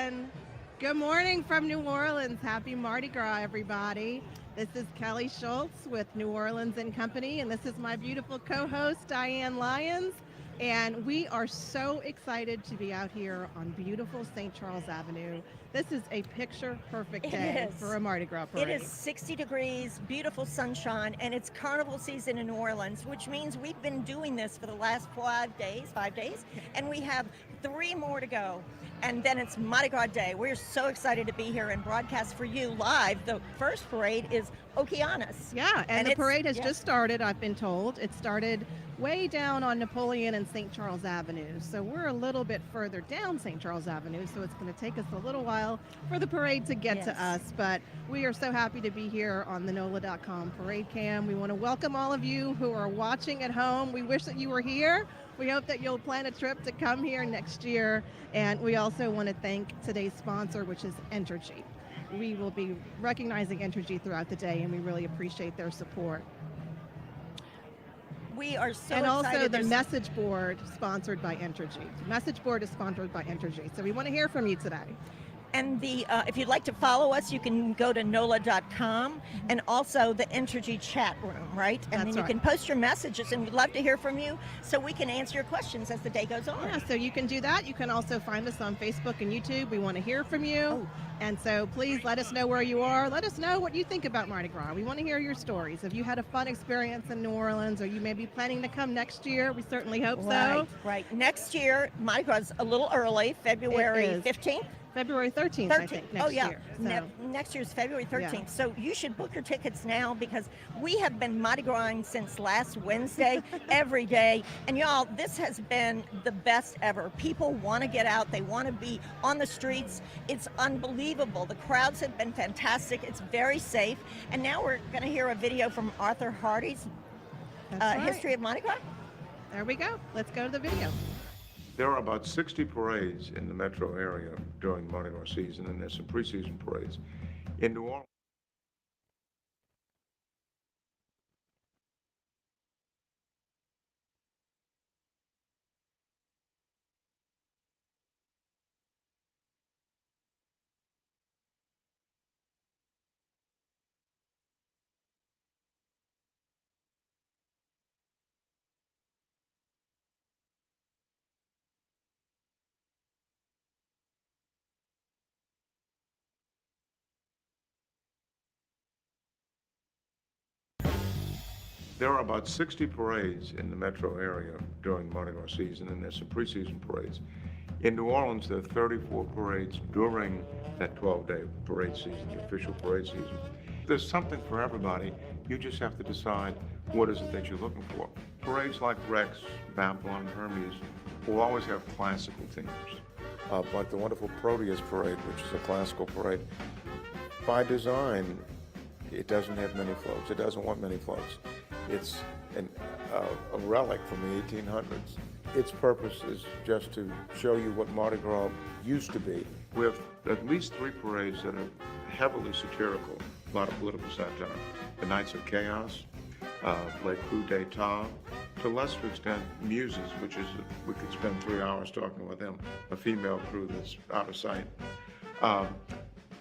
And good morning from New Orleans. Happy Mardi Gras, everybody. This is Kelly Schultz with New Orleans and Company, and this is my beautiful co-host, Diane Lyons. And we are so excited to be out here on beautiful St. Charles Avenue. This is a picture-perfect day for a Mardi Gras parade. It is 60 degrees, beautiful sunshine, and it's carnival season in New Orleans, which means we've been doing this for the last 5 days, and we have 3 more to go. And then it's Mardi Gras Day. We're so excited to be here and broadcast for you live. The first parade is Okeanos. Yeah, and the parade has just started, I've been told. It started way down on Napoleon and St. Charles Avenue. So we're a little bit further down St. Charles Avenue, so it's going to take us a little while for the parade to get to us. But we are so happy to be here on the NOLA.com parade cam. We want to welcome all of you who are watching at home. We wish that you were here. We hope that you'll plan a trip to come here next year. And we also want to thank today's sponsor, which is Entergy. We will be recognizing Entergy throughout the day, and we really appreciate their support. We are so and excited. Also the message board sponsored by Entergy. The message board is sponsored by Entergy. So we want to hear from you today. And if you'd like to follow us, you can go to NOLA.com and also the Entergy chat room, right? And then you can post your messages, and we'd love to hear from you so we can answer your questions as the day goes on. Yeah, so you can do that. You can also find us on Facebook and YouTube. We want to hear from you. And so please let us know where you are. Let us know what you think about Mardi Gras. We want to hear your stories. If you had a fun experience in New Orleans, or you may be planning to come next year, we certainly hope so. Right. Next year, Mardi Gras is a little early, February 15th. February 13th, I think, next year. So. Next year's February 13th. Yeah. So you should book your tickets now, because we have been Mardi Gras since last Wednesday, every day. And y'all, this has been the best ever. People want to get out. They want to be on the streets. It's unbelievable. The crowds have been fantastic. It's very safe. And now we're going to hear a video from Arthur Hardy's History of Mardi Gras. There we go. Let's go to the video. There are about 60 parades in the metro area during Mardi Gras season, and there's some preseason parades. In New Orleans, there are about 60 parades in the metro area during Mardi Gras season, and there's some preseason parades. In New Orleans, there are 34 parades during that 12-day parade season, the official parade season. There's something for everybody. You just have to decide what is it that you're looking for. Parades like Rex, Babylon, and Hermes will always have classical themes. Like the wonderful Proteus Parade, which is a classical parade. By design, it doesn't have many floats. It doesn't want many floats. It's a relic from the 1800s. Its purpose is just to show you what Mardi Gras used to be. We have at least 3 parades that are heavily satirical, a lot of political satire. The Knights of Chaos, Les Coups d'Etat, to a lesser extent, Muses, which is, we could spend 3 hours talking about them, a female crew that's out of sight.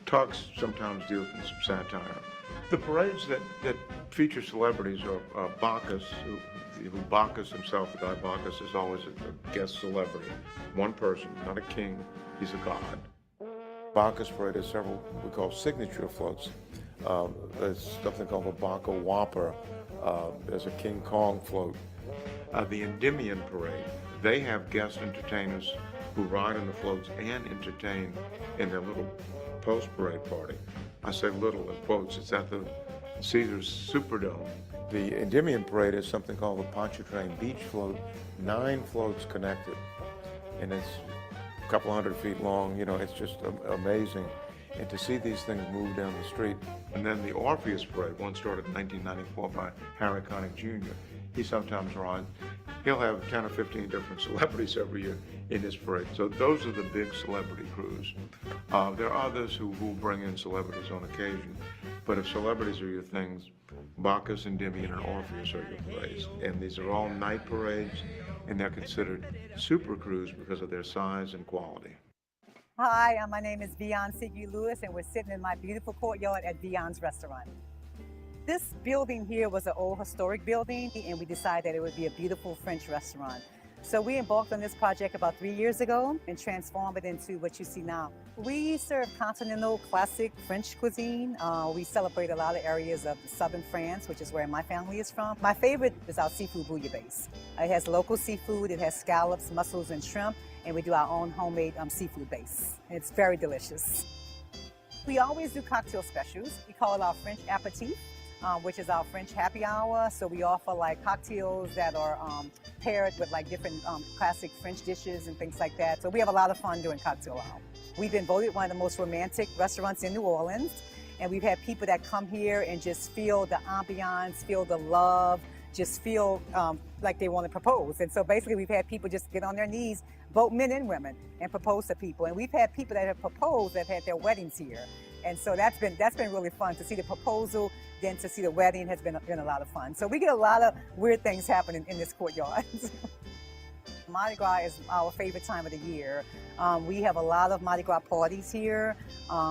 Talks sometimes deal with some satire. The parades that feature celebrities are Bacchus, who Bacchus himself, the guy Bacchus, is always a guest celebrity. One person, not a king, he's a god. Bacchus parade has several we call signature floats. There's something called a Baccha Whopper. There's a King Kong float. The Endymion parade, they have guest entertainers who ride on the floats and entertain in their little post-parade party. I say little in quotes. It's at the Caesars Superdome. The Endymion parade is something called the Pontchartrain Beach Float. 9 floats connected, and it's a couple 100 feet long. You know, it's just amazing. And to see these things move down the street. And then the Orpheus parade, one started in 1994 by Harry Connick Jr. He sometimes rides. He'll have 10 or 15 different celebrities every year in his parade. So those are the big celebrity crews. There are others who will bring in celebrities on occasion, but if celebrities are your things, Bacchus, Endymion, and Orpheus are your parades. And these are all night parades, and they're considered super crews because of their size and quality. Hi, my name is Dion Lewis, and we're sitting in my beautiful courtyard at Dion's restaurant. This building here was an old historic building, and we decided that it would be a beautiful French restaurant. So we embarked on this project about 3 years ago and transformed it into what you see now. We serve continental classic French cuisine. We celebrate a lot of areas of southern France, which is where my family is from. My favorite is our seafood bouillabaisse. It has local seafood, it has scallops, mussels, and shrimp, and we do our own homemade seafood base. It's very delicious. We always do cocktail specials. We call it our French aperitif, which is our French happy hour. So we offer like cocktails that are paired with like different classic French dishes and things like that. So we have a lot of fun doing cocktail hour. We've been voted one of the most romantic restaurants in New Orleans. And we've had people that come here and just feel the ambiance, feel the love, just feel like they want to propose. And so basically we've had people just get on their knees, both men and women, and propose to people. And we've had people that have proposed that have had their weddings here. And so that's been really fun to see the proposal, then to see the wedding has been a lot of fun. So we get a lot of weird things happening in this courtyard. Mardi Gras is our favorite time of the year. We have a lot of Mardi Gras parties here.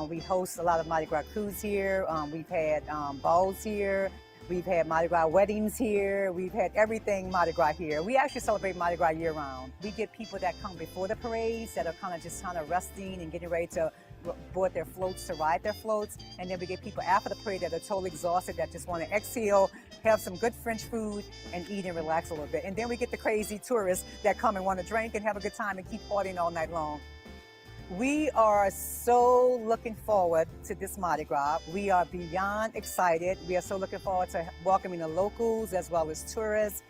We host a lot of Mardi Gras crews here. We've had balls here. We've had Mardi Gras weddings here. We've had everything Mardi Gras here. We actually celebrate Mardi Gras year round. We get people that come before the parades that are kind of resting and getting ready to board their floats to ride their floats. And then we get people after the parade that are totally exhausted that just want to exhale, have some good French food, and eat and relax a little bit. And then we get the crazy tourists that come and want to drink and have a good time and keep partying all night long. We are so looking forward to this Mardi Gras. We are beyond excited. We are so looking forward to welcoming the locals as well as tourists.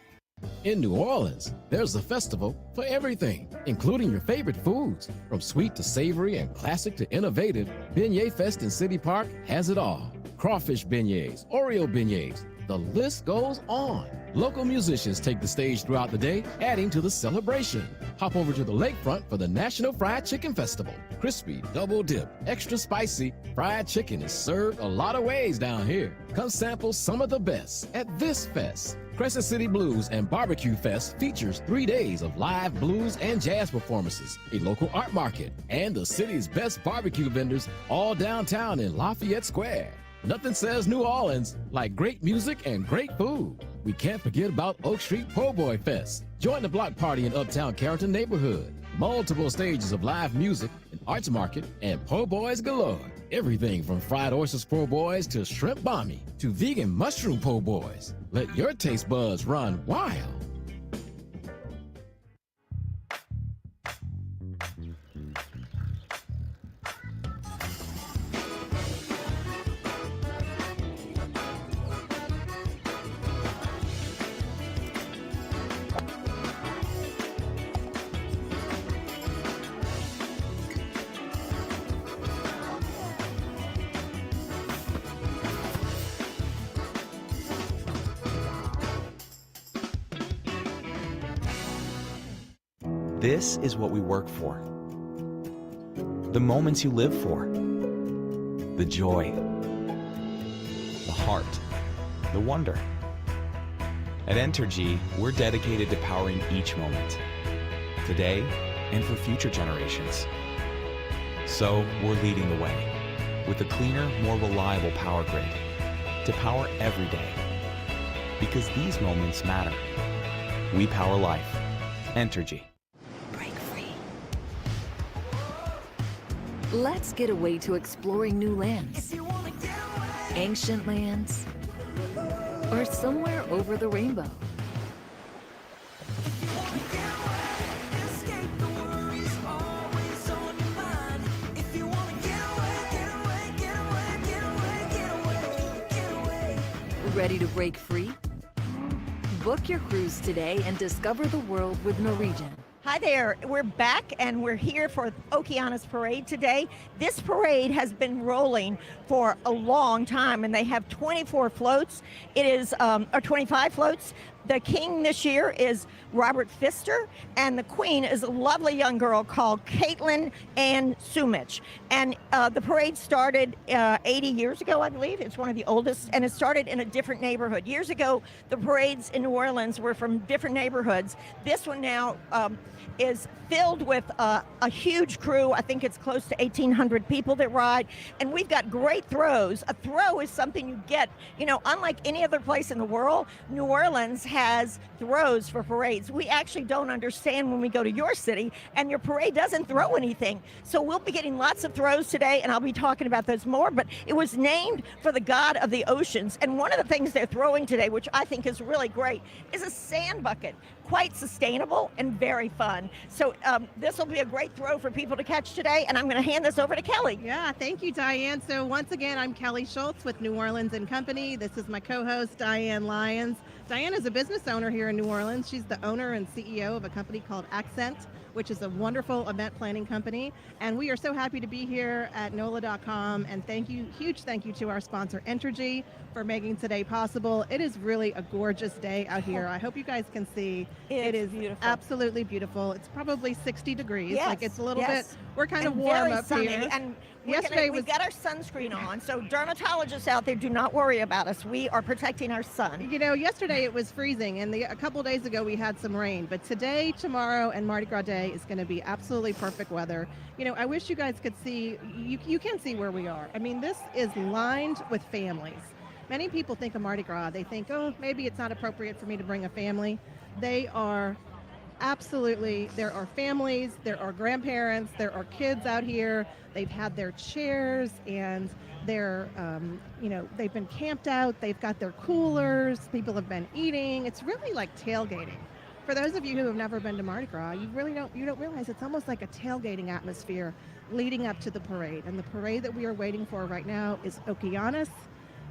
In New Orleans, there's a festival for everything, including your favorite foods. From sweet to savory and classic to innovative, Beignet Fest in City Park has it all. Crawfish beignets, Oreo beignets, the list goes on. Local musicians take the stage throughout the day, adding to the celebration. Hop over to the lakefront for the National Fried Chicken Festival. Crispy, double dip, extra spicy, fried chicken is served a lot of ways down here. Come sample some of the best at this fest. Crescent City Blues and Barbecue Fest features 3 days of live blues and jazz performances, a local art market, and the city's best barbecue vendors all downtown in Lafayette Square. Nothing says New Orleans like great music and great food. We can't forget about Oak Street Po' Boy Fest. Join the block party in Uptown Carrollton neighborhood. Multiple stages of live music, an arts market, and po' boys galore. Everything from fried oysters po' boys to shrimp bommy to vegan mushroom po' boys. Let your taste buds run wild. This is what we work for. The moments you live for. The joy. The heart. The wonder. At Entergy, we're dedicated to powering each moment. Today and for future generations. So we're leading the way with a cleaner, more reliable power grid to power every day. Because these moments matter. We power life. Entergy. Let's get away to exploring new lands, ancient lands, or somewhere over the rainbow. Ready to break free? Book your cruise today and discover the world with Norwegian. Hi there, we're back and we're here for Okeanos Parade today. This parade has been rolling for a long time and they have 24 floats. It is, or 25 floats. The king this year is Robert Pfister, and the queen is a lovely young girl called Caitlin Ann Sumich. And the parade started 80 years ago, I believe. It's one of the oldest, and it started in a different neighborhood. Years ago, the parades in New Orleans were from different neighborhoods. This one now is filled with a huge crew. I think it's close to 1,800 people that ride, and we've got great throws. A throw is something you get, you know, unlike any other place in the world, New Orleans has throws for parades. We actually don't understand when we go to your city and your parade doesn't throw anything. So we'll be getting lots of throws today, and I'll be talking about those more, but it was named for the god of the oceans. And one of the things they're throwing today, which I think is really great, is a sand bucket. Quite sustainable and very fun. So this will be a great throw for people to catch today, and I'm going to hand this over to Kelly. Yeah, thank you, Diane. So once again, I'm Kelly Schultz with New Orleans & Company. This is my co-host, Diane Lyons. Diane is a business owner here in New Orleans. She's the owner and CEO of a company called Accent, which is a wonderful event planning company. And we are so happy to be here at NOLA.com. And thank you, huge thank you to our sponsor, Entergy, for making today possible. It is really a gorgeous day out here. I hope you guys can see. It is beautiful. Absolutely beautiful. It's probably 60 degrees. Yes, Like it's a little yes. bit, we're kind of And warm very up sunny. here. And Yesterday we've got our sunscreen on, so dermatologists out there, do not worry about us. We are protecting our sun. You know, yesterday it was freezing, and a couple days ago we had some rain. But today, tomorrow, and Mardi Gras Day is going to be absolutely perfect weather. You know, I wish you guys could see. You can see where we are. I mean, this is lined with families. Many people think of Mardi Gras. They think, oh, maybe it's not appropriate for me to bring a family. They are absolutely. There are families. There are grandparents. There are kids out here. They've had their chairs and they're, you know, they've been camped out. They've got their coolers. People have been eating. It's really like tailgating. For those of you who have never been to Mardi Gras, you don't realize it's almost like a tailgating atmosphere leading up to the parade. And the parade that we are waiting for right now is Okeanos.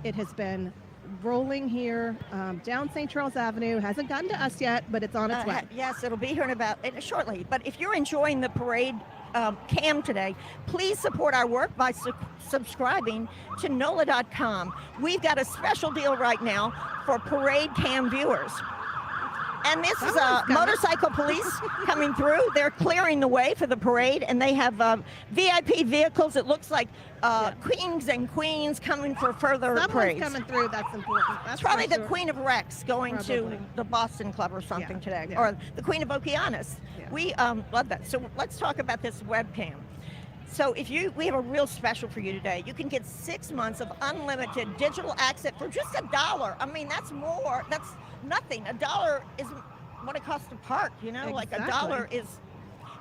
It has been rolling here down St. Charles Avenue. Hasn't gotten to us yet, but it's on its way. Yes, it'll be here shortly. But if you're enjoying the parade cam today, please support our work by subscribing to NOLA.com. We've got a special deal right now for parade cam viewers. And this is motorcycle police coming through. They're clearing the way for the parade, and they have VIP vehicles. It looks like kings and queens coming for further parades. Someone's coming through. That's important. That's it's probably the sure. Queen of Rex going Probably. to the Boston Club or something today, yeah. or the Queen of Okeanos. Yeah. We love that. So let's talk about this webcam. So we have a real special for you today. You can get 6 months of unlimited digital access for just $1. I mean, that's nothing. $1 is what it costs to park, you know, like $1 is.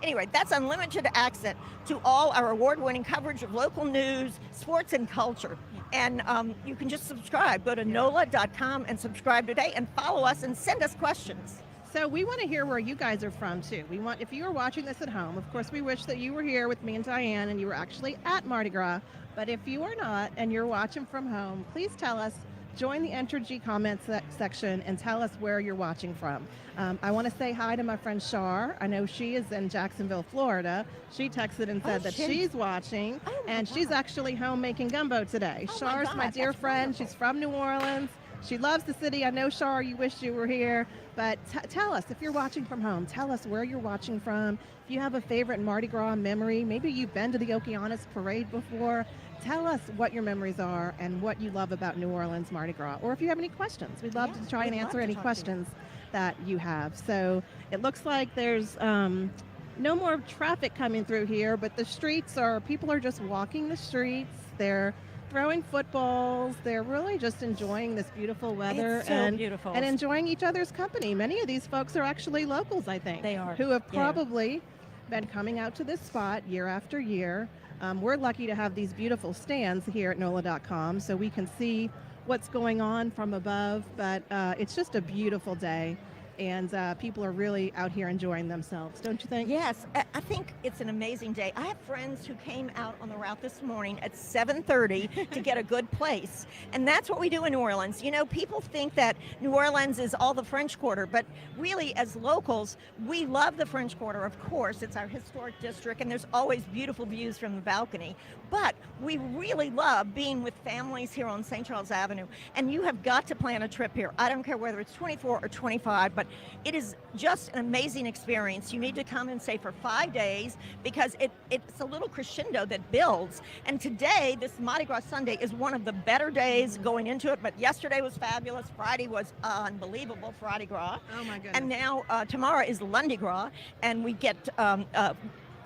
Anyway, that's unlimited access to all our award-winning coverage of local news, sports, and culture. And you can just subscribe. Go to NOLA.com and subscribe today and follow us and send us questions. So we want to hear where you guys are from too. If you are watching this at home, of course we wish that you were here with me and Diane and you were actually at Mardi Gras. But if you are not and you're watching from home, please tell us. Join the Entergy comments section and tell us where you're watching from. I want to say hi to my friend Shar. I know she is in Jacksonville, Florida. She texted and said that she's watching, and she's actually home making gumbo today. Shar's my dear friend. She's from New Orleans. She loves the city. I know, Shar, you wish you were here. But tell us, if you're watching from home, tell us where you're watching from. If you have a favorite Mardi Gras memory, maybe you've been to the Okeanos parade before. Tell us what your memories are and what you love about New Orleans Mardi Gras. Or if you have any questions, we'd love to try and answer any questions that you have. So it looks like there's no more traffic coming through here, but the streets people are just walking the streets. They're throwing footballs. They're really just enjoying this beautiful weather. It's so beautiful. And enjoying each other's company. Many of these folks are actually locals, I think. They are. Who have probably been coming out to this spot year after year. We're lucky to have these beautiful stands here at NOLA.com so we can see what's going on from above, but it's just a beautiful day. and people are really out here enjoying themselves, don't you think? Yes, I think it's an amazing day. I have friends who came out on the route this morning at 7:30 to get a good place. And that's what we do in New Orleans. You know, people think that New Orleans is all the French Quarter, but really as locals, we love the French Quarter, of course. It's our historic district, and there's always beautiful views from the balcony. But we really love being with families here on St. Charles Avenue. And you have got to plan a trip here. I don't care whether it's 24 or 25, but it is just an amazing experience. You need to come and stay for 5 days because it's a little crescendo that builds. And today, this Mardi Gras Sunday, is one of the better days going into it. But yesterday was fabulous. Friday was unbelievable, Mardi Gras. Oh my goodness. And now tomorrow is Lundi Gras, and we get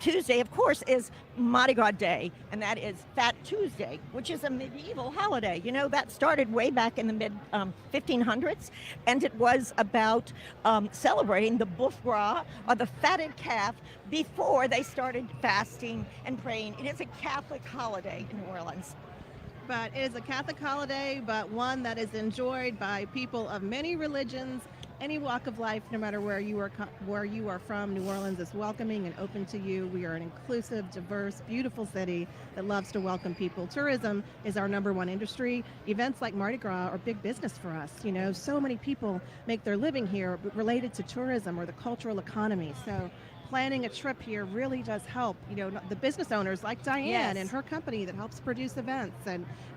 Tuesday, of course, is Mardi Gras Day, and that is Fat Tuesday, which is a medieval holiday. You know, that started way back in the mid 1500s, and it was about celebrating the boeuf gras, or the fatted calf, before they started fasting and praying. It is a Catholic holiday in New Orleans. But it is a Catholic holiday, but one that is enjoyed by people of many religions, any walk of life, no matter where you are from. New Orleans is welcoming and open to you. We are an inclusive, diverse, beautiful city that loves to welcome people. Tourism is our #1 industry. Events like Mardi Gras are big business for us. You know, so many people make their living here related to tourism or the cultural economy. So planning a trip here really does help, you know, the business owners like Diane Yes. and her company that helps produce events,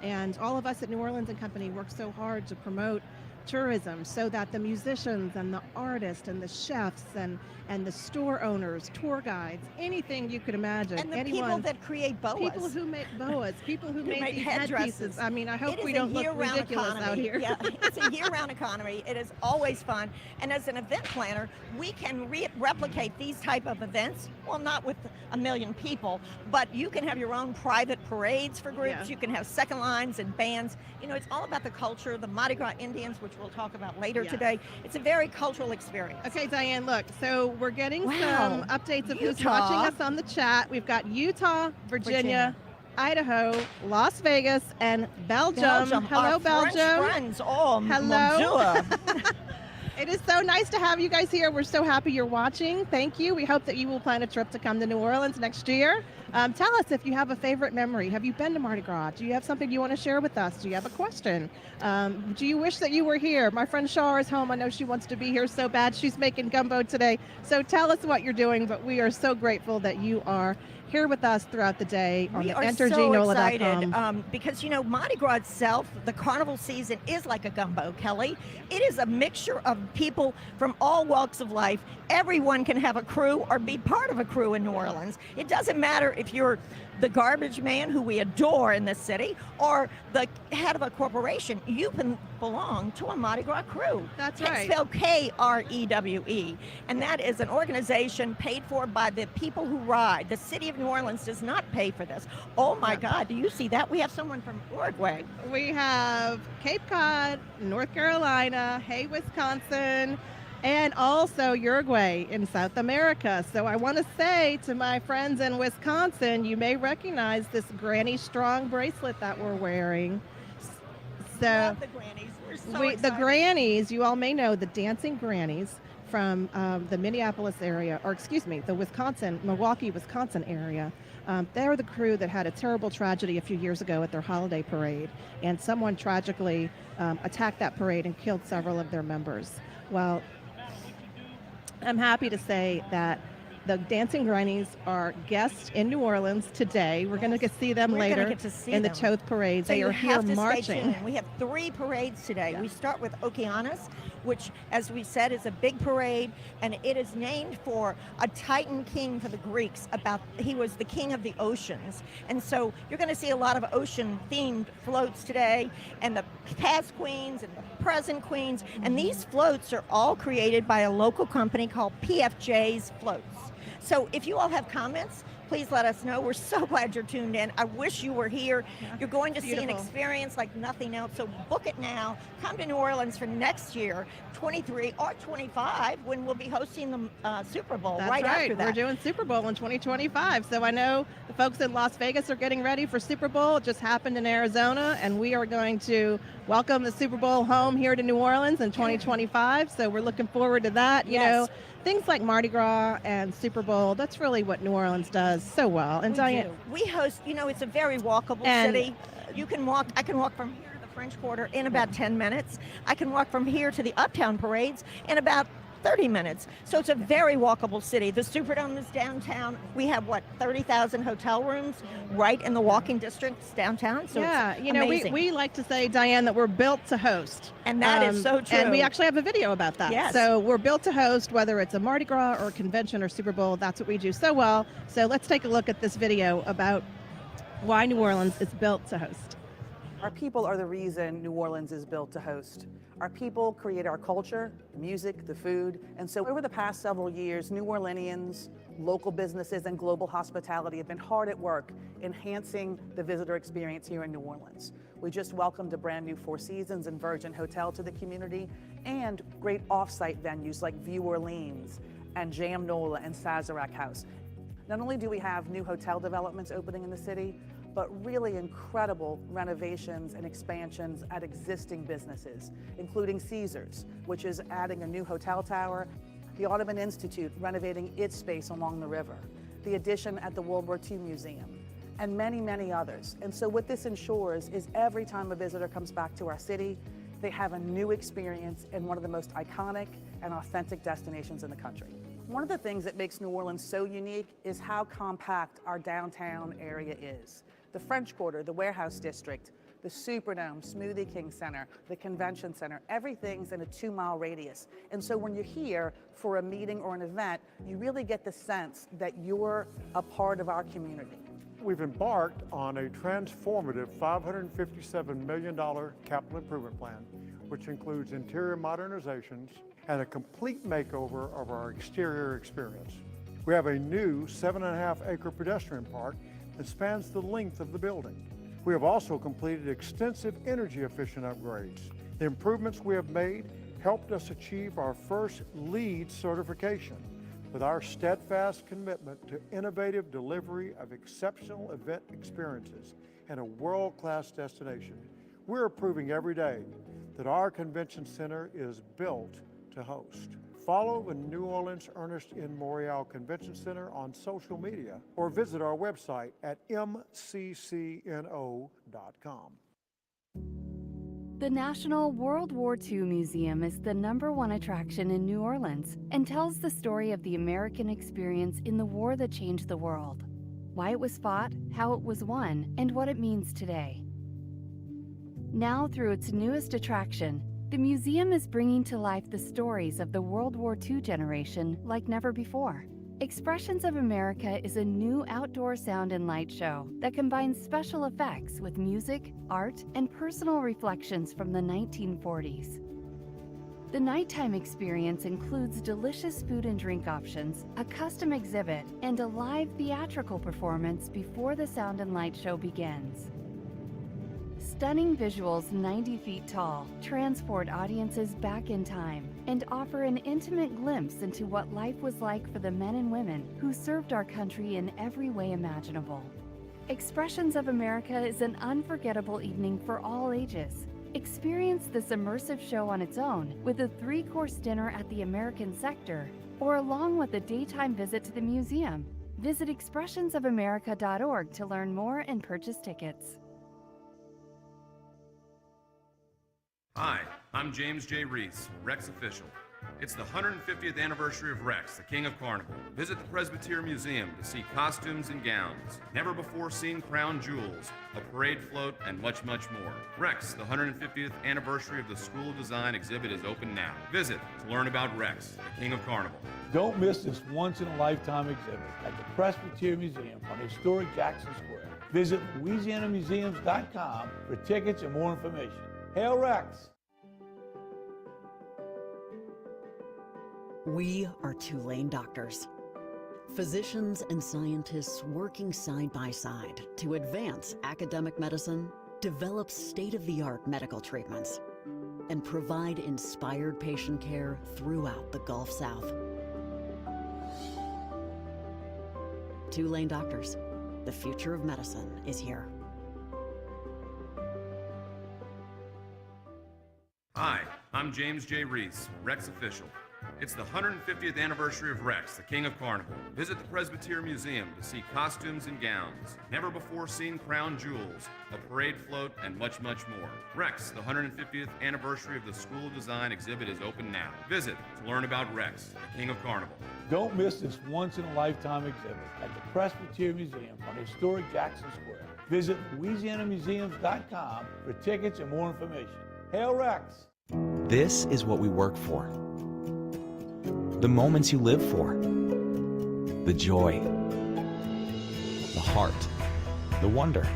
and all of us at New Orleans and Company work so hard to promote tourism so that the musicians and the artists and the chefs and the store owners, tour guides, anything you could imagine. And the anyone, people that create boas. people who make boas, people who make these headdresses. headpieces. I mean, I hope It we is a don't look year-round ridiculous economy. out here. Yeah, it's a year-round economy. It is always fun. And as an event planner, we can replicate these type of events. Well, not with 1 million people, but you can have your own private parades for groups. Yeah. You can have second lines and bands. You know, it's all about the culture, the Mardi Gras Indians, which we'll talk about later Yeah. today. It's a very cultural experience. Okay, Diane, look, so we're getting Wow. some updates of who's Utah. watching us on the chat. We've got Utah, Virginia, Virginia. Idaho, Las Vegas, and Belgium. Hello, Our Belgium. French friends. Oh, Hello. bonjour. It is so nice to have you guys here. We're so happy you're watching. Thank you. We hope that you will plan a trip to come to New Orleans next year. Tell us if you have a favorite memory. Have you been to Mardi Gras? Do you have something you want to share with us? Do you have a question? Do you wish that you were here? My friend Shar is home. I know she wants to be here so bad. She's making gumbo today. So tell us what you're doing, but we are so grateful that you are here with us throughout the day on We the are so EnterGNOLA.com. excited because, you know, Mardi Gras itself, the carnival season is like a gumbo, Kelly. It is a mixture of people from all walks of life. Everyone can have a crew or be part of a crew in New Orleans. It doesn't matter if you're the garbage man, who we adore in this city, or the head of a corporation. You can belong to a Mardi Gras crew. That's It's right. spelled KREWE, and that is an organization paid for by the people who ride. The city of New Orleans does not pay for this. Oh my God, do you see that? We have someone from Uruguay. We have Cape Cod, North Carolina, Hay, Wisconsin, and also Uruguay in South America. So I want to say to my friends in Wisconsin, you may recognize this Granny Strong bracelet that we're wearing. So Love the Grannies. We're so the excited. Grannies, you all may know the dancing Grannies from the Minneapolis area, or excuse me, the Milwaukee, Wisconsin area. They're the crew that had a terrible tragedy a few years ago at their holiday parade, and someone tragically attacked that parade and killed several of their members. Well, I'm happy to say that the Dancing Grannies are guests in New Orleans today. We're going to get see them We're later gonna get to see in the them. Toth parade. So They you are here have to stay marching. tuned. We have 3 parades today. Yeah. We start with Okeanos, which, as we said, is a big parade, and it is named for a Titan king for the Greeks. He was the king of the oceans, and so you're going to see a lot of ocean-themed floats today, and the past queens and the present queens, and these floats are all created by a local company called PFJ's Floats. So if you all have comments, please let us know. We're so glad you're tuned in. I wish you were here. Yeah, You're going to see an beautiful. experience like nothing else. So book it now. Come to New Orleans for next year, 23 or 25, when we'll be hosting the Super Bowl That's right after We're that. doing Super Bowl in 2025. So I know the folks in Las Vegas are getting ready for Super Bowl. It just happened in Arizona, and we are going to welcome the Super Bowl home here to New Orleans in 2025. So we're looking forward to that. You Yes. know, things like Mardi Gras and Super Bowl, that's really what New Orleans does so well. And We Diane, do. We host, you know, it's a very walkable And- city. You can walk, I can walk from here to the French Quarter in about 10 minutes. I can walk from here to the Uptown parades in about 30 minutes. So it's a very walkable city. The Superdome is downtown. We have, 30,000 hotel rooms right in the walking districts downtown. So yeah, it's you know, amazing. we like to say, Diane, that we're built to host. And that is so true. And we actually have a video about that. Yes. So we're built to host, whether it's a Mardi Gras or a convention or Super Bowl. That's what we do so well. So let's take a look at this video about why New Orleans is built to host. Our people are the reason New Orleans is built to host. Our people create our culture, the music, the food. And so over the past several years, New Orleanians, local businesses, and global hospitality have been hard at work enhancing the visitor experience here in New Orleans. We just welcomed a brand new Four Seasons and Virgin Hotel to the community, and great off-site venues like View Orleans and Jam NOLA and Sazerac House. Not only do we have new hotel developments opening in the city, but really incredible renovations and expansions at existing businesses, including Caesars, which is adding a new hotel tower, the Ottoman Institute renovating its space along the river, the addition at the World War II Museum, and many, many others. And so what this ensures is every time a visitor comes back to our city, they have a new experience in one of the most iconic and authentic destinations in the country. One of the things that makes New Orleans so unique is how compact our downtown area is. The French Quarter, the Warehouse District, the Superdome, Smoothie King Center, the Convention Center, everything's in a 2-mile radius. And so when you're here for a meeting or an event, you really get the sense that you're a part of our community. We've embarked on a transformative $557 million capital improvement plan, which includes interior modernizations and a complete makeover of our exterior experience. We have a new 7.5-acre pedestrian park that spans the length of the building. We have also completed extensive energy-efficient upgrades. The improvements we have made helped us achieve our first LEED certification. With our steadfast commitment to innovative delivery of exceptional event experiences and a world-class destination, we're proving every day that our convention center is built to host. Follow the New Orleans Ernest N. Morial Convention Center on social media or visit our website at mccno.com. The National World War II Museum is the #1 attraction in New Orleans and tells the story of the American experience in the war that changed the world, why it was fought, how it was won, and what it means today. Now, through its newest attraction, the museum is bringing to life the stories of the World War II generation like never before. Expressions of America is a new outdoor sound and light show that combines special effects with music, art, and personal reflections from the 1940s. The nighttime experience includes delicious food and drink options, a custom exhibit, and a live theatrical performance before the sound and light show begins. Stunning visuals 90 feet tall transport audiences back in time and offer an intimate glimpse into what life was like for the men and women who served our country in every way imaginable. Expressions of America is an unforgettable evening for all ages. Experience this immersive show on its own with a 3-course dinner at the American sector or along with a daytime visit to the museum. Visit expressionsofamerica.org to learn more and purchase tickets. Hi, I'm James J. Reese, Rex official. It's the 150th anniversary of Rex, the King of Carnival. Visit the Presbyterian Museum to see costumes and gowns, never-before-seen crown jewels, a parade float, and much, much more. Rex, the 150th anniversary of the School of Design exhibit is open now. Visit to learn about Rex, the King of Carnival. Don't miss this once-in-a-lifetime exhibit at the Presbyterian Museum on historic Jackson Square. Visit LouisianaMuseums.com for tickets and more information. Hail Rex! We are Tulane doctors. Physicians and scientists working side by side to advance academic medicine, develop state-of-the-art medical treatments, and provide inspired patient care throughout the Gulf South. Two-Lane Doctors. The future of medicine is here. Hi, I'm James J. Reese, Rex official. It's the 150th anniversary of Rex, the King of Carnival. Visit the Presbyterian Museum to see costumes and gowns, never before seen crown jewels, a parade float, and much, much more. Rex, the 150th anniversary of the School of Design exhibit is open now. Visit to learn about Rex, the King of Carnival. Don't miss this once-in-a-lifetime exhibit at the Presbyterian Museum on historic Jackson Square. Visit LouisianaMuseums.com for tickets and more information. Hail Rex! This is what we work for. The moments you live for. The joy. The heart. The wonder.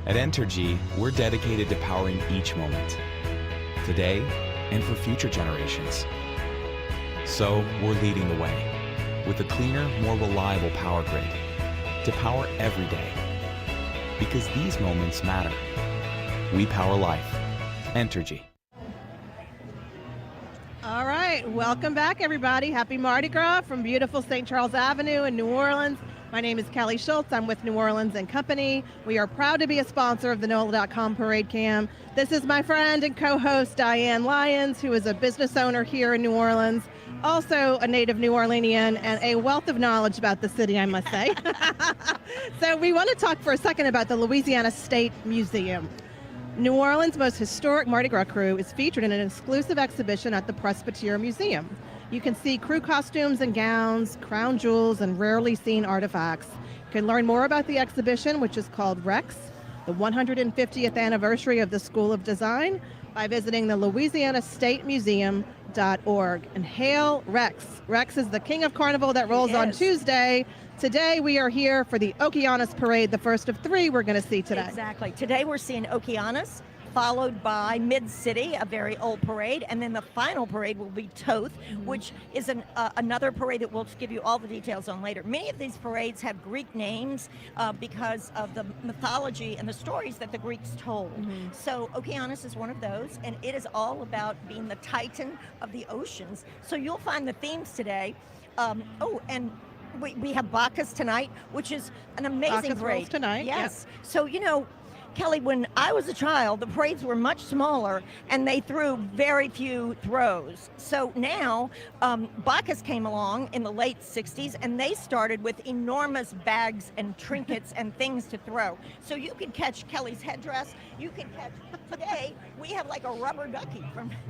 At Entergy, we're dedicated to powering each moment. Today and for future generations. So we're leading the way with a cleaner, more reliable power grid to power every day. Because these moments matter. We power life. Entergy. All right, welcome back, everybody. Happy Mardi Gras from beautiful St. Charles Avenue in New Orleans. My name is Kelly Schultz. I'm with New Orleans & Company. We are proud to be a sponsor of the NOLA.com Parade Cam. This is my friend and co-host Diane Lyons, who is a business owner here in New Orleans, also a native New Orleanian and a wealth of knowledge about the city, I must say. So we want to talk for a second about the Louisiana State Museum. New Orleans' most historic Mardi Gras crew is featured in an exclusive exhibition at the Presbyterian Museum. You can see crew costumes and gowns, crown jewels, and rarely seen artifacts. You can learn more about the exhibition, which is called Rex, the 150th anniversary of the School of Design, by visiting the LouisianaStateMuseum.org. And hail Rex. Rex is the King of Carnival that rolls on Tuesday. Today we are here for the Okeanos Parade, the first of three we're going to see today. Exactly. Today we're seeing Okeanos, followed by Mid-City, a very old parade, and then the final parade will be Toth, which is another parade that we'll give you all the details on later. Many of these parades have Greek names because of the mythology and the stories that the Greeks told. So Okeanos is one of those, and it is all about being the titan of the oceans. So you'll find the themes today. We have Bacchus tonight, which is an amazing Bacchus parade. rolls tonight. Yes. Yep. So, you know, Kelly, when I was a child, the parades were much smaller and they threw very few throws. So now Bacchus came along in the late 60s and they started with enormous bags and trinkets and things to throw. So you could catch Kelly's headdress. You can catch, today we have like a rubber ducky.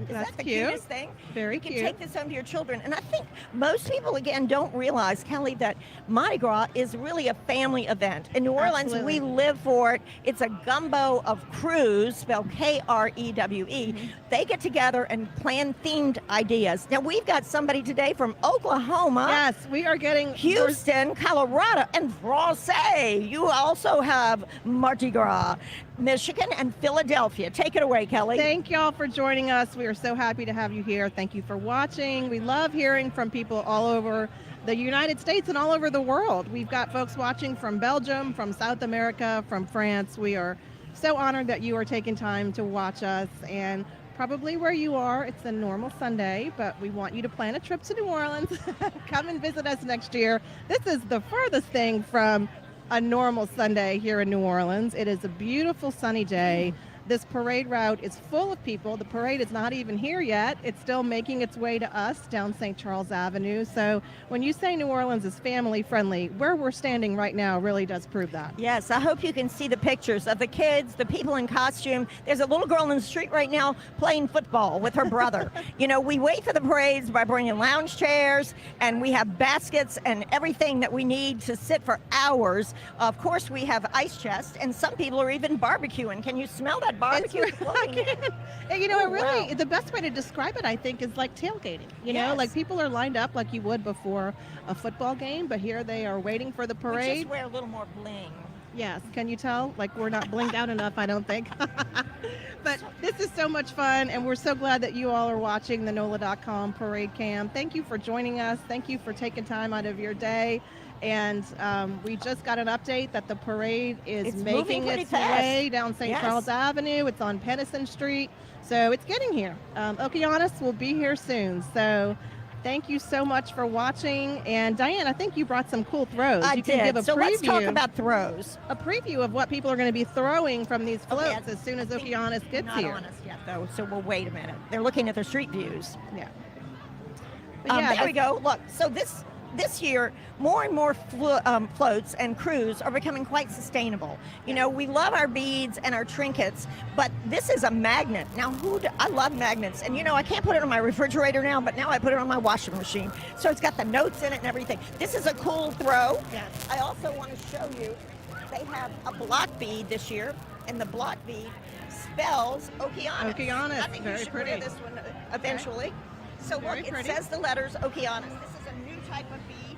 Is that the cutest thing? Very cute. You can take this home to your children. And I think most people, again, don't realize, Kelly, that Mardi Gras is really a family event. In New Orleans, we live for it. It's a gumbo of crews, spelled K-R-E-W-E. They get together and plan themed ideas. Now, we've got somebody today from Oklahoma. Yes, we are getting Houston, Colorado, and Francais. You also have Mardi Gras, Michigan, and Philadelphia. Take it away, Kelly. Thank y'all for joining us. We are so happy to have you here. Thank you for watching. We love hearing from people all over the United States and all over the world. We've got folks watching from Belgium, from South America, from France. We are so honored that you are taking time to watch us, and probably where you are, it's a normal Sunday, but we want you to plan a trip to New Orleans. Come and visit us next year. This is the furthest thing from a normal Sunday here in New Orleans. It is a beautiful sunny day. This parade route is full of people. The parade is not even here yet. It's still making its way to us down St. Charles Avenue. So when you say New Orleans is family friendly, where we're standing right now really does prove that. Yes, I hope you can see the pictures of the kids, the people in costume. There's a little girl in the street right now playing football with her brother. You know, we wait for the parades by bringing lounge chairs, and we have baskets and everything that we need to sit for hours. Of course, we have ice chests, and some people are even barbecuing. Can you smell that barbecue? And, you know, the best way to describe it, I think, is like tailgating. You know, like people are lined up like you would before a football game, but here they are waiting for the parade. We just wear a little more bling. Yes, can you tell? Like we're not blinged out enough, I don't think. But this is so much fun, and we're so glad that you all are watching the NOLA.com parade cam. Thank you for joining us. Thank you for taking time out of your day. And we just got an update that the parade is It's moving making pretty its fast. way down St. Yes. Charles Avenue. It's on Pennison Street, so it's getting here. Okeanos will be here soon. So thank you so much for watching. And Diane, I think you brought some cool throws. I You did. can give a So preview. let's talk about throws. A preview of what people are going to be throwing from these floats Okay, as soon as I think Okeanos gets not here. on us yet, though, so we'll wait a minute. They're looking at their street views. Yeah. But There we go. Look, so this year, more and more floats and crews are becoming quite sustainable. You know, we love our beads and our trinkets, but this is a magnet. Now, I love magnets, and you know, I can't put it on my refrigerator now, but now I put it on my washing machine. So it's got the notes in it and everything. This is a cool throw. Yes. I also want to show you, they have a block bead this year, and the block bead spells Okeanos. Okeanos, I think very you should pretty. wear this one eventually. So Very look, it pretty. says the letters Okeanos. This is a new type of bead.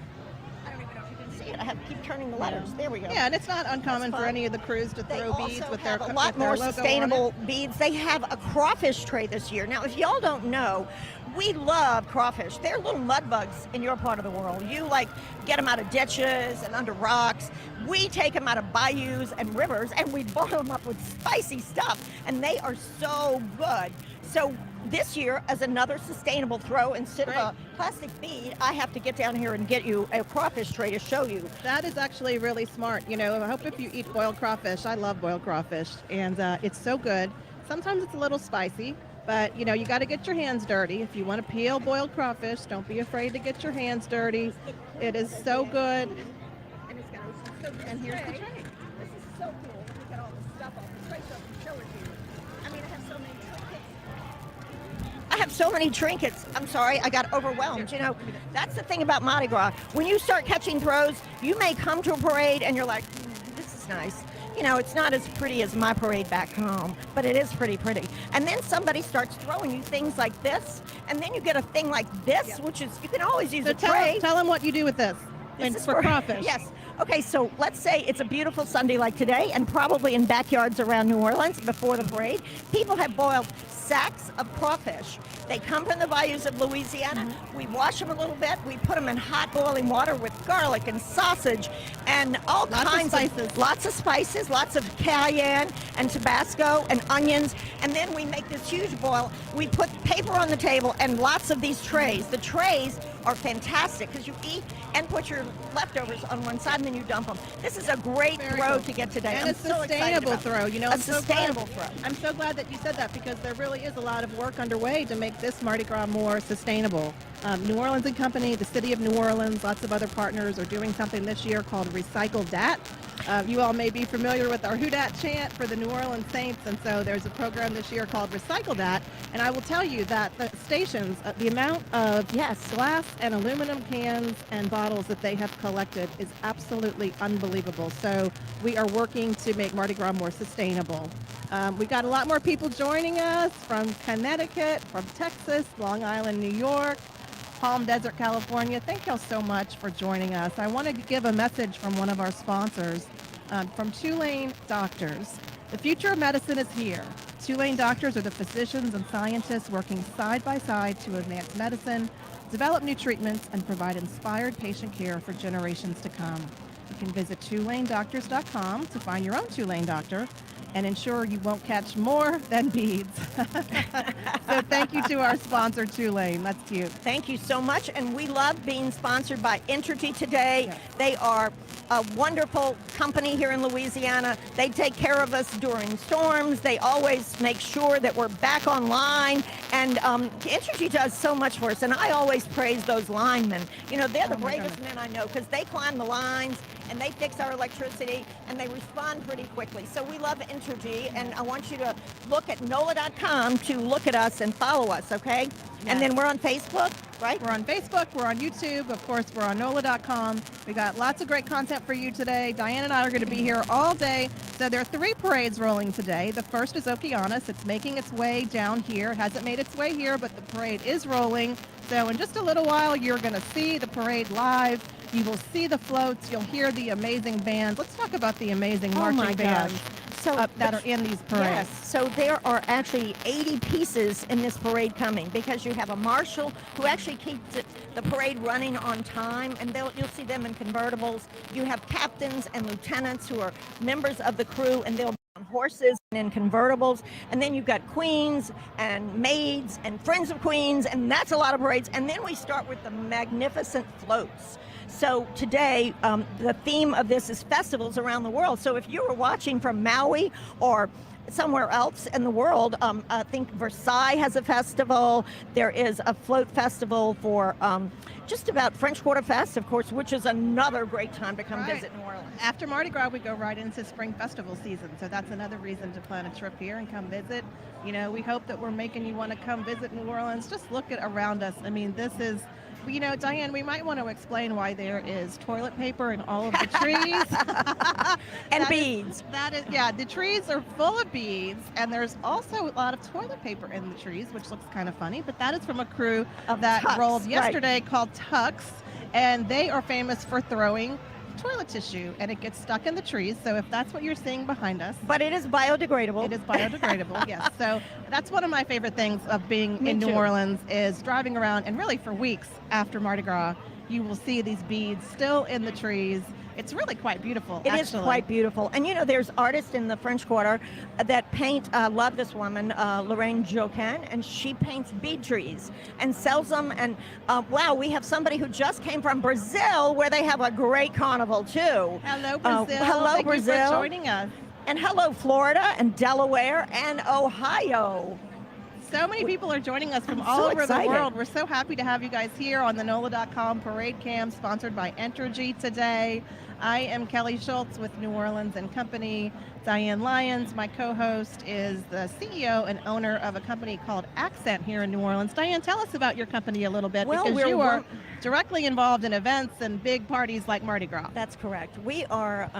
I don't even know if you can see it. I have to keep turning the letters. There we go. Yeah, and it's not uncommon for fun. any of the crews to They throw also beads with have their a lot with their more logo on it. sustainable beads. They have a crawfish tray this year. Now, if y'all don't know, we love crawfish. They're little mud bugs in your part of the world. You like get them out of ditches and under rocks. We take them out of bayous and rivers, and we boil them up with spicy stuff, and they are so good. So this year, as another sustainable throw, instead of a plastic bead, I have to get down here and get you a crawfish tray to show you. That is actually really smart. You know, I hope if you eat boiled crawfish, I love boiled crawfish, and it's so good. Sometimes it's a little spicy, but you know, you got to get your hands dirty. If you want to peel boiled crawfish, don't be afraid to get your hands dirty. It is so good. And here's the tray. This is so cool. Look at all the stuff on the tray so I can show it to you. I mean, I have so many trinkets. I have so many trinkets. I'm sorry, I got overwhelmed. You know, that's the thing about Mardi Gras. When you start catching throws, you may come to a parade and you're like, this is nice. You know, it's not as pretty as my parade back home, but it is pretty. And then somebody starts throwing you things like this, and then you get a thing like this, which is, you can always use So a tray. tell them what you do with this. And This is for crawfish. Yes. Okay, so let's say it's a beautiful Sunday like today, and probably in backyards around New Orleans before the parade, people have boiled sacks of crawfish. They come from the bayous of Louisiana. We wash them a little bit. We put them in hot boiling water with garlic and sausage and all kinds of lots of spices, lots of cayenne and Tabasco and onions. And then we make this huge boil. We put paper on the table and lots of these trays. The trays are fantastic because you eat and put your leftovers on one side and then you dump them. This is a great throw to get today. And I'm a so excited sustainable about throw. You know, a I'm so glad- sustainable throw. I'm so glad that you said that because there really is a lot of work underway to make this Mardi Gras more sustainable. New Orleans and Company, the City of New Orleans, lots of other partners are doing something this year called Recycle Dat. You all may be familiar with our Who Dat chant for the New Orleans Saints, and so there's a program this year called Recycle Dat. And I will tell you that the stations, the amount of glass and aluminum cans and bottles that they have collected is absolutely unbelievable. So we are working to make Mardi Gras more sustainable. We got a lot more people joining us from Connecticut, from Texas, Long Island, New York, Palm Desert, California. Thank y'all so much for joining us. I want to give a message from one of our sponsors, from Tulane Doctors. The future of medicine is here. Tulane Doctors are the physicians and scientists working side by side to advance medicine, develop new treatments, and provide inspired patient care for generations to come. You can visit TulaneDoctors.com to find your own Tulane doctor and ensure you won't catch more than beads. So thank you to our sponsor, Tulane. That's cute. Thank you so much. And we love being sponsored by Entergy today. Yes. They are a wonderful company here in Louisiana. They take care of us during storms. They always make sure that we're back online. And Entergy does so much for us. And I always praise those linemen. You know, they're the bravest men I know because they climb the lines and they fix our electricity and they respond pretty quickly. So we love Entergy, and I want you to look at NOLA.com to look at us and follow us, okay? And then we're on Facebook, right? We're on Facebook, we're on YouTube, of course, we're on NOLA.com. We got lots of great content for you today. Diane and I are going to be here all day. So there are 3 parades rolling today. The first is Okeanos. It's making its way down here. It hasn't made its way here, but the parade is rolling. So in just a little while, you're going to see the parade live. You will see the floats. You'll hear the amazing bands. Let's talk about the amazing Oh my marching bands So that are in these parades. Yes, so there are actually 80 pieces in this parade coming because you have a marshal who actually keeps the parade running on time, and you'll see them in convertibles. You have captains and lieutenants who are members of the crew, and they'll be on horses and in convertibles. And then you've got queens and maids and friends of queens, and that's a lot of parades. And then we start with the magnificent floats. So today, the theme of this is festivals around the world. So if you were watching from Maui or somewhere else in the world, I think Versailles has a festival. There is a float festival for just about French Quarter Fest, of course, which is another great time to come visit New Orleans. After Mardi Gras, we go right into spring festival season. So that's another reason to plan a trip here and come visit. You know, we hope that we're making you want to come visit New Orleans. Just look at around us. I mean, this is, you know, Diane, we might want to explain why there is toilet paper in all of the trees. And beads. Yeah, the trees are full of beads, and there's also a lot of toilet paper in the trees, which looks kind of funny, but that is from a crew that Tucks, rolled right. yesterday called Tux, and they are famous for throwing toilet tissue, and it gets stuck in the trees. So if that's what you're seeing behind us. But it is biodegradable. It is biodegradable, yes. So that's one of my favorite things of being in New Orleans is driving around, and really for weeks after Mardi Gras, you will see these beads still in the trees. It's really quite beautiful, It is quite beautiful. And you know, there's artists in the French Quarter that paint, love this woman, Lorraine Joquin, and she paints bead trees and sells them. And wow, we have somebody who just came from Brazil where they have a great carnival too. Hello, Brazil. Hello, Thank Brazil. you for joining us. And hello, Florida and Delaware and Ohio. So many people are joining us from I'm all so over excited. the world. We're so happy to have you guys here on the NOLA.com Parade Cam, sponsored by Entergy today. I am Kelly Schultz with New Orleans & Company. Diane Lyons, my co-host, is the CEO and owner of a company called Accent here in New Orleans. Diane, tell us about your company a little bit, because you are directly involved in events and big parties like Mardi Gras. That's correct. We are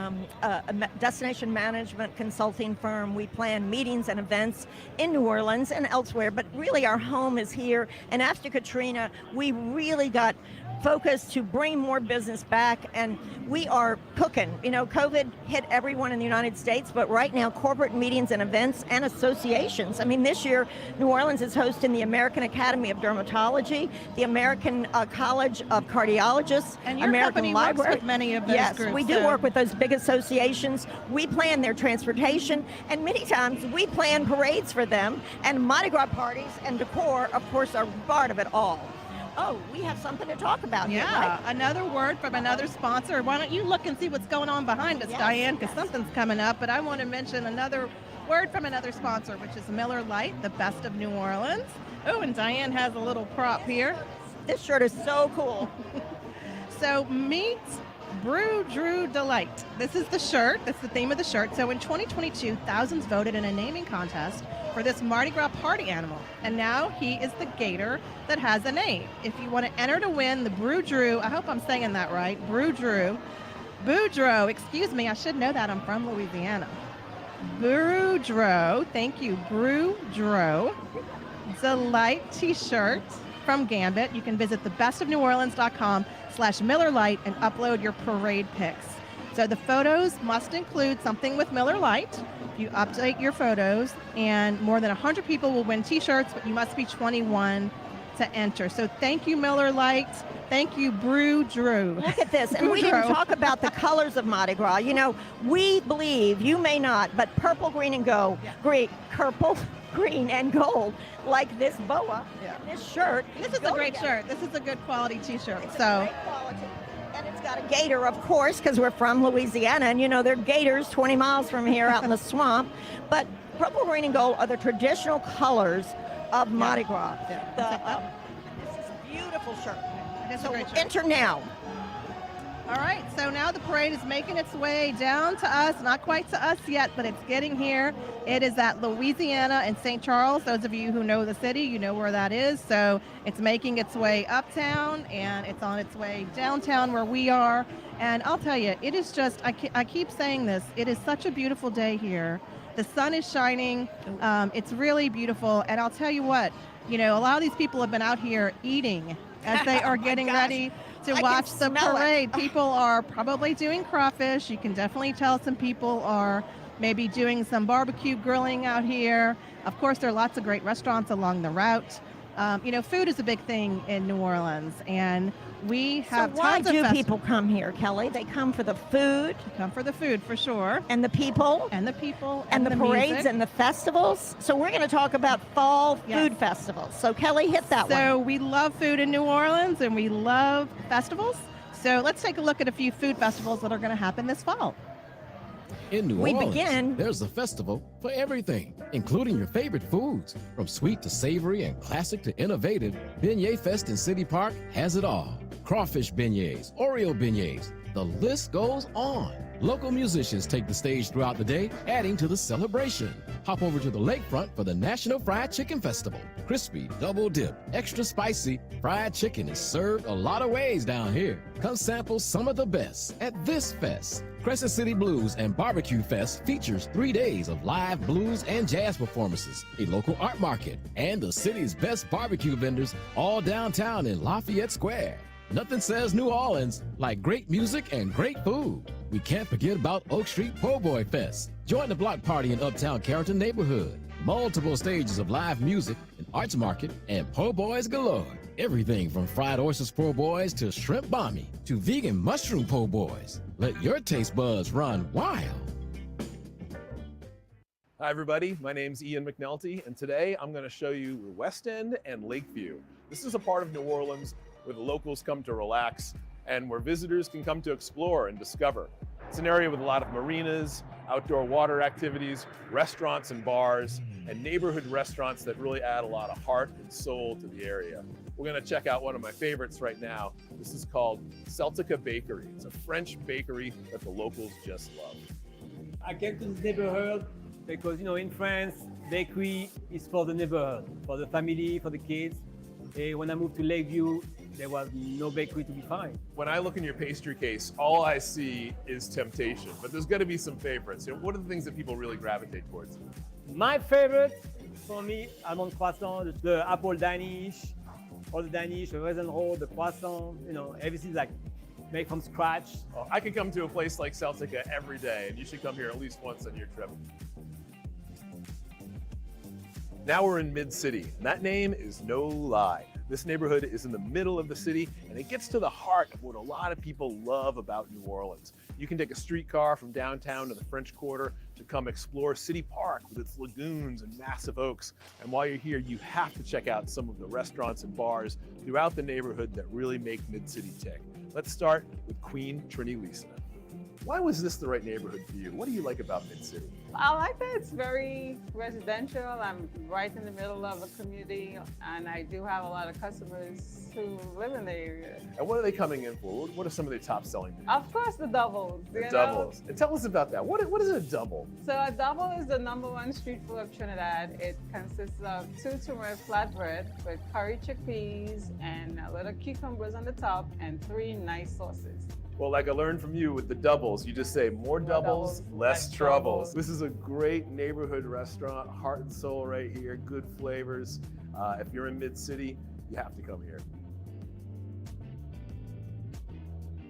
a destination management consulting firm. We plan meetings and events in New Orleans and elsewhere, but really our home is here. And after Katrina, we really got focused to bring more business back, and we are cooking. You know, COVID hit everyone in the United States, but right now corporate meetings and events and associations. I mean, this year New Orleans is hosting the American Academy of Dermatology, the American College of Cardiologists, And your American company Library. works with many of those yes, groups. we do work with those big associations. We plan their transportation, and many times we plan parades for them, and Mardi Gras parties and decor, of course, are part of it all. Oh, we have something to talk about here, Yeah, right? another word from another sponsor. Why don't you look and see what's going on behind us, Yes, Diane, because something's coming up. But I want to mention another word from another sponsor, which is Miller Lite, the best of New Orleans. Oh, and Diane has a little prop here. This shirt is so cool. So meet Brew Drew Delight. This is the shirt. That's the theme of the shirt. So in 2022, thousands voted in a naming contest for this Mardi Gras party animal. And now he is the gator that has a name. If you want to enter to win the Brew Drew, I hope I'm saying that right, Brew Drew, Boudreaux, excuse me, I should know that, I'm from Louisiana. Boudreaux, thank you, Boudreaux Delight t-shirt from Gambit. You can visit thebestofneworleans.com/Miller Lite and upload your parade pics. So the photos must include something with Miller Lite. You update your photos, and more than 100 people will win t-shirts, but you must be 21 to enter. So thank you, Miller Lite. Thank you, Brew Drew. Look at this. And we didn't talk about the colors of Mardi Gras. You know, we believe, you may not, but purple, green, and gold, purple, green, and gold, like this boa, this shirt. This is a great shirt. This is a good quality t-shirt. It's So. a great quality. And it's got a gator, of course, because we're from Louisiana, and you know, there are gators 20 miles from here out in the swamp. But purple, green, and gold are the traditional colors of Mardi Gras. This is a beautiful shirt. So enter now. All right, so now the parade is making its way down to us, not quite to us yet, but it's getting here. It is at Louisiana and St. Charles. Those of you who know the city, you know where that is. So it's making its way uptown, and it's on its way downtown where we are. And I'll tell you, it is just, I keep saying this, it is such a beautiful day here. The sun is shining. It's really beautiful. And I'll tell you what, you know, a lot of these people have been out here eating as they are getting ready to I watch can the smell it. parade. People are probably doing crawfish. You can definitely tell some people are maybe doing some barbecue grilling out here. Of course, there are lots of great restaurants along the route. Food is a big thing in New Orleans, and we have So why tons of do people come here, Kelly? They come for the food. come for the food for sure, And the people. and the people, And the parades music. and the festivals. So we're going to talk about fall food festivals. So Kelly, hit that one. So we love food in New Orleans, and we love festivals. So let's take a look at a few food festivals that are going to happen this fall. In New We Orleans, begin- there's a festival for everything, including your favorite foods. From sweet to savory and classic to innovative, Beignet Fest in City Park has it all. Crawfish beignets, Oreo beignets, the list goes on. Local musicians take the stage throughout the day, adding to the celebration. Hop over to the lakefront for the National Fried Chicken Festival. Crispy, double dip, extra spicy, fried chicken is served a lot of ways down here. Come sample some of the best at this fest. Crescent City Blues and Barbecue Fest features 3 days of live blues and jazz performances, a local art market, and the city's best barbecue vendors all downtown in Lafayette Square. Nothing says New Orleans like great music and great food. We can't forget about Oak Street Po' Boy Fest. Join the block party in Uptown Carrollton neighborhood. Multiple stages of live music, an arts market, and po' boys galore. Everything from fried oysters po' boys to shrimp bommy to vegan mushroom po' boys. Let your taste buds run wild. Hi everybody, my name's Ian McNulty, and today I'm going to show you West End and Lakeview. This is a part of New Orleans where the locals come to relax and where visitors can come to explore and discover. It's an area with a lot of marinas, outdoor water activities, restaurants and bars, and neighborhood restaurants that really add a lot of heart and soul to the area. We're going to check out one of my favorites right now. This is called Celtica Bakery. It's a French bakery that the locals just love. I came to this neighborhood because, in France, bakery is for the neighborhood, for the family, for the kids. When I moved to Lakeview, there was no bakery to be found. When I look in your pastry case, all I see is temptation, but there's got to be some favorites. What are the things that people really gravitate towards? My favorite, for me, almond croissant, the apple Danish, all the Danish, the raisin roll, the croissant, everything's like made from scratch. Well, I could come to a place like Celtica every day, and you should come here at least once on your trip. Now we're in Mid-City, and that name is no lie. This neighborhood is in the middle of the city, and it gets to the heart of what a lot of people love about New Orleans. You can take a streetcar from downtown to the French Quarter to come explore City Park with its lagoons and massive oaks. And while you're here, you have to check out some of the restaurants and bars throughout the neighborhood that really make Mid-City tick. Let's start with Queen Trini Lisa. Why was this the right neighborhood for you? What do you like about Mid-City? I like that it's very residential. I'm right in the middle of a community, and I do have a lot of customers who live in the area. And what are they coming in for? What are some of their top selling things? Of course, the doubles. The doubles. And tell us about that. What is a double? So a double is the #1 street food of Trinidad. It consists of 2 turmeric flatbread with curry chickpeas and a little cucumbers on the top and 3 nice sauces. Well, like I learned from you with the doubles, you just say more doubles, less troubles. This is a great neighborhood restaurant, heart and soul right here, good flavors. If you're in Mid-City, you have to come here.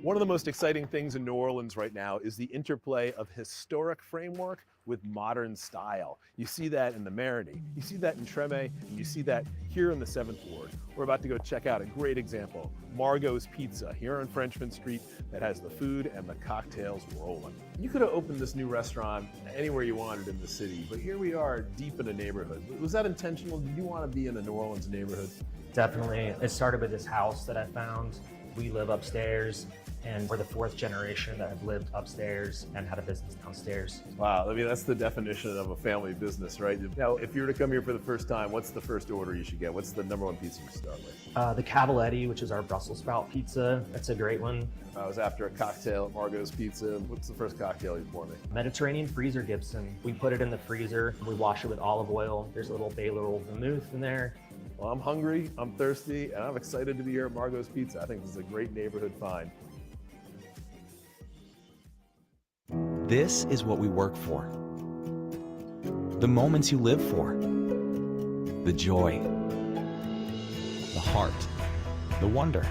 One of the most exciting things in New Orleans right now is the interplay of historic framework with modern style. You see that in the Mardi, you see that in Treme, and you see that here in the 7th Ward. We're about to go check out a great example, Margot's Pizza here on Frenchman Street that has the food and the cocktails rolling. You could have opened this new restaurant anywhere you wanted in the city, but here we are deep in a neighborhood. Was that intentional? Did you want to be in a New Orleans neighborhood? Definitely. It started with this house that I found. We live upstairs, and we're the 4th generation that have lived upstairs and had a business downstairs. Wow, I mean, that's the definition of a family business, right? Now, if you were to come here for the first time, what's the first order you should get? What's the #1 pizza you start with? The Cavaletti, which is our Brussels sprout pizza. That's a great one. I was after a cocktail at Margot's Pizza. What's the first cocktail you pour me? Mediterranean freezer Gibson. We put it in the freezer. We wash it with olive oil. There's a little bay little vermouth in there. Well, I'm hungry, I'm thirsty, and I'm excited to be here at Margot's Pizza. I think this is a great neighborhood find. This is what we work for. The moments you live for. The joy. The heart. The wonder.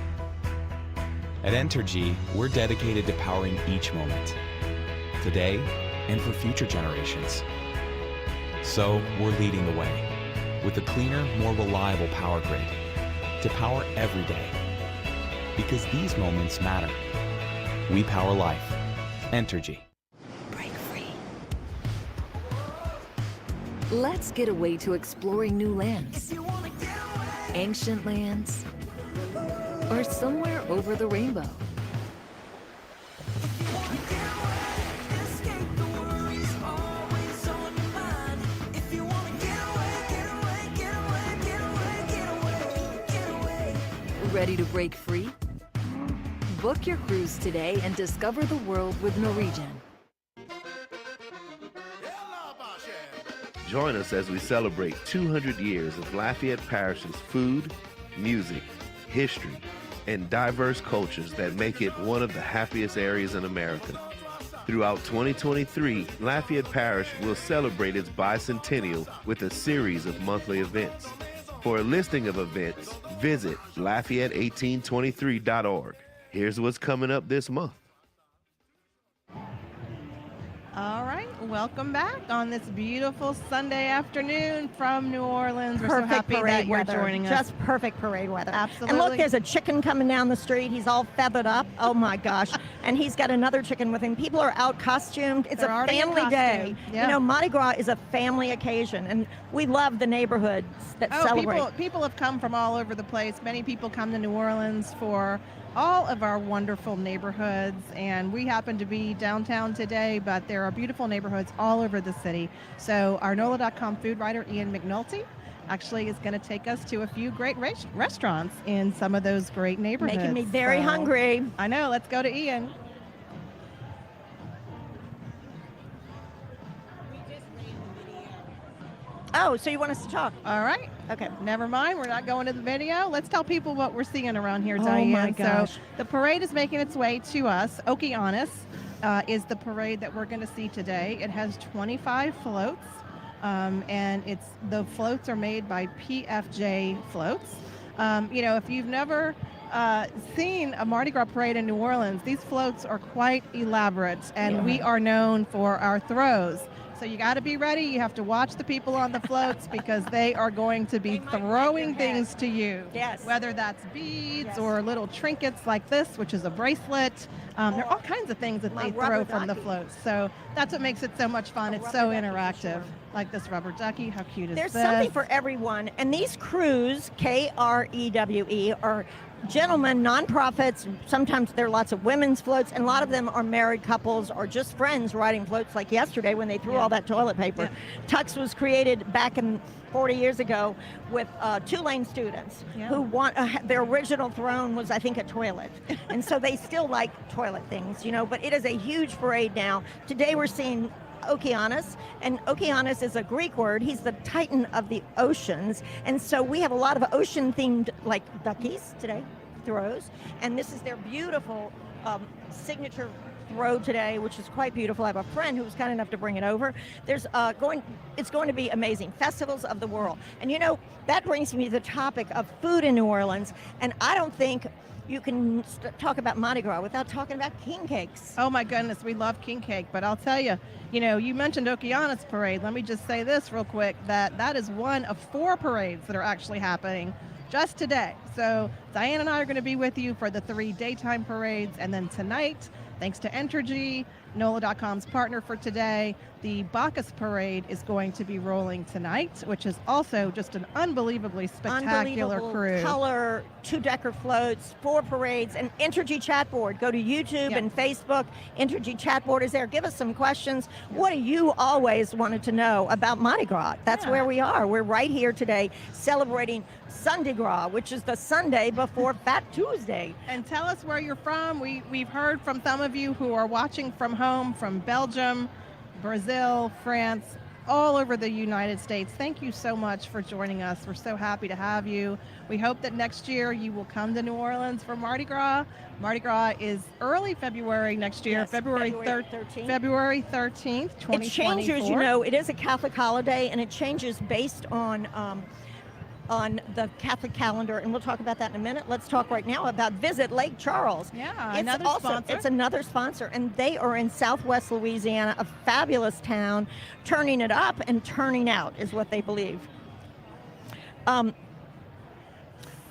At Entergy, we're dedicated to powering each moment, today and for future generations. So we're leading the way with a cleaner, more reliable power grid to power every day. Because these moments matter. We power life. Entergy. Break free. Let's get away to exploring new lands. Ancient lands. Or somewhere over the rainbow. Ready to break free? Book your cruise today and discover the world with Norwegian. Join us as we celebrate 200 years of Lafayette Parish's food, music, history, and diverse cultures that make it one of the happiest areas in America. Throughout 2023, Lafayette Parish will celebrate its bicentennial with a series of monthly events. For a listing of events, visit Lafayette1823.org. Here's what's coming up this month. All right, welcome back on this beautiful Sunday afternoon from New Orleans. We're so Perfect happy parade that you're weather. joining us. Just perfect parade weather. Absolutely. And look, there's a chicken coming down the street. He's all feathered up. Oh my gosh. And he's got another chicken with him. People are out costumed. It's They're a already in family day. costume. Yeah. You know, Mardi Gras is a family occasion, and we love the neighborhoods that celebrate. People have come from all over the place. Many people come to New Orleans for all of our wonderful neighborhoods, and we happen to be downtown today, but there are beautiful neighborhoods all over the city. So our NOLA.com food writer Ian McNulty actually is going to take us to a few great restaurants in some of those great neighborhoods. Making me very hungry. I know. Let's go to Ian. Oh, so you want us to talk? All right. Okay. Never mind. We're not going to the video. Let's tell people what we're seeing around here, Oh, Diane. my gosh. So the parade is making its way to us. Okeanos is the parade that we're going to see today. It has 25 floats, and the floats are made by PFJ floats. You know, if you've never seen a Mardi Gras parade in New Orleans, these floats are quite elaborate, and we are known for our throws. So you got to be ready. You have to watch the people on the floats because they are going to be throwing things to you. Yes. Whether that's beads or little trinkets like this, which is a bracelet. There are all kinds of things that they throw from the floats. So that's what makes it so much fun. It's so interactive. Like this rubber ducky. How cute is this? There's something for everyone. And these crews, KREWE, are gentlemen, nonprofits. Sometimes there are lots of women's floats, and a lot of them are married couples or just friends riding floats, like yesterday when they threw all that toilet paper. Tux was created back in 40 years ago with Tulane students who want their original throne was, I think, a toilet. And so they still like toilet things, you know, but it is a huge parade now. Today we're seeing Okeanos, and Okeanos is a Greek word. He's the titan of the oceans, and so we have a lot of ocean-themed, like duckies today, throws, and this is their beautiful signature throw today, which is quite beautiful. I have a friend who was kind enough to bring it over. There's it's going to be amazing. Festivals of the world, and you know that brings me to the topic of food in New Orleans, and I don't think you can talk about Mardi Gras without talking about king cakes. Oh my goodness, we love king cake, but I'll tell you, you know, you mentioned Okeanos parade. Let me just say this real quick, that is one of 4 parades that are actually happening just today. So Diane and I are going to be with you for the 3 daytime parades, and then tonight, thanks to Entergy, NOLA.com's partner for today, the Bacchus Parade is going to be rolling tonight, which is also just an unbelievably spectacular crew. Color, 2-decker floats, 4 parades, and Entergy chat board. Go to YouTube and Facebook. Entergy chat board is there. Give us some questions. What do you always wanted to know about Mardi Gras? That's where we are. We're right here today celebrating Sunday Gras, which is the Sunday before Fat Tuesday. And tell us where you're from. We've heard from some of you who are watching from home, from Belgium, Brazil, France, all over the United States. Thank you so much for joining us. We're so happy to have you. We hope that next year you will come to New Orleans for Mardi Gras. Mardi Gras is early February next year, February 13th. February 13th, 2024. It changes, you know, it is a Catholic holiday, and it changes based on on the Catholic calendar, and we'll talk about that in a minute. Let's talk right now about Visit Lake Charles. Yeah, It's another also, sponsor. It's another sponsor, and they are in Southwest Louisiana, a fabulous town, turning it up and turning out is what they believe.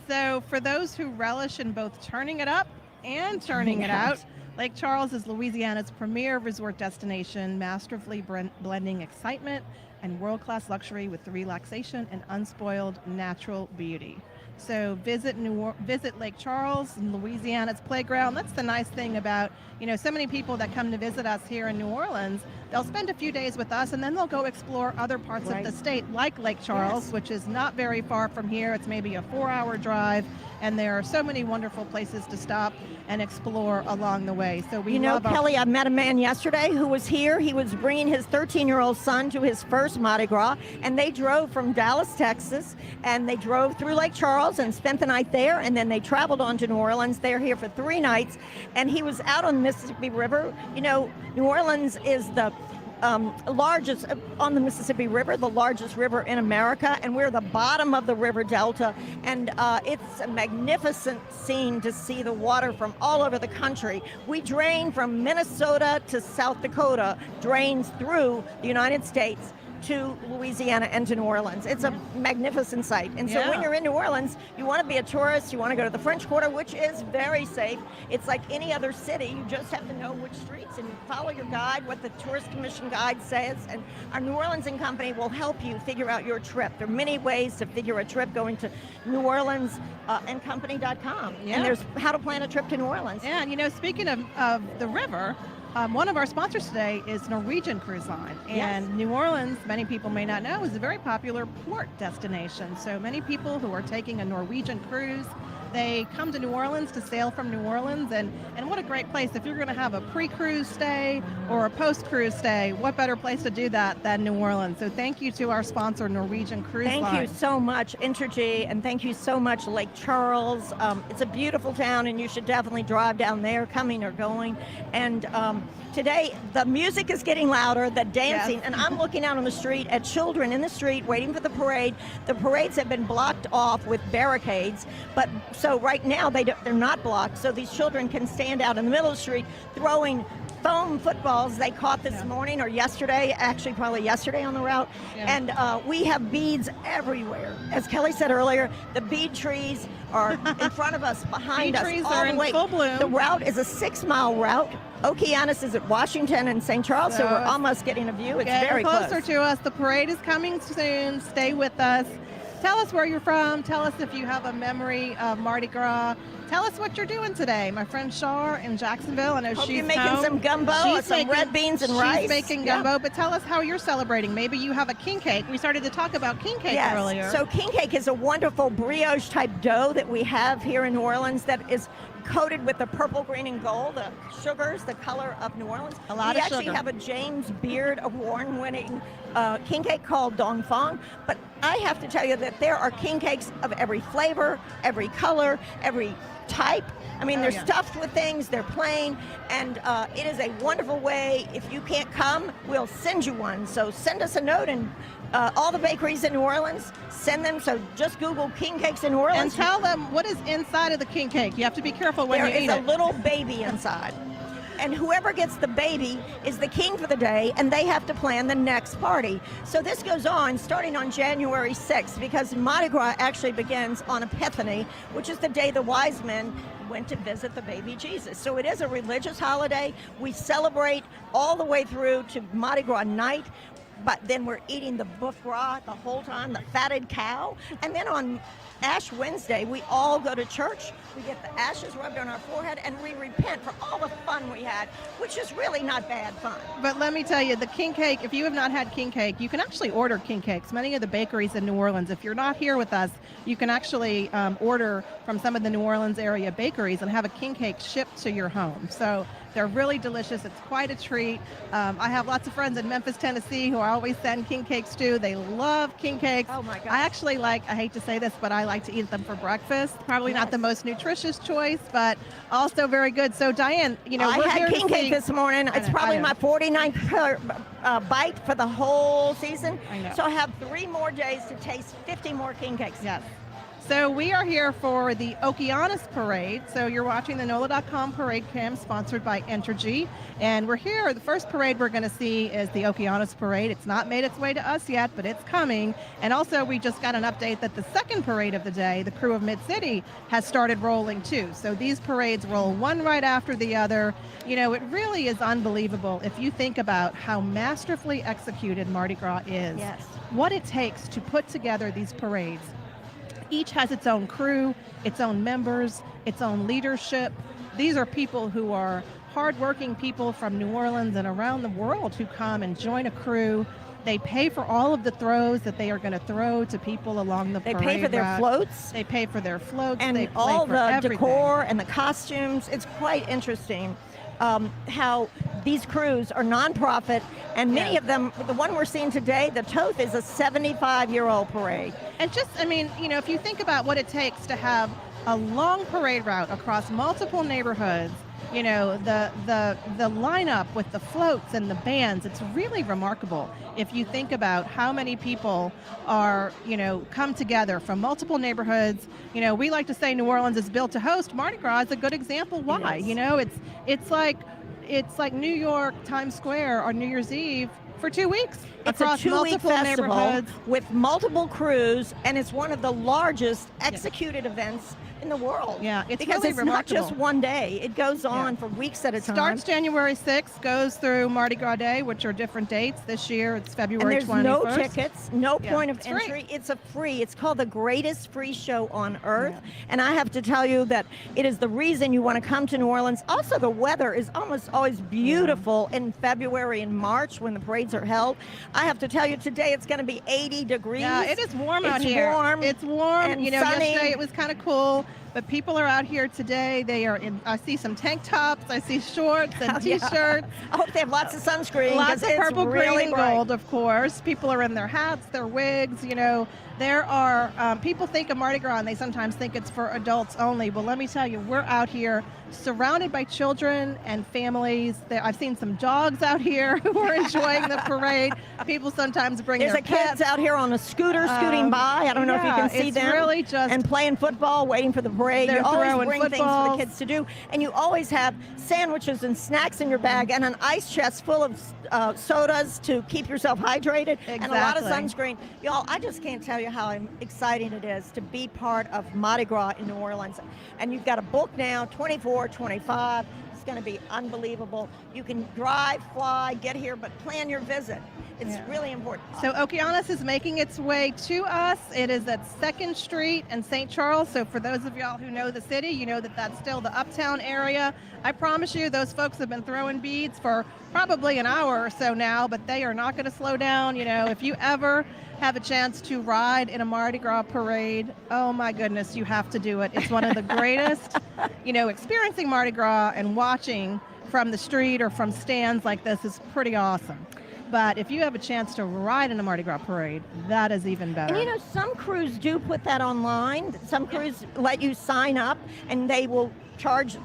So for those who relish in both turning it up and turning it out, Lake Charles is Louisiana's premier resort destination, masterfully blending excitement and world-class luxury with the relaxation and unspoiled natural beauty. So visit Lake Charles, Louisiana's playground. That's the nice thing about, so many people that come to visit us here in New Orleans, they'll spend a few days with us and then they'll go explore other parts of the state like Lake Charles, which is not very far from here. It's maybe a 4-hour drive, and there are so many wonderful places to stop and explore along the way. So we love Kelly, I met a man yesterday who was here. He was bringing his 13-year-old son to his first Mardi Gras, and they drove from Dallas, Texas, and they drove through Lake Charles and spent the night there, and then they traveled on to New Orleans. They're here for 3 nights, and he was out on the Mississippi River. New Orleans is the largest on the Mississippi River, the largest river in America, and we're the bottom of the river delta, and it's a magnificent scene to see the water from all over the country. We drain from Minnesota to South Dakota, drains through the United States to Louisiana and to New Orleans. It's a magnificent sight. And so when you're in New Orleans, you want to be a tourist, you want to go to the French Quarter, which is very safe. It's like any other city. You just have to know which streets and follow your guide, what the Tourist Commission guide says. And our New Orleans and Company will help you figure out your trip. There are many ways to figure a trip, going to New Orleans and company.com. And there's how to plan a trip to New Orleans. Yeah, and speaking of the river, one of our sponsors today is Norwegian Cruise Line. And New Orleans, many people may not know, is a very popular port destination. So many people who are taking a Norwegian cruise, they come to New Orleans to sail from New Orleans, and what a great place. If you're going to have a pre-cruise stay or a post-cruise stay, what better place to do that than New Orleans? So thank you to our sponsor, Norwegian Cruise Line. Thank you so much, Entergy, and thank you so much, Lake Charles. It's a beautiful town, and you should definitely drive down there, coming or going. And today, the music is getting louder, the dancing, and I'm looking out on the street at children in the street waiting for the parade. The parades have been blocked off with barricades, but so right now they're not blocked, so these children can stand out in the middle of the street throwing foam footballs they caught this morning or yesterday, actually probably yesterday on the route. And we have beads everywhere. As Kelly said earlier, the bead trees are in front of us, behind us, trees all are the in way. full bloom. The route is a 6-mile route. Okeanos is at Washington and St. Charles, so we're almost getting a view. It's very closer close. to us. The parade is coming soon. Stay with us. Tell us where you're from. Tell us if you have a memory of Mardi Gras. Tell us what you're doing today. My friend Shar in Jacksonville, I know Hope she's you're making home. some gumbo, some red beans and rice. She's making gumbo, but tell us how you're celebrating. Maybe you have a king cake. We started to talk about king cake earlier. So king cake is a wonderful brioche type dough that we have here in New Orleans that is coated with the purple, green, and gold, the sugars, the color of New Orleans. A lot we of actually sugar. have a James Beard award-winning king cake called Dong Fong, but I have to tell you that there are king cakes of every flavor, every color, every type. I mean, they're stuffed with things, they're plain, and it is a wonderful way. If you can't come, we'll send you one. So send us a note, and all the bakeries in New Orleans, send them. So just Google king cakes in New Orleans. And tell them what is inside of the king cake. You have to be careful when you eat it. There is a little baby inside. And whoever gets the baby is the king for the day, and they have to plan the next party. So this goes on starting on January 6th, because Mardi Gras actually begins on Epiphany, which is the day the wise men went to visit the baby Jesus. So it is a religious holiday. We celebrate all the way through to Mardi Gras night, but then we're eating the boeuf gras the whole time, the fatted cow. And then on Ash Wednesday, we all go to church. We get the ashes rubbed on our forehead, and we repent for all the fun we had, which is really not bad fun. But let me tell you, the king cake, if you have not had king cake, you can actually order king cakes. Many of the bakeries in New Orleans, if you're not here with us, you can actually order from some of the New Orleans area bakeries and have a king cake shipped to your home. So They're really delicious. It's quite a treat. I have lots of friends in Memphis, Tennessee, who I always send king cakes to. They love king cakes. Oh my gosh. I actually I hate to say this, but I like to eat them for breakfast. Probably not the most nutritious choice, but also very good. So Diane, I we're had here king to cake see, this morning. It's probably my 49th bite for the whole season. I know. So I have 3 more days to taste 50 more king cakes. Yes. So we are here for the Okeanos parade. So you're watching the NOLA.com parade cam sponsored by Entergy. And we're here. The first parade we're going to see is the Okeanos parade. It's not made its way to us yet, but it's coming. And also we just got an update that the second parade of the day, the Crew of Mid-City, has started rolling too. So these parades roll one right after the other. It really is unbelievable if you think about how masterfully executed Mardi Gras is. Yes. What it takes to put together these parades. Each has its own crew, its own members, its own leadership. These are people who are hardworking people from New Orleans and around the world who come and join a crew. They pay for all of the throws that they are going to throw to people along the parade They pay for their route. floats. They pay for their floats. And they pay all for the everything. decor and the costumes. It's quite interesting how these crews are nonprofit, and many of them, the one we're seeing today, the Toth, is a 75-year-old parade. And just, if you think about what it takes to have a long parade route across multiple neighborhoods, the lineup with the floats and the bands, it's really remarkable. If you think about how many people are, come together from multiple neighborhoods. We like to say New Orleans is built to host. Mardi Gras is a good example why. It's like New York, Times Square on New Year's Eve for 2 weeks. It's a across 2-week multiple festival neighborhoods. with multiple crews, and it's one of the largest executed events in the world. Yeah, it's because really it's remarkable. not just one day. It goes on for weeks at a time. Starts January 6th, goes through Mardi Gras Day, which are different dates. This year it's And February there's 21st. no tickets, no Yeah, point of it's entry. free. It's it's called the greatest free show on earth. And I have to tell you that it is the reason you want to come to New Orleans. Also, the weather is almost always beautiful in February and March when the parades are held. I have to tell you, today it's going to be 80 degrees. Yeah, it is warm out It's here. Warm It's warm. and sunny. Yesterday it was kind of cool. But people are out here today. They are in. I see some tank tops. I see shorts and T-shirts. I hope they have lots of sunscreen. Lots of it's purple, really green, and bright. gold, of course. People are in their hats, their wigs. There are people think of Mardi Gras and they sometimes think it's for adults only. Well, let me tell you, we're out here surrounded by children and families. I've seen some dogs out here who are enjoying the parade. People sometimes bring There's their a kids out here on a scooter scooting by. I don't know if you can see it's them. Really just and playing football, waiting for the parade. They're You always throwing bring things for footballs. the kids to do, and you always have sandwiches and snacks in your bag, and an ice chest full of sodas to keep yourself hydrated, and a lot of Exactly. sunscreen. Y'all, I just can't tell you how exciting it is to be part of Mardi Gras in New Orleans. And you've got a book now, 24, 25. It's going to be unbelievable. You can drive, fly, get here, but plan your visit. It's really important. So Okeanos is making its way to us. It is at 2nd Street and St. Charles. So for those of y'all who know the city, you know that that's still the Uptown area. I promise you, those folks have been throwing beads for probably an hour or so now, but they are not going to slow down. If you ever have a chance to ride in a Mardi Gras parade, oh my goodness, you have to do it. It's one of the greatest, experiencing Mardi Gras and watching from the street or from stands like this is pretty awesome. But if you have a chance to ride in a Mardi Gras parade, that is even better. And some crews do put that online. Some crews let you sign up, and they will charge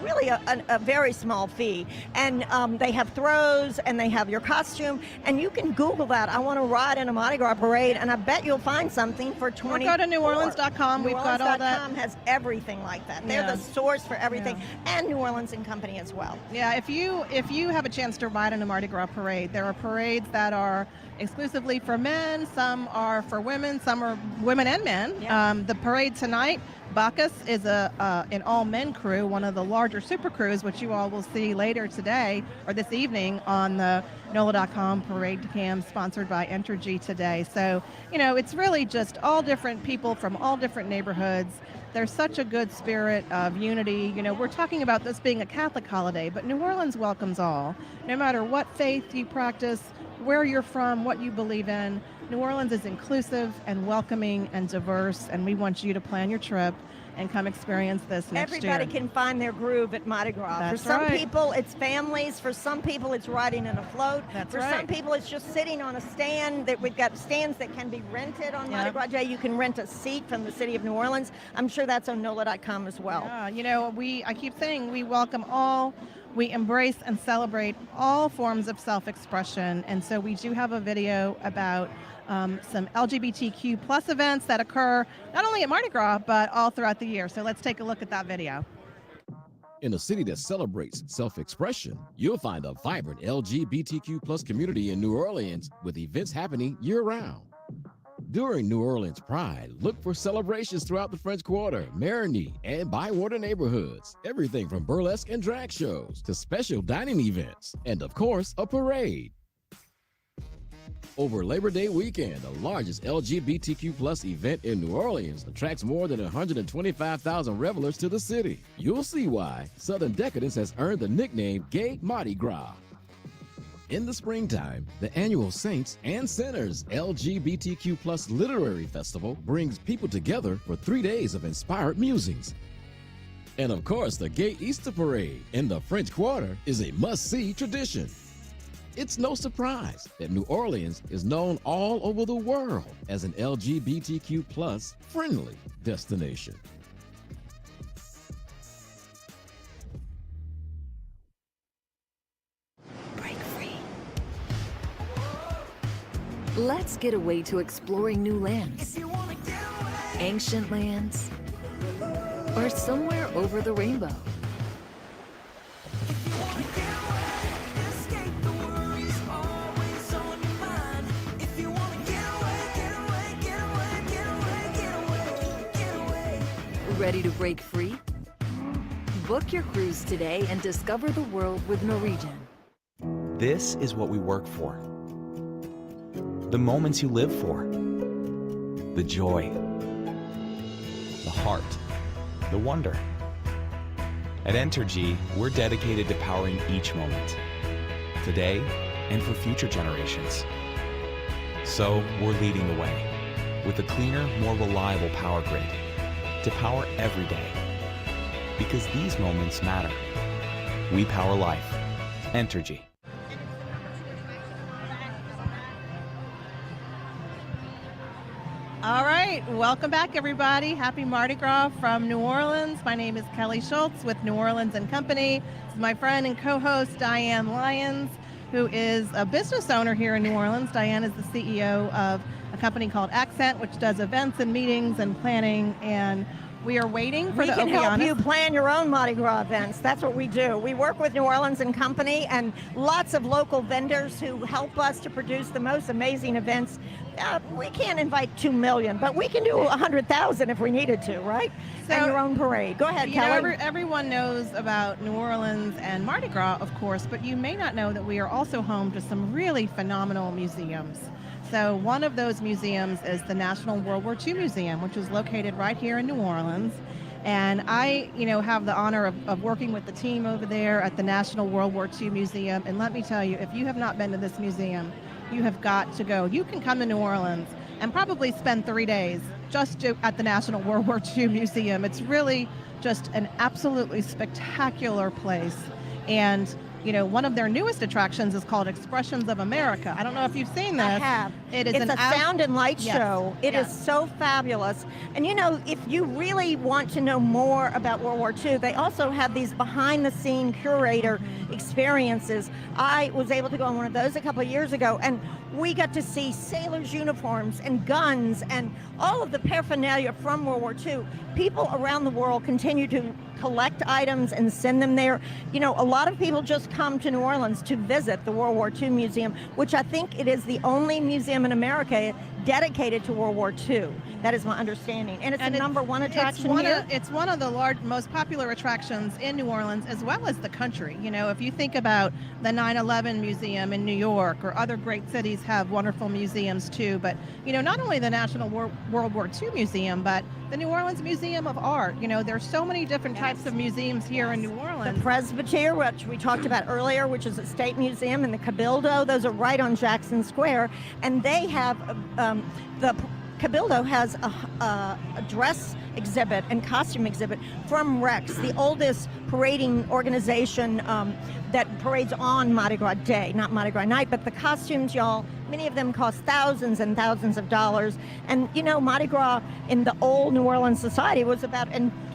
really a very small fee. And they have throws, and they have your costume, and you can Google that. I want to ride in a Mardi Gras parade, and I bet you'll find something for 20. Or go to NewOrleans.com. We've got all that. NewOrleans.com has everything like that. They're the source for everything, and New Orleans and Company as well. Yeah, if you have a chance to ride in a Mardi Gras parade, there are parades that are exclusively for men, some are for women, some are women and men. The parade tonight, Bacchus is an all-men crew, one of the larger super crews, which you all will see later today or this evening on the NOLA.com parade cam sponsored by Entergy today. So, it's really just all different people from all different neighborhoods. There's such a good spirit of unity. We're talking about this being a Catholic holiday, but New Orleans welcomes all. No matter what faith you practice, where you're from, what you believe in, New Orleans is inclusive and welcoming and diverse, and we want you to plan your trip and come experience this next Everybody year. can find their groove at Mardi Gras. That's for some right. people, it's families. For some people, it's riding in a float. That's for right. some people, it's just sitting on a stand. That we've got stands that can be rented on Mardi Yep. Gras Day. You can rent a seat from the city of New Orleans. I'm sure that's on NOLA.com as well. Yeah, you know, I keep saying we welcome all. We embrace and celebrate all forms of self-expression. And so we do have a video about some LGBTQ plus events that occur not only at Mardi Gras, but all throughout the year. So let's take a look at that video. In a city that celebrates self-expression, you'll find a vibrant LGBTQ plus community in New Orleans with events happening year-round. During New Orleans Pride, look for celebrations throughout the French Quarter, Marigny, and Bywater neighborhoods. Everything from burlesque and drag shows to special dining events, and of course, a parade. Over Labor Day weekend, the largest LGBTQ plus event in New Orleans attracts more than 125,000 revelers to the city. You'll see why Southern Decadence has earned the nickname Gay Mardi Gras. In the springtime, the annual Saints and Sinners LGBTQ plus literary festival brings people together for 3 days of inspired musings. And of course, the Gay Easter Parade in the French Quarter is a must-see tradition. It's no surprise that New Orleans is known all over the world as an LGBTQ plus friendly destination. Let's get away to exploring new lands, ancient lands, or somewhere over the rainbow. Ready to break free? Book your cruise today and discover the world with Norwegian. This is what we work for. The moments you live for. The joy. The heart. The wonder. At Entergy, we're dedicated to powering each moment. Today and for future generations. So we're leading the way with a cleaner, more reliable power grid to power every day. Because these moments matter. We power life. Entergy. All right, welcome back, everybody. Happy Mardi Gras from New Orleans. My name is Kelly Schultz with New Orleans and Company. This is my friend and co-host Diane Lyons, who is a business owner here in New Orleans. Diane is the CEO of a company called Accent, which does events and meetings and planning, and we are waiting for we the can help Okeanos. you plan your own Mardi Gras events. That's what we do. We work with New Orleans and Company and lots of local vendors who help us to produce the most amazing events. We can't invite 2 million, but we can do 100,000 if we needed to, right? And your own parade. Go ahead, Kelly. Everyone knows about New Orleans and Mardi Gras, of course, but you may not know that we are also home to some really phenomenal museums. So one of those museums is the National World War II Museum, which is located right here in New Orleans. And I, have the honor of working with the team over there at the National World War II Museum. And let me tell you, if you have not been to this museum, you have got to go. You can come to New Orleans and probably spend 3 days just at the National World War II Museum. It's really just an absolutely spectacular place. And one of their newest attractions is called Expressions of America. I don't know if you've seen this. I have. It's a sound and light Yes. show. It is so fabulous. And if you really want to know more about World War II, they also have these behind-the-scene curator experiences. I was able to go on one of those a couple of years ago, and we got to see sailors' uniforms and guns and all of the paraphernalia from World War II. People around the world continue to collect items and send them there. A lot of people just come to New Orleans to visit the World War II Museum, which I think it is the only museum in America dedicated to World War II. That is my understanding. And it's the number one attraction here. It's one of the most popular attractions in New Orleans, as well as the country. If you think about the 9/11 Museum in New York, or other great cities have wonderful museums too. But, not only the National World War II Museum, but the New Orleans Museum of Art. You know, there's so many different types of museums here in New Orleans. The Presbyterian, which we talked about earlier, which is a state museum, and the Cabildo, those are right on Jackson Square. And they have, the Cabildo has a dress exhibit and costume exhibit from Rex, the oldest parading organization that parades on Mardi Gras Day, not Mardi Gras night, but the costumes, y'all, many of them cost thousands and thousands of dollars. And you know, Mardi Gras in the old New Orleans society was about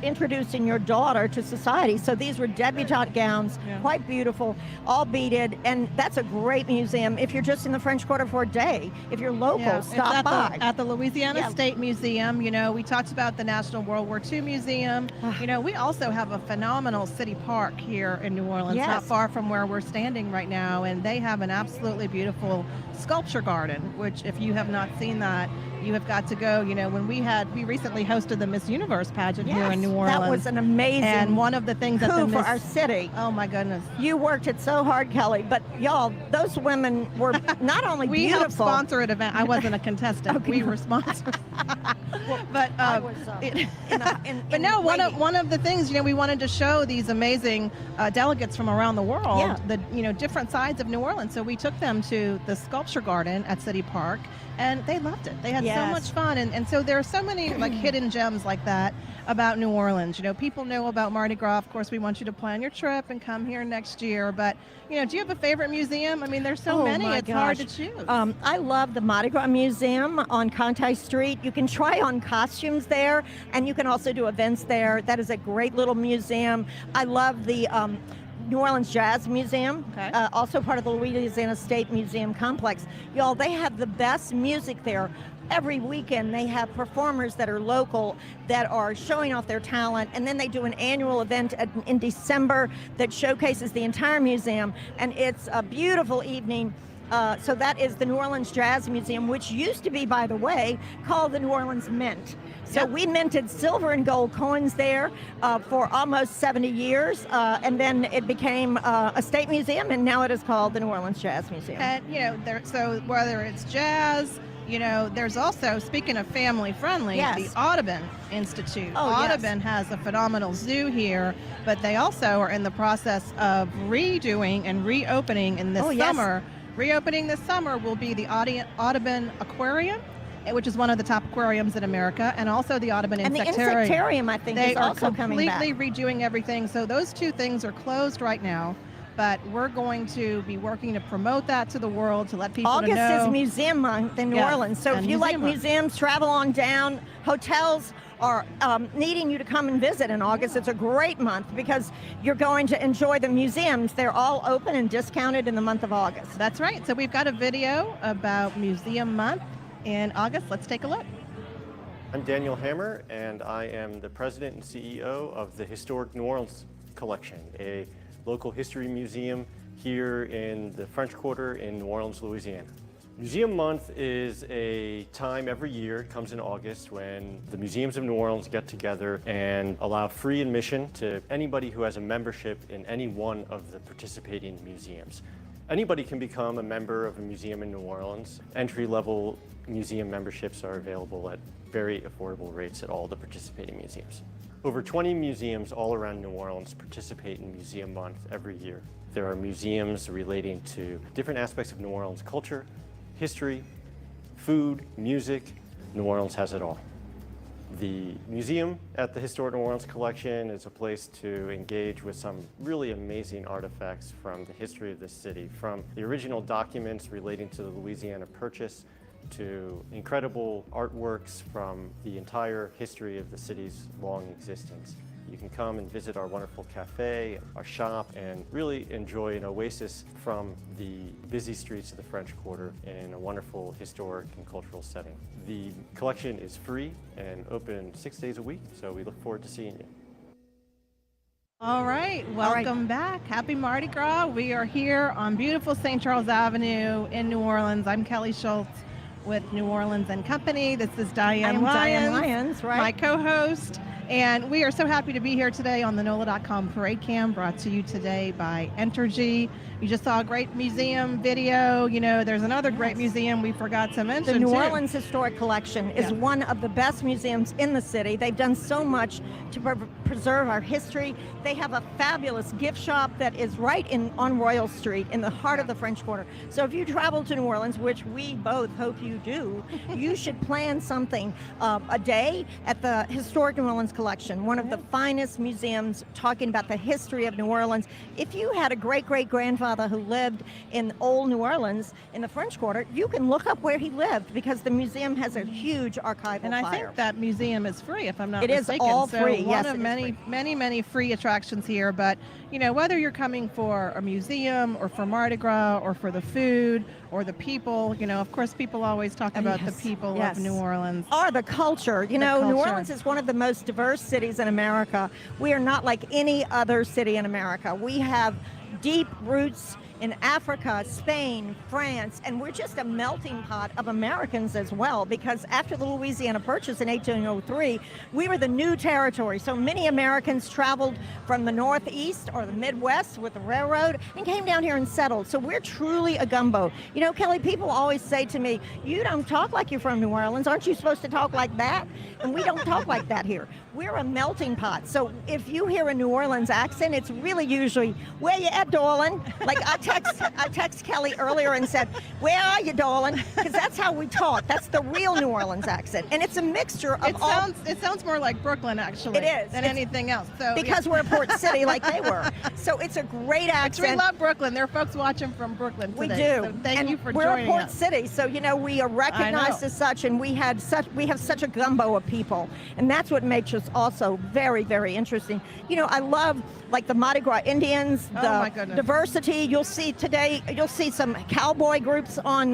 introducing your daughter to society. So these were debutante gowns, quite beautiful, all beaded, and that's a great museum if you're just in the French Quarter for a day. If you're local, stop by. At the Louisiana State Museum. You know, we talked about the National World War II Museum. You know, we also have a phenomenal city park here in New Orleans, not far from where we're standing right now, and they have an absolutely beautiful sculpture garden, which if you have not seen that, you have got to go. You know, when we recently hosted the Miss Universe pageant here in New Orleans. That was an amazing and one of the things that coup for our city. Oh my goodness. You worked it so hard, Kelly, but y'all, those women were not only we beautiful. helped sponsor an event. I wasn't a contestant. Okay. We were sponsors. But I was, but no, one of the things, you know, we wanted to show these amazing delegates from around the world, the different sides of New Orleans. So we took them to the sculpture garden at City Park, and they loved it. They had so much fun, and so there are so many like hidden gems like that about New Orleans. You know, people know about Mardi Gras. Of course, we want you to plan your trip and come here next year. But you know, do you have a favorite museum? I mean, there's so many. It's hard to choose. I love the Mardi Gras Museum on Conti Street. You can try on costumes there, and you can also do events there. That is a great little museum. I love the New Orleans Jazz Museum, also part of the Louisiana State Museum complex. Y'all, they have the best music there. Every weekend they have performers that are local that are showing off their talent, and then they do an annual event in December that showcases the entire museum, and it's a beautiful evening. So that is the New Orleans Jazz Museum, which used to be, by the way, called the New Orleans Mint. So we minted silver and gold coins there for almost 70 years, and then it became a state museum, and now it is called the New Orleans Jazz Museum. And you know, so whether it's jazz, you know, there's also, speaking of family friendly, the Audubon Institute. Audubon has a phenomenal zoo here, but they also are in the process of redoing and reopening in this summer. Reopening this summer will be the Audubon Aquarium, which is one of the top aquariums in America, and also the Audubon Insectarium. And the Insectarium, I think, is also coming back. They are completely redoing everything. So those two things are closed right now, but we're going to be working to promote that to the world, to let people know. August is Museum Month in New Orleans. So if you like museums, travel on down. Hotels are needing you to come and visit in August. It's a great month because you're going to enjoy the museums. They're all open and discounted in the month of August. That's right. So we've got a video about Museum Month in August. Let's take a look. I'm Daniel Hammer, and I am the president and CEO of the Historic New Orleans Collection, a local history museum here in the French Quarter in New Orleans, Louisiana. Museum Month is a time every year, it comes in August, when the museums of New Orleans get together and allow free admission to anybody who has a membership in any one of the participating museums. Anybody can become a member of a museum in New Orleans. Entry-level museum memberships are available at very affordable rates at all the participating museums. Over 20 museums all around New Orleans participate in Museum Month every year. There are museums relating to different aspects of New Orleans culture, history, food, music. New Orleans has it all. The museum at the Historic New Orleans Collection is a place to engage with some really amazing artifacts from the history of this city, from the original documents relating to the Louisiana Purchase to incredible artworks from the entire history of the city's long existence. You can come and visit our wonderful cafe, our shop, and really enjoy an oasis from the busy streets of the French Quarter in a wonderful historic and cultural setting. The collection is free and open 6 days a week, so we look forward to seeing you. All right, welcome back. Happy Mardi Gras. We are here on beautiful St. Charles Avenue in New Orleans. I'm Kelly Schultz with New Orleans and Company. This is Diane Lyons, my co-host. And we are so happy to be here today on the NOLA.com Parade Cam, brought to you today by Entergy. You just saw a great museum video. You know, there's another great museum we forgot to mention. The New too. Orleans Historic Collection is one of the best museums in the city. They've done so much to preserve our history. They have a fabulous gift shop that is right on Royal Street in the heart of the French Quarter. So if you travel to New Orleans, which we both hope you do, you should plan something, a day at the Historic New Orleans Collection, one of the finest museums talking about the history of New Orleans. If you had a great-great-grandfather who lived in old New Orleans in the French Quarter, you can look up where he lived because the museum has a huge archival And I think that museum is free, if I'm not It is mistaken. all So free. One Yes, of it is many, many free attractions here. But you know, whether you're coming for a museum or for Mardi Gras or for the food or the people, you know, of course, people always talk about the people of New Orleans. Or the culture. You know, New Orleans is one of the most diverse cities in America. We are not like any other city in America. We have deep roots in Africa, Spain, France, and we're just a melting pot of Americans as well, because after the Louisiana Purchase in 1803, we were the new territory. So many Americans traveled from the Northeast or the Midwest with the railroad and came down here and settled. So we're truly a gumbo. You know, Kelly, people always say to me, you don't talk like you're from New Orleans. Aren't you supposed to talk like that? And we don't talk like that here. We're a melting pot. So if you hear a New Orleans accent, it's really usually, where you at, darling? Like I text Kelly earlier and said, where are you, darling? Because that's how we talk. That's the real New Orleans accent. And it's a mixture of It sounds more like Brooklyn, actually. It is. Than anything else. So because we're a port city like they were. So it's a great accent. We love Brooklyn. There are folks watching from Brooklyn We today. do. So thank and you for we're joining a port us. city, so you know we are recognized as such, and we have such a gumbo of people, and that's what makes us also very, very interesting. You know, I love like the Mardi Gras Indians, my the goodness. diversity. You'll see some cowboy groups on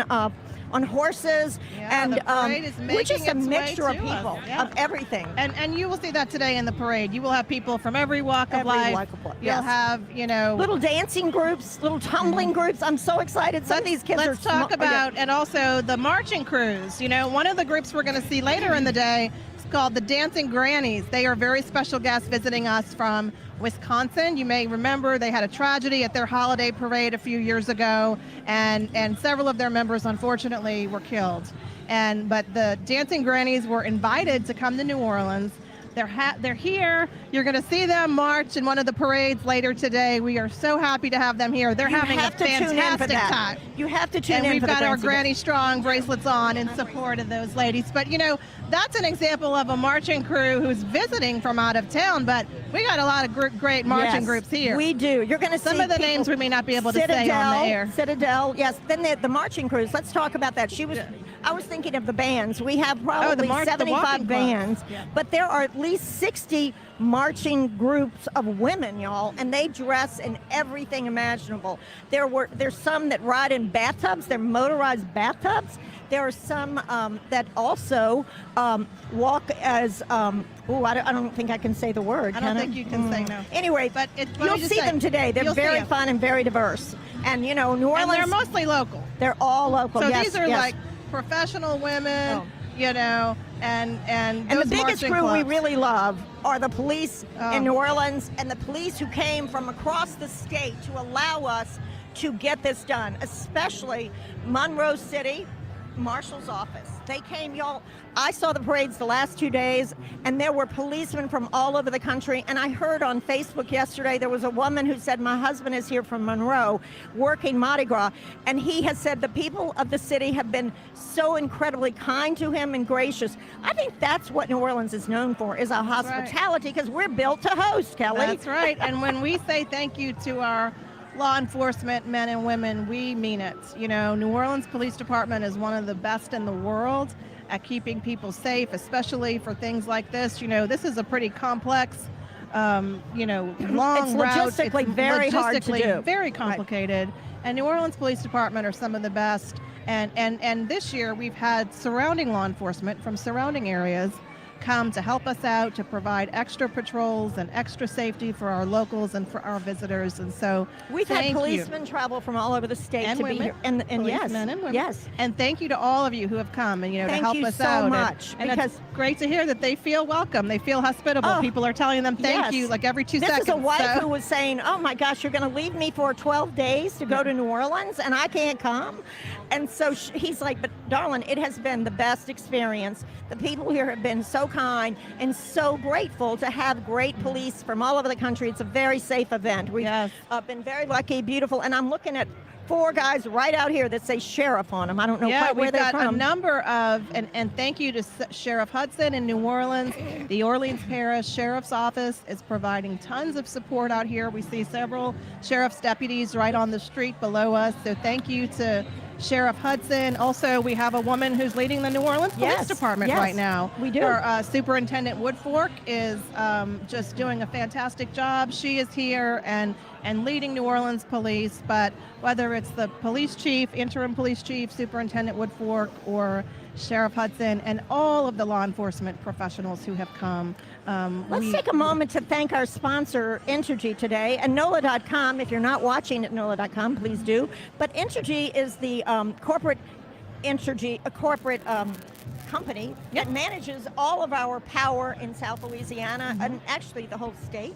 horses, and the parade is we're just a making its way mixture of to us. people, Yeah. of everything. And you will see that today in the parade. You will have people from every walk of life. You'll have, you know, little dancing groups, little tumbling groups. I'm so excited. Some of these kids Let's are talk about, and also the marching crews. You know, one of the groups we're going to see later in the day is called the Dancing Grannies. They are very special guests visiting us from Wisconsin. You may remember they had a tragedy at their holiday parade a few years ago, and several of their members unfortunately were killed. But the Dancing Grannies were invited to come to New Orleans. They're here. You're going to see them march in one of the parades later today. We are so happy to have them here. They're having a fantastic time. You have to tune in. And we've for the got our Grannies. Granny Strong bracelets on in support of those ladies. But you know, that's an example of a marching crew who's visiting from out of town. But we got a lot of great marching groups here. We do. You're going to see some of the names we may not be able to say on the air. Citadel, yes. Then the marching crews. Let's talk about that. I was thinking of the bands. We have probably 75 bands, but there are at least 60 marching groups of women, y'all, and they dress in everything imaginable. There's some that ride in bathtubs. They're motorized bathtubs. There are some that also walk as, I don't think I can say the word. I don't think you can say no. Anyway, but you'll see them today. They're very fun and very diverse. And, you know, New Orleans. And they're mostly local. They're all local, So yes, these are yes. like professional women, you know, and the biggest crew we clubs. really love are the police in New Orleans, and the police who came from across the state to allow us to get this done, especially Monroe City Marshal's office. They came, y'all. I saw the parades the last 2 days, and there were policemen from all over the country. And I heard on Facebook yesterday there was a woman who said, my husband is here from Monroe working Mardi Gras, and he has said the people of the city have been so incredibly kind to him and gracious. I think that's what New Orleans is known for, is our hospitality, because we're built to host, Kelly. That's right. And when we say thank you to our law enforcement men and women, we mean it. You know, New Orleans Police Department is one of the best in the world at keeping people safe, especially for things like this. You know, this is a pretty complex, you know, long route. It's logistically very hard to do. Very complicated. And New Orleans Police Department are some of the best. And this year we've had surrounding law enforcement from surrounding areas come to help us out, to provide extra patrols and extra safety for our locals and for our visitors. And so we've had thank you. policemen travel from all over the state And to women, be here. And yes, policemen and women. yes. And thank you to all of you who have come and, Thank to help you us so out. much, And because it's great to hear that they feel welcome. They feel hospitable. Oh, People are telling them thank yes. you like every 2 this seconds. This is a wife so. who was saying, oh my gosh, you're going to leave me for 12 days to go to New Orleans and I can't come? And so he's like, but darling, it has been the best experience. The people here have been so kind and so grateful to have great police from all over the country. It's a very safe event. We've been very lucky, beautiful, and I'm looking at 4 guys right out here that say sheriff on them. I don't know quite where they're from. We've got a number of, and thank you to Sheriff Hudson in New Orleans. The Orleans Parish Sheriff's Office is providing tons of support out here. We see several sheriff's deputies right on the street below us. So thank you to Sheriff Hudson. Also, we have a woman who's leading the New Orleans Police Department right now. We do. Our Superintendent Woodfork is just doing a fantastic job. She is here and leading New Orleans Police, but whether it's the police chief, interim police chief, Superintendent Woodfork, or Sheriff Hudson, and all of the law enforcement professionals who have come. Let's take a moment to thank our sponsor, Entergy, today, and NOLA.com. If you're not watching at NOLA.com, please do. But Entergy is the corporate company that manages all of our power in South Louisiana and actually the whole state.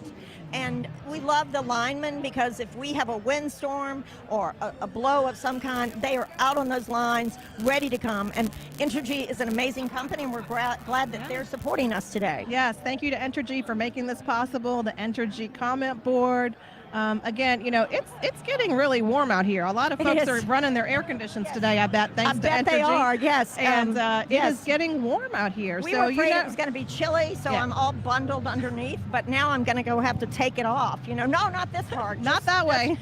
And we love the linemen because if we have a windstorm or a blow of some kind, they are out on those lines ready to come. And Entergy is an amazing company, and we're glad that they're supporting us today. Yes, thank you to Entergy for making this possible, the Entergy comment board. Again, it's getting really warm out here. A lot of folks are running their air conditions today, I bet, thanks to Entergy. I bet they are, yes. And it is getting warm out here. We were afraid it was going to be chilly, so I'm all bundled underneath, but now I'm going to go have to take it off. No, not this part. Not that way.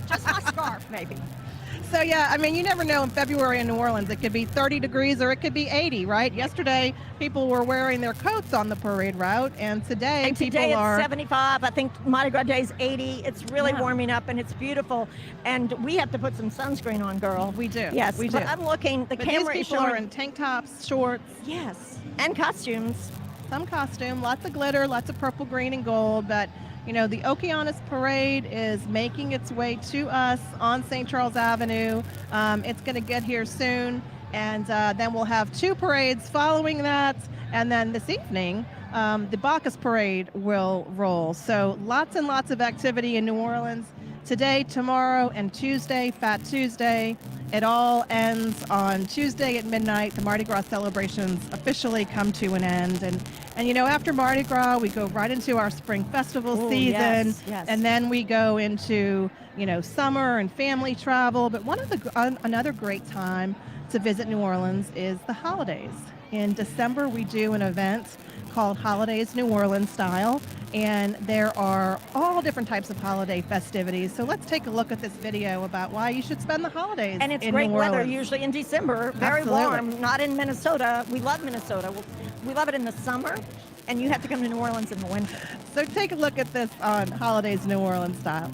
Just my scarf, maybe. So yeah, you never know in February in New Orleans. It could be 30 degrees or it could be 80, right? Yesterday, people were wearing their coats on the parade route, and today people are... it's 75. I think Mardi Gras Day is 80. It's really warming up, and it's beautiful. And we have to put some sunscreen on, girl. We do. Yes, we but do. I'm looking. The camera these is people showing... are in tank tops, shorts. Yes, and costumes. Some costume, lots of glitter, lots of purple, green, and gold, but... the Okeanos parade is making its way to us on St. Charles Avenue. It's going to get here soon, and then we'll have 2 parades following that, and then this evening, the Bacchus parade will roll. So lots and lots of activity in New Orleans today, tomorrow, and Tuesday, Fat Tuesday. It all ends on Tuesday at midnight. The Mardi Gras celebrations officially come to an end. And after Mardi Gras, we go right into our spring festival season. Yes. And then we go into, summer and family travel. But another great time to visit New Orleans is the holidays. In December, we do an event called Holidays New Orleans Style, and there are all different types of holiday festivities. So let's take a look at this video about why you should spend the holidays And it's in great New weather, Orleans. usually in December, very Absolutely. warm, not in Minnesota. We love Minnesota. We love it in the summer, and you have to come to New Orleans in the winter. So take a look at this on Holidays New Orleans Style.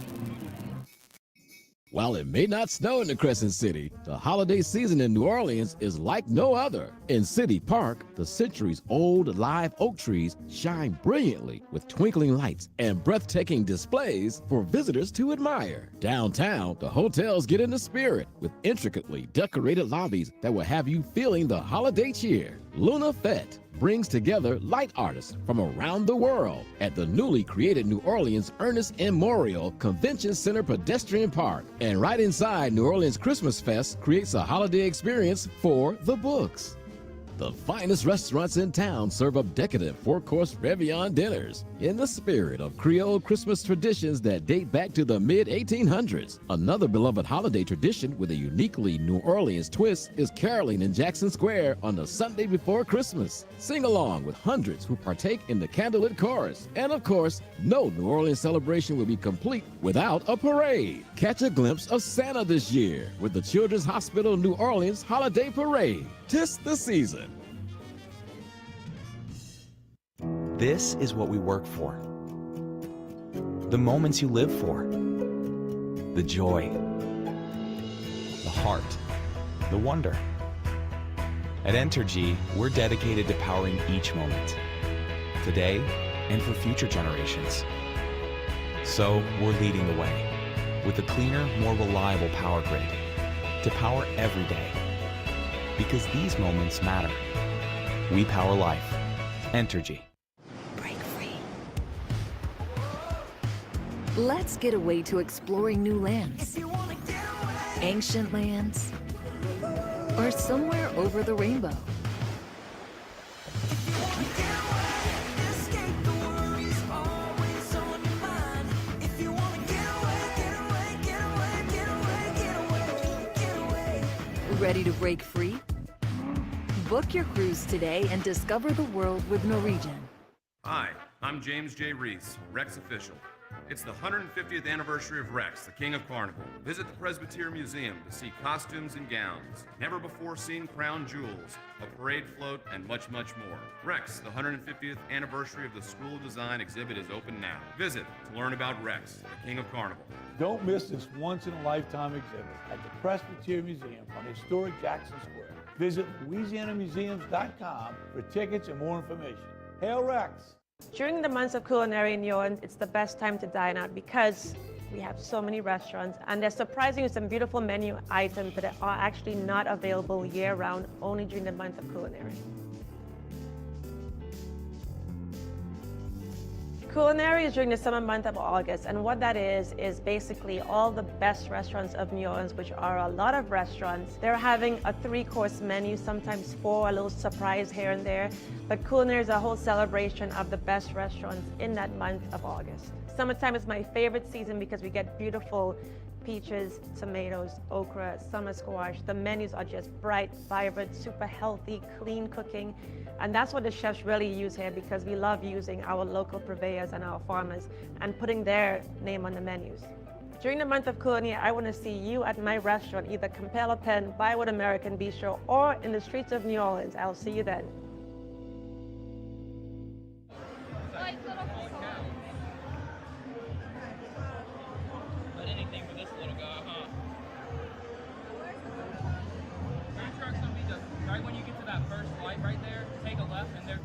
While it may not snow in the Crescent City, the holiday season in New Orleans is like no other. In City Park, the centuries-old live oak trees shine brilliantly with twinkling lights and breathtaking displays for visitors to admire. Downtown, the hotels get in the spirit with intricately decorated lobbies that will have you feeling the holiday cheer. Luna Fête brings together light artists from around the world at the newly created New Orleans Ernest M. Morial Convention Center Pedestrian Park. And right inside New Orleans Christmas Fest creates a holiday experience for the books. The finest restaurants in town serve up decadent 4-course Réveillon dinners in the spirit of Creole Christmas traditions that date back to the mid-1800s. Another beloved holiday tradition with a uniquely New Orleans twist is caroling in Jackson Square on the Sunday before Christmas. Sing along with hundreds who partake in the candlelit chorus. And of course, no New Orleans celebration will be complete without a parade. Catch a glimpse of Santa this year with the Children's Hospital New Orleans Holiday Parade. 'Tis the season. This is what we work for. The moments you live for. The joy. The heart. The wonder. At Entergy, we're dedicated to powering each moment, today and for future generations. So we're leading the way with a cleaner, more reliable power grid to power every day. Because these moments matter. We power life. Entergy. Let's get away to exploring new lands, ancient lands, or somewhere over the rainbow. Ready to break free? Book your cruise today and discover the world with Norwegian. Hi, I'm James J. Reese, Rex official. It's the 150th anniversary of Rex, the King of Carnival. Visit the Presbyterian Museum to see costumes and gowns, never-before-seen crown jewels, a parade float, and much, much more. Rex, the 150th anniversary of the School of Design exhibit is open now. Visit to learn about Rex, the King of Carnival. Don't miss this once-in-a-lifetime exhibit at the Presbyterian Museum on historic Jackson Square. Visit LouisianaMuseums.com for tickets and more information. Hail Rex! During the months of Culinary in New Orleans, it's the best time to dine out because we have so many restaurants and there's surprisingly some beautiful menu items that are actually not available year-round, only during the month of Culinary. Culinary is during the summer month of August, and what that is basically all the best restaurants of New Orleans, which are a lot of restaurants. They're having a 3-course menu, sometimes 4, a little surprise here and there, but Culinary is a whole celebration of the best restaurants in that month of August. Summertime is my favorite season because we get beautiful peaches, tomatoes, okra, summer squash. The menus are just bright, vibrant, super healthy, clean cooking. And that's what the chefs really use here because we love using our local purveyors and our farmers and putting their name on the menus. During the month of Culinary, I want to see you at my restaurant, either Compel a Pen, Bywood American Bistro, or in the streets of New Orleans. I'll see you then. Anything for this little guy, huh? Food truck's gonna be right when you get to that first light right there, take a left and there.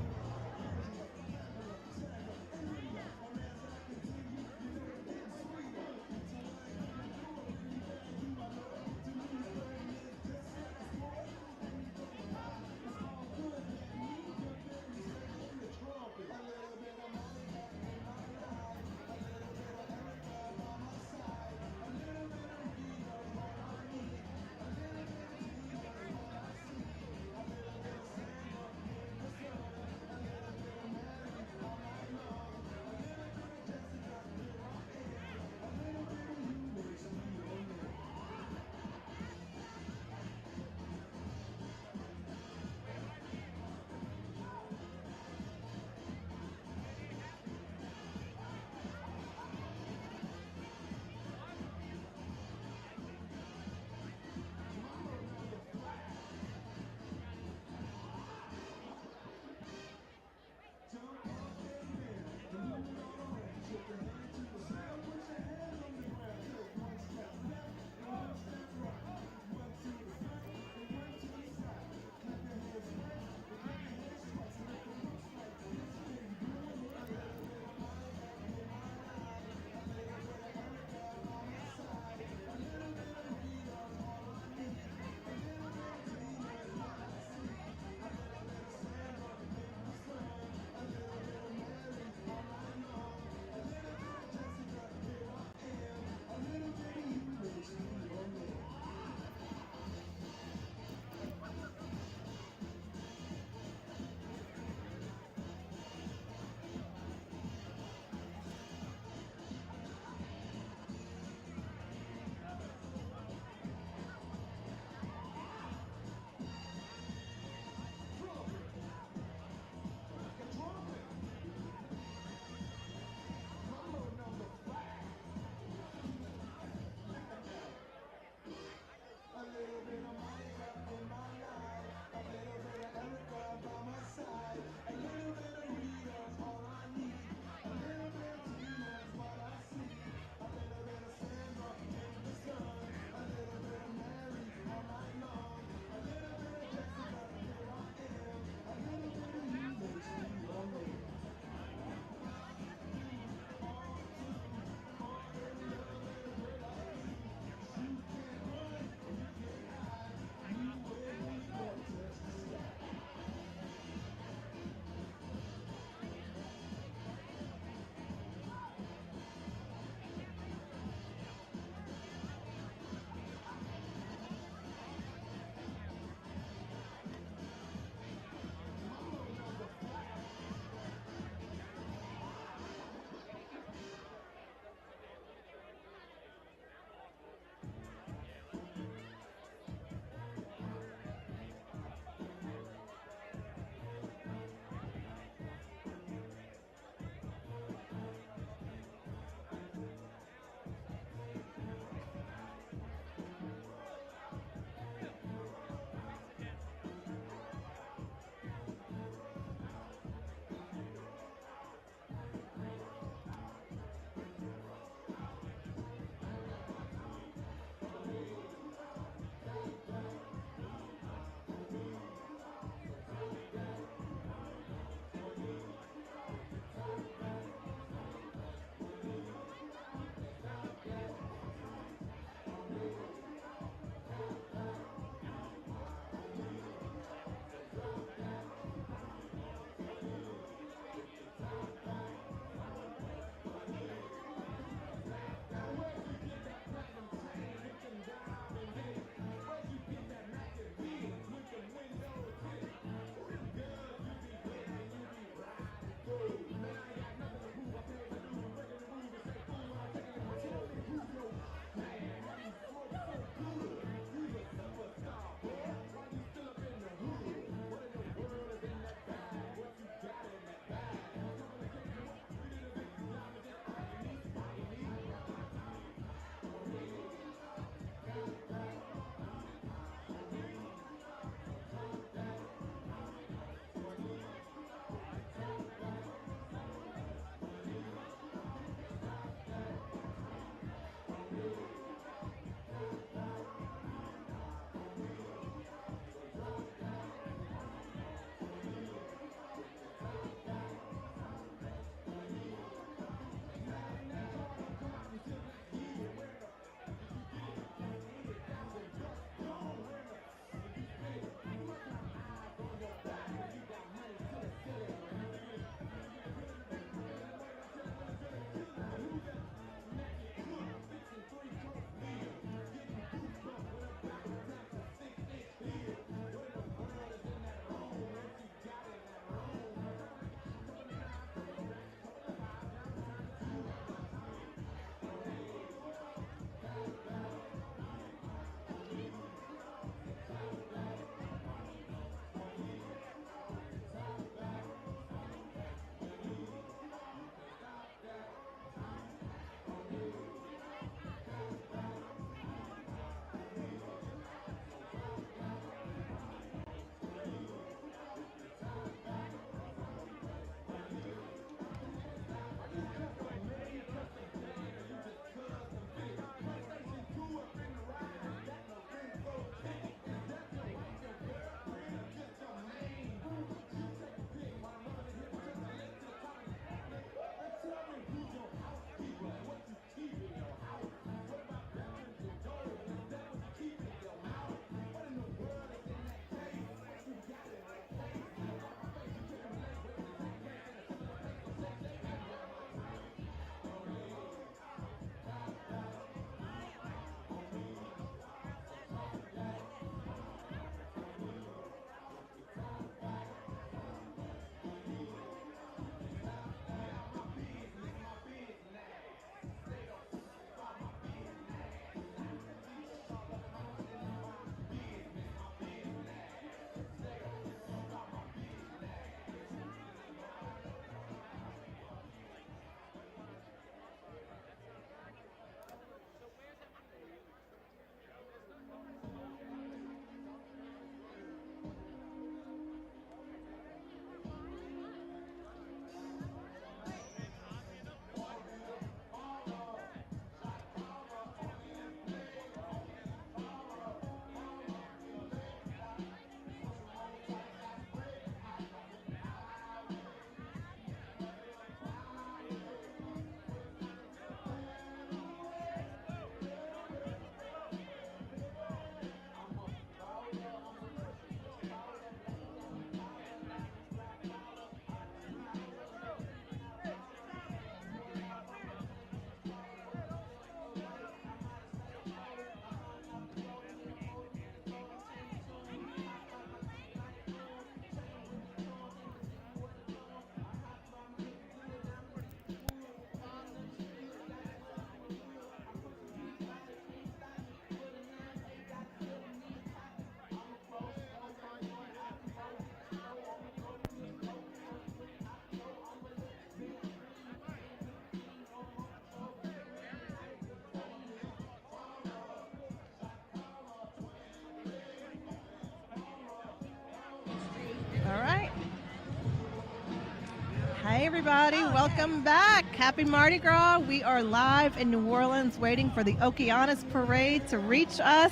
everybody, welcome back. Happy Mardi Gras. We are live in New Orleans waiting for the Okeanos parade to reach us.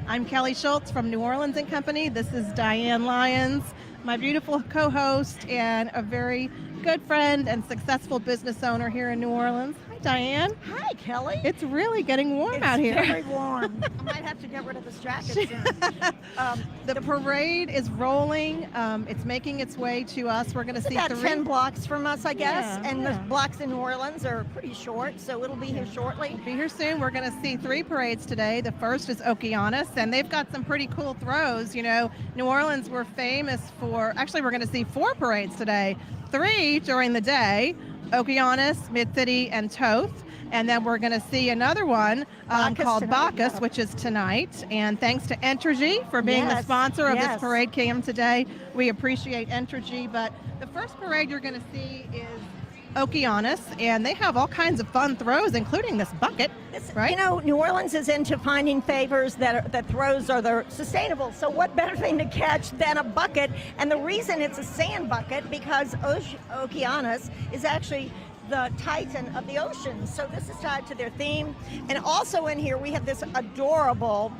I'm Kelly Schultz from New Orleans and Company. This is Diane Lyons, my beautiful co-host and a very good friend and successful business owner here in New Orleans. Hi, Diane. Hi, Kelly. It's really getting warm out here. It's very warm. I might have to get rid of this jacket soon. The parade is rolling. It's making its way to us. We're going to see about 3 10 blocks from us, I guess. Yeah, and yeah. the blocks in New Orleans are pretty short, so it'll be here shortly. Be here soon. We're going to see 3 parades today. The first is Okeanos, and they've got some pretty cool throws. You know, New Orleans, we're famous for, actually, we're going to see 4 parades today. 3 during the day, Okeanos, Mid-City, and Toth. And then we're going to see another one called Bacchus, which is tonight. And thanks to Entergy for being the sponsor of this parade cam today. We appreciate Entergy. But the first parade you're going to see is Okeanos, and they have all kinds of fun throws, including this bucket, right? You know, New Orleans is into finding favors that throws are sustainable. So what better thing to catch than a bucket? And the reason it's a sand bucket because Okeanos is actually the titan of the ocean. So this is tied to their theme. And also in here we have this adorable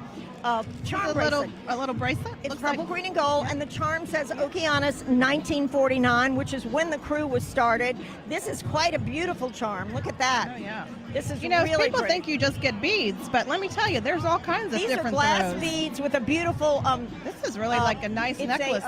charm bracelet. A little bracelet? It's purple, green, and gold, and the charm says Okeanos 1949, which is when the crew was started. This is quite a beautiful charm. Look at that. Oh, yeah. This is really really people pretty. think you just get beads, but let me tell you, there's all kinds of These different are glass throws. beads with a beautiful this is really like a nice necklace.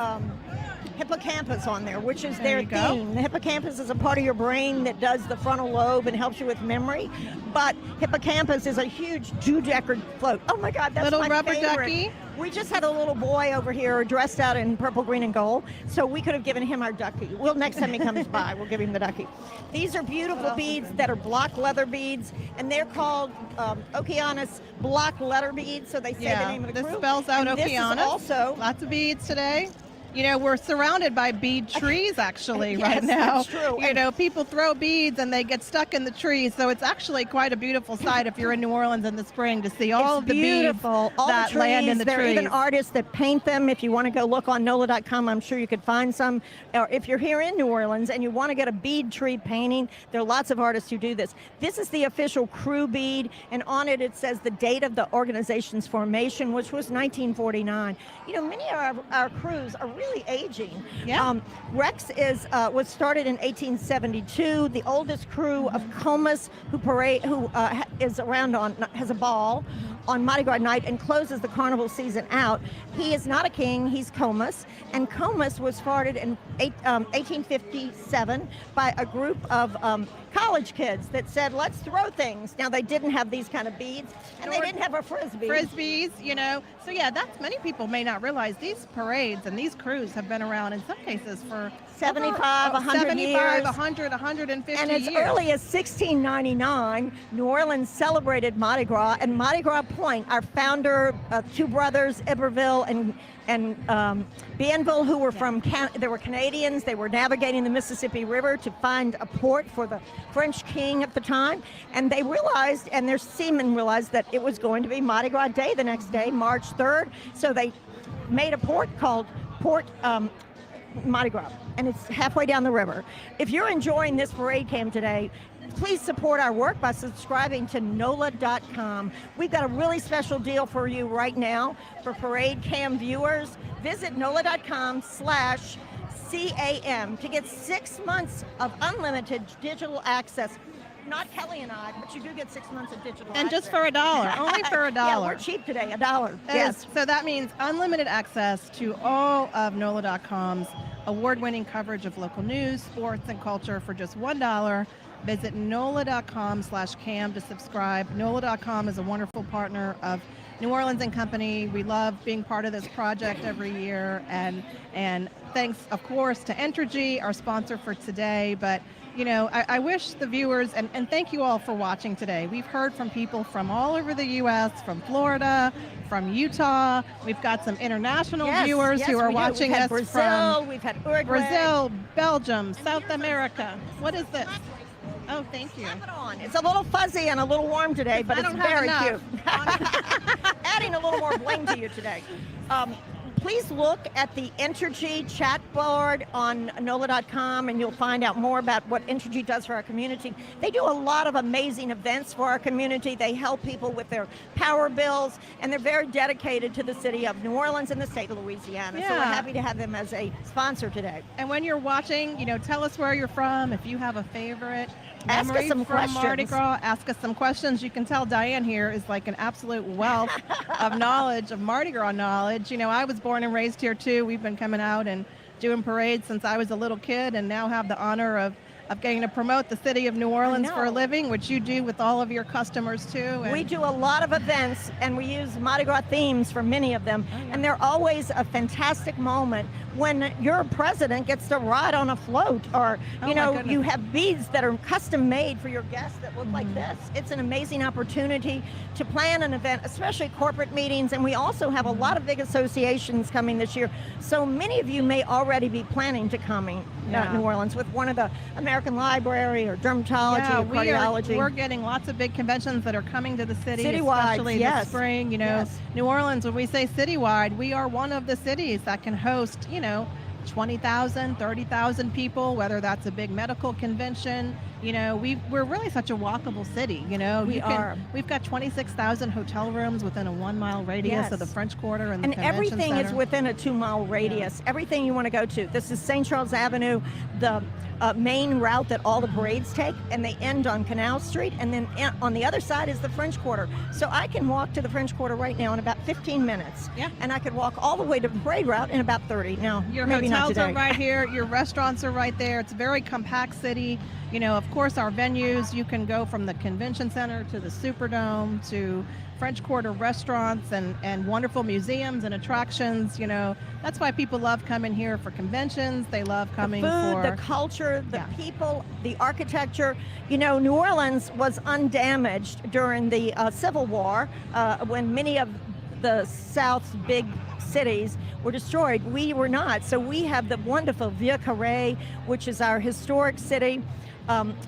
Hippocampus on there, which is There their you go. theme. The hippocampus is a part of your brain that does the frontal lobe and helps you with memory. But hippocampus is a huge dodecad float. Oh my God, that's Little my rubber favorite. ducky. We just had a little boy over here dressed out in purple, green, and gold, so we could have given him our ducky. Well, next time he comes by, we'll give him the ducky. These are beautiful beads that are block leather beads, and they're called Okeanos block letter beads, so they say the name of the this crew. spells out And this Okeanos. is also lots of beads today. You know, we're surrounded by bead trees actually Yes, right now. that's true. You know, people throw beads and they get stuck in the trees. So it's actually quite a beautiful sight if you're in New Orleans in the spring to see all of the beautiful. beads All that the trees, land in the there are trees. even artists that paint them. If you want to go look on NOLA.com, I'm sure you could find some. Or if you're here in New Orleans and you want to get a bead tree painting, there are lots of artists who do this. This is the official crew bead, and on it it says the date of the organization's formation, which was 1949. You know, many of our crews are really aging. Yeah. Rex was started in 1872. The oldest crew of Comus, who is around has a ball on Mardi Gras night and closes the carnival season out. He is not a king, he's Comus. And Comus was started in 1857 by a group of college kids that said, let's throw things. Now, they didn't have these kind of beads, and they didn't have a frisbee. Frisbees, you know. So yeah, that's many people may not realize these parades and these crews have been around in some cases for 75, 100 years. 100, 150 And as years. early as 1699, New Orleans celebrated Mardi Gras, and Mardi Gras Point, our founder, 2 brothers, Iberville and Bienville, who were they were Canadians. They were navigating the Mississippi River to find a port for the French king at the time, and they realized, and their seamen realized, that it was going to be Mardi Gras Day the next day, March 3rd. So they made a port called Port Mardi Gras, and it's halfway down the river. If you're enjoying this parade cam today, please support our work by subscribing to NOLA.com. We've got a really special deal for you right now for parade cam viewers. Visit NOLA.com/CAM to get 6 months of unlimited digital access. Not Kelly and I, but you do get 6 months of digital And access. just for $1, only for $1. Yeah, we're cheap today, $1. Yes. So that means unlimited access to all of NOLA.com's award-winning coverage of local news, sports, and culture for just $1. Visit NOLA.com/CAM to subscribe. NOLA.com is a wonderful partner of New Orleans and Company. We love being part of this project every year. And thanks, of course, to Entergy, our sponsor for today. But you know, I wish the viewers, and thank you all for watching today. We've heard from people from all over the U.S., from Florida, from Utah. We've got some international viewers who are watching we've had us Brazil, from we've had Uruguay. Brazil, Belgium, South America. What is this? Oh, thank you. Slap it on. It's a little fuzzy and a little warm today, but I it's don't have very enough. cute. Adding a little more bling to you today. please look at the Entergy chat board on NOLA.com, and you'll find out more about what Entergy does for our community. They do a lot of amazing events for our community. They help people with their power bills, and they're very dedicated to the city of New Orleans and the state of Louisiana. So we're happy to have them as a sponsor today. And when you're watching, tell us where you're from. If you have a favorite Ask us memory some from Mardi questions. Gras, ask us some questions. You can tell Diane here is like an absolute wealth of knowledge, of Mardi Gras knowledge. I was born and raised here too. We've been coming out and doing parades since I was a little kid, and now have the honor of getting to promote the city of New Orleans for a living, which you do with all of your customers too. And we do a lot of events, and we use Mardi Gras themes for many of them, and they're always a fantastic moment when your president gets to ride on a float, or you have beads that are custom made for your guests that look like this. It's an amazing opportunity to plan an event, especially corporate meetings, and we also have a lot of big associations coming this year. So many of you may already be planning to coming to New Orleans with one of the American Library or dermatology or cardiology. We're getting lots of big conventions that are coming to the city, Citywide, especially this spring. New Orleans, when we say citywide, we are one of the cities that can host, 20,000, 30,000 people, whether that's a big medical convention. We're really such a walkable city. We've got 26,000 hotel rooms within a 1 mile radius of the French Quarter and the convention everything center. is within a 2 mile radius. Everything you want to go to. This is St. Charles Avenue, the main route that all the parades take, and they end on Canal Street, and then on the other side is the French Quarter. So I can walk to the French Quarter right now in about 15 minutes. And I could walk all the way to the parade route in about 30. Now, your maybe not hotels today. are right here, your restaurants are right there. It's a very compact city. Of course, our venues, you can go from the convention center to the Superdome to French Quarter restaurants and wonderful museums and attractions. That's why people love coming here for conventions. They love coming the food, for the culture, the people, the architecture. New Orleans was undamaged during the Civil War when many of the South's big cities were destroyed. We were not. So we have the wonderful Vieux Carré, which is our historic city.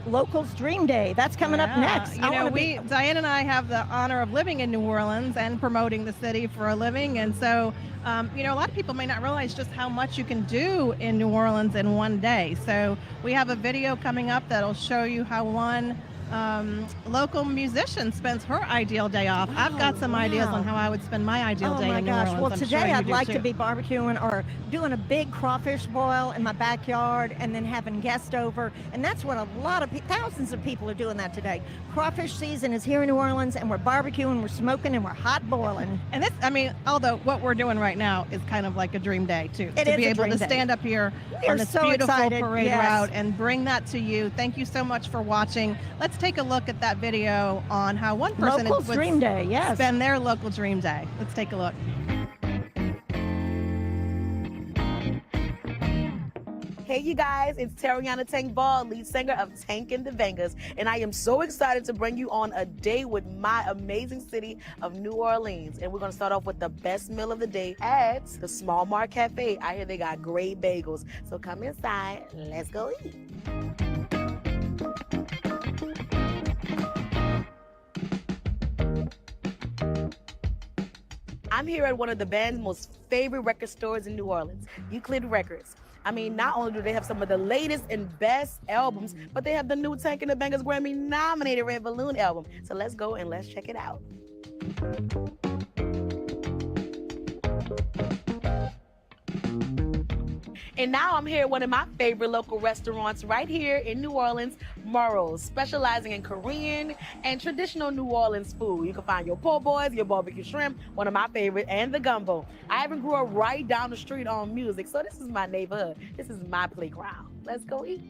Locals Dream Day, that's coming up next. Diane and I have the honor of living in New Orleans and promoting the city for a living, and so a lot of people may not realize just how much you can do in New Orleans in one day. So we have a video coming up that'll show you how one local musician spends her ideal day off. I've got some ideas on how I would spend my ideal day in New Orleans. Well, I'm today sure you I'd do like too. to be barbecuing or doing a big crawfish boil in my backyard, and then having guests over, and that's what a lot of thousands of people are doing that today. Crawfish season is here in New Orleans, and we're barbecuing, we're smoking, and we're hot boiling. And although what we're doing right now is kind of like a dream day too. It to is be a able dream to day. stand up here We on are this so beautiful excited, parade yes. route and bring that to you. Thank you so much for watching. Let's take a look at that video on how one person Locals would Dream Day, yes. spend their local dream day. Let's take a look. Hey you guys, it's Tariana Tank Ball, lead singer of Tank and the Bangers, and I am so excited to bring you on a day with my amazing city of New Orleans. And we're gonna start off with the best meal of the day at the Small Mark Cafe. I hear they got great bagels. So come inside, let's go eat. I'm here at one of the band's most favorite record stores in New Orleans, Euclid Records. I mean, not only do they have some of the latest and best albums, but they have the new Tank and the Bangers Grammy-nominated Red Balloon album. So let's go and let's check it out. And now I'm here at one of my favorite local restaurants right here in New Orleans, Murrow's, specializing in Korean and traditional New Orleans food. You can find your po' boys, your barbecue shrimp, one of my favorite, and the gumbo. I even grew up right down the street on Music, so this is my neighborhood. This is my playground. Let's go eat.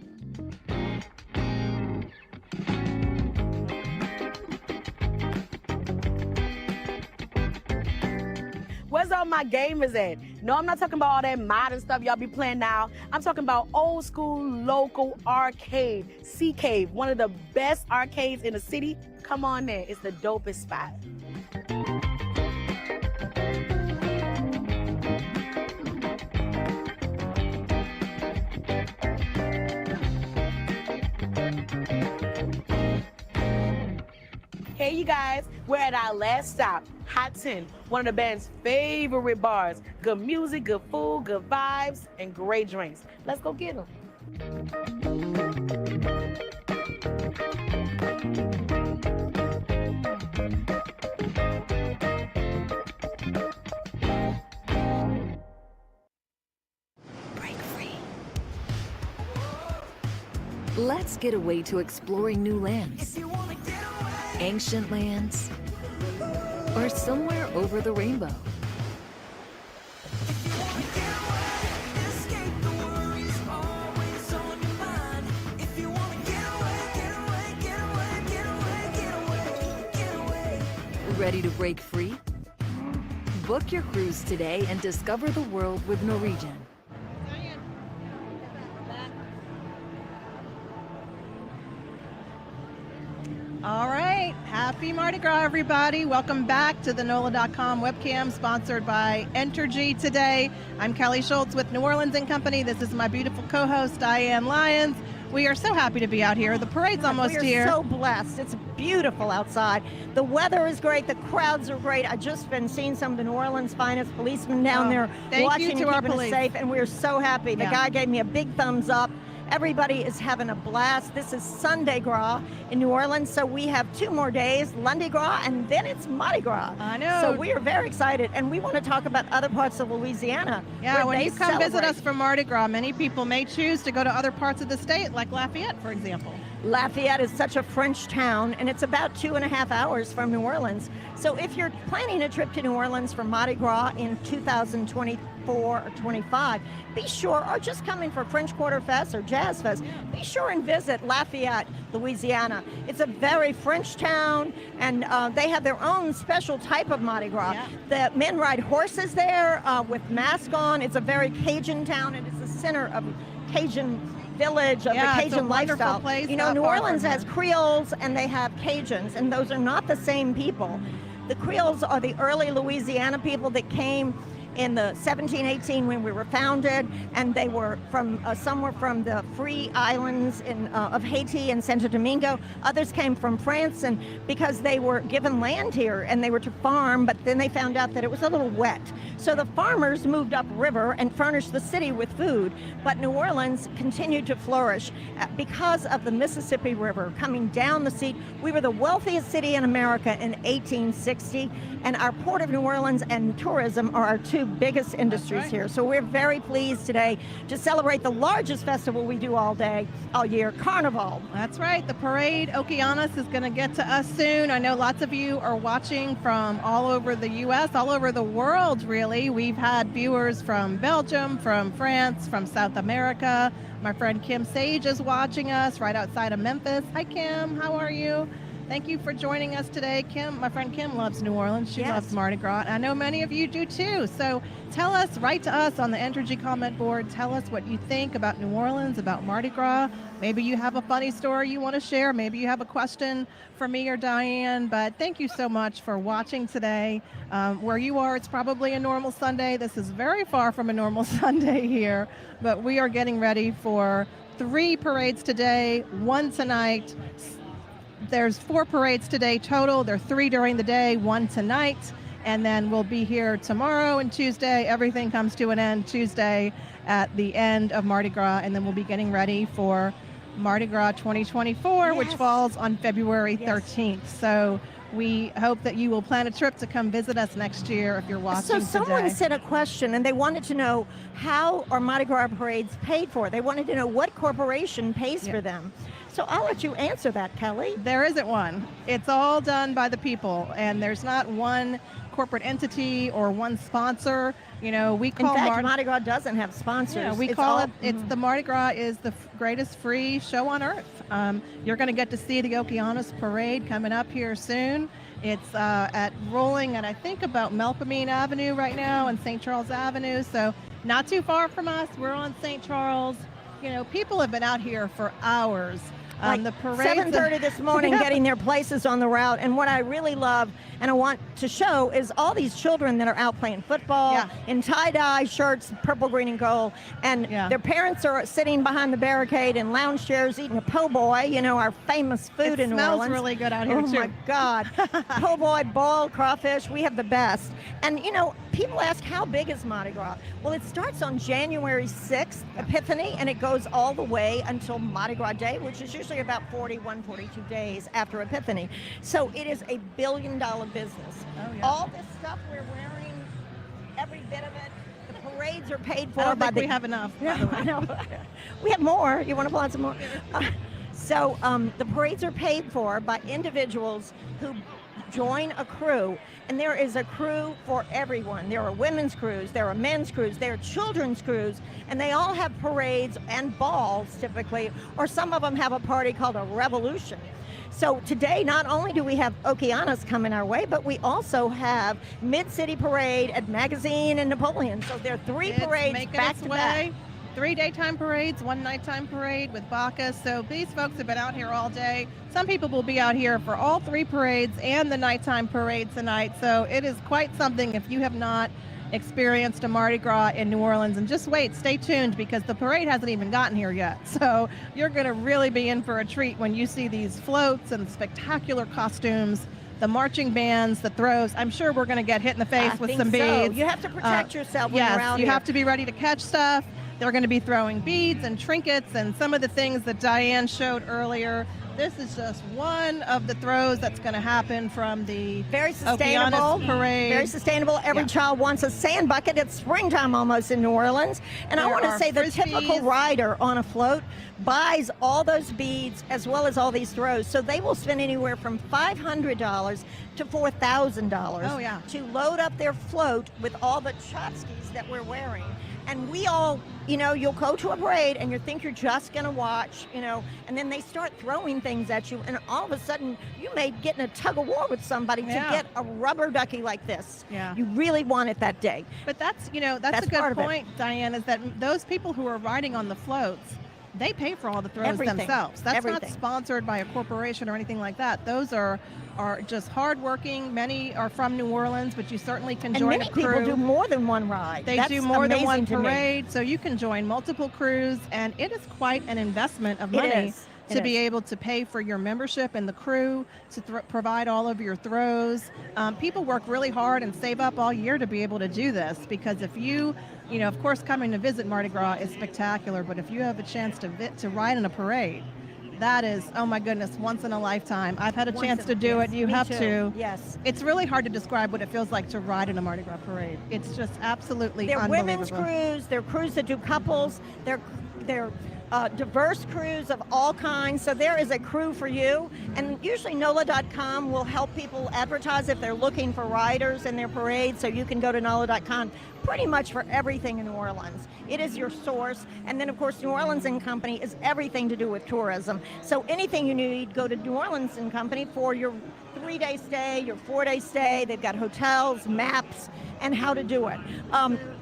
Where's all my gamers at? No, I'm not talking about all that modern stuff y'all be playing now. I'm talking about old school, local arcade. Sea Cave, one of the best arcades in the city. Come on there, it's the dopest spot. Hey you guys, we're at our last stop, Hot 10, one of the band's favorite bars. Good music, good food, good vibes, and great drinks. Let's go get them. Let's get away to exploring new lands, ancient lands, or somewhere over the rainbow. Ready to break free? Book your cruise today and discover the world with Norwegian. All right, happy Mardi Gras, everybody. Welcome back to the NOLA.com webcam sponsored by Entergy today. I'm Kelly Schultz with New Orleans & Company. This is my beautiful co-host, Diane Lyons. We are so happy to be out here. The parade's almost here. We are so blessed. It's beautiful outside. The weather is great. The crowds are great. I've just been seeing some of the New Orleans finest policemen down there watching and keeping us safe, and we're so happy. The guy gave me a big thumbs up. Everybody is having a blast. This is Sunday Gras in New Orleans, so we have 2 more days, Lundi Gras, and then it's Mardi Gras. I know. So we are very excited, and we want to talk about other parts of Louisiana. Yeah, when you come visit celebrate. us for Mardi Gras, many people may choose to go to other parts of the state, like Lafayette, for example. Lafayette is such a French town, and it's about 2.5 hours from New Orleans. So if you're planning a trip to New Orleans for Mardi Gras in 2024 or 25, be sure, or just coming for French Quarter Fest or Jazz Fest, be sure and visit Lafayette, Louisiana. It's a very French town, and they have their own special type of Mardi Gras. The men ride horses there with masks on. It's a very Cajun town, and it's the center of Cajun village of the Cajun lifestyle. Place, you know, New Orleans has Creoles and they have Cajuns, and those are not the same people. The Creoles are the early Louisiana people that came in the 1718 when we were founded, and they were from somewhere from the Free Islands of Haiti and Santo Domingo. Others came from France, and because they were given land here and they were to farm, but then they found out that it was a little wet. So the farmers moved upriver and furnished the city with food, but New Orleans continued to flourish because of the Mississippi River coming down the sea. We were the wealthiest city in America in 1860, and our Port of New Orleans and tourism are our 2 biggest industries here. So we're very pleased today to celebrate the largest festival we do all year, Carnival. That's right. The parade, Okeanos, is going to get to us soon. I know lots of you are watching from all over the U.S., all over the world, really. We've had viewers from Belgium, from France, from South America. My friend Kim Sage is watching us right outside of Memphis. Hi, Kim. How are you? Thank you for joining us today. Kim, my friend Kim loves New Orleans. She loves Mardi Gras. I know many of you do too. So tell us, write to us on the Entergy comment board. Tell us what you think about New Orleans, about Mardi Gras. Maybe you have a funny story you want to share. Maybe you have a question for me or Diane. But thank you so much for watching today. Where you are, it's probably a normal Sunday. This is very far from a normal Sunday here. But we are getting ready for 3 parades today, 1 tonight. There's 4 parades today total. There are 3 during the day, 1 tonight, and then we'll be here tomorrow and Tuesday. Everything comes to an end Tuesday at the end of Mardi Gras, and then we'll be getting ready for Mardi Gras 2024, which falls on February 13th. So we hope that you will plan a trip to come visit us next year if you're watching So someone today. sent a question, and they wanted to know how are Mardi Gras parades paid for. They wanted to know what corporation pays for them. So I'll let you answer that, Kelly. There isn't one. It's all done by the people, and there's not one corporate entity or one sponsor. You know, we call In fact, Mardi Gras doesn't have sponsors. Yeah, we call it. It's the Mardi Gras is the greatest free show on earth. You're going to get to see the Okeanos parade coming up here soon. It's rolling at I think about Melpomene Avenue right now and St. Charles Avenue. So not too far from us. We're on St. Charles. You know, people have been out here for hours. Like the parades 7:30 this morning, getting their places on the route. And what I really love and I want to show is all these children that are out playing football in tie-dye shirts, purple, green, and gold. And their parents are sitting behind the barricade in lounge chairs eating a po' boy, you know, our famous food in New Orleans. It smells really good out here, too. Oh, my God. Po' boy, boiled crawfish, we have the best. And, you know, people ask, how big is Mardi Gras? Well, it starts on January 6th, Epiphany, and it goes all the way until Mardi Gras Day, which is usually about 41, 42 days after Epiphany. So it is a billion-dollar business. All this stuff we're wearing, every bit of it, the parades are paid for I don't by think we have enough. I know. We have more. You want to pull out some more? So the parades are paid for by individuals who join a crew, and there is a crew for everyone. There are women's crews, there are men's crews, there are children's crews, and they all have parades and balls typically, or some of them have a party called a revolution. So today, not only do we have Okeanos coming our way, but we also have Mid-City Parade at Magazine and Napoleon. So there are three parades back to back. 3 daytime parades, 1 nighttime parade with Bacchus. So these folks have been out here all day. Some people will be out here for all 3 parades and the nighttime parade tonight. So it is quite something if you have not experienced a Mardi Gras in New Orleans. And just wait, stay tuned, because the parade hasn't even gotten here yet. So you're going to really be in for a treat when you see these floats and spectacular costumes, the marching bands, the throws. I'm sure we're going to get hit in the face with some beads. You have to protect yourself when you're out you here. have to be ready to catch stuff. They're going to be throwing beads and trinkets and some of the things that Diane showed earlier. This is just one of the throws that's going to happen from the very sustainable Okeanos parade. Very sustainable. Every child wants a sand bucket. It's springtime almost in New Orleans. And I want to say the typical rider on a float buys all those beads as well as all these throws. So they will spend anywhere from $500 to $4,000 to load up their float with all the tchotchkes that we're wearing. And we all, you know, you'll go to a parade and you think you're just going to watch, you know, and then they start throwing things at you. And all of a sudden, you may get in a tug of war with somebody to get a rubber ducky like this. You really want it that day. But that's, you know, that's a good point, Diane, is that those people who are riding on the floats, they pay for all the throws themselves. That's not sponsored by a corporation or anything like that. Those are just hardworking. Many are from New Orleans, but you certainly can join a crew. Many people do more than one ride. They do more than one parade, so you can join multiple crews, and it is quite an investment of money to be able to pay for your membership in the crew, to provide all of your throws. People work really hard and save up all year to be able to do this, because if you know, of course, coming to visit Mardi Gras is spectacular, but if you have a chance to ride in a parade, that is, oh my goodness, once in a lifetime. I've had a chance to do it. You have to. Yes. It's really hard to describe what it feels like to ride in a Mardi Gras parade. It's just absolutely unbelievable. They're women's crews. They're crews that do couples. They're diverse crews of all kinds. So there is a crew for you. And usually NOLA.com will help people advertise if they're looking for riders in their parade. So you can go to NOLA.com pretty much for everything in New Orleans. It is your source. And then, of course, New Orleans & Company is everything to do with tourism. So anything you need, go to New Orleans & Company for your 3-day stay, your 4-day stay. They've got hotels, maps, and how to do it.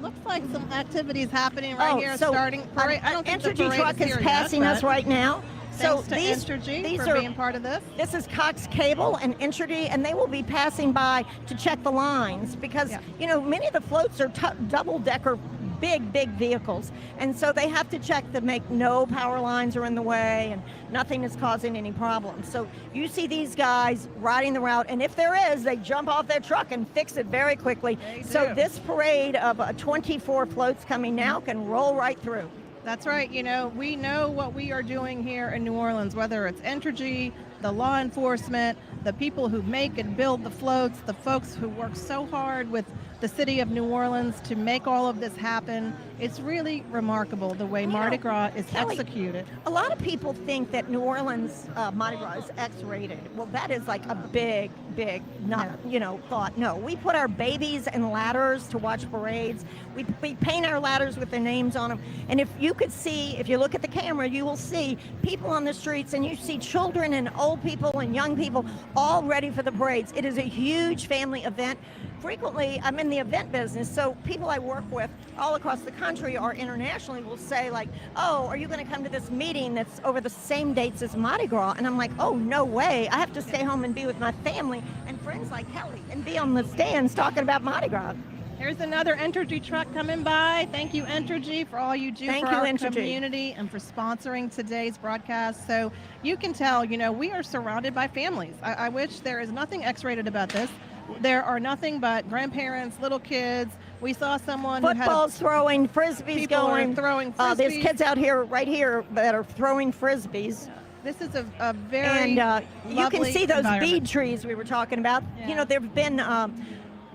Looks like some activities happening right here, starting parade. I don't think the Entergy parade truck is here passing yet, us right now. So thanks to Entergy for being part of this. This is Cox Cable and Entergy, and they will be passing by to check the lines because, you know, many of the floats are double-decker big vehicles, and so they have to check to make no power lines are in the way and nothing is causing any problems. So you see these guys riding the route, and if there is, they jump off their truck and fix it very quickly. So this parade of 24 floats coming now can roll right through. That's right. You know, we know what we are doing here in New Orleans, whether it's Entergy, the law enforcement, the people who make and build the floats, the folks who work so hard with the city of New Orleans to make all of this happen. It's really remarkable the way Mardi Gras is executed. A lot of people think that New Orleans Mardi Gras is X-rated. Well, that is like a big, thought. No, we put our babies in ladders to watch parades. We paint our ladders with their names on them. And if you could see, if you look at the camera, you will see people on the streets, and you see children and old people and young people all ready for the parades. It is a huge family event. frequently I'm in the event business, so people I work with all across the country or internationally will say like, oh, are you going to come to this meeting that's over the same dates as Mardi Gras? And I'm like, oh, no way. I have to stay home and be with my family and friends like Kelly and be on the stands talking about Mardi Gras. Here's another Entergy truck coming by. Thank you, Entergy, for all you do Thank for you, our Entergy. community and for sponsoring today's broadcast. So you can tell, you know, we are surrounded by families. I wish there is nothing X-rated about this. There are nothing but grandparents, little kids. We saw someone Football's throwing, frisbees People are going. throwing frisbees. There's kids out here, right here, that are throwing frisbees. This is a very And you can lovely see those environment. bead trees we were talking about. You know, there have been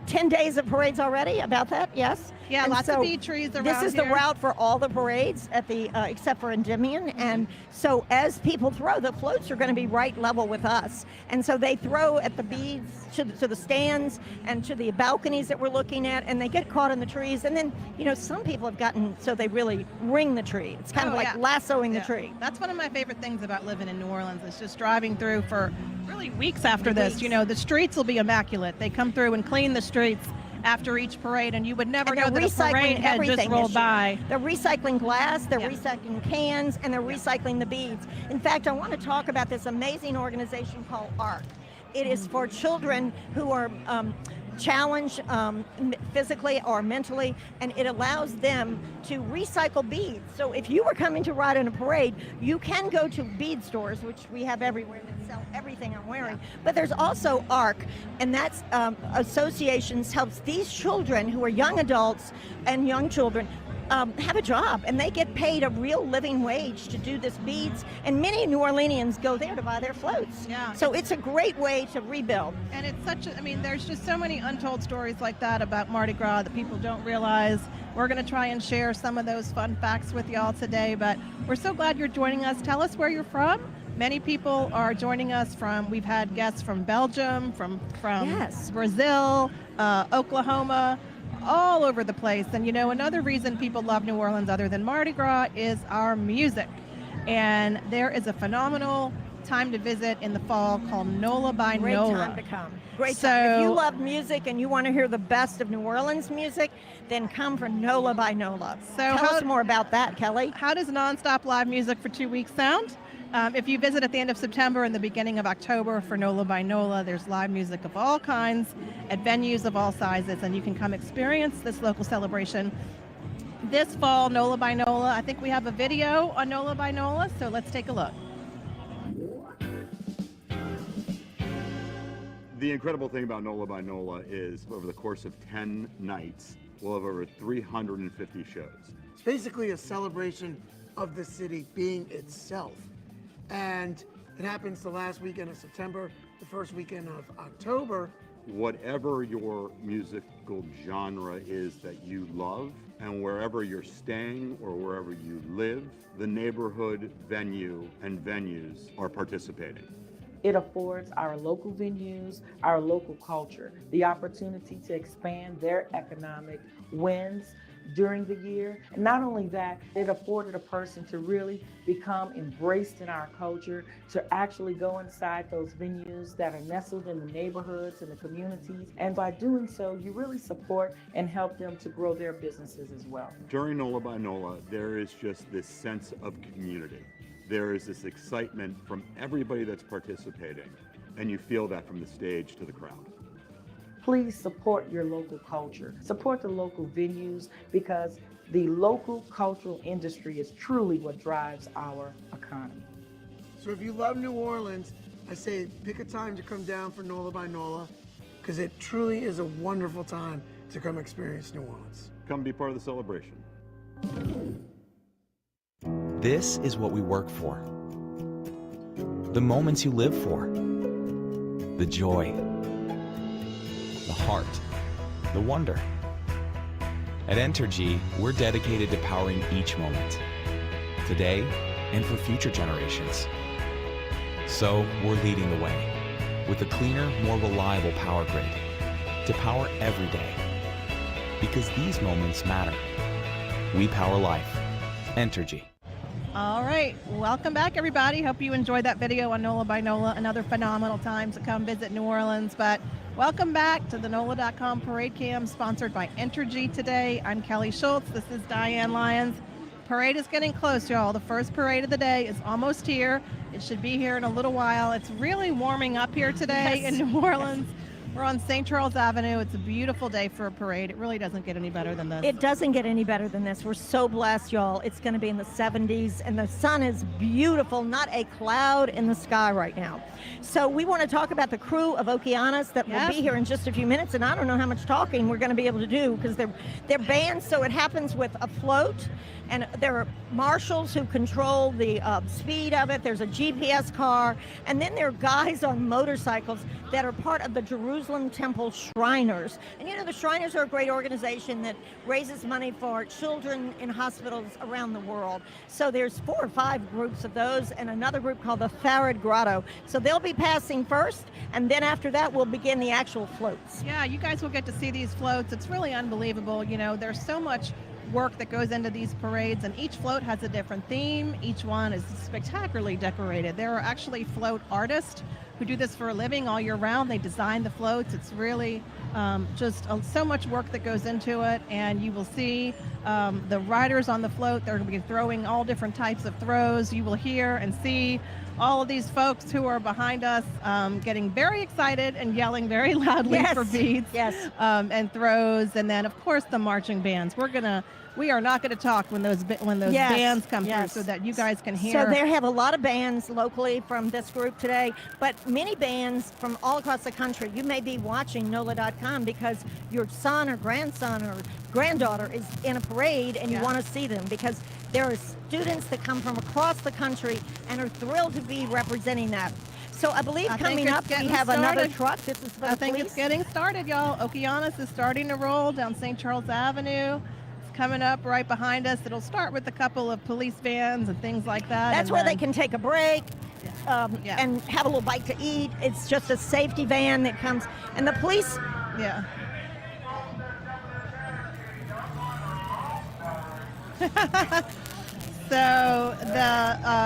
10 days of parades already about that, yes? Yeah, And lots of so bead trees around This is the here. route for all the parades at the except for Endymion. And so as people throw, the floats are going to be right level with us. And so they throw at the beads to the stands and to the balconies that we're looking at, and they get caught in the trees. And then, you know, some people have gotten so they really ring the tree. It's kind of like lassoing the tree. That's one of my favorite things about living in New Orleans. Is just driving through for really weeks after this. You know, the streets will be immaculate. They come through and clean the streets after each parade, and you would never know And that they're a parade recycling had just everything rolled this year. by. They're recycling glass, they're recycling cans, and they're recycling the beads. In fact, I want to talk about this amazing organization called ARC. It is for children who are challenged physically or mentally, and it allows them to recycle beads. So if you were coming to ride in a parade, you can go to bead stores, which we have everywhere that sell everything I'm wearing, but there's also ARC, and that's associations helps these children who are young adults and young children have a job, and they get paid a real living wage to do this beads, and many New Orleanians go there to buy their floats. Yeah. So it's a great way to rebuild. And it's such a, I mean, there's just so many untold stories like that about Mardi Gras that people don't realize. We're going to try and share some of those fun facts with y'all today, but we're so glad you're joining us. Tell us where you're from. Many people are joining us from, we've had guests from Belgium, from Brazil, Oklahoma, all over the place. And you know, another reason people love New Orleans other than Mardi Gras is our music. And there is a phenomenal time to visit in the fall called NOLA by Great NOLA. time to come. Great time. If you love music and you want to hear the best of New Orleans music, then come for NOLA by NOLA. So Tell us more about that, Kelly. How does nonstop live music for 2 weeks sound? If you visit at the end of September and the beginning of October for NOLA by NOLA, there's live music of all kinds at venues of all sizes, and you can come experience this local celebration. This fall, NOLA by NOLA, I think we have a video on NOLA by NOLA, so let's take a look. The incredible thing about NOLA by NOLA is over the course of 10 nights, we'll have over 350 shows. It's basically a celebration of the city being itself. And it happens the last weekend of September, the first weekend of October. Whatever your musical genre is that you love, and wherever you're staying or wherever you live, the neighborhood venue and venues are participating. It affords our local venues, our local culture, the opportunity to expand their economic wins during the year. And not only that, it afforded a person to really become embraced in our culture, to actually go inside those venues that are nestled in the neighborhoods and the communities. And by doing so, you really support and help them to grow their businesses as well. During NOLA by NOLA, there is just this sense of community. There is this excitement from everybody that's participating, and you feel that from the stage to the crowd. Please support your local culture, support the local venues, because the local cultural industry is truly what drives our economy. So if you love New Orleans, I say pick a time to come down for NOLA by NOLA, because it truly is a wonderful time to come experience New Orleans. Come be part of the celebration. This is what we work for. The moments you live for. The joy. The heart. The wonder. At Entergy, we're dedicated to powering each moment. Today and for future generations. So we're leading the way with a cleaner, more reliable power grid to power every day. Because these moments matter. We power life. Entergy. All right, welcome back, everybody. Hope you enjoyed that video on NOLA by NOLA. Another phenomenal time to come visit New Orleans. But welcome back to the NOLA.com Parade Cam, sponsored by Entergy today. I'm Kelly Schultz. This is Diane Lyons. Parade is getting close, y'all. The first parade of the day is almost here. It should be here in a little while. It's really warming up here today in New Orleans. Yes. We're on St. Charles Avenue. It's a beautiful day for a parade. It really doesn't get any better than this. It doesn't get any better than this. We're so blessed, y'all. It's going to be in the 70s, and the sun is beautiful, not a cloud in the sky right now. So we want to talk about the crew of Okeanos that will be here in just a few minutes, and I don't know how much talking we're going to be able to do because they're bands, so it happens with a float, and there are marshals who control the speed of it. There's a GPS car, and then there are guys on motorcycles that are part of the Jerusalem Temple Shriners. And you know, the Shriners are a great organization that raises money for children in hospitals around the world. So there's 4 or 5 groups of those, and another group called the Farad Grotto. So they'll be passing first, and then after that we'll begin the actual floats. Yeah, you guys will get to see these floats. It's really unbelievable. You know, there's so much work that goes into these parades, and each float has a different theme. Each one is spectacularly decorated. There are actually float artists who do this for a living all year round. They design the floats. It's really just so much work that goes into it, and you will see the riders on the float. They're going to be throwing all different types of throws. You will hear and see all of these folks who are behind us getting very excited and yelling very loudly for beats and throws. And then, of course, the marching bands. We are not going to talk when those bands come through, so that you guys can hear. So they have a lot of bands locally from this group today, but many bands from all across the country. You may be watching NOLA.com because your son or grandson or granddaughter is in a parade and you want to see them, because there are students that come from across the country and are thrilled to be representing that. So I believe coming up we have another truck. This is for the police. It's getting started, y'all. Okeanos is starting to roll down St. Charles Avenue. Coming up right behind us. It'll start with a couple of police vans and things like that. That's where they can take a break and have a little bite to eat. It's just a safety van that comes, and the police. Yeah. So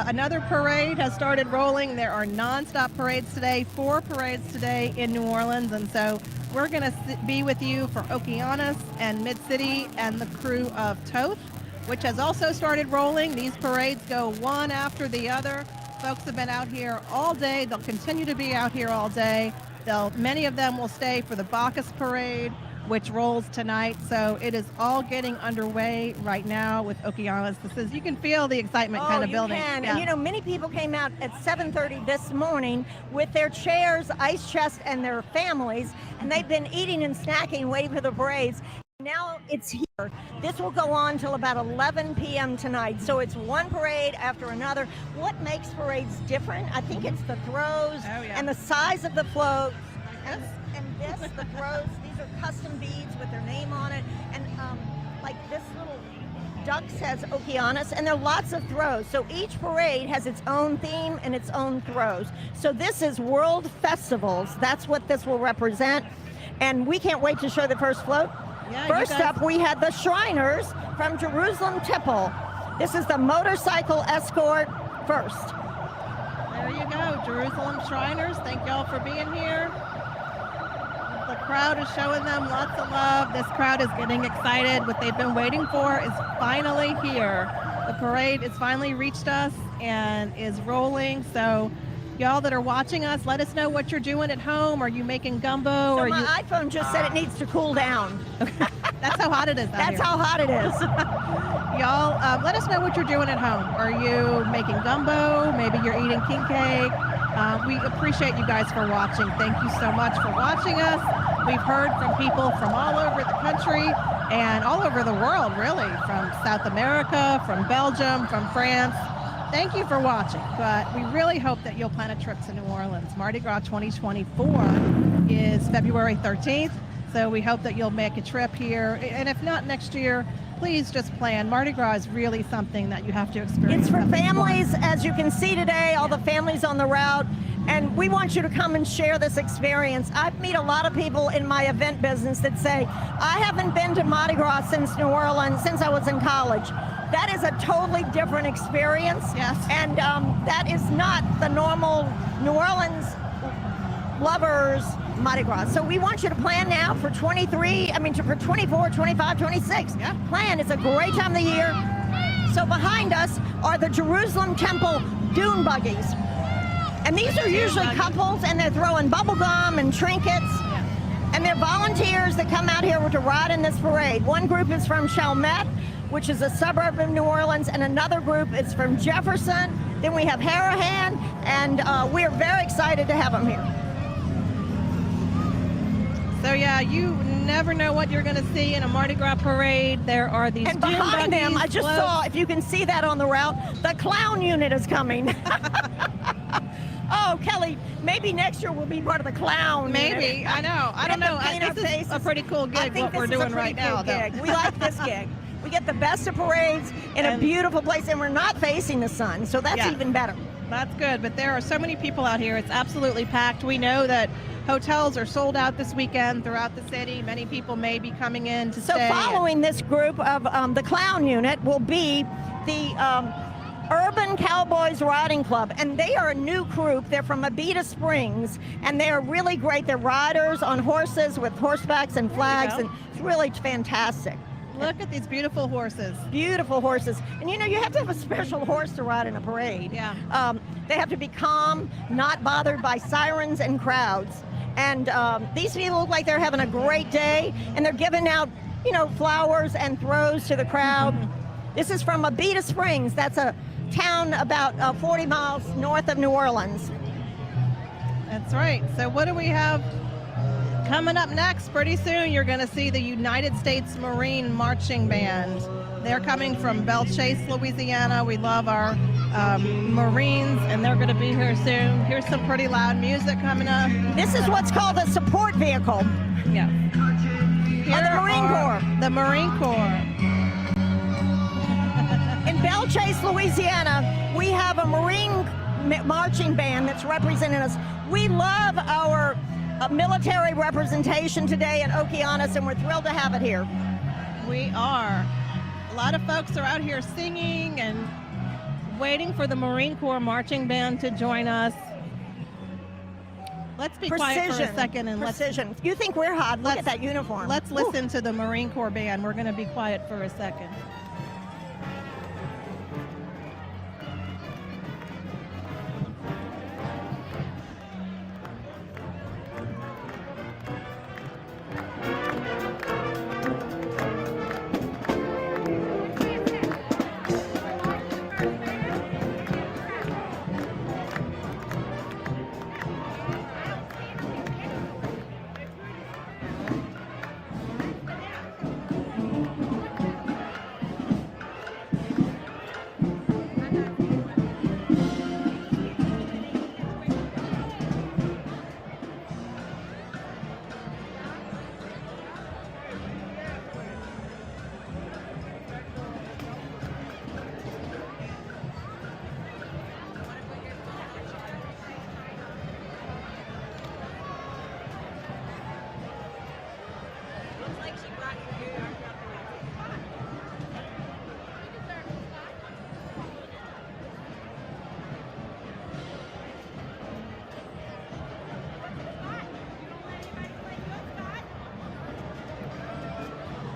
another parade has started rolling. There are nonstop parades today, 4 parades today in New Orleans, and so we're going to be with you for Okeanos and Mid-City and the crew of Toth, which has also started rolling. These parades go one after the other. Folks have been out here all day. They'll continue to be out here all day. Many of them will stay for the Bacchus Parade, which rolls tonight. So it is all getting underway right now with Okeanos. You can feel the excitement kind of building. You can. And you know, many people came out at 7:30 this morning with their chairs, ice chest, and their families, and they've been eating and snacking, waiting for the parades. Now it's here. This will go on till about 11 p.m. tonight. So it's one parade after another. What makes parades different? I think it's the throws and the size of the float. And the throws, these are custom beads with their name on it. And like this little duck says Okeanos, and there are lots of throws. So each parade has its own theme and its own throws. So this is World Festivals. That's what this will represent. And we can't wait to show the first float. Yeah, first up, we had the Shriners from Jerusalem Temple. This is the motorcycle escort first. There you go, Jerusalem Shriners. Thank y'all for being here. The crowd is showing them lots of love. This crowd is getting excited. What they've been waiting for is finally here. The parade has finally reached us and is rolling. So y'all that are watching us, let us know what you're doing at home. Are you making gumbo? So my iPhone just said it needs to cool down. That's how hot it is out That's here. how hot it is. Y'all, let us know what you're doing at home. Are you making gumbo? Maybe you're eating king cake. We appreciate you guys for watching. Thank you so much for watching us. We've heard from people from all over the country and all over the world, really, from South America, from Belgium, from France. Thank you for watching, but we really hope that you'll plan a trip to New Orleans. Mardi Gras 2024 is February 13th, so we hope that you'll make a trip here. And if not next year, please just plan. Mardi Gras is really something that you have to experience. It's for families, as you can see today, all the families on the route, and we want you to come and share this experience. I meet a lot of people in my event business that say, I haven't been to Mardi Gras since New Orleans, since I was in college. That is a totally different experience. Yes. And that is not the normal New Orleans lovers Mardi Gras. So we want you to plan now for 24, 25, 26. Yeah. Plan. It's a great time of the year. So behind us are the Jerusalem Temple dune buggies. And these are usually couples, and they're throwing bubble gum and trinkets. And they're volunteers that come out here to ride in this parade. One group is from Chalmette, which is a suburb of New Orleans, and another group is from Jefferson. Then we have Harahan, and we're very excited to have them here. So yeah, you never know what you're going to see in a Mardi Gras parade. There are these And dune behind them, buggies, I just floats. saw, if you can see that on the route, the clown unit is coming. Oh, Kelly, maybe next year we'll be part of the clown Maybe. unit. I know. I don't know. This is a pretty cool gig, what we're doing right now, though. We like this gig. We get the best of parades in a beautiful place, and we're not facing the sun, so that's even better. That's good, but there are so many people out here. It's absolutely packed. We know that hotels are sold out this weekend throughout the city. Many people may be coming in to So stay. following this group of the clown unit will be the Urban Cowboys Riding Club, and they are a new group. They're from Abita Springs, and they are really great. They're riders on horses with horsebacks and flags, and it's really fantastic. Look at these beautiful horses. Beautiful horses. And you know, you have to have a special horse to ride in a parade. Yeah. They have to be calm, not bothered by sirens and crowds. And these people look like they're having a great day, and they're giving out, you know, flowers and throws to the crowd. This is from Abita Springs. That's a town about 40 miles north of New Orleans. That's right. So what do we have coming up next? Pretty soon you're going to see the United States Marine Marching Band. They're coming from Belchase, Louisiana. We love our Marines, and they're going to be here soon. Here's some pretty loud music coming up. This is what's called a support vehicle. Yeah. Here the Marine Corps. The Marine Corps. In Belchase, Louisiana, we have a Marine marching band that's representing us. We love our military representation today in Okeanos, and we're thrilled to have it here. We are. A lot of folks are out here singing and waiting for the Marine Corps marching band to join us. Let's be quiet for a second and Precision. You think we're hot? Look at that uniform. Let's listen to the Marine Corps band. We're going to be quiet for a second.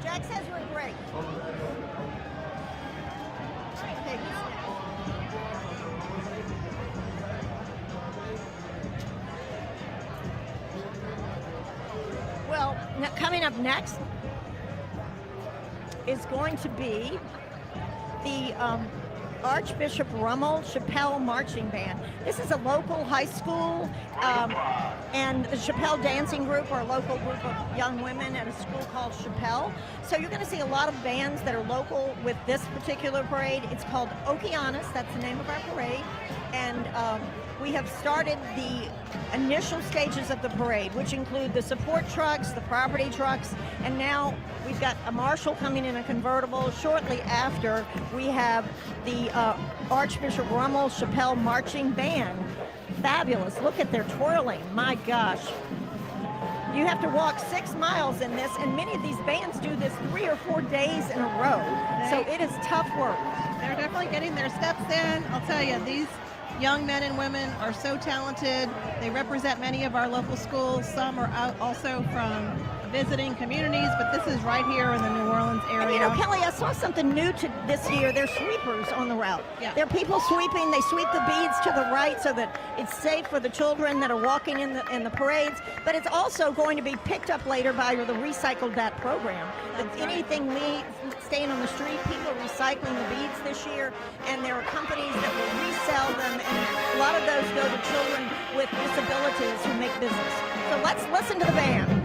Jack says we're great. Well, coming up next is going to be the Archbishop Rummel Chappelle Marching Band. This is a local high school, and the Chappelle Dancing Group are a local group of young women at a school called Chappelle. So you're going to see a lot of bands that are local with this particular parade. It's called Okeanos, that's the name of our parade. And we have started the initial stages of the parade, which include the support trucks, the property trucks, and now we've got a marshal coming in a convertible. Shortly after, we have the Archbishop Rummel Chappelle Marching Band. Fabulous. Look at their twirling. My gosh. You have to walk 6 miles in this, and many of these bands do this 3 or 4 days in a row. So it is tough work. They're definitely getting their steps in. I'll tell you, these young men and women are so talented. They represent many of our local schools. Some are out also from visiting communities, but this is right here in the New Orleans area. And you know, Kelly, I saw something new to this year. There's sweepers on the route. Yeah. There are people sweeping. They sweep the beads to the right so that it's safe for the children that are walking in the parades. But it's also going to be picked up later by the Recycled That program. Anything staying on the street, people are recycling the beads this year, and there are companies that will resell them, and a lot of those go to children with disabilities who make business. So let's listen to the band.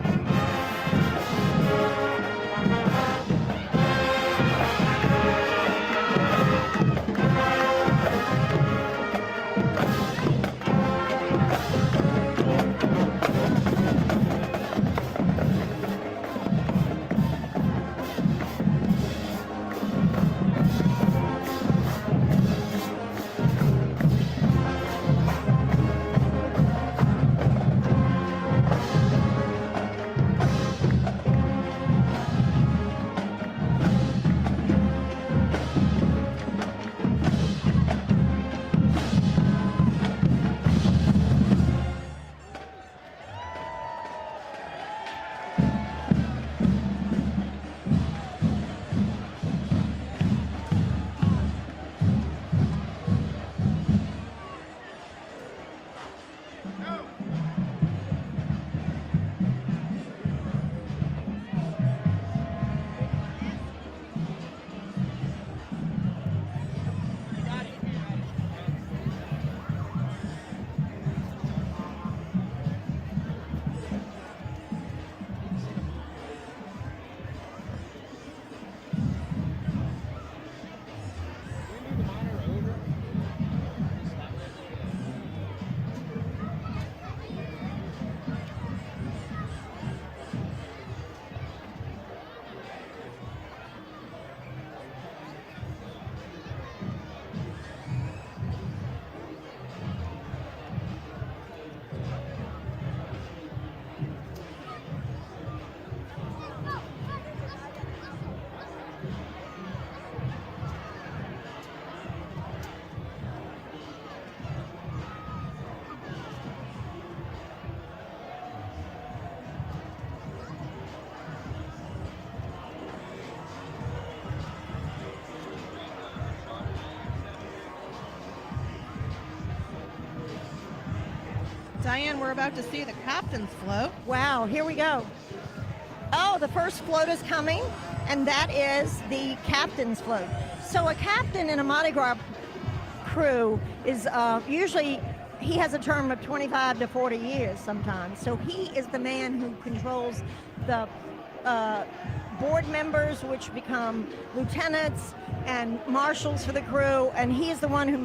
Diane, we're about to see the captain's float. Wow, here we go. Oh, the first float is coming, and that is the captain's float. So a captain in a Mardi Gras crew is usually, he has a term of 25 to 40 years sometimes. So he is the man who controls the board members, which become lieutenants and marshals for the crew, and he is the one who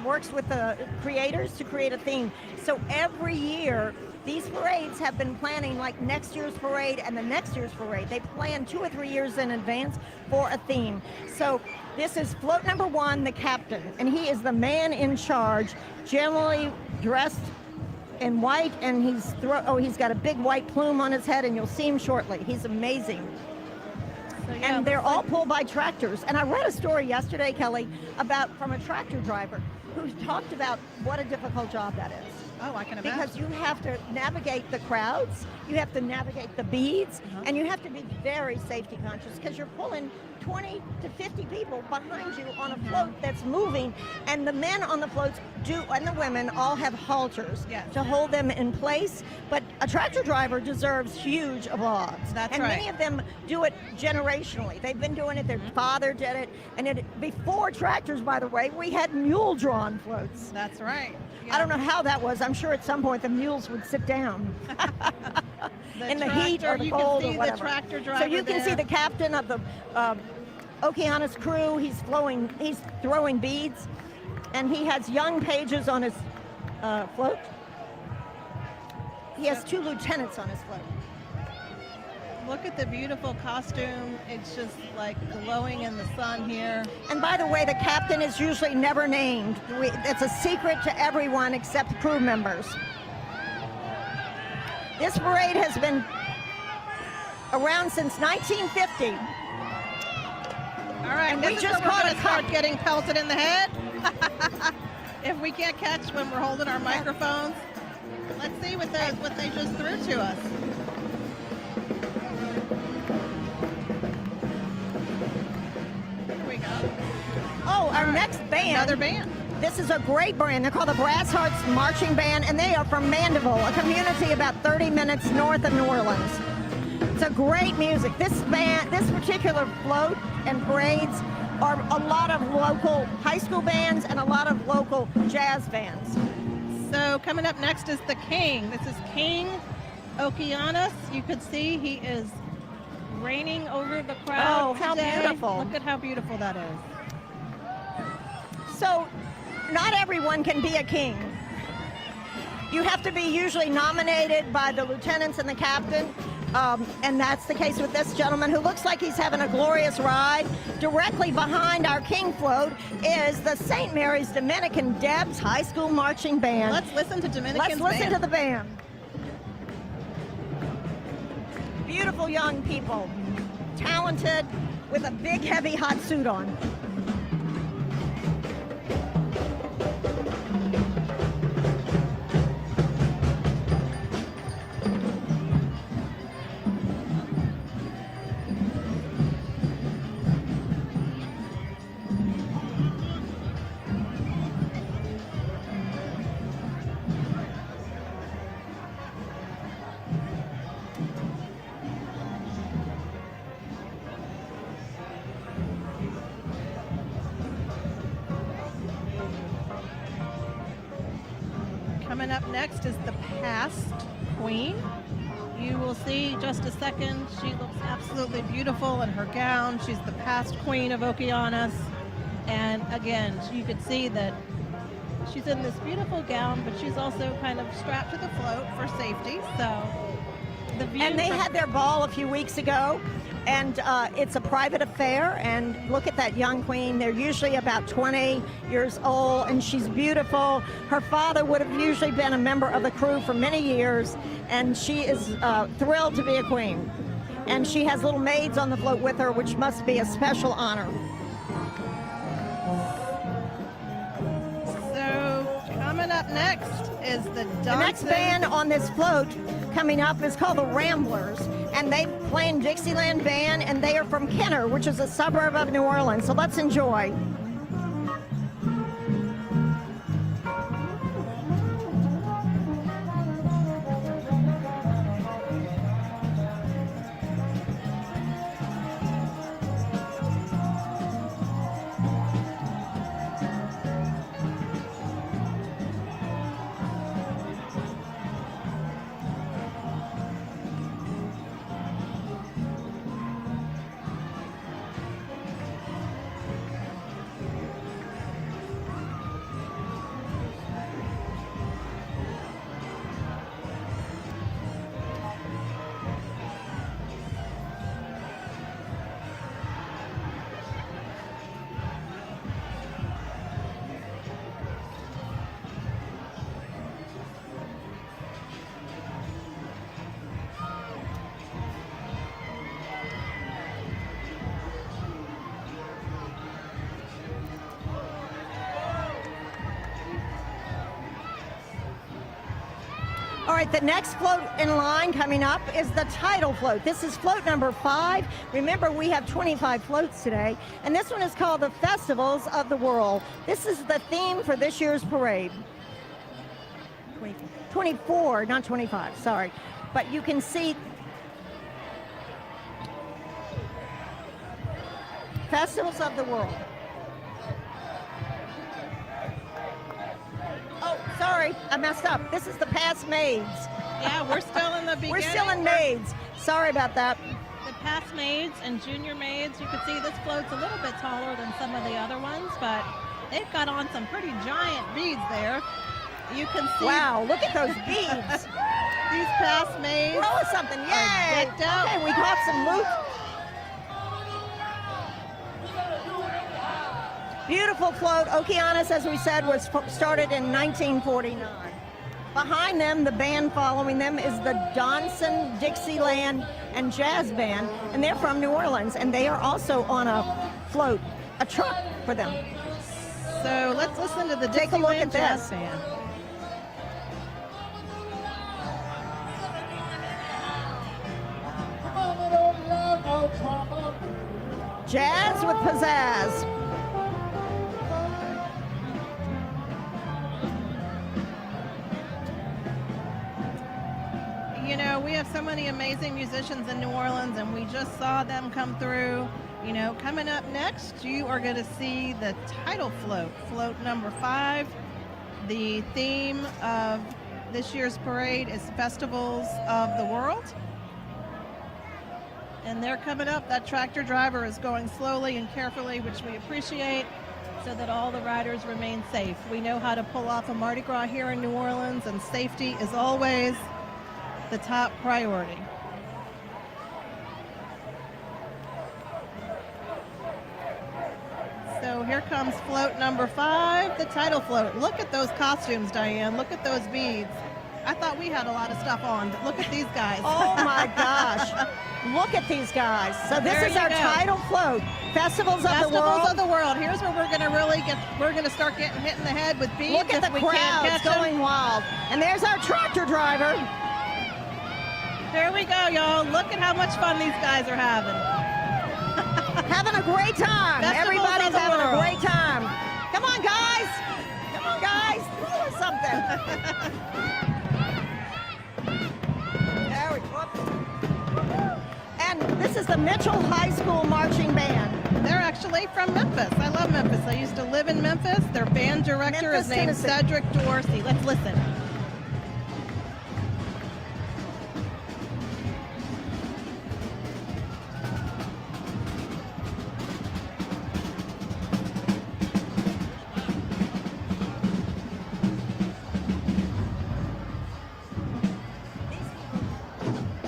works with the creators to create a theme. So every year, these parades have been planning like next year's parade and the next year's parade. They plan 2 or 3 years in advance for a theme. So this is float number 1, the captain, and he is the man in charge, generally dressed in white, and he's got a big white plume on his head, and you'll see him shortly. He's amazing. So, yeah, and they're all pulled by tractors. And I read a story yesterday, Kelly, from a tractor driver who talked about what a difficult job that is. Oh, I can imagine. Because you have to navigate the crowds, you have to navigate the beads, and you have to be very safety conscious because you're pulling 20 to 50 people behind you on a float that's moving, and the men on the floats and the women all have halters to hold them in place. But a tractor driver deserves huge applause. That's and right. many of them do it generationally. They've been doing it, their father did it, and before tractors, by the way, we had mule-drawn floats. That's right. I don't know how that was. I'm sure at some point the mules would sit down in the heat or the cold or whatever. You can see the tractor driver. So you can see the captain of the Okeanos crew. He's throwing beads, and he has young pages on his float. He has 2 lieutenants on his float. Look at the beautiful costume. It's just like glowing in the sun here. And by the way, the captain is usually never named. It's a secret to everyone except crew members. This parade has been around since 1950. All right, and this we is just where we're caught gonna a start couple. getting pelted in the head. If we can't catch when we're holding our microphones, let's see what they just threw to us. Here we go. Oh, our next band. Another band. This is a great band. They're called the Brass Hearts Marching Band, and they are from Mandeville, a community about 30 minutes north of New Orleans. It's a great music. This particular float and parades are a lot of local high school bands and a lot of local jazz bands. So coming up next is the King. This is King Okeanos. You could see he is reigning over the crowd. Oh, how today. beautiful. Look at how beautiful that is. So, not everyone can be a king. You have to be usually nominated by the lieutenants and the captain, and that's the case with this gentleman who looks like he's having a glorious ride. Directly behind our king float is the St. Mary's Dominican Debs High School Marching Band. Let's listen to Dominican's Let's listen band. to the band. Beautiful young people, talented, with a big, heavy, hot suit on. Coming up next is the past queen. You will see just a second. She looks absolutely beautiful in her gown. She's the past queen of Okeanos. And again, you could see that she's in this beautiful gown, but she's also kind of strapped to the float for safety. So the view And they from- had their ball a few weeks ago, and it's a private affair. And look at that young queen. They're usually about 20 years old, and she's beautiful. Her father would have usually been a member of the crew for many years, and she is thrilled to be a queen. And she has little maids on the float with her, which must be a special honor. So coming up next is the next band on this float coming up is called the Ramblers, and they play in Dixieland Band, and they are from Kenner, which is a suburb of New Orleans. So let's enjoy. All right, the next float in line coming up is the tidal float. This is float number 5. Remember, we have 25 floats today, and this one is called the Festivals of the World. This is the theme for this year's parade. 24, not 25, sorry. But you can see Festivals of the World. Oh, sorry, I messed up. This is the past maids. Yeah, we're still in the beginning. We're still in maids. Sorry about that. The past maids and junior maids, you can see this float's a little bit taller than some of the other ones, but they've got on some pretty giant beads there. You can see. Wow, look at those beads. These past maids. Throw us something, yay! decked out. Okay, we got some loot. Beautiful float. Okeanos, as we said, was started in 1949. Behind them, the band following them is the Donson Dixieland and Jazz Band, and they're from New Orleans, and they are also on a float a truck for them. So let's listen to the Take a look at Dixieland Jazz this. Band. Jazz with pizzazz. You know, we have so many amazing musicians in New Orleans, and we just saw them come through. You know, coming up next, you are going to see the title float, float number 5. The theme of this year's parade is Festivals of the World. And they're coming up. That tractor driver is going slowly and carefully, which we appreciate, so that all the riders remain safe. We know how to pull off a Mardi Gras here in New Orleans, and safety is always the top priority. So here comes float number 5, the title float. Look at those costumes, Diane. Look at those beads. I thought we had a lot of stuff on, but look at these guys. Oh my gosh. Look at these guys. So this There is you our go. title float. Festivals of the Festivals World. of the World. Here's where we're going to really we're going to start getting hit in the head with beads. Look at if the we can't crowds catch 'em. going wild. And there's our tractor driver. There we go, y'all. Look at how much fun these guys are having. Having a great time. Festivals Everybody's of the having world. a great time. Come on, guys. Come on, guys. Throw us something. There we go. And this is the Mitchell High School Marching Band. They're actually from Memphis. I love Memphis. I used to live in Memphis. Their band director Memphis, is named Tennessee. Cedric Dorsey. Let's listen.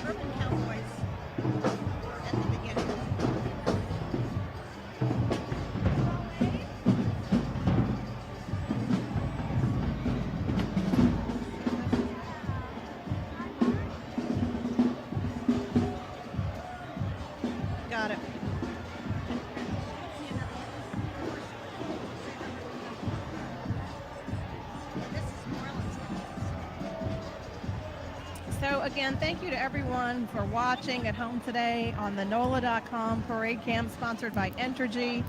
Urban Cowboys at the beginning. Got it. So again, thank you to everyone for watching at home today on the NOLA.com parade cam sponsored by Entergy.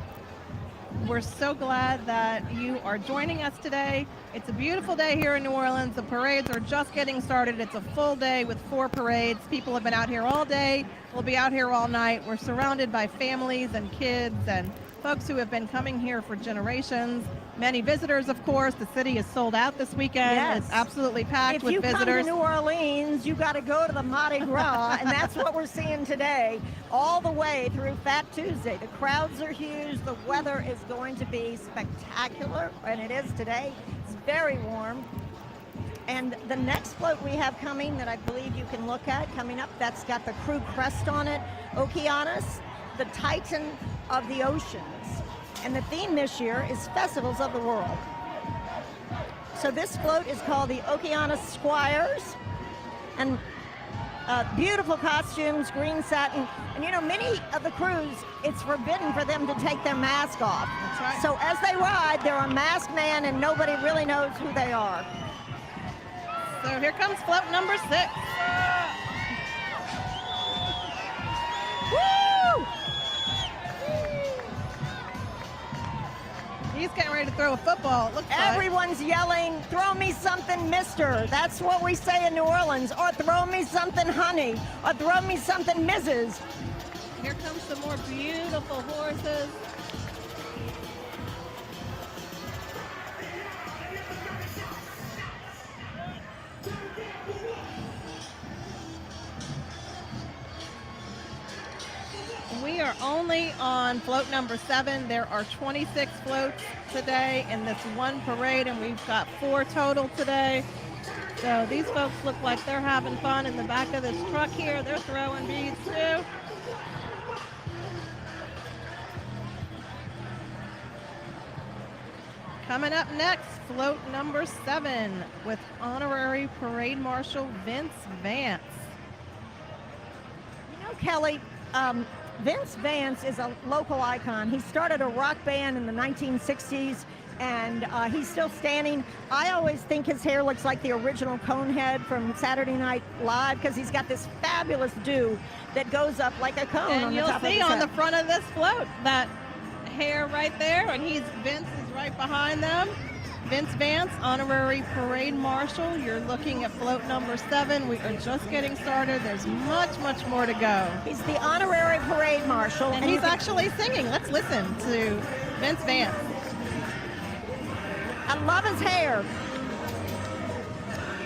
We're so glad that you are joining us today. It's a beautiful day here in New Orleans. The parades are just getting started. It's a full day with 4 parades. People have been out here all day. We'll be out here all night. We're surrounded by families and kids and folks who have been coming here for generations. Many visitors, of course. The city is sold out this weekend. Yes. It's absolutely packed If with you visitors. come to New Orleans, you got to go to the Mardi Gras, and that's what we're seeing today, all the way through Fat Tuesday. The crowds are huge. The weather is going to be spectacular, and it is today. It's very warm. And the next float we have coming that I believe you can look at coming up, that's got the crew crest on it, Okeanos, the Titan of the Oceans. And the theme this year is Festivals of the World. So this float is called the Okeanos Squires, and beautiful costumes, green satin. And you know, many of the crews, it's forbidden for them to take their mask off. That's right. So as they ride, they're a masked man and nobody really knows who they are. So here comes float number 6. Woo! He's getting ready to throw a football, it looks like. Everyone's yelling, throw me something, mister. That's what we say in New Orleans. Or throw me something, honey. Or throw me something, Mrs. Here comes some more beautiful horses. We are only on float number 7. There are 26 floats today in this one parade, and we've got 4 total today. So these folks look like they're having fun in the back of this truck here. They're throwing beads too. Coming up next, float number 7 with Honorary Parade Marshal Vince Vance. You know, Kelly, Vince Vance is a local icon. He started a rock band in the 1960s, and he's still standing. I always think his hair looks like the original Conehead from Saturday Night Live because he's got this fabulous do that goes up like a cone And on the you'll top of see his on head. the front of this float that hair right there, and Vince is right behind them. Vince Vance, Honorary Parade Marshal. You're looking at float number 7. We are just getting started. There's much, much more to go. He's the Honorary Parade Marshal. And he's actually singing. Let's listen to Vince Vance. I love his hair.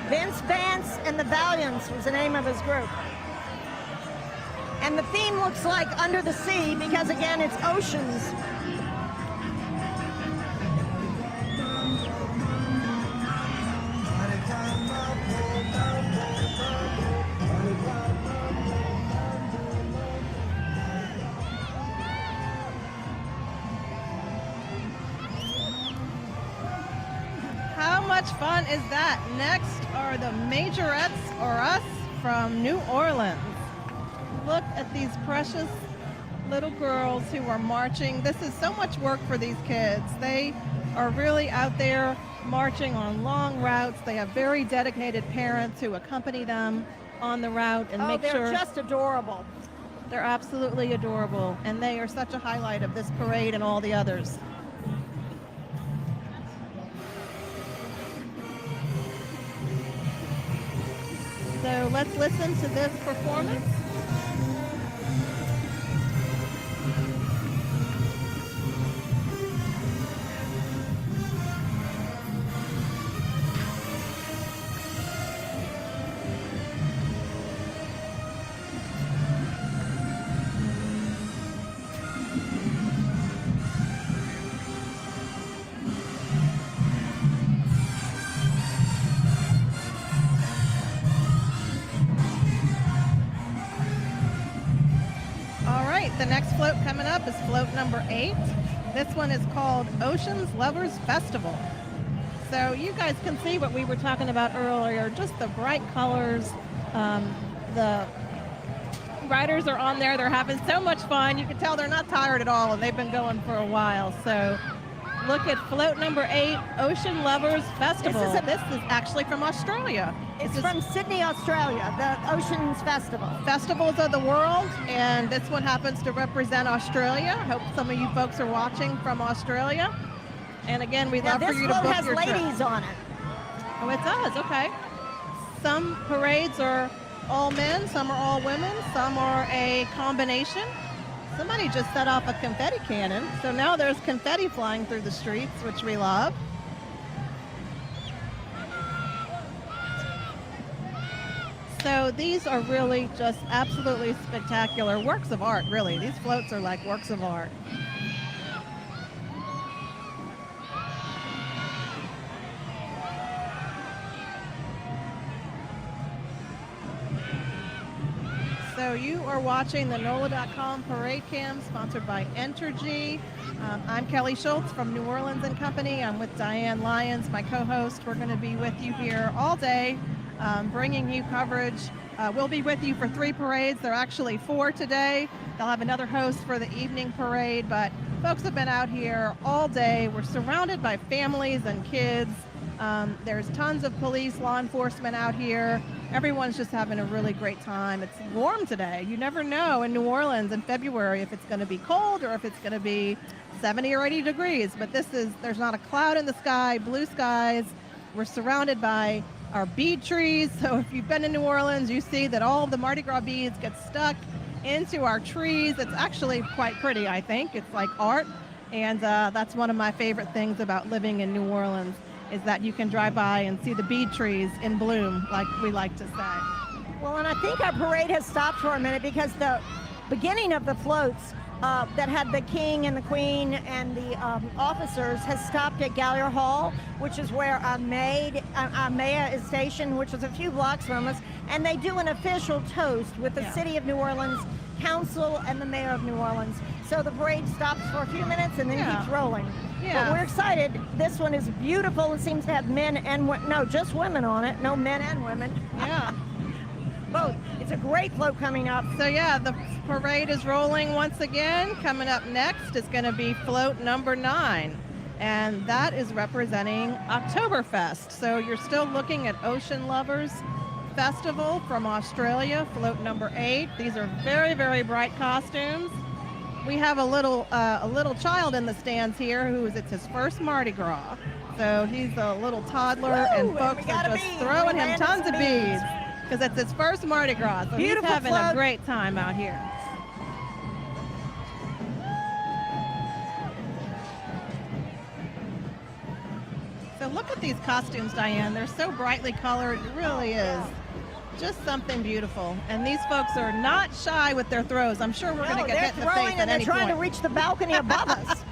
Vince Vance and the Valiants was the name of his group. And the theme looks like Under the Sea because, again, it's oceans. How much fun is that? Next are the Majorettes, or us, from New Orleans. Look at these precious little girls who are marching. This is so much work for these kids. They are really out there marching on long routes. They have very dedicated parents who accompany them on the route and make sure. They're just adorable. They're absolutely adorable, and they are such a highlight of this parade and all the others. So let's listen to this performance. The next float coming up is float number 8. This one is called Oceans Lovers Festival. So you guys can see what we were talking about earlier, just the bright colors. The riders are on there. They're having so much fun. You can tell they're not tired at all, and they've been going for a while. So look at float number 8, Ocean Lovers Festival. This is actually from Australia. It's from Sydney, Australia, the Oceans Festival. Festivals of the world, and this one happens to represent Australia. I hope some of you folks are watching from Australia. And again, we'd love for you to book your trip. This float has ladies on it. Oh, it does, okay. Some parades are all men, some are all women, some are a combination. Somebody just set off a confetti cannon, so now there's confetti flying through the streets, which we love. So these are really just absolutely spectacular works of art, really. These floats are like works of art. So you are watching the NOLA.com Parade Cam, sponsored by Entergy. I'm Kelly Schultz from New Orleans and Company. I'm with Diane Lyons, my co-host. We're going to be with you here all day, bringing you coverage. We'll be with you for 3 parades. There are actually 4 today. They'll have another host for the evening parade, but folks have been out here all day. We're surrounded by families and kids. There's tons of police, law enforcement out here. Everyone's just having a really great time. It's warm today. You never know in New Orleans in February if it's going to be cold or if it's going to be 70 or 80 degrees. But there's not a cloud in the sky, blue skies. We're surrounded by our bead trees. So if you've been in New Orleans, you see that all of the Mardi Gras beads get stuck into our trees. It's actually quite pretty, I think. It's like art. And that's one of my favorite things about living in New Orleans, is that you can drive by and see the bead trees in bloom, like we like to say. Well, and I think our parade has stopped for a minute because the beginning of the floats that had the king and the queen and the officers has stopped at Gallier Hall, which is where our mayor is stationed, which is a few blocks from us, and they do an official toast with the City of New Orleans Council and the Mayor of New Orleans. So the parade stops for a few minutes and then keeps rolling. Yeah. But we're excited. This one is beautiful. It seems to have men and no, just women on it. No men and women. Yeah. Both. It's a great float coming up. So yeah, the parade is rolling once again. Coming up next is going to be float number 9. And that is representing Oktoberfest. So you're still looking at Ocean Lovers Festival from Australia, float number 8. These are very, very bright costumes. We have a little child in the stands here it's his first Mardi Gras. So he's a little toddler, and folks are just throwing him tons of beads because it's his first Mardi Gras. So Beautiful he's having float. a great time out here. So look at these costumes, Diane. They're so brightly colored. It really is just something beautiful. And these folks are not shy with their throws. I'm sure we're going to get hit in the face at any point. And they're trying to reach the balcony above us.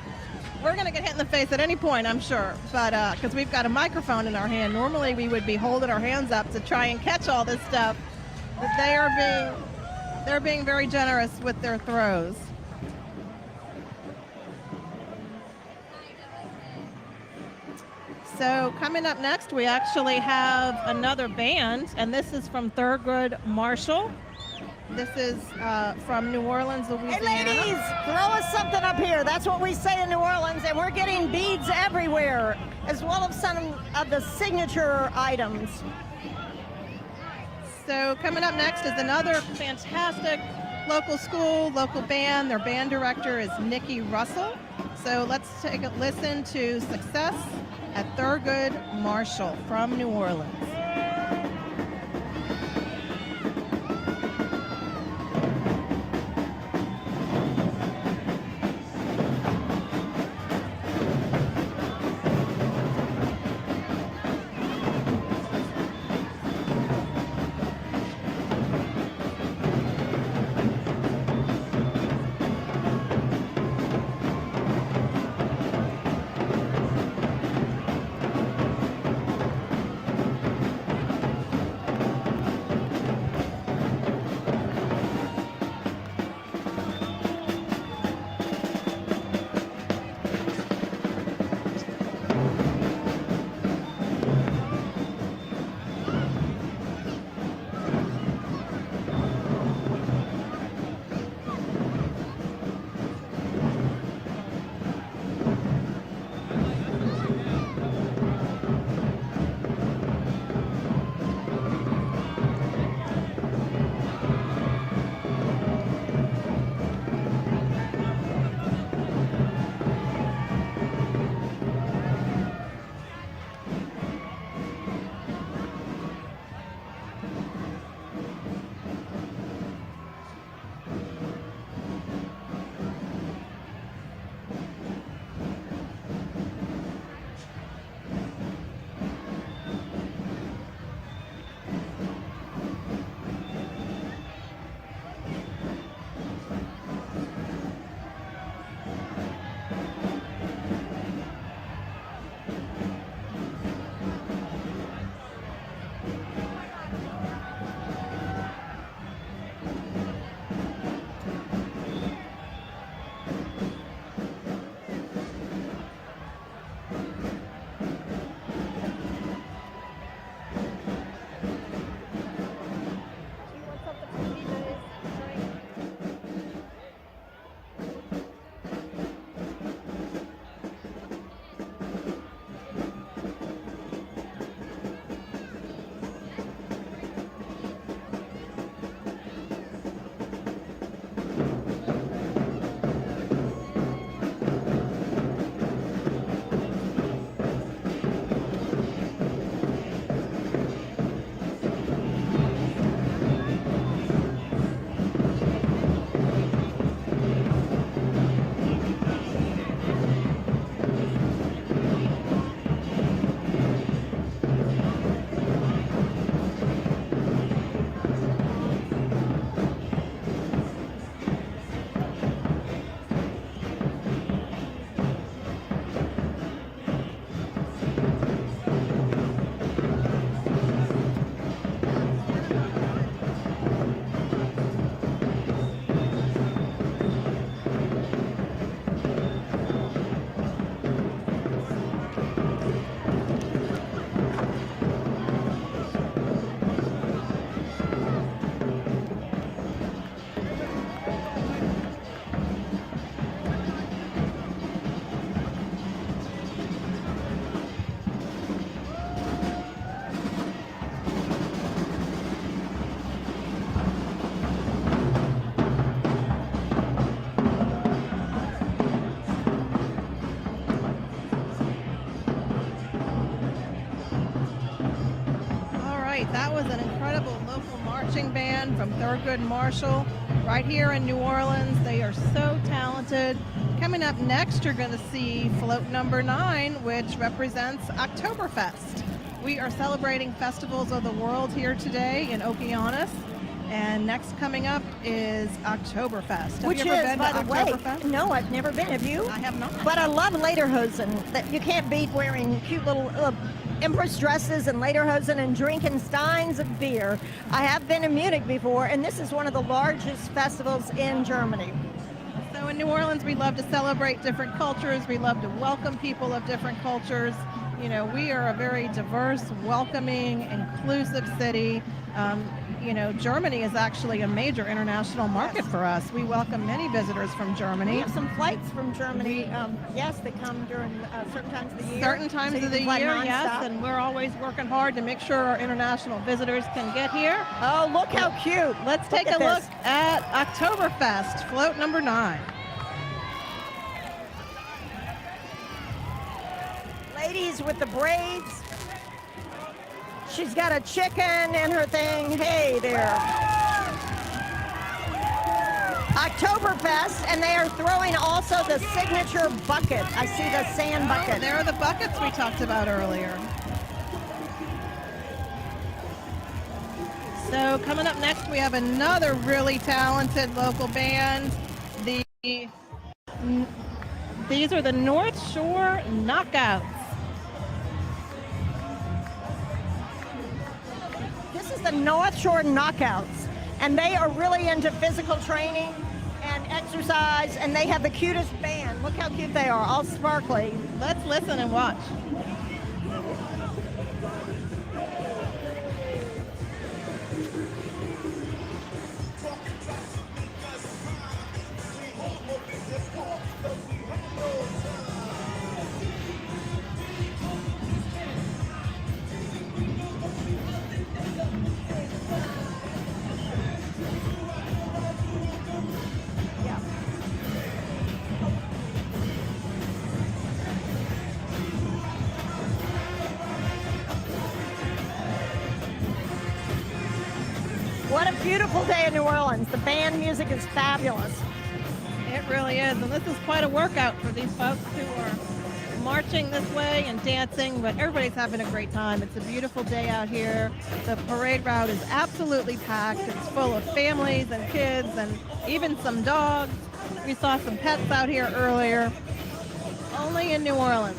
We're going to get hit in the face at any point, I'm sure. But because we've got a microphone in our hand. Normally we would be holding our hands up to try and catch all this stuff. But they're being very generous with their throws. So coming up next, we actually have another band, and this is from Thurgood Marshall. This is from New Orleans, Louisiana. Hey, ladies, throw us something up here. That's what we say in New Orleans, and we're getting beads everywhere, as well as some of the signature items. So coming up next is another fantastic local school, local band. Their band director is Nikki Russell. So let's take a listen to Success at Thurgood Marshall from New Orleans. That was an incredible local marching band from Thurgood Marshall right here in New Orleans. They are so talented. Coming up next, you're going to see float number 9, which represents Oktoberfest. We are celebrating festivals of the world here today in Okeanos. And next coming up is Oktoberfest. Which Have you ever is, been by to the way, Oktoberfest? no, I've never been. Have you? I have not. But I love lederhosen. That you can't beat wearing cute little empress dresses and lederhosen and drinking steins of beer. I have been in Munich before, and this is one of the largest festivals in Germany. So in New Orleans, we love to celebrate different cultures. We love to welcome people of different cultures. You know, we are a very diverse, welcoming, inclusive city. You know, Germany is actually a major international market for us. We welcome many visitors from Germany. We have some flights from Germany, yes, that come during certain times of the year. Certain times So you of the can fly year, nonstop. yes, and we're always working hard to make sure our international visitors can get here. Oh, look how cute. Let's take a look at Oktoberfest, float number 9. Ladies with the braids. She's got a chicken in her thing. Hey there. Oktoberfest, and they are throwing also the signature bucket. I see the sand bucket. Oh, there are the buckets we talked about earlier. So coming up next, we have another really talented local band. These are the North Shore Knockouts. This is the North Shore Knockouts, and they are really into physical training and exercise, and they have the cutest band. Look how cute they are, all sparkly. Let's listen and watch. What a beautiful day in New Orleans. The band music is fabulous. It really is, and this is quite a workout for these folks who are marching this way and dancing, but everybody's having a great time. It's a beautiful day out here. The parade route is absolutely packed. It's full of families and kids and even some dogs. We saw some pets out here earlier. Only in New Orleans.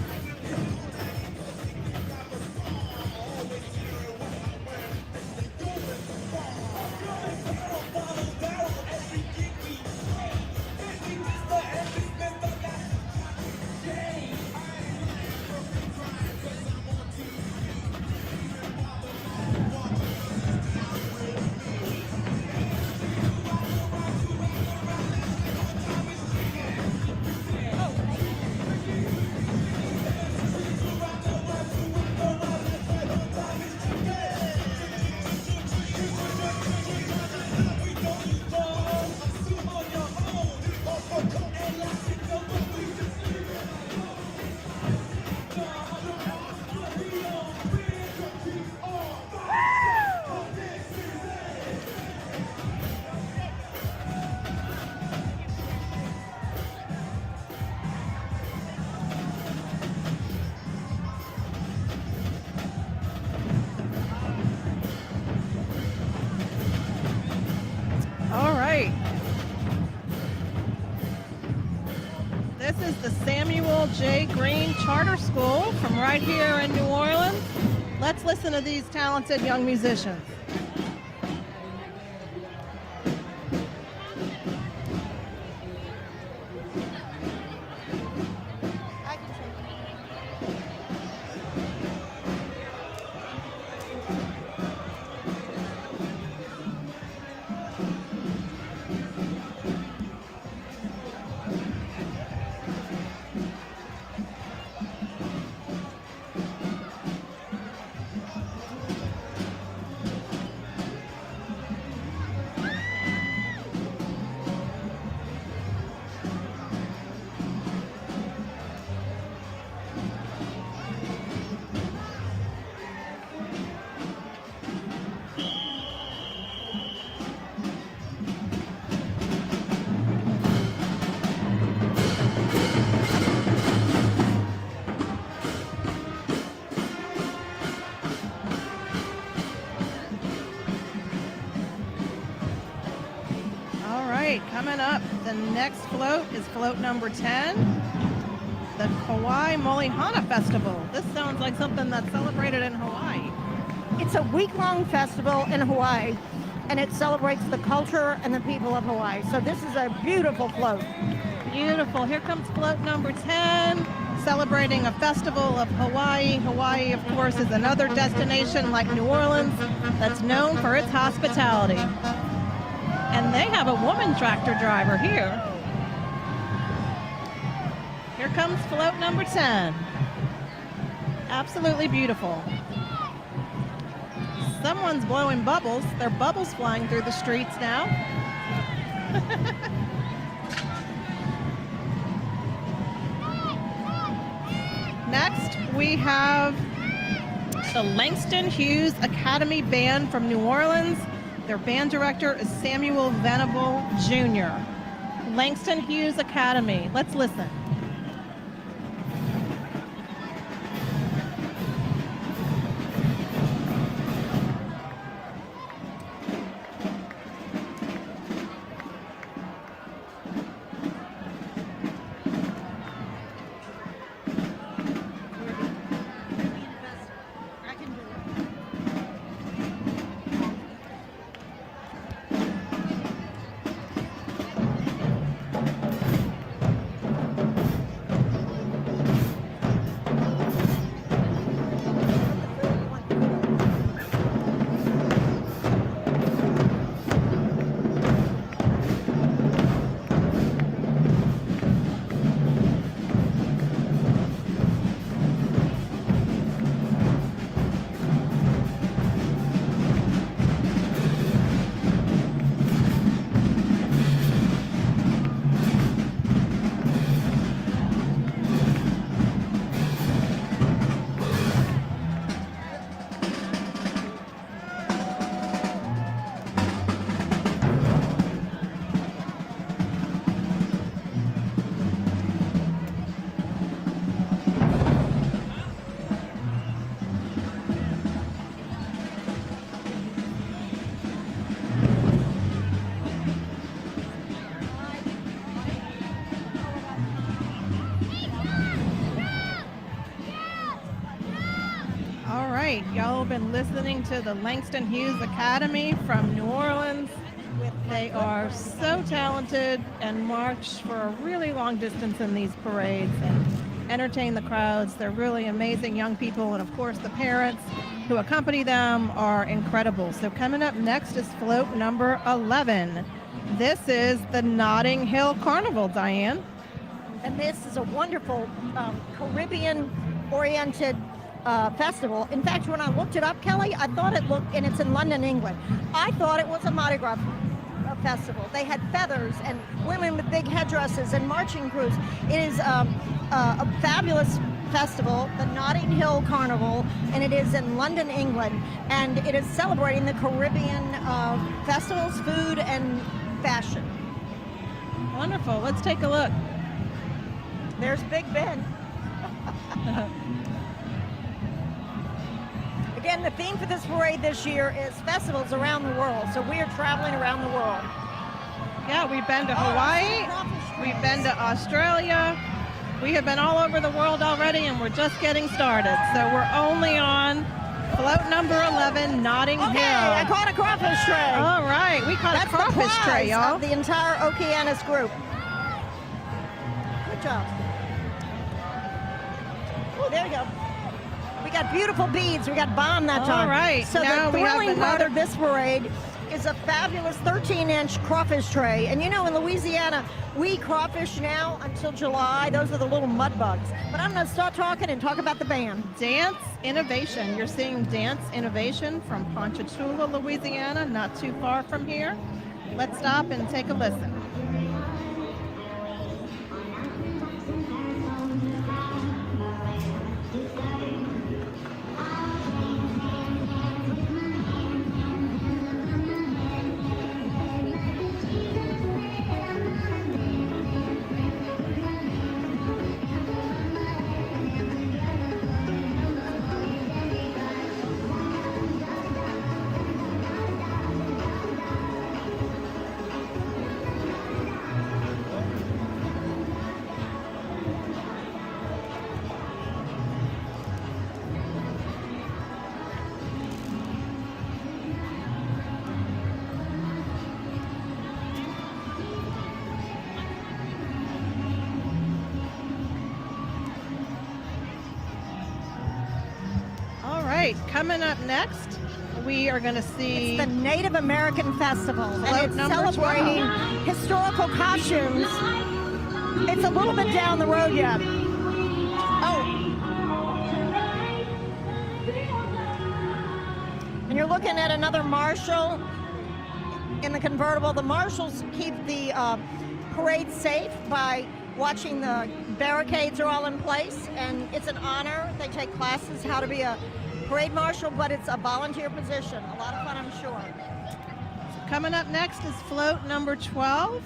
All right. This is the Samuel J. Green Charter School from right here in New Orleans. Let's listen to these talented young musicians. Next float is float number 10, the Kauai Moihana Festival. This sounds like something that's celebrated in Hawaii. It's a week-long festival in Hawaii, and it celebrates the culture and the people of Hawaii. So this is a beautiful float. Beautiful. Here comes float number 10, celebrating a festival of Hawaii. Hawaii, of course, is another destination like New Orleans that's known for its hospitality. And they have a woman tractor driver here. Here comes float number 10. Absolutely beautiful. Someone's blowing bubbles. There are bubbles flying through the streets now. Next, we have the Langston Hughes Academy Band from New Orleans. Their band director is Samuel Venable Jr. Langston Hughes Academy. Let's listen. Y'all have been listening to the Langston Hughes Academy from New Orleans. They are so talented and march for a really long distance in these parades and entertain the crowds. They're really amazing young people, and of course the parents who accompany them are incredible. So coming up next is float number 11. This is the Notting Hill Carnival, Diane. And this is a wonderful Caribbean-oriented festival. In fact, when I looked it up, Kelly, I thought it looked, and it's in London, England, I thought it was a Mardi Gras festival. They had feathers and women with big headdresses and marching crews. It is a fabulous festival, the Notting Hill Carnival, and it is in London, England, and it is celebrating the Caribbean festivals, food, and fashion. Wonderful. Let's take a look. There's Big Ben. Again, the theme for this parade this year is festivals around the world. So we are traveling around the world. Yeah, we've been to Hawaii, we've been to Australia, we have been all over the world already, and we're just getting started. So we're only on float number 11, Notting Hill. I caught a crawfish tray. All right, we caught a crawfish tray, y'all. Of the entire Okeanos group. Good job. Oh, there you go. We got beautiful beads. We got bomb that time. All right. So now the thrilling part another... of this parade is a fabulous 13-inch crawfish tray. And you know, in Louisiana, we crawfish now until July. Those are the little mud bugs. But I'm going to start talking and talk about the band. Dance Innovation. You're seeing Dance Innovation from Ponchatoula, Louisiana, not too far from here. Let's stop and take a listen. right, coming up next, we are going to see It's the Native American Festival, Float and it's number celebrating 12. historical costumes. It's a little bit down the road yet. Oh. And you're looking at another marshal in the convertible. The marshals keep the parade safe by watching the barricades are all in place, and it's an honor. They take classes how to be a parade marshal, but it's a volunteer position. A lot of fun, I'm sure. Coming up next is float number 12.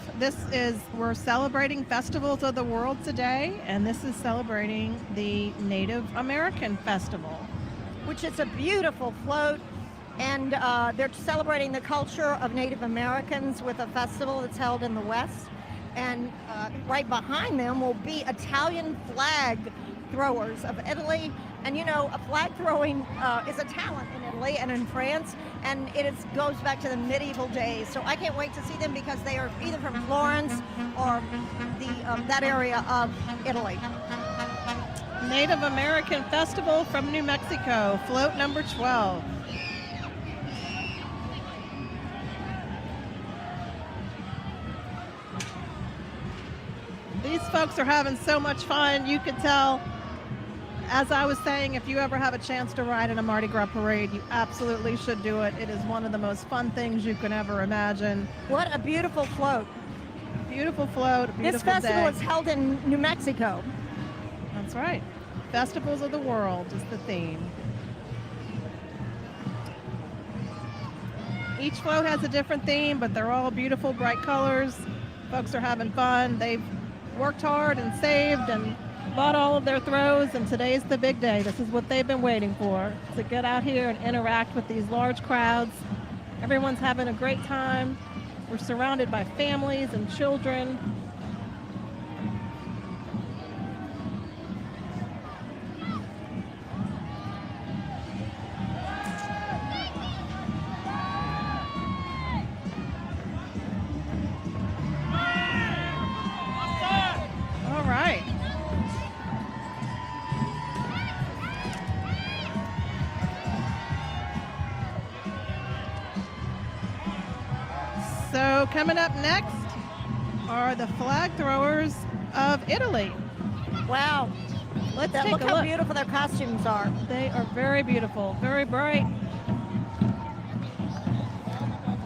We're celebrating Festivals of the World today, and this is celebrating the Native American Festival. Which is a beautiful float, and they're celebrating the culture of Native Americans with a festival that's held in the West. And right behind them will be Italian flag throwers of Italy. And you know, a flag throwing is a talent in Italy and in France, and goes back to the medieval days. So I can't wait to see them because they are either from Florence or that area of Italy. Native American Festival from New Mexico, float number 12. These folks are having so much fun. You could tell, as I was saying, if you ever have a chance to ride in a Mardi Gras parade, you absolutely should do it. It is one of the most fun things you can ever imagine. What a beautiful float. Beautiful float, a beautiful This festival day. is held in New Mexico. That's right. Festivals of the World is the theme. Each float has a different theme, but they're all beautiful, bright colors. Folks are having fun. They've worked hard and saved and bought all of their throws, and today's the big day. This is what they've been waiting for, to get out here and interact with these large crowds. Everyone's having a great time. We're surrounded by families and children. All right. So coming up next are the flag throwers of Italy. Wow. Let's take Look a how look. beautiful their costumes are. They are very beautiful, very bright.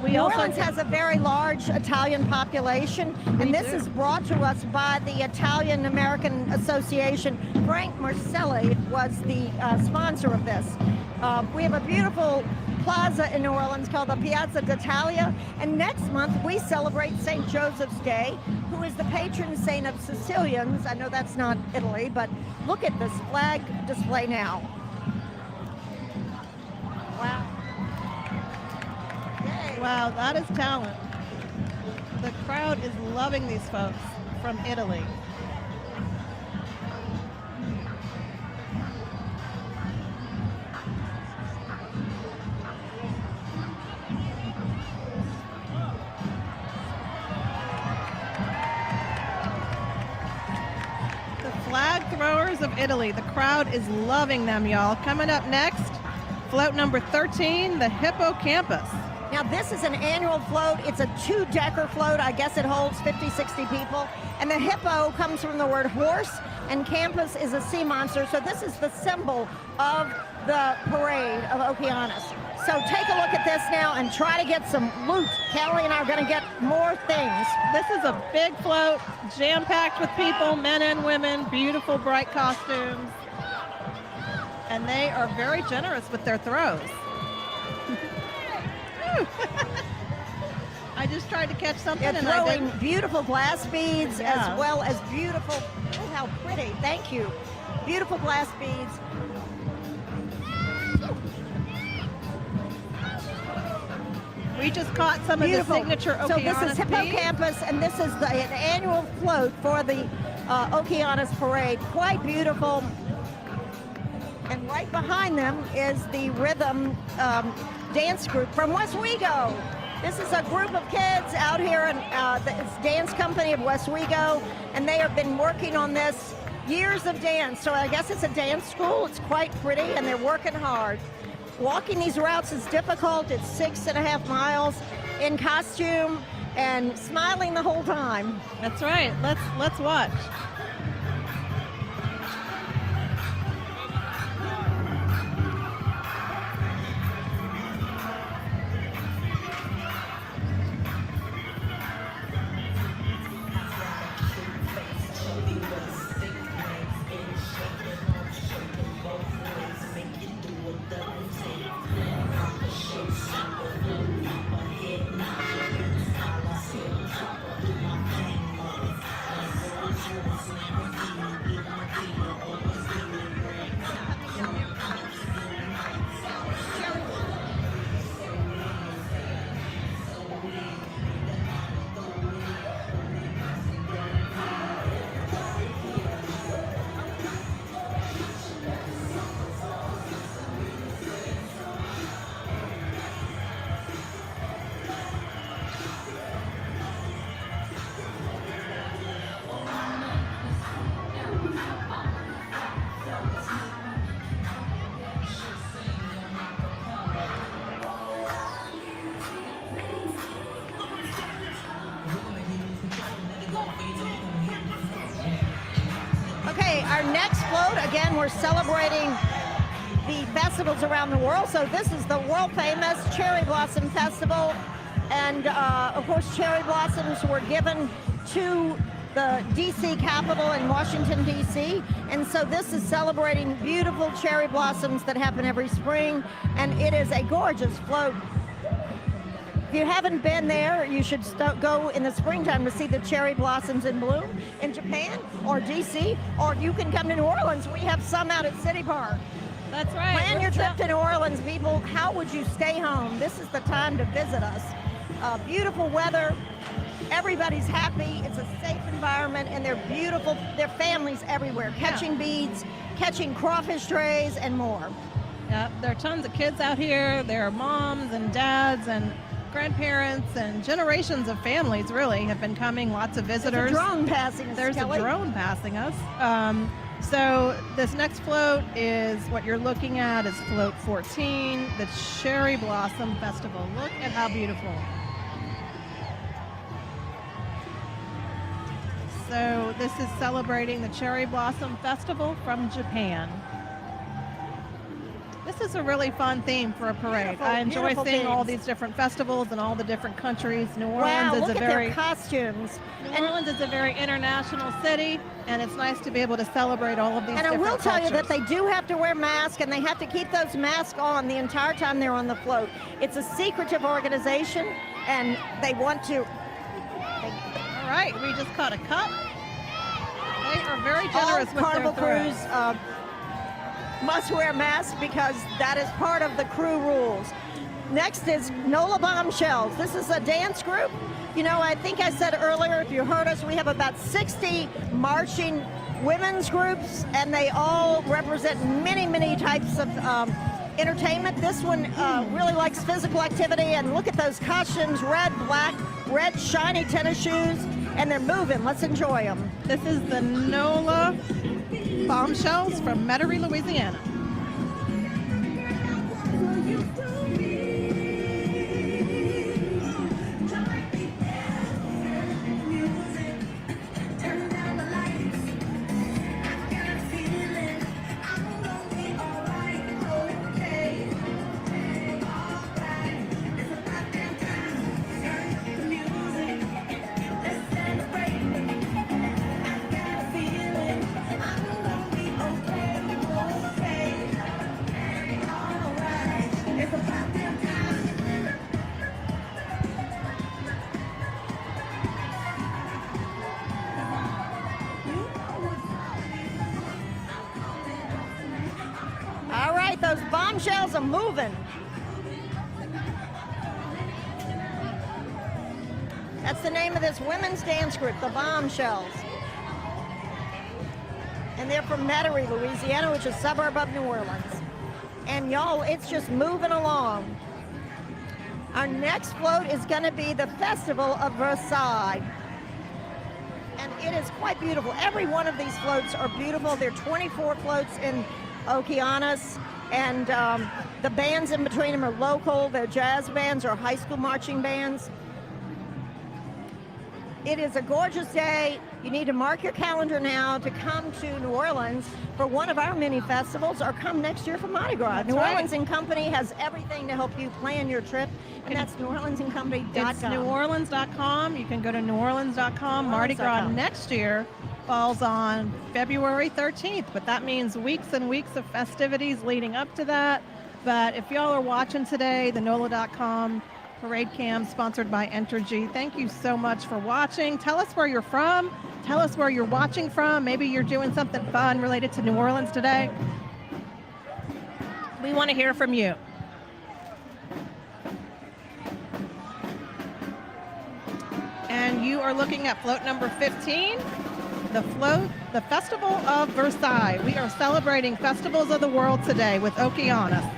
We New also Orleans has a very large Italian population, and this is brought to us by the Italian American Association. Frank Marcelli was the sponsor of this. We have a beautiful plaza in New Orleans called the Piazza d'Italia, and next month we celebrate St. Joseph's Day, who is the patron saint of Sicilians. I know that's not Italy, but look at this flag display now. Wow. Wow, that is talent. The crowd is loving these folks from Italy. The flag throwers of Italy. The crowd is loving them, y'all. Coming up next, float number 13, the Hippocampus. Now this is an annual float. It's a 2-decker float. I guess it holds 50, 60 people. And the hippo comes from the word horse, and campus is a sea monster. So this is the symbol of the parade of Okeanos. So take a look at this now and try to get some loot. Kelly and I are going to get more things. This is a big float, jam-packed with people, men and women, beautiful, bright costumes. And they are very generous with their throws. I just tried to catch something They're and I throwing didn't. beautiful glass beads Yeah. as well as beautiful, oh how pretty, thank you. Beautiful glass beads. We just caught some Beautiful. of the signature Okeanos So this is Hippocampus, beads. and this is the annual float for the Okeanos Parade. Quite beautiful. And right behind them is the rhythm dance group from Westwego. This is a group of kids out here in the dance company of Westwego, and they have been working on this years of dance. So I guess it's a dance school. It's quite pretty, and they're working hard. Walking these routes is difficult. It's 6.5 miles in costume and smiling the whole time. That's right. Let's watch. Okay, our next float, again, we're celebrating the festivals around the world. So this is the world famous Cherry Blossom Festival. And of course, cherry blossoms were given to the DC Capitol in Washington, DC. And so this is celebrating beautiful cherry blossoms that happen every spring. And it is a gorgeous float. If you haven't been there, you should go in the springtime to see the cherry blossoms in bloom in Japan or DC, or you can come to New Orleans. We have some out at City Park. That's right. Plan your trip to New Orleans, people. How would you stay home? This is the time to visit us. Beautiful weather. Everybody's happy. It's a safe environment, and they're beautiful. There are families everywhere, catching beads, catching crawfish trays, and more. Yeah, there are tons of kids out here. There are moms and dads and grandparents and generations of families really have been coming. Lots of visitors. There's a drone passing us, There's Kelly. a drone passing us. So this next float is what you're looking at is float 14, the Cherry Blossom Festival. Look at how beautiful. So this is celebrating the Cherry Blossom Festival from Japan. This is a really fun theme for a parade. Beautiful, I enjoy beautiful seeing all themes. these different festivals and all the different countries. New Orleans Wow, is look a at very their costumes. New Orleans is a very international city, and it's nice to be able to celebrate all of these And I different will tell you that cultures. they do have to wear masks, and they have to keep those masks on the entire time they're on the float. It's a secretive organization, and they want to. All right, we just caught a cup. They are very generous with Carnival their crews throws. must wear masks because that is part of the crew rules. Next is NOLA Bombshells. This is a dance group. You know, I think I said earlier, if you heard us, we have about 60 marching women's groups, and they all represent many, many types of entertainment. This one really likes physical activity, and look at those costumes, red, black, red shiny tennis shoes, and they're moving. Let's enjoy them. This is the NOLA Bombshells from Metairie, Louisiana. All right, those bombshells are moving. That's the name of this women's dance group, the Bombshells. And they're from Metairie, Louisiana, which is a suburb of New Orleans. And y'all, it's just moving along. Our next float is going to be the Festival of Versailles. And it is quite beautiful. Every one of these floats are beautiful. There are 24 floats in Okeanos, and the bands in between them are local. They're jazz bands or high school marching bands. It is a gorgeous day. You need to mark your calendar now to come to New Orleans for one of our mini festivals, or come next year for Mardi Gras. That's New right. Orleans and Company has everything to help you plan your trip, and that's neworleansandcompany.com. It's neworleans.com. You can go to neworleans.com. Mardi Gras next year falls on February 13th, but that means weeks and weeks of festivities leading up to that. But if y'all are watching today, the NOLA.com Parade Cam sponsored by Entergy. Thank you so much for watching. Tell us where you're from. Tell us where you're watching from. Maybe you're doing something fun related to New Orleans today. We want to hear from you. And you are looking at float number 15, the Festival of Versailles. We are celebrating festivals of the world today with Okeanos.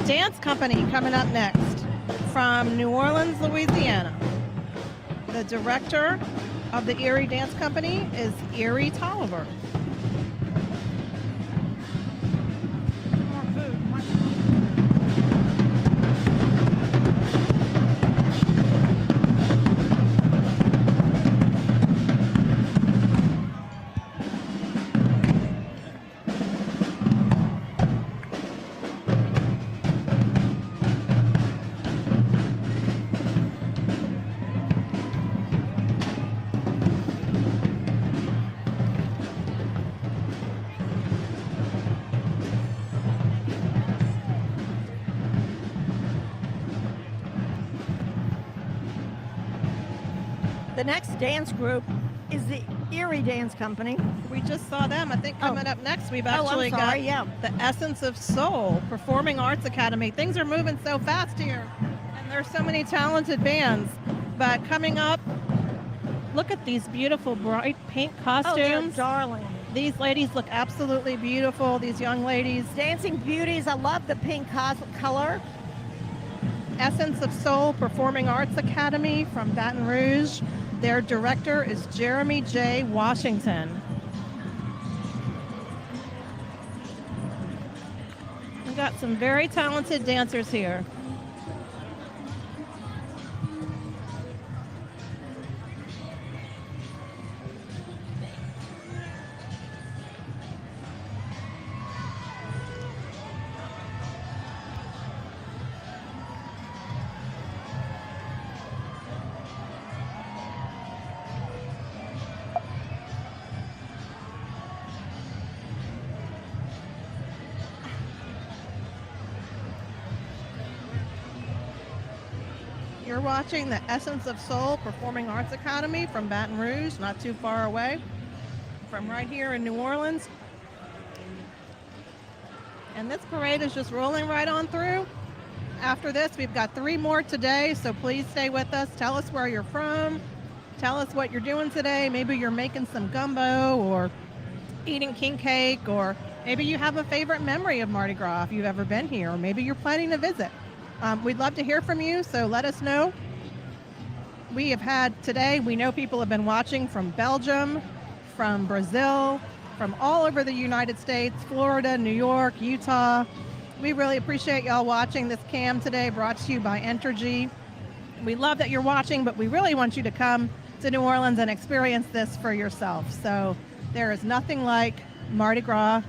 Dance Company coming up next from New Orleans, Louisiana. The director of the Erie Dance Company is Erie Tolliver. The next dance group is the Erie Dance Company. We just saw them. I think coming up next, we've actually I'm sorry, got the Essence of Soul Performing Arts Academy. Things are moving so fast here, and there's so many talented bands. But coming up, look at these beautiful bright pink costumes. Oh, they're darling. These ladies look absolutely beautiful, these young ladies. Dancing beauties. I love the pink color. Essence of Soul Performing Arts Academy from Baton Rouge. Their director is Jeremy J. Washington. We've got some very talented dancers here. You're watching the Essence of Soul Performing Arts Academy from Baton Rouge, not too far away from right here in New Orleans. And this parade is just rolling right on through. After this, we've got 3 more today, so please stay with us. Tell us where you're from. Tell us what you're doing today. Maybe you're making some gumbo or eating king cake, or maybe you have a favorite memory of Mardi Gras if you've ever been here, or maybe you're planning to visit. We'd love to hear from you, so let us know. We have had today, we know people have been watching from Belgium, from Brazil, from all over the United States, Florida, New York, Utah. We really appreciate y'all watching this cam today, brought to you by Entergy. We love that you're watching, but we really want you to come to New Orleans and experience this for yourself. So there is nothing like Mardi Gras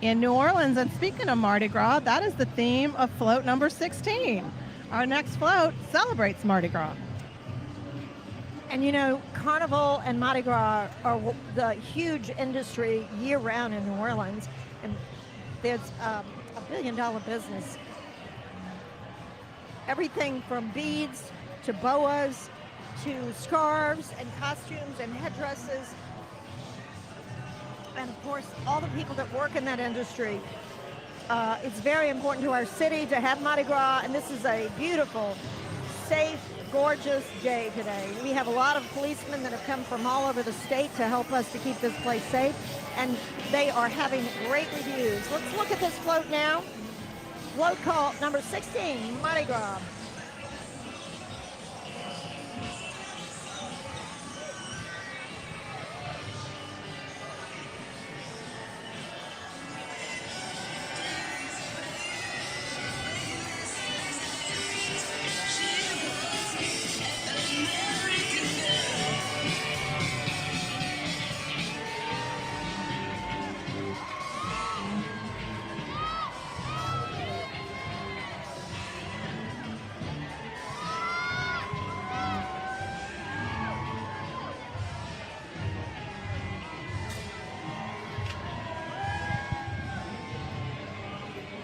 in New Orleans. And speaking of Mardi Gras, that is the theme of float number 16. Our next float celebrates Mardi Gras. And you know, Carnival and Mardi Gras are the huge industry year-round in New Orleans, and there's a $1 billion business. Everything from beads to boas to scarves and costumes and headdresses. And of course, all the people that work in that industry. It's very important to our city to have Mardi Gras, and this is a beautiful, safe, gorgeous day today. We have a lot of policemen that have come from all over the state to help us to keep this place safe, and they are having great reviews. Let's look at this float now. Float call number 16, Mardi Gras.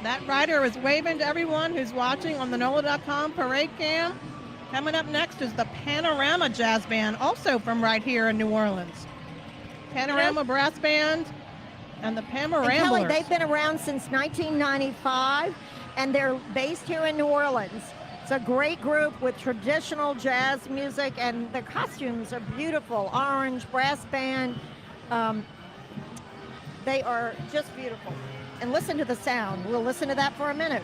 That rider is waving to everyone who's watching on the NOLA.com parade cam. Coming up next is the Panorama Jazz Band, also from right here in New Orleans. Panorama Brass Band and the Panorama. And Kelly, they've been around since 1995, and they're based here in New Orleans. It's a great group with traditional jazz music, and the costumes are beautiful. Orange, brass band. They are just beautiful. And listen to the sound. We'll listen to that for a minute.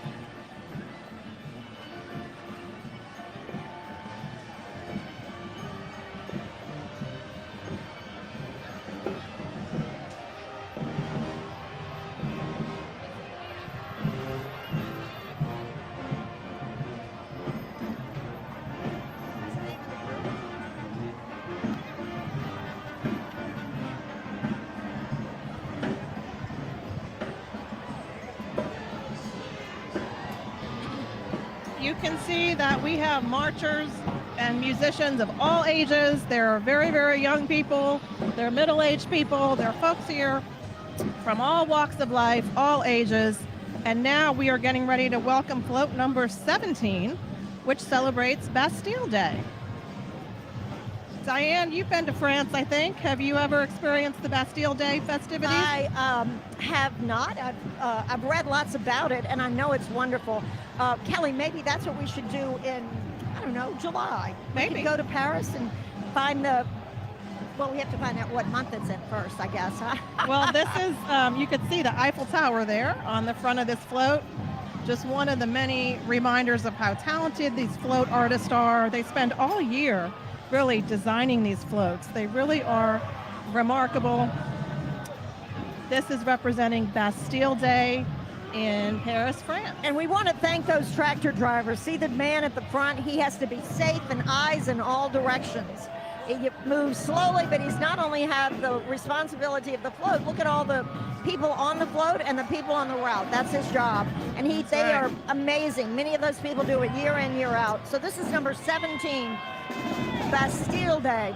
You can see that we have marchers and musicians of all ages. There are very, very young people. There are middle-aged people. There are folks here from all walks of life, all ages. And now we are getting ready to welcome float number 17, which celebrates Bastille Day. Diane, you've been to France, I think. Have you ever experienced the Bastille Day festivities? I have not. I've read lots about it, and I know it's wonderful. Kelly, maybe that's what we should do in, I don't know, July. Maybe. We could go to Paris and find the, well, we have to find out what month it's in first, I guess, huh? Well, this is, you could see the Eiffel Tower there on the front of this float. Just one of the many reminders of how talented these float artists are. They spend all year really designing these floats. They really are remarkable. This is representing Bastille Day in Paris, France. And we want to thank those tractor drivers. See the man at the front? He has to be safe and eyes in all directions. He moves slowly, but he's not only have the responsibility of the float. Look at all the people on the float and the people on the route. That's his job. And they are amazing. Many of those people do it year in, year out. So this is number 17, Bastille Day.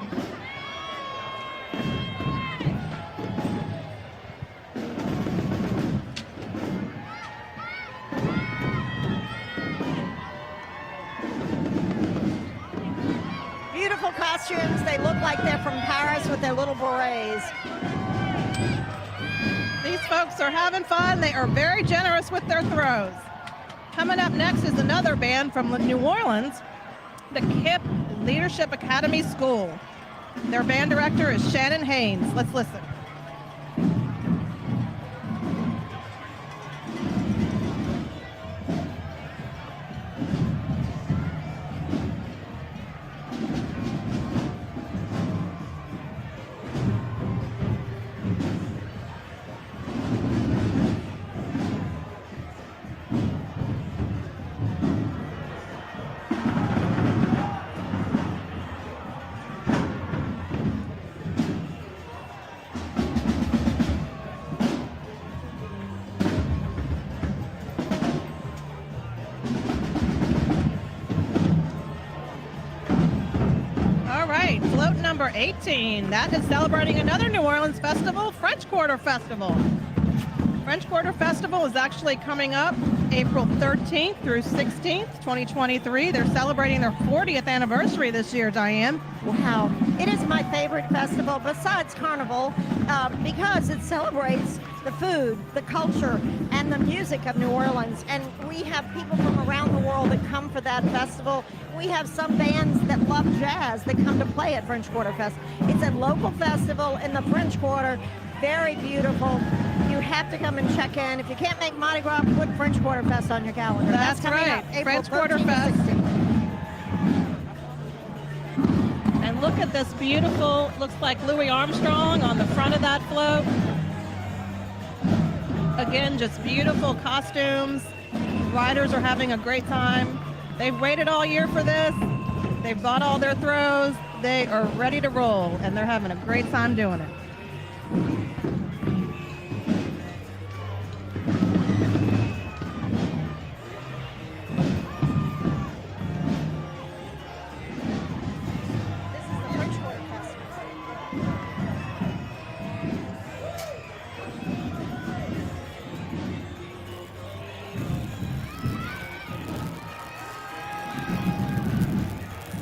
Beautiful costumes. They look like they're from Paris with their little berets. These folks are having fun. They are very generous with their throws. Coming up next is another band from New Orleans, the KIPP Leadership Academy School. Their band director is Shannon Haynes. Let's listen. Float number 18. That is celebrating another New Orleans festival, French Quarter Festival. French Quarter Festival is actually coming up April 13th through 16th, 2023. They're celebrating their 40th anniversary this year, Diane. Wow. It is my favorite festival besides Carnival because it celebrates the food, the culture, and the music of New Orleans. And we have people from around the world that come for that festival. We have some bands that love jazz that come to play at French Quarter Fest. It's a local festival in the French Quarter. Very beautiful. You have to come and check in. If you can't make Mardi Gras, put French Quarter Fest on your calendar. That's coming right. up April French Quarter 13th to Fest. 16th. And look at this beautiful, looks like Louis Armstrong on the front of that float. Again, just beautiful costumes. Riders are having a great time. They've waited all year for this. They've bought all their throws. They are ready to roll, and they're having a great time doing it.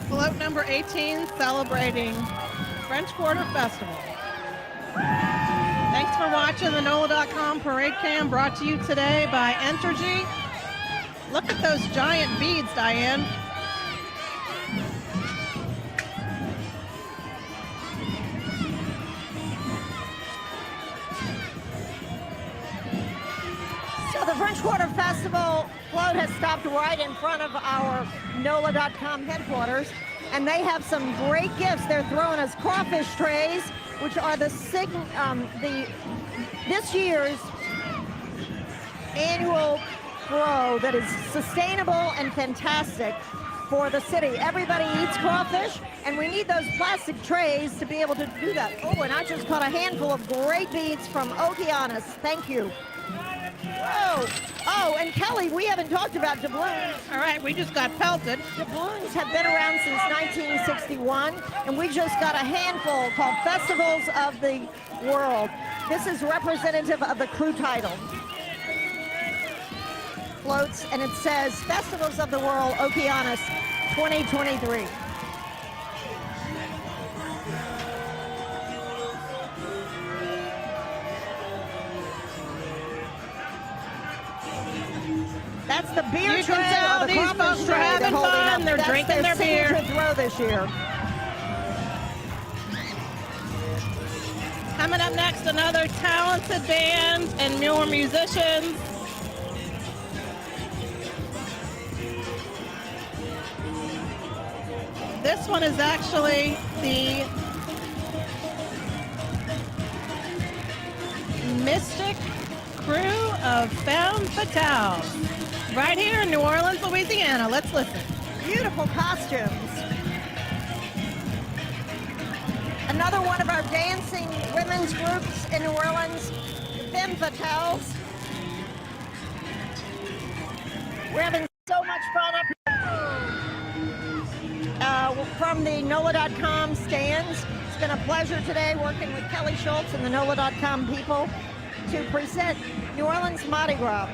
Float number 18 celebrating French Quarter Festival. Thanks for watching the NOLA.com Parade Cam, brought to you today by Entergy. Look at those giant beads, Diane. So the French Quarter Festival float has stopped right in front of our NOLA.com headquarters, and they have some great gifts. They're throwing us crawfish trays, which are this year's annual throw that is sustainable and fantastic for the city. Everybody eats crawfish, and we need those plastic trays to be able to do that. Oh, and I just caught a handful of great beads from Okeanos. Thank you. Whoa. Oh, and Kelly, we haven't talked about doubloons. All right, we just got pelted. Doubloons have been around since 1961, and we just got a handful called Festivals of the World. This is representative of the crew title. Floats, and it says Festivals of the World, Okeanos 2023. That's the beer You tray. can tell or the these crawfish folks are tray having they're holding fun. up. They're That's drinking their beer. signature throw this year. Coming up next, another talented band and more musicians. This one is actually the Mystic Crew of Femme Fatale, right here in New Orleans, Louisiana. Let's listen. Beautiful costumes. Another one of our dancing women's groups in New Orleans, the Femme Fatales. We're having so much fun up here. From the NOLA.com stands. It's been a pleasure today working with Kelly Schultz and the NOLA.com people to present New Orleans Mardi Gras.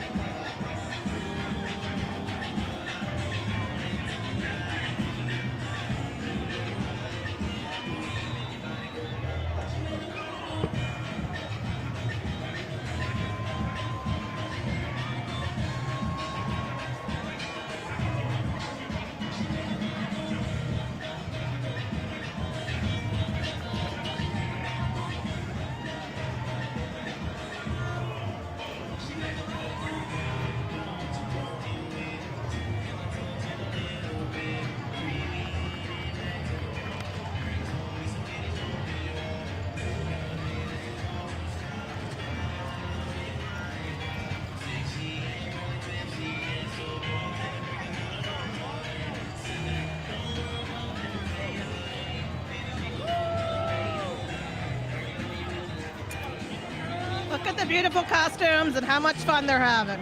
Look at the beautiful costumes and how much fun they're having.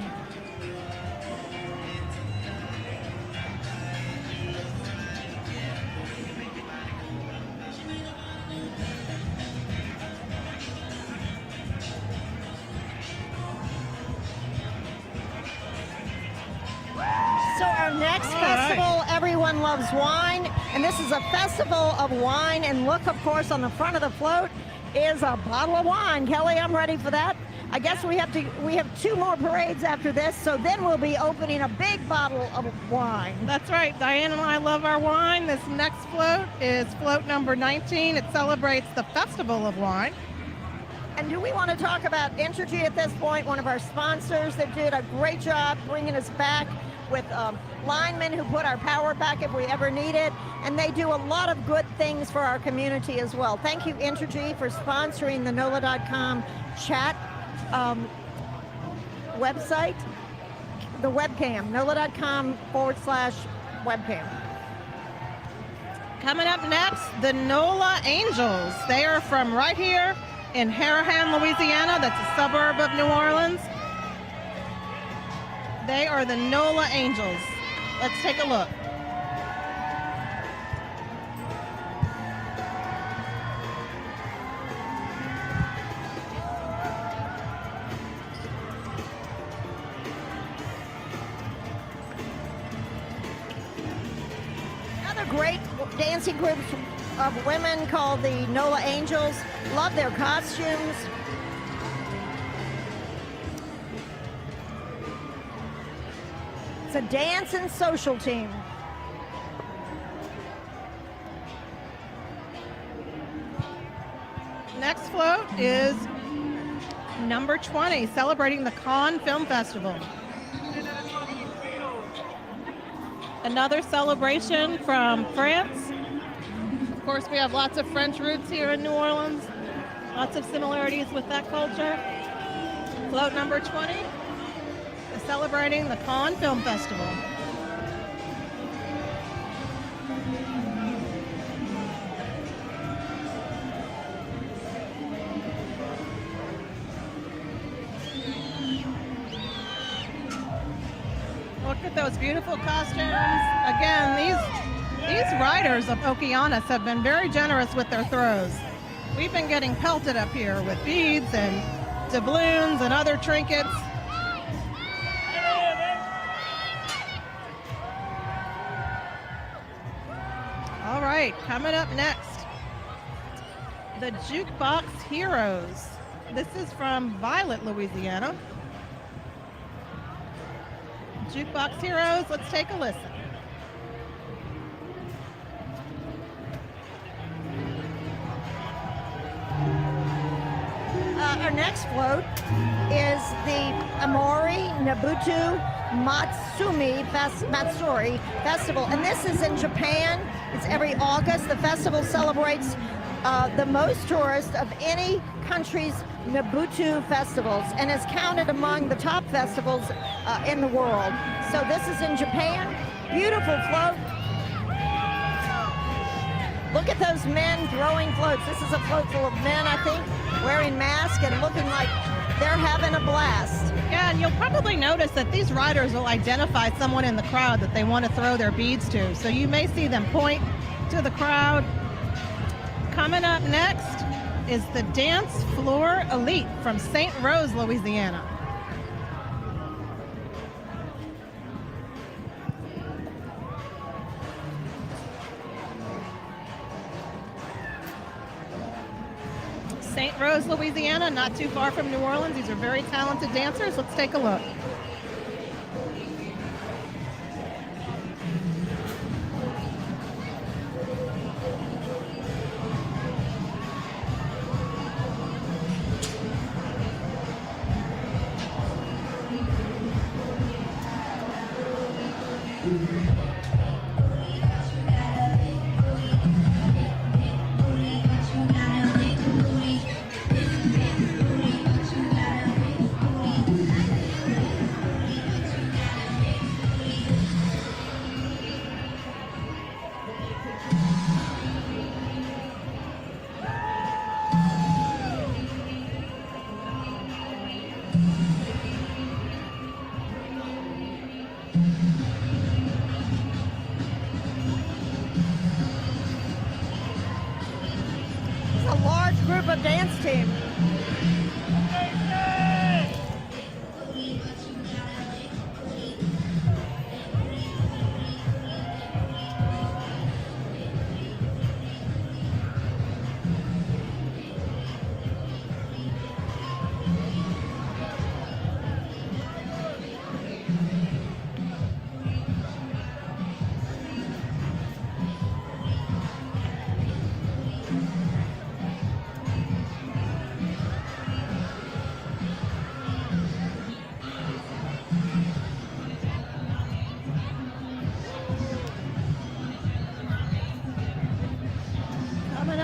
next festival, everyone loves wine, and this is a festival of wine. And look, of course, on the front of the float is a bottle of wine. Kelly, I'm ready for that. I guess we have 2 more parades after this, so then we'll be opening a big bottle of wine. That's right. Diane and I love our wine. This next float is float number 19. It celebrates the Festival of Wine. And do we want to talk about Entergy at this point, one of our sponsors that did a great job bringing us back with linemen who put our power back if we ever need it, and they do a lot of good things for our community as well. Thank you, Entergy, for sponsoring the NOLA.com chat website, the webcam, NOLA.com/webcam. Coming up next, the NOLA Angels. They are from right here in Harahan, Louisiana. That's a suburb of New Orleans. They are the NOLA Angels. Let's take a look. Another great dancing group of women called the NOLA Angels. Love their costumes. It's a dance and social team. Next float is number 20, celebrating the Cannes Film Festival. Another celebration from France. Of course, we have lots of French roots here in New Orleans. Lots of similarities with that culture. Float number 20 is celebrating the Cannes Film Festival. Look at those beautiful costumes. Again, these riders of Okeanos have been very generous with their throws. We've been getting pelted up here with beads and doubloons and other trinkets. All right, coming up next, the Jukebox Heroes. This is from Violet, Louisiana. Jukebox Heroes, let's take a listen. Our next float is the Amori Nabutu Matsuri Festival, and this is in Japan. It's every August. The festival celebrates the most tourists of any country's Nabutu festivals and is counted among the top festivals in the world. So this is in Japan. Beautiful float. Look at those men throwing floats. This is a float full of men, I think, wearing masks and looking like they're having a blast. Yeah, and you'll probably notice that these riders will identify someone in the crowd that they want to throw their beads to. So you may see them point to the crowd. Coming up next is the Dance Floor Elite from St. Rose, Louisiana. St. Rose, Louisiana, not too far from New Orleans. These are very talented dancers. Let's take a look.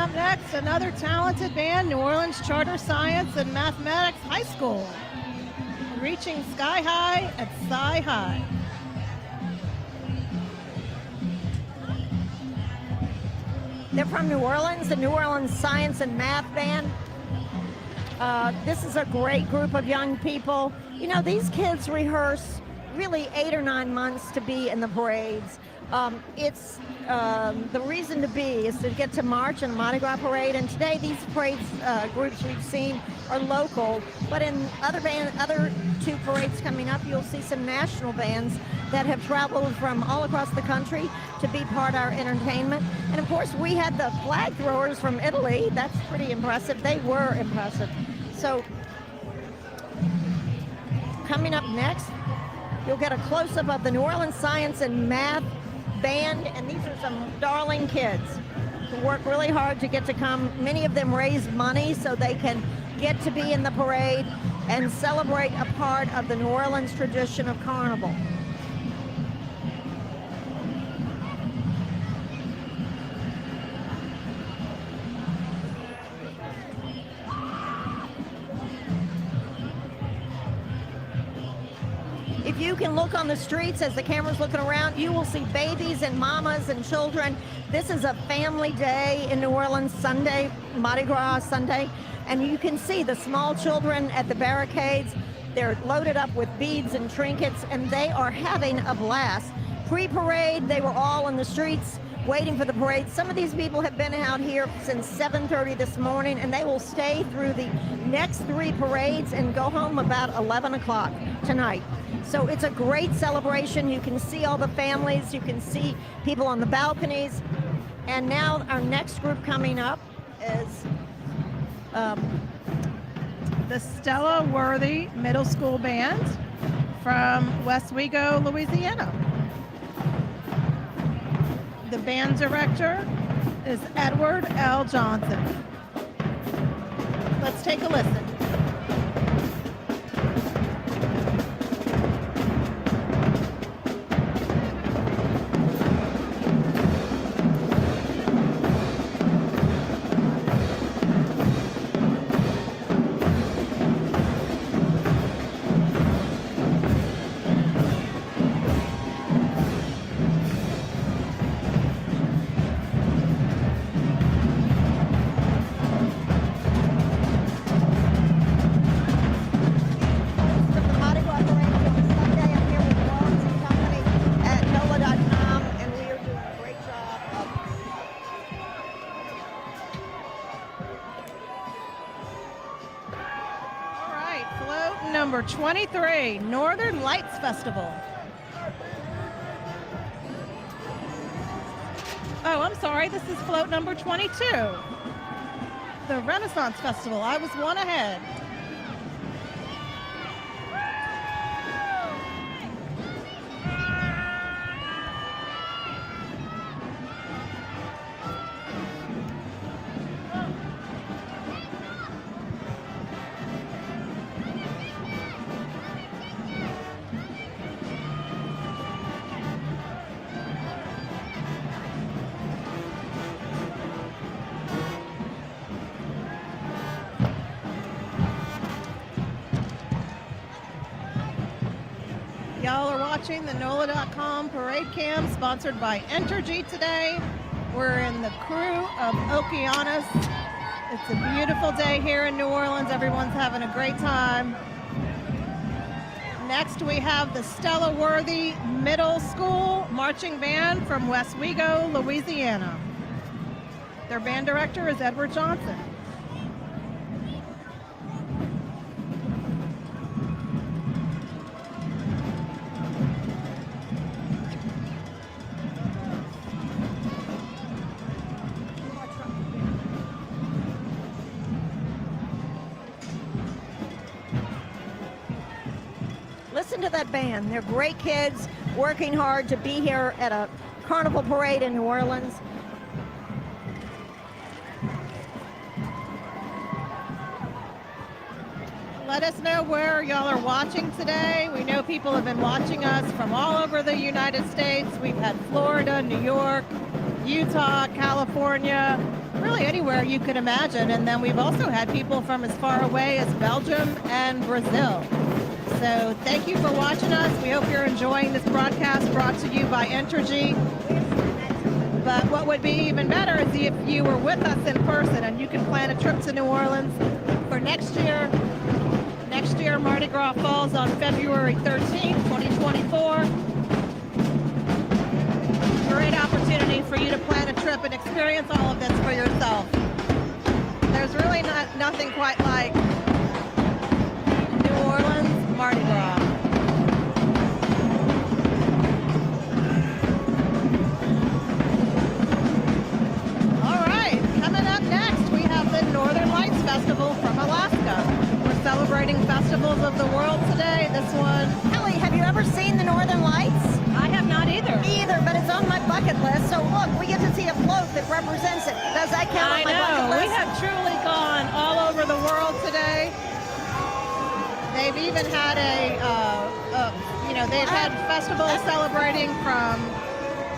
Up next, another talented band, New Orleans Charter Science and Mathematics High School, reaching sky high at Sci High. They're from New Orleans, the New Orleans Science and Math Band. This is a great group of young people. You know, these kids rehearse really 8 or 9 months to be in the parades. It's the reason to be is to get to march in the Mardi Gras parade. And today, these parades groups we've seen are local, but in other 2 parades coming up, you'll see some national bands that have traveled from all across the country to be part of our entertainment. And of course, we had the flag throwers from Italy. That's pretty impressive. They were impressive. So coming up next, you'll get a close-up of the New Orleans Science and Math Band, and these are some darling kids who work really hard to get to come. Many of them raise money so they can get to be in the parade and celebrate a part of the New Orleans tradition of carnival. If you can look on the streets as the camera's looking around, you will see babies and mamas and children. This is a family day in New Orleans Sunday, Mardi Gras Sunday, and you can see the small children at the barricades. They're loaded up with beads and trinkets, and they are having a blast. Pre-parade, they were all in the streets waiting for the parade. Some of these people have been out here since 7:30 this morning, and they will stay through the next 3 parades and go home about 11 o'clock tonight. So it's a great celebration. You can see all the families, you can see people on the balconies. And now our next group coming up is the Stella Worthy Middle School Band from Westwego, Louisiana. The band director is Edward L. Johnson. Let's take a listen. Number 23, Northern Lights Festival. Oh, I'm sorry, this is float number 22. The Renaissance Festival. I was one ahead. Y'all are watching the NOLA.com parade cam sponsored by Entergy today. We're in the crew of Okeanos. It's a beautiful day here in New Orleans. Everyone's having a great time. Next, we have the Stella Worthy Middle School Marching Band from Westwego, Louisiana. Their band director is Edward Johnson. Listen to that band. They're great kids working hard to be here at a carnival parade in New Orleans. Let us know where y'all are watching today. We know people have been watching us from all over the United States. We've had Florida, New York, Utah, California, really anywhere you could imagine. And then we've also had people from as far away as Belgium and Brazil. So thank you for watching us. We hope you're enjoying this broadcast brought to you by Entergy. But what would be even better is if you were with us in person, and you can plan a trip to New Orleans for next year. Next year, Mardi Gras falls on February 13th, 2024. Great opportunity for you to plan a trip and experience all of this for yourself. There's really nothing quite like New Orleans Mardi Gras. All right, coming up next, we have the Northern Lights Festival from Alaska. We're celebrating festivals of the world today. This one. Kelly, have you ever seen the Northern Lights? I have not either. Me either, but it's on my bucket list. So look, we get to see a float that represents it. Does that count on my bucket list? We have truly gone all over the world today. They've even had they've had festivals celebrating from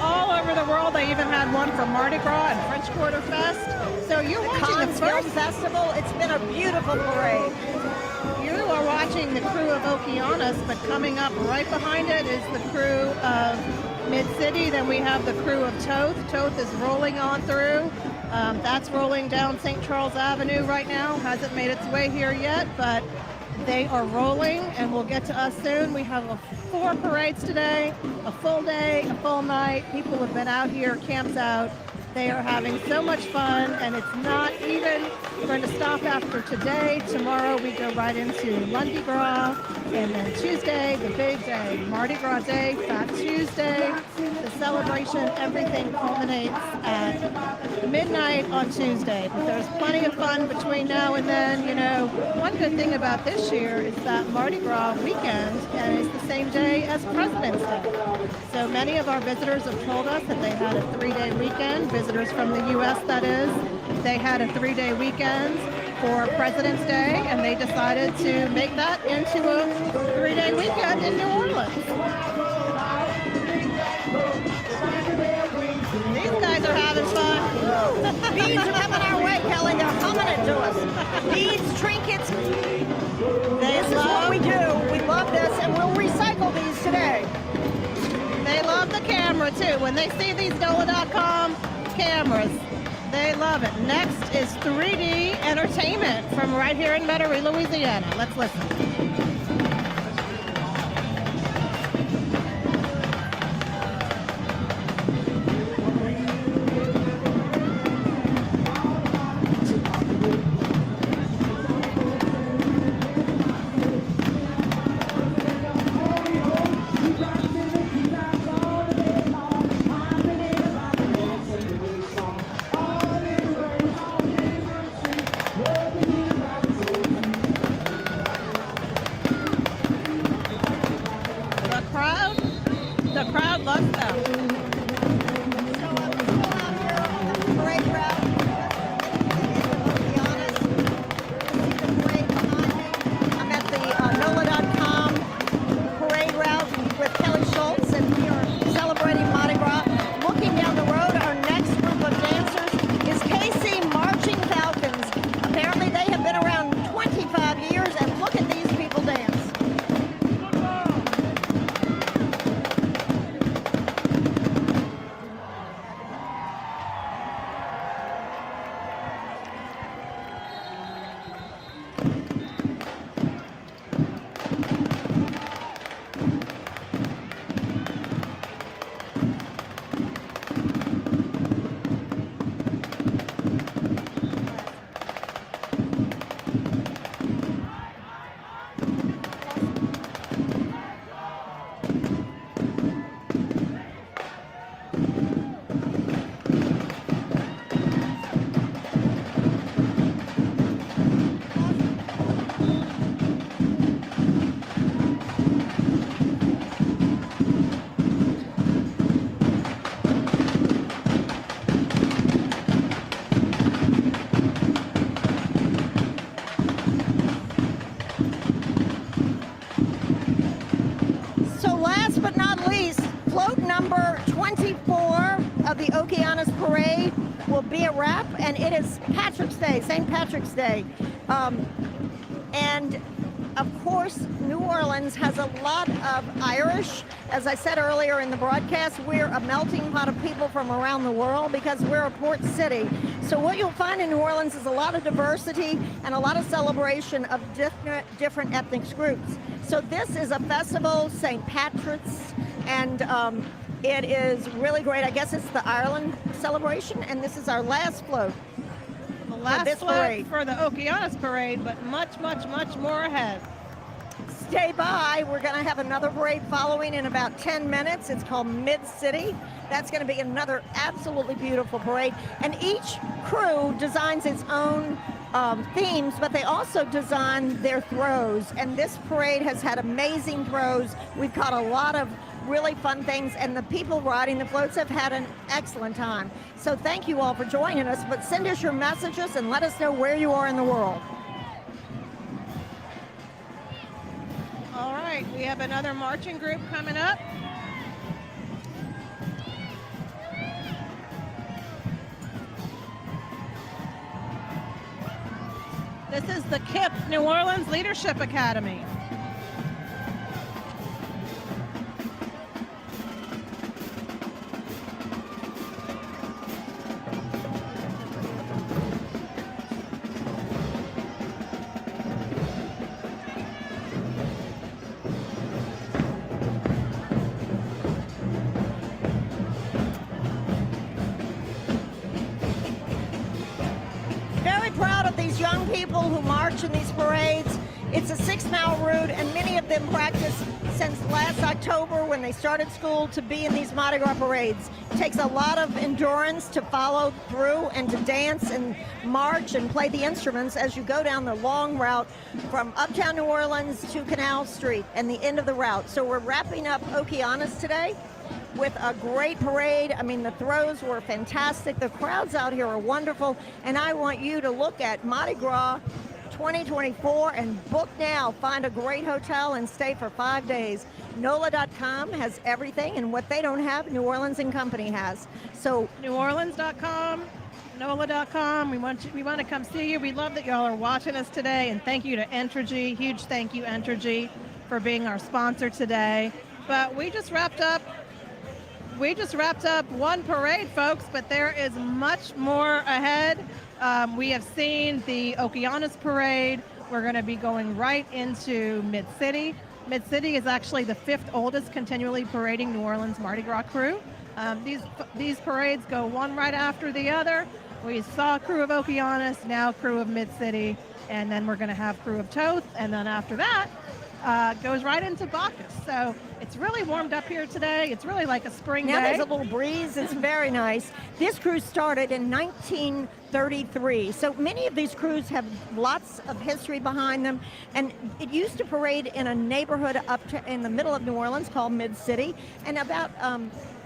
all over the world. They even had one for Mardi Gras and French Quarter Fest. So you're watching the first festival. It's been a beautiful parade. You are watching the crew of Okeanos, but coming up right behind it is the crew of Mid-City. Then we have the crew of Toth. Toth is rolling on through. That's rolling down St. Charles Avenue right now. Hasn't made its way here yet, but they are rolling and will get to us soon. We have 4 parades today, a full day, a full night. People have been out here, camps out. They are having so much fun, and it's not even going to stop after today. Tomorrow we go right into Mardi Gras, and then Tuesday, the big day, Mardi Gras Day, Fat Tuesday, the celebration, everything culminates at midnight on Tuesday. But there's plenty of fun between now and then. You know, one good thing about this year is that Mardi Gras weekend is the same day as President's Day. So many of our visitors have told us that they had a 3-day weekend. Visitors from the U.S., that is. They had a 3-day weekend for President's Day, and they decided to make that into a 3-day weekend in New Orleans. These guys are having fun. Beads are coming our way, Kelly. They're humming it to us. Beads, trinkets. This is what we do. We love this, and we'll recycle these today. They love the camera, too. When they see these NOLA.com cameras, they love it. Next is 3D Entertainment from right here in Metairie, Louisiana. Let's listen. will be a wrap, and it is Patrick's Day, St. Patrick's Day. And of course, New Orleans has a lot of Irish. As I said earlier in the broadcast, we're a melting pot of people from around the world because we're a port city. So what you'll find in New Orleans is a lot of diversity and a lot of celebration of different ethnic groups. So this is a festival, St. Patrick's, and it is really great. I guess it's the Ireland celebration, and this is our last float. The last this float parade. for the Okeanos parade, but much, much, much more ahead. Stay by. We're going to have another parade following in about 10 minutes. It's called Mid-City. That's going to be another absolutely beautiful parade. And each crew designs its own themes, but they also design their throws. And this parade has had amazing throws. We've caught a lot of really fun things, and the people riding the floats have had an excellent time. So thank you all for joining us, but send us your messages and let us know where you are in the world. All right, we have another marching group coming up. This is the KIP New Orleans Leadership Academy. Young people who march in these parades. It's a 6-mile route, and many of them practice since last October when they started school to be in these Mardi Gras parades. It takes a lot of endurance to follow through and to dance and march and play the instruments as you go down the long route from Uptown New Orleans to Canal Street and the end of the route. So we're wrapping up Okeanos today with a great parade. I mean, the throws were fantastic. The crowds out here are wonderful. And I want you to look at Mardi Gras 2024 and book now. Find a great hotel and stay for 5 days. NOLA.com has everything, and what they don't have, New Orleans and Company has. So NewOrleans.com, NOLA.com. We want to come see you. We love that y'all are watching us today, and thank you to Entergy. Huge thank you, Entergy, for being our sponsor today. But we just wrapped up one parade, folks, but there is much more ahead. We have seen the Okeanos parade. We're going to be going right into Mid-City. Mid-City is actually the 5th oldest continually parading New Orleans Mardi Gras crew. These parades go one right after the other. We saw crew of Okeanos, now crew of Mid-City, and then we're going to have crew of Toth, and then after that, goes right into Bacchus. So it's really warmed up here today. It's really like a spring day. Now there's a little breeze. It's very nice. This cruise started in 1933. So many of these crews have lots of history behind them. And it used to parade in a neighborhood in the middle of New Orleans called Mid-City. And about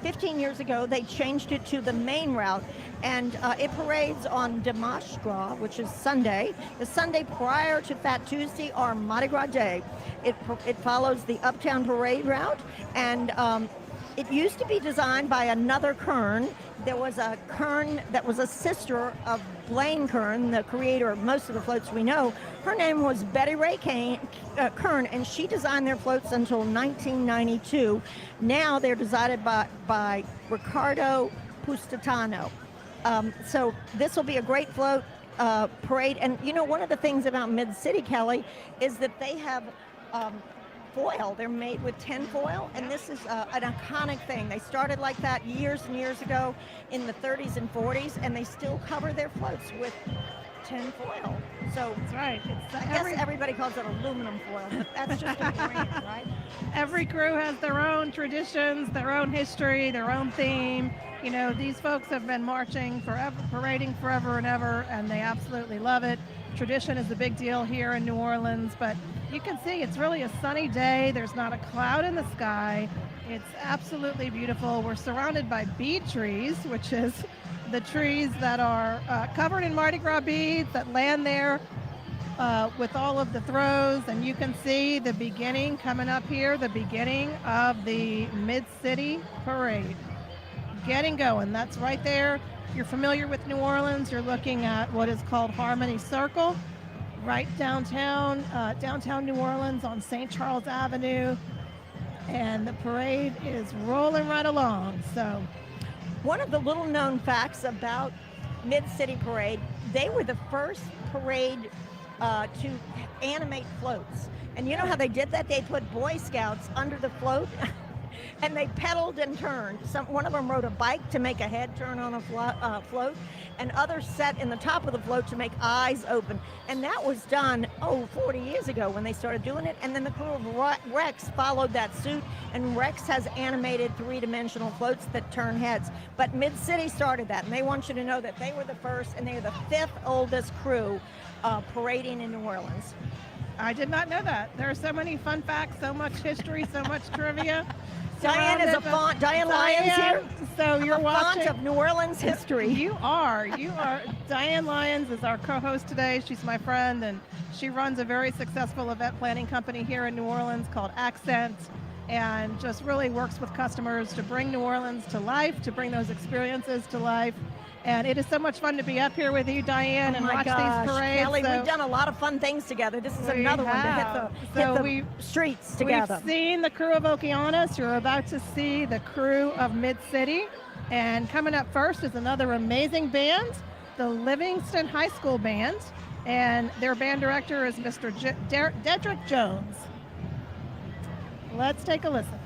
15 years ago, they changed it to the main route. And it parades on Dimanche Gras, which is Sunday, the Sunday prior to Fat Tuesday or Mardi Gras Day. It follows the Uptown Parade route, and it used to be designed by another Kern. There was a Kern that was a sister of Blaine Kern, the creator of most of the floats we know. Her name was Betty Ray Kern, and she designed their floats until 1992. Now they're designed by Ricardo Pustatano. So this will be a great float parade. And you know, one of the things about Mid-City, Kelly, is that they have foil. They're made with tin foil, and this is an iconic thing. They started like that years and years ago in the 30s and 40s, and they still cover their floats with tin foil. So that's right. I guess everybody calls it aluminum foil, but that's just a brand, right? Every crew has their own traditions, their own history, their own theme. You know, these folks have been marching forever, parading forever and ever, and they absolutely love it. Tradition is a big deal here in New Orleans, but you can see it's really a sunny day. There's not a cloud in the sky. It's absolutely beautiful. We're surrounded by bead trees, which is the trees that are covered in Mardi Gras beads that land there with all of the throws. And you can see the beginning coming up here, the beginning of the Mid-City Parade. Getting going. That's right there If you're familiar with New Orleans, you're looking at what is called Harmony Circle, right downtown New Orleans on St. Charles Avenue. And the parade is rolling right along. So, one of the little known facts about Mid-City Parade, they were the first parade to animate floats. And you know how they did that? They put Boy Scouts under the float and they pedaled and turned. One of them rode a bike to make a head turn on a float, and others sat in the top of the float to make eyes open. And that was done, 40 years ago when they started doing it. And then the crew of Rex followed that suit, and Rex has animated three-dimensional floats that turn heads. But Mid-City started that, and they want you to know that they were the first, and they are the 5th oldest crew parading in New Orleans. I did not know that. There are so many fun facts, so much history, so much trivia. Diane is a font. Diane Lyons here. So you're watching font of New Orleans history. You are. Diane Lyons is our co-host today. She's my friend, and she runs a very successful event planning company here in New Orleans called Accent, and just really works with customers to bring New Orleans to life, to bring those experiences to life. And it is so much fun to be up here with you, Diane, and watch these parades. Kelly, we've done a lot of fun things together. This is another one to hit the streets together. We've seen the crew of Okeanos. You're about to see the crew of Mid-City. And coming up first is another amazing band, the Livingston High School Band. And their band director is Mr. Dedrick Jones. Let's take a listen.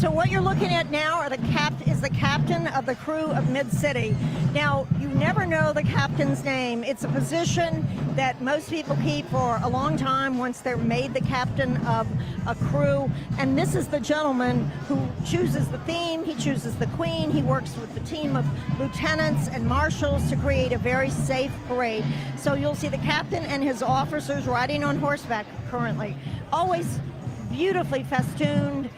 So what you're looking at now is the captain of the crew of Mid-City. Now, you never know the captain's name. It's a position that most people keep for a long time once they're made the captain of a crew. And this is the gentleman who chooses the theme, he chooses the queen, he works with the team of lieutenants and marshals to create a very safe parade. So you'll see the captain and his officers riding on horseback currently. Always beautifully festooned.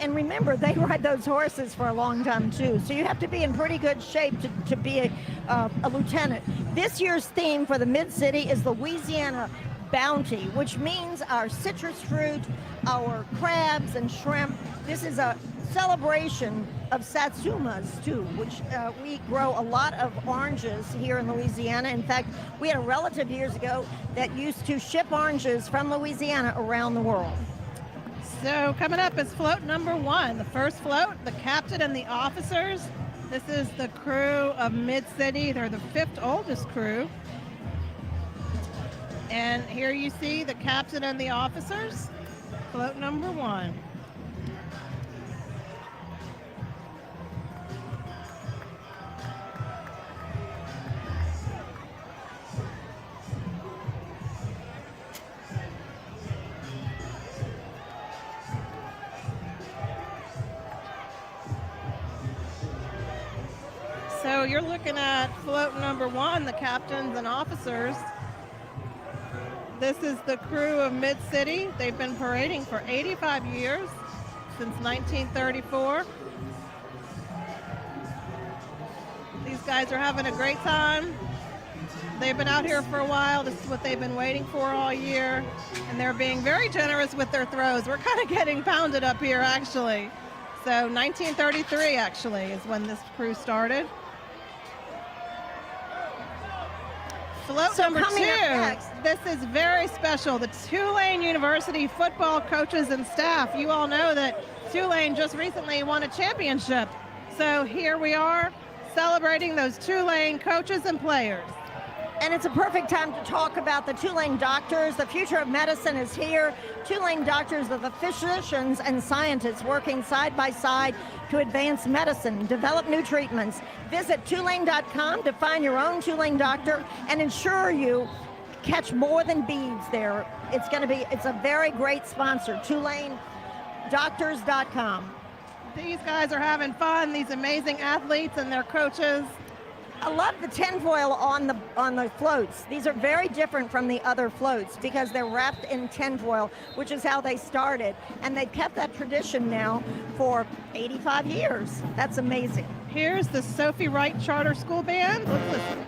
And remember, they ride those horses for a long time too, so you have to be in pretty good shape to be a lieutenant. This year's theme for the Mid-City is Louisiana Bounty, which means our citrus fruit, our crabs and shrimp. This is a celebration of satsumas too, which we grow a lot of oranges here in Louisiana. In fact, we had a relative years ago that used to ship oranges from Louisiana around the world. So coming up is float number 1, the first float, the captain and the officers. This is the crew of Mid-City. They're the 5th oldest crew. And here you see the captain and the officers, float number 1. you're looking at float number 1, the captains and officers. This is the crew of Mid-City. They've been parading for 85 years, since 1934. These guys are having a great time. They've been out here for a while. This is what they've been waiting for all year. And they're being very generous with their throws. We're kind of getting pounded up here, actually. So 1933, actually, is when this crew started. Float number 2, this is very special. The Tulane University football coaches and staff. You all know that Tulane just recently won a championship. So here we are celebrating those Tulane coaches and players. And it's a perfect time to talk about the Tulane doctors. The future of medicine is here. Tulane doctors are the physicians and scientists working side by side to advance medicine, develop new treatments. Visit Tulane.com to find your own Tulane doctor and ensure you catch more than beads there. It's a very great sponsor, TulaneDoctors.com. These guys are having fun, these amazing athletes and their coaches. I love the tinfoil on the floats. These are very different from the other floats because they're wrapped in tinfoil, which is how they started. And they've kept that tradition now for 85 years. That's amazing. Here's the Sophie Wright Charter School Band. Let's listen.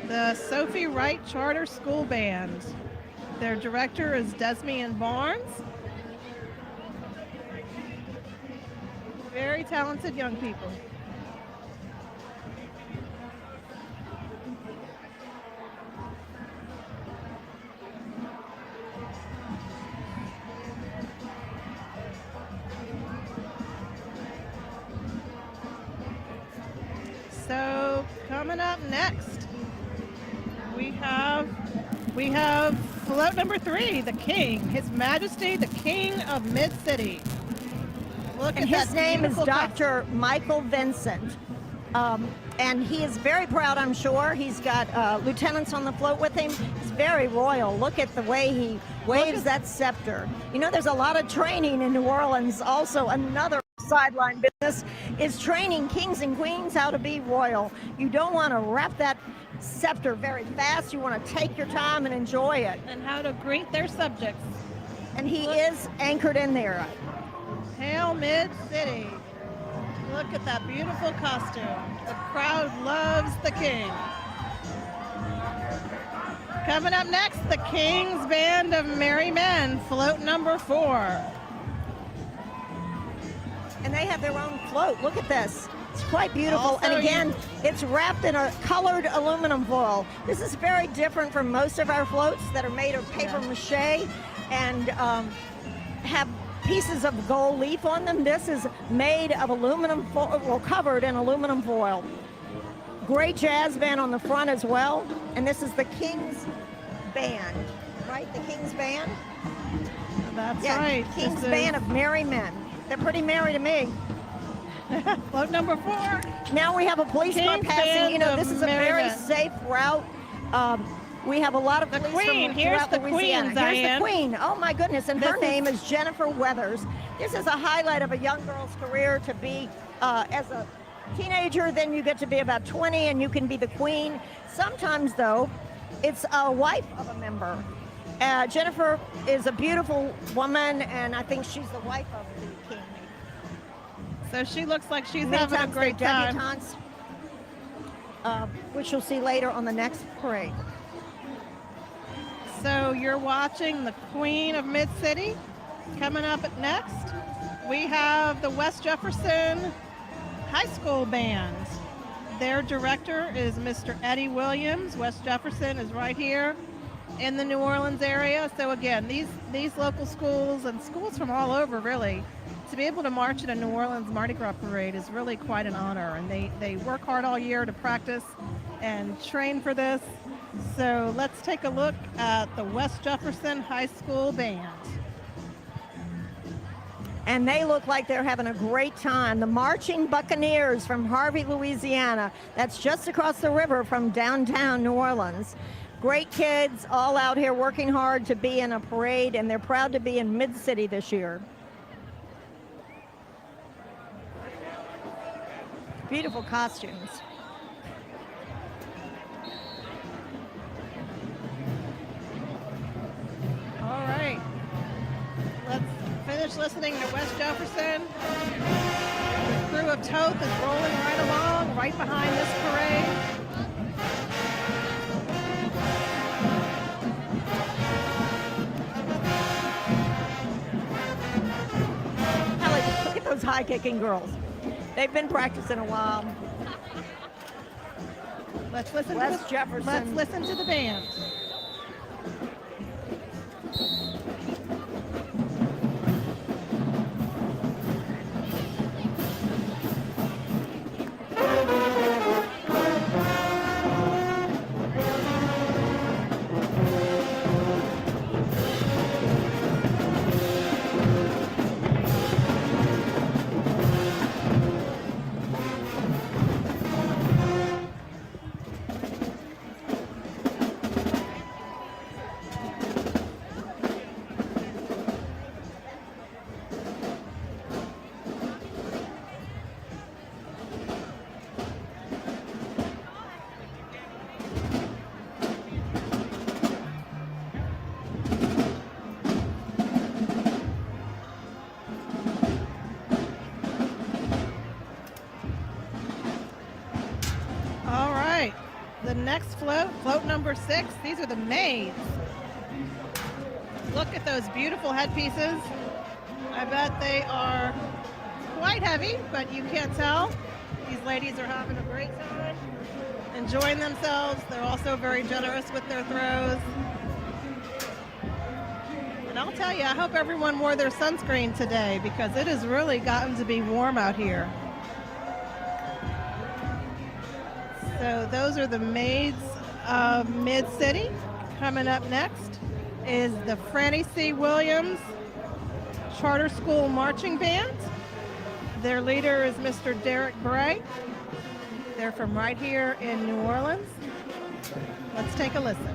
The Sophie Wright Charter School Band. Their director is Desmian Barnes. Very talented young people. So coming up next, we have float number 3, the King, His Majesty, the King of Mid-City. Look And at his that name is beautiful Dr. Michael Vincent. And he is very proud, I'm sure. He's got lieutenants on the float with him. He's very royal. Look at the way he waves that scepter. You know, there's a lot of training in New Orleans. Also, another sideline business is training kings and queens how to be royal. You don't want to wrap that scepter very fast. You want to take your time and enjoy it. And how to greet their subjects. And he is anchored in there. Hail Mid-City. Look at that beautiful costume. The crowd loves the King. Coming up next, the King's Band of Merry Men, float number 4. And they have their own float. Look at this. It's quite beautiful. Also, and again, it's wrapped in a colored aluminum foil. This is very different from most of our floats that are made of paper mache and have pieces of gold leaf on them. This is made of aluminum foil, well, covered in aluminum foil. Great jazz band on the front as well. And this is the King's Band, right? The King's Band? That's right. King's Band of Merry Men. They're pretty merry to me. Float number 4. Now we have a police car King's passing. Band You know, of this is a Merry very Men. safe route. We have a lot of police Queen. from Here's throughout the Louisiana. Queen, Here's Diane. the Queen. Oh my goodness! And her name is Jennifer Weathers. This is a highlight of a young girl's career to be as a teenager. Then you get to be about 20, and you can be the Queen. Sometimes, though, it's a wife of a member. Jennifer is a beautiful woman, and I think she's the wife of the King. So she looks like she's Many having a times great they're time. debutantes, which you'll see later on the next parade. So you're watching the Queen of Mid-City. Coming up next, we have the West Jefferson High School Band. Their director is Mr. Eddie Williams. West Jefferson is right here in the New Orleans area. So again, these local schools and schools from all over, really, to be able to march in a New Orleans Mardi Gras parade is really quite an honor. And they work hard all year to practice and train for this. So let's take a look at the West Jefferson High School Band. And they look like they're having a great time. The Marching Buccaneers from Harvey, Louisiana. That's just across the river from downtown New Orleans. Great kids all out here working hard to be in a parade, and they're proud to be in Mid-City this year. Beautiful costumes. All right, let's finish listening to West Jefferson. The crew of Toth is rolling right along, right behind this parade. Ellie, look at those high-kicking girls. They've been practicing a while. Let's listen West Jefferson. Let's listen to the band. The next float number 6, these are the maids. Look at those beautiful headpieces. I bet they are quite heavy, but you can't tell. These ladies are having a great time, enjoying themselves. They're also very generous with their throws. And I'll tell you, I hope everyone wore their sunscreen today because it has really gotten to be warm out here. So those are the maids of Mid-City. Coming up next is the Franny C. Williams Charter School Marching Band. Their leader is Mr. Derek Bray. They're from right here in New Orleans. Let's take a listen.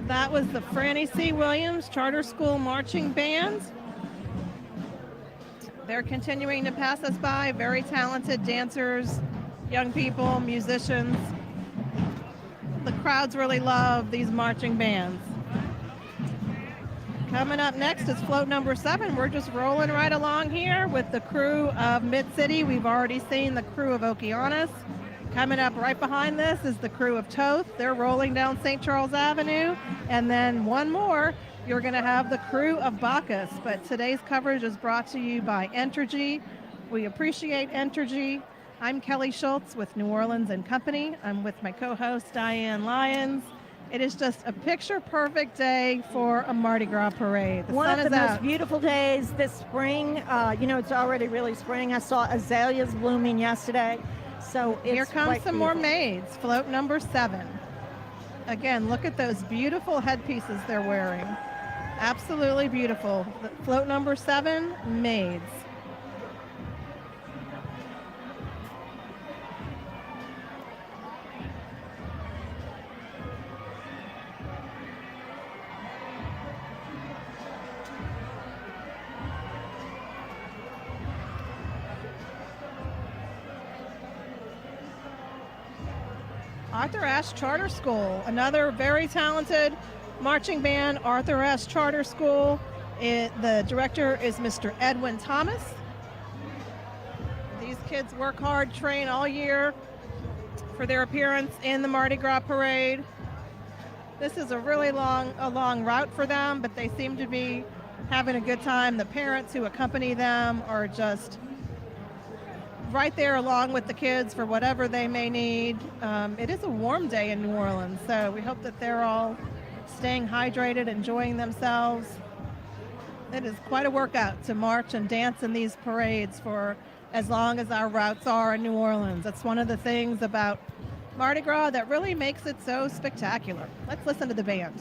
That was the Franny C. Williams Charter School Marching Band. They're continuing to pass us by. Very talented dancers, young people, musicians. The crowds really love these marching bands. Coming up next is float number 7. We're just rolling right along here with the crew of Mid-City. We've already seen the crew of Okeanos. Coming up right behind this is the crew of Toth. They're rolling down St. Charles Avenue. And then one more, you're going to have the crew of Bacchus. But today's coverage is brought to you by Entergy. We appreciate Entergy I'm Kelly Schultz with New Orleans and Company. I'm with my co-host Diane Lyons. It is just a picture-perfect day for a Mardi Gras parade. The One sun of the is most out. beautiful days this spring. It's already really spring. I saw azaleas blooming yesterday. So it's Here comes quite some more beautiful. maids. Float number 7. Again, look at those beautiful headpieces they're wearing. Absolutely beautiful. Float number 7, maids. Arthur Ashe Charter School, another very talented marching band, Arthur Ashe Charter School. The director is Mr. Edwin Thomas. These kids work hard, train all year for their appearance in the Mardi Gras parade. This is a really long route for them, but they seem to be having a good time. The parents who accompany them are just right there along with the kids for whatever they may need. It is a warm day in New Orleans, so we hope that they're all staying hydrated, enjoying themselves. It is quite a workout to march and dance in these parades for as long as our routes are in New Orleans. That's one of the things about Mardi Gras that really makes it so spectacular. Let's listen to the band.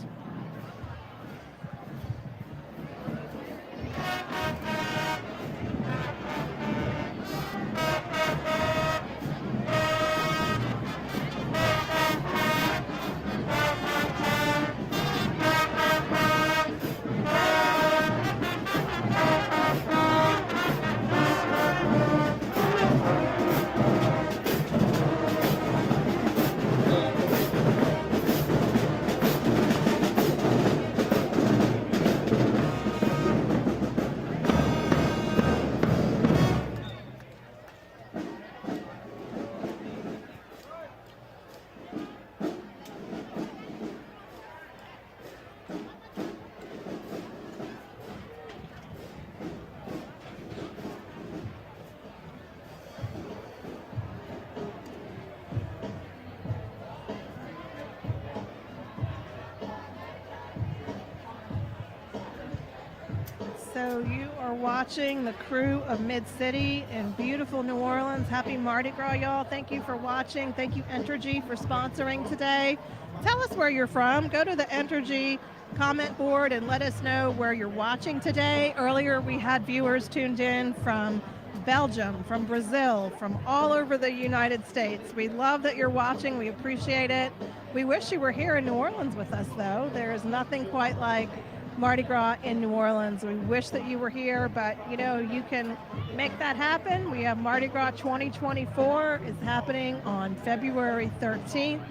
So you are watching the crew of Mid-City in beautiful New Orleans. Happy Mardi Gras, y'all. Thank you for watching. Thank you, Entergy, for sponsoring today. Tell us where you're from. Go to the Entergy comment board and let us know where you're watching today. Earlier, we had viewers tuned in from Belgium, from Brazil, from all over the United States. We love that you're watching. We appreciate it. We wish you were here in New Orleans with us, though. There is nothing quite like Mardi Gras in New Orleans. We wish that you were here, but you can make that happen. We have Mardi Gras 2024 is happening on February 13th.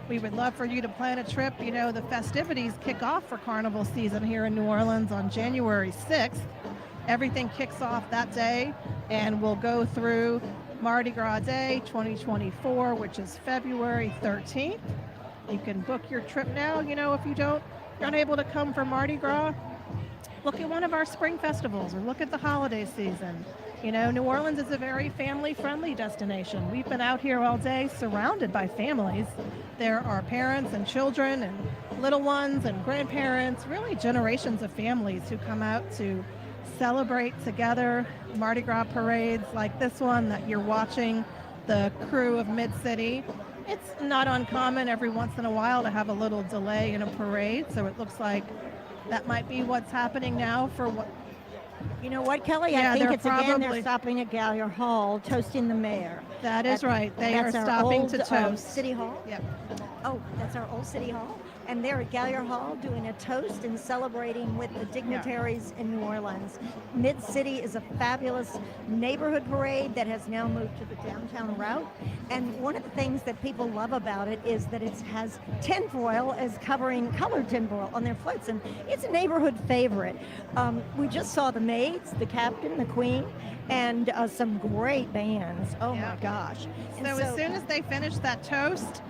We would love for you to plan a trip. The festivities kick off for carnival season here in New Orleans on January 6th. Everything kicks off that day, and we'll go through Mardi Gras Day 2024, which is February 13th. You can book your trip now. If you're unable to come for Mardi Gras, look at one of our spring festivals or look at the holiday season. New Orleans is a very family-friendly destination. We've been out here all day surrounded by families. There are parents and children and little ones and grandparents, really generations of families who come out to celebrate together. Mardi Gras parades like this one that you're watching, the crew of Mid-City. It's not uncommon every once in a while to have a little delay in a parade, so it looks like that might be what's happening now for what. You know what, Kelly? Yeah, I think they're they're stopping at Gallier Hall, toasting the mayor. That is right. They are That's our stopping old, to toast. City Hall? Yep. Oh, that's our old City Hall? And they're at Gallier Hall doing a toast and celebrating with the dignitaries in New Orleans. Mid-City is a fabulous neighborhood parade that has now moved to the downtown route. And one of the things that people love about it is that it has tinfoil as covering colored tinfoil on their floats. And it's a neighborhood favorite. We just saw the maids, the captain, the queen, and some great bands. Oh my gosh. So as soon as they finish that toast,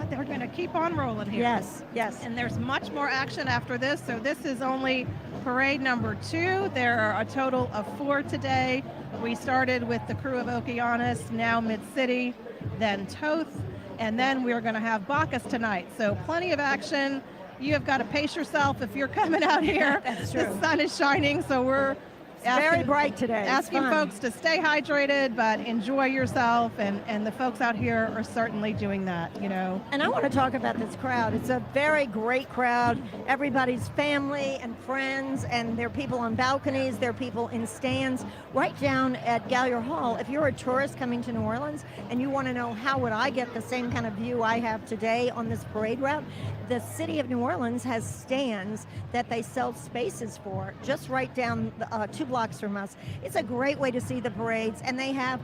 they're going to keep on rolling here. Yes, yes. And there's much more action after this. So this is only parade number 2. There are a total of 4 today. We started with the crew of Okeanos, now Mid-City, then Toth, and then we're going to have Bacchus tonight. So plenty of action. You have got to pace yourself if you're coming out here. That's true. The sun is shining, so we're very bright today. It's asking fun. folks to stay hydrated, but enjoy yourself, and the folks out here are certainly doing that, you know. And I want to talk about this crowd. It's a very great crowd. Everybody's family and friends, and there are people on balconies, there are people in stands right down at Gallier Hall. If you're a tourist coming to New Orleans and you want to know how would I get the same kind of view I have today on this parade route, the city of New Orleans has stands that they sell spaces for just right down 2 blocks from us. It's a great way to see the parades, and they have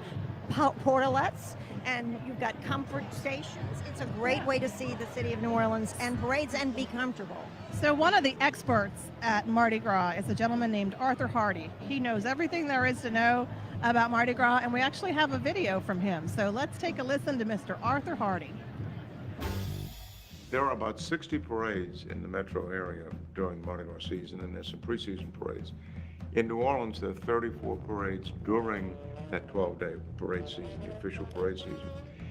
portalettes, and you've got comfort stations. It's a great way to see the city of New Orleans and parades and be comfortable. So one of the experts at Mardi Gras is a gentleman named Arthur Hardy. He knows everything there is to know about Mardi Gras, and we actually have a video from him. So let's take a listen to Mr. Arthur Hardy. There are about 60 parades in the metro area during Mardi Gras season, and there's some preseason parades. In New Orleans, there are 34 parades during that 12-day parade season, the official parade season.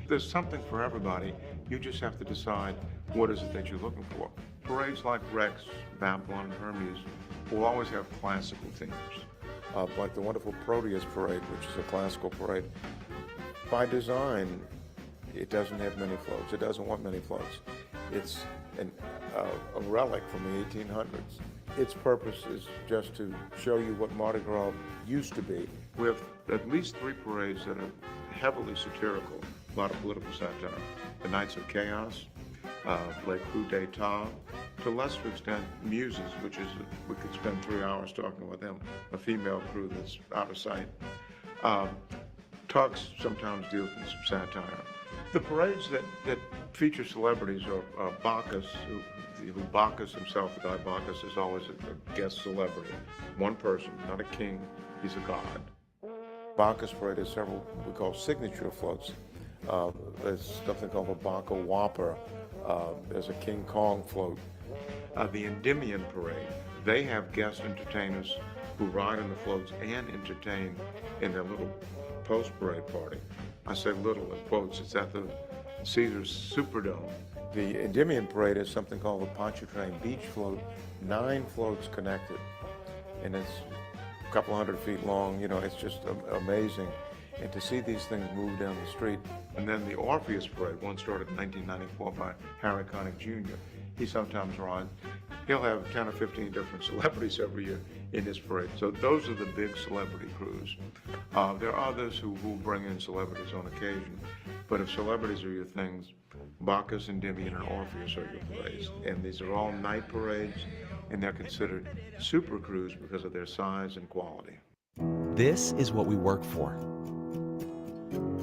There's something for everybody. You just have to decide what is it that you're looking for. Parades like Rex, Babylon, and Hermes will always have classical themes, like the wonderful Proteus Parade, which is a classical parade. By design, it doesn't have many floats. It doesn't want many floats. It's a relic from the 1800s. Its purpose is just to show you what Mardi Gras used to be. We have at least 3 parades that are heavily satirical, a lot of political satire. The Knights of Chaos, Les Coups d'Etat, to a lesser extent, Muses, which is, we could spend 3 hours talking about them, a female crew that's out of sight. Tugs sometimes deals with some satire. The parades that feature celebrities are Bacchus, who Bacchus himself, the guy Bacchus, is always a guest celebrity. One person, not a king, he's a god. Bacchus parade has several we call signature floats. There's something called a Baccha Whopper. There's a King Kong float. The Endymion parade, they have guest entertainers who ride on the floats and entertain in their little post-parade party. I say little in quotes, it's at the Caesars Superdome. The Endymion parade is something called the Pontchartrain Beach Float, 9 floats connected, and it's a couple hundred feet long. You know, it's just amazing. And to see these things move down the street. And then the Orpheus parade, one started in 1994 by Harry Connick Jr. He sometimes rides. He'll have 10 or 15 different celebrities every year in his parade. So those are the big celebrity crews. There are others who will bring in celebrities on occasion, but if celebrities are your things, Bacchus, Endymion, and Orpheus are your parades. And these are all night parades, and they're considered super crews because of their size and quality. This is what we work for.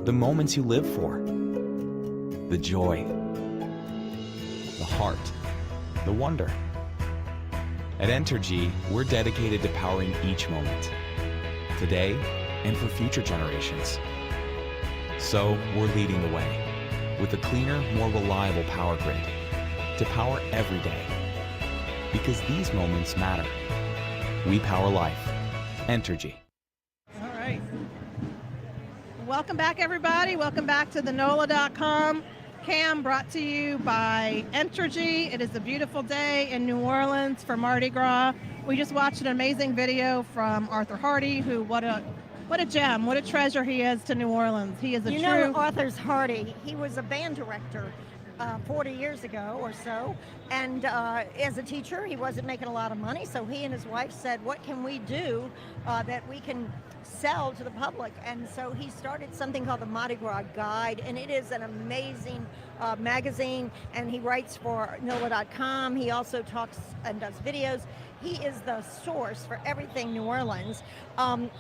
The moments you live for. The joy. The heart. The wonder. At Entergy, we're dedicated to powering each moment, today and for future generations. So we're leading the way with a cleaner, more reliable power grid to power every day. Because these moments matter. We power life. Entergy. All right. Welcome back, everybody. Welcome back to the NOLA.com. Cam brought to you by Entergy. It is a beautiful day in New Orleans for Mardi Gras. We just watched an amazing video from Arthur Hardy, who what a gem, what a treasure he is to New Orleans. He is a You know Arthur's Hardy. He was a band director 40 years ago or so, and as a teacher he wasn't making a lot of money, so he and his wife said, what can we do that we can sell to the public? And so he started something called the Mardi Gras Guide, and it is an amazing magazine, and he writes for NOLA.com. He also talks and does videos. He is the source for everything New Orleans.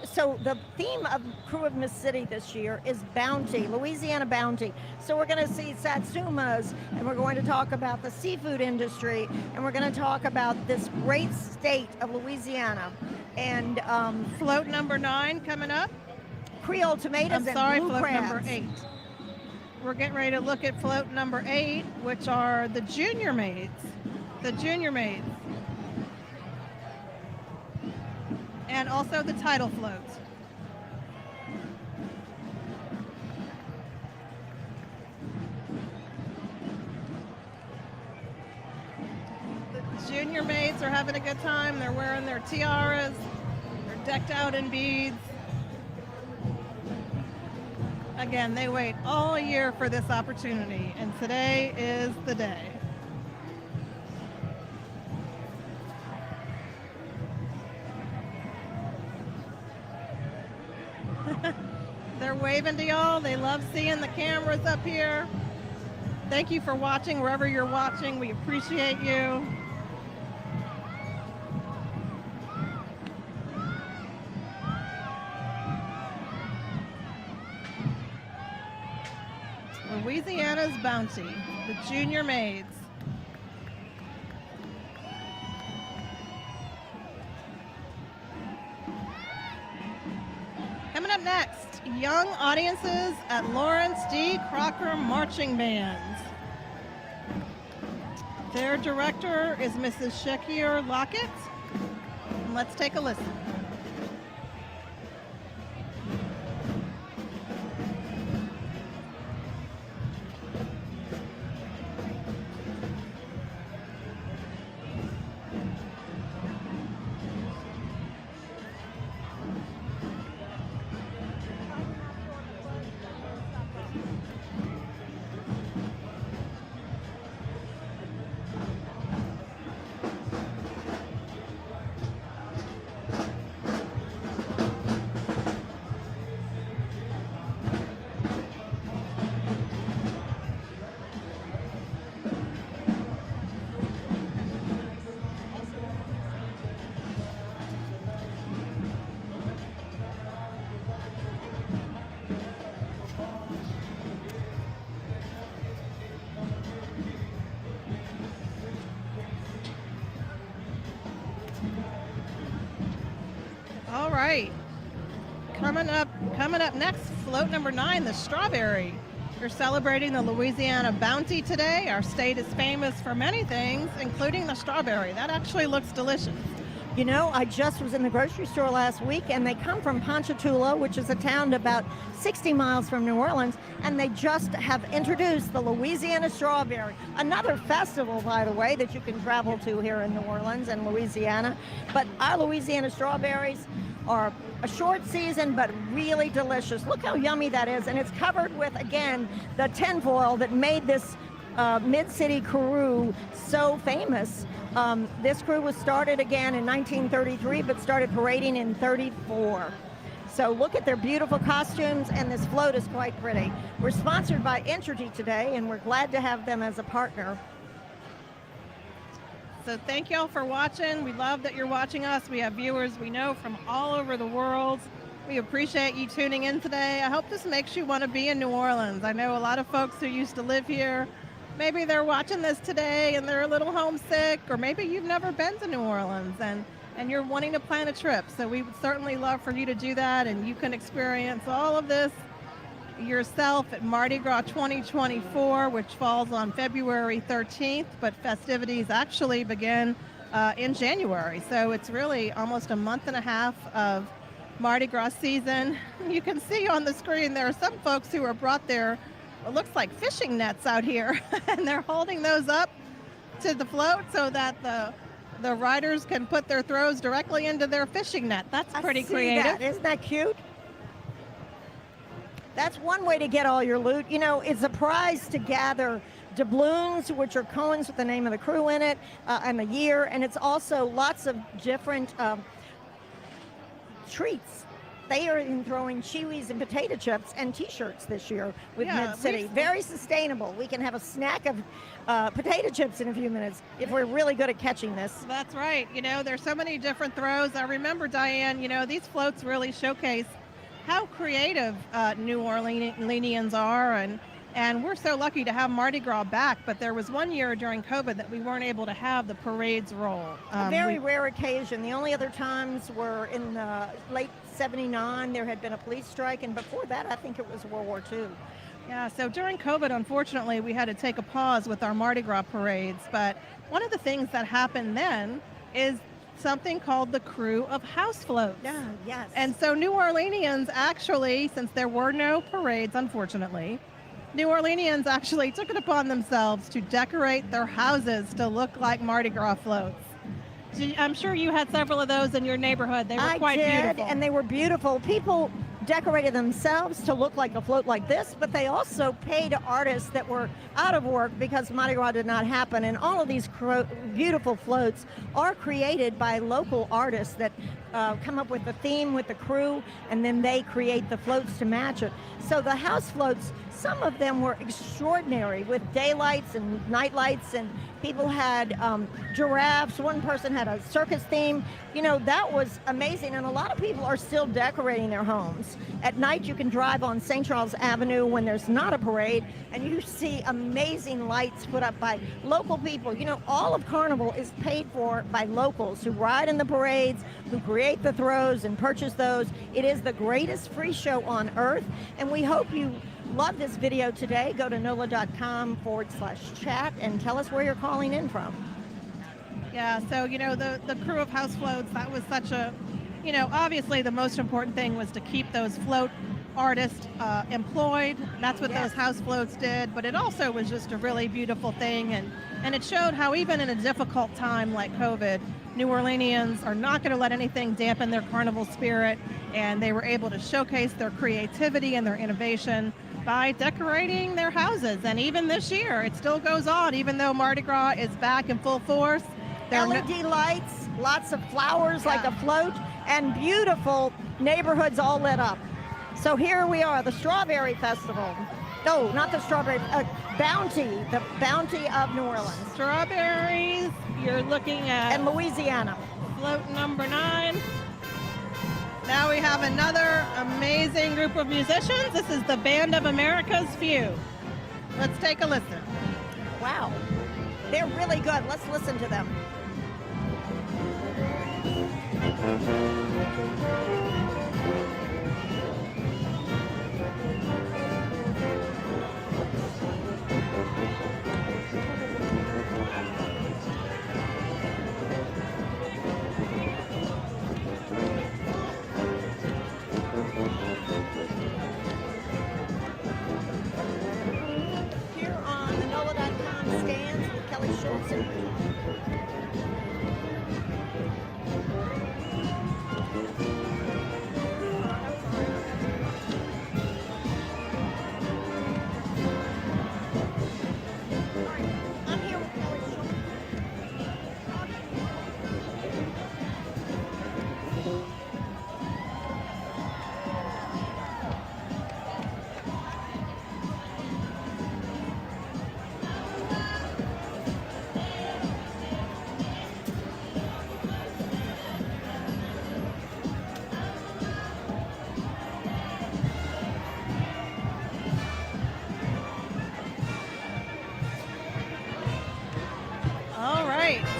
So the theme of Crew of Miss City this year is bounty, Louisiana bounty. So we're going to see satsumas, and we're going to talk about the seafood industry, and we're going to talk about this great state of Louisiana. And float number 9 coming up. Creole tomatoes I'm sorry, and blue float crabs. number 8. we're getting ready to look at float number 8, which are the junior maids. The junior maids. And also the tidal float. The junior maids are having a good time. They're wearing their tiaras. They're decked out in beads. Again, they wait all year for this opportunity, and today is the day. They're waving to y'all. They love seeing the cameras up here. Thank you for watching wherever you're watching. We appreciate you. Louisiana's Bounty, the junior maids. Coming up next, young audiences at Lawrence D. Crocker Marching Bands. Their director is Mrs. Shakir Lockett. And let's take a listen. All right. Coming up next, float number 9, the Strawberry. We're celebrating the Louisiana Bounty today. Our state is famous for many things, including the strawberry. That actually looks delicious. You know, I just was in the grocery store last week, and they come from Ponchatoula, which is a town about 60 miles from New Orleans, and they just have introduced the Louisiana Strawberry, another festival, by the way, that you can travel to here in New Orleans and Louisiana. But our Louisiana strawberries are a short season, but really delicious. Look how yummy that is, and it's covered with, again, the tinfoil that made this Mid-City crew so famous. This crew was started again in 1933, but started parading in 34. So look at their beautiful costumes, and this float is quite pretty. We're sponsored by Entergy today, and we're glad to have them as a partner. So thank y'all for watching. We love that you're watching us. We have viewers we know from all over the world. We appreciate you tuning in today. I hope this makes you want to be in New Orleans. I know a lot of folks who used to live here. Maybe they're watching this today and they're a little homesick, or maybe you've never been to New Orleans and you're wanting to plan a trip. So we would certainly love for you to do that, and you can experience all of this yourself at Mardi Gras 2024, which falls on February 13th, but festivities actually begin in January. So it's really almost a month and a half of Mardi Gras season. You can see on the screen there are some folks who are brought their, it looks like fishing nets out here, and they're holding those up to the float so that the riders can put their throws directly into their fishing net. That's pretty creative. Isn't that cute? That's one way to get all your loot. You know, it's a prize to gather doubloons, which are coins with the name of the crew in it, and the year, and it's also lots of different treats. They are even throwing Chewies and potato chips and T-shirts this year with Mid-City. Very sustainable. We can have a snack of potato chips in a few minutes if we're really good at catching this. That's right. You know, there's so many different throws. I remember, Diane, you know, these floats really showcase how creative New Orleanians are, and we're so lucky to have Mardi Gras back, but there was one year during COVID that we weren't able to have the parades roll. A very rare occasion. The only other times were in late '79, there had been a police strike, and before that I think it was World War II. Yeah, so during COVID, unfortunately, we had to take a pause with our Mardi Gras parades. But one of the things that happened then is something called the crew of house floats. Yeah, yes. And so New Orleanians actually, since there were no parades, unfortunately, New Orleanians actually took it upon themselves to decorate their houses to look like Mardi Gras floats. I'm sure you had several of those in your neighborhood. They were quite beautiful. And they were beautiful. People decorated themselves to look like a float like this, but they also paid artists that were out of work because Mardi Gras did not happen. And all of these beautiful floats are created by local artists that come up with the theme with the crew, and then they create the floats to match it. So the house floats, some of them were extraordinary with daylights and night lights, and people had giraffes. One person had a circus theme. You know, that was amazing. And a lot of people are still decorating their homes. At night, you can drive on St. Charles Avenue when there's not a parade, and you see amazing lights put up by local people. You know, all of Carnival is paid for by locals who ride in the parades, who create the throws and purchase those. It is the greatest free show on earth, and we hope you love this video today. Go to NOLA.com/chat and tell us where you're calling in from. Yeah, so, you know, the crew of house floats, that was such a, you know, obviously the most important thing was to keep those float artists employed. That's what those house floats did, but it also was just a really beautiful thing, and it showed how even in a difficult time like COVID, New Orleanians are not going to let anything dampen their carnival spirit, and they were able to showcase their creativity and their innovation by decorating their houses. And even this year, it still goes on, even though Mardi Gras is back in full force. LED lights, lots of flowers like a float, and beautiful neighborhoods all lit up. So here we are, the Strawberry Festival. No, not the Strawberry, Bounty, the Bounty of New Orleans. Strawberries, you're looking at... And Louisiana. Float number 9. Now we have another amazing group of musicians. This is the Band of America's Few. Let's take a listen. Wow, they're really good. Let's listen to them. Here on the NOLA.com stands with Kelly Schultz and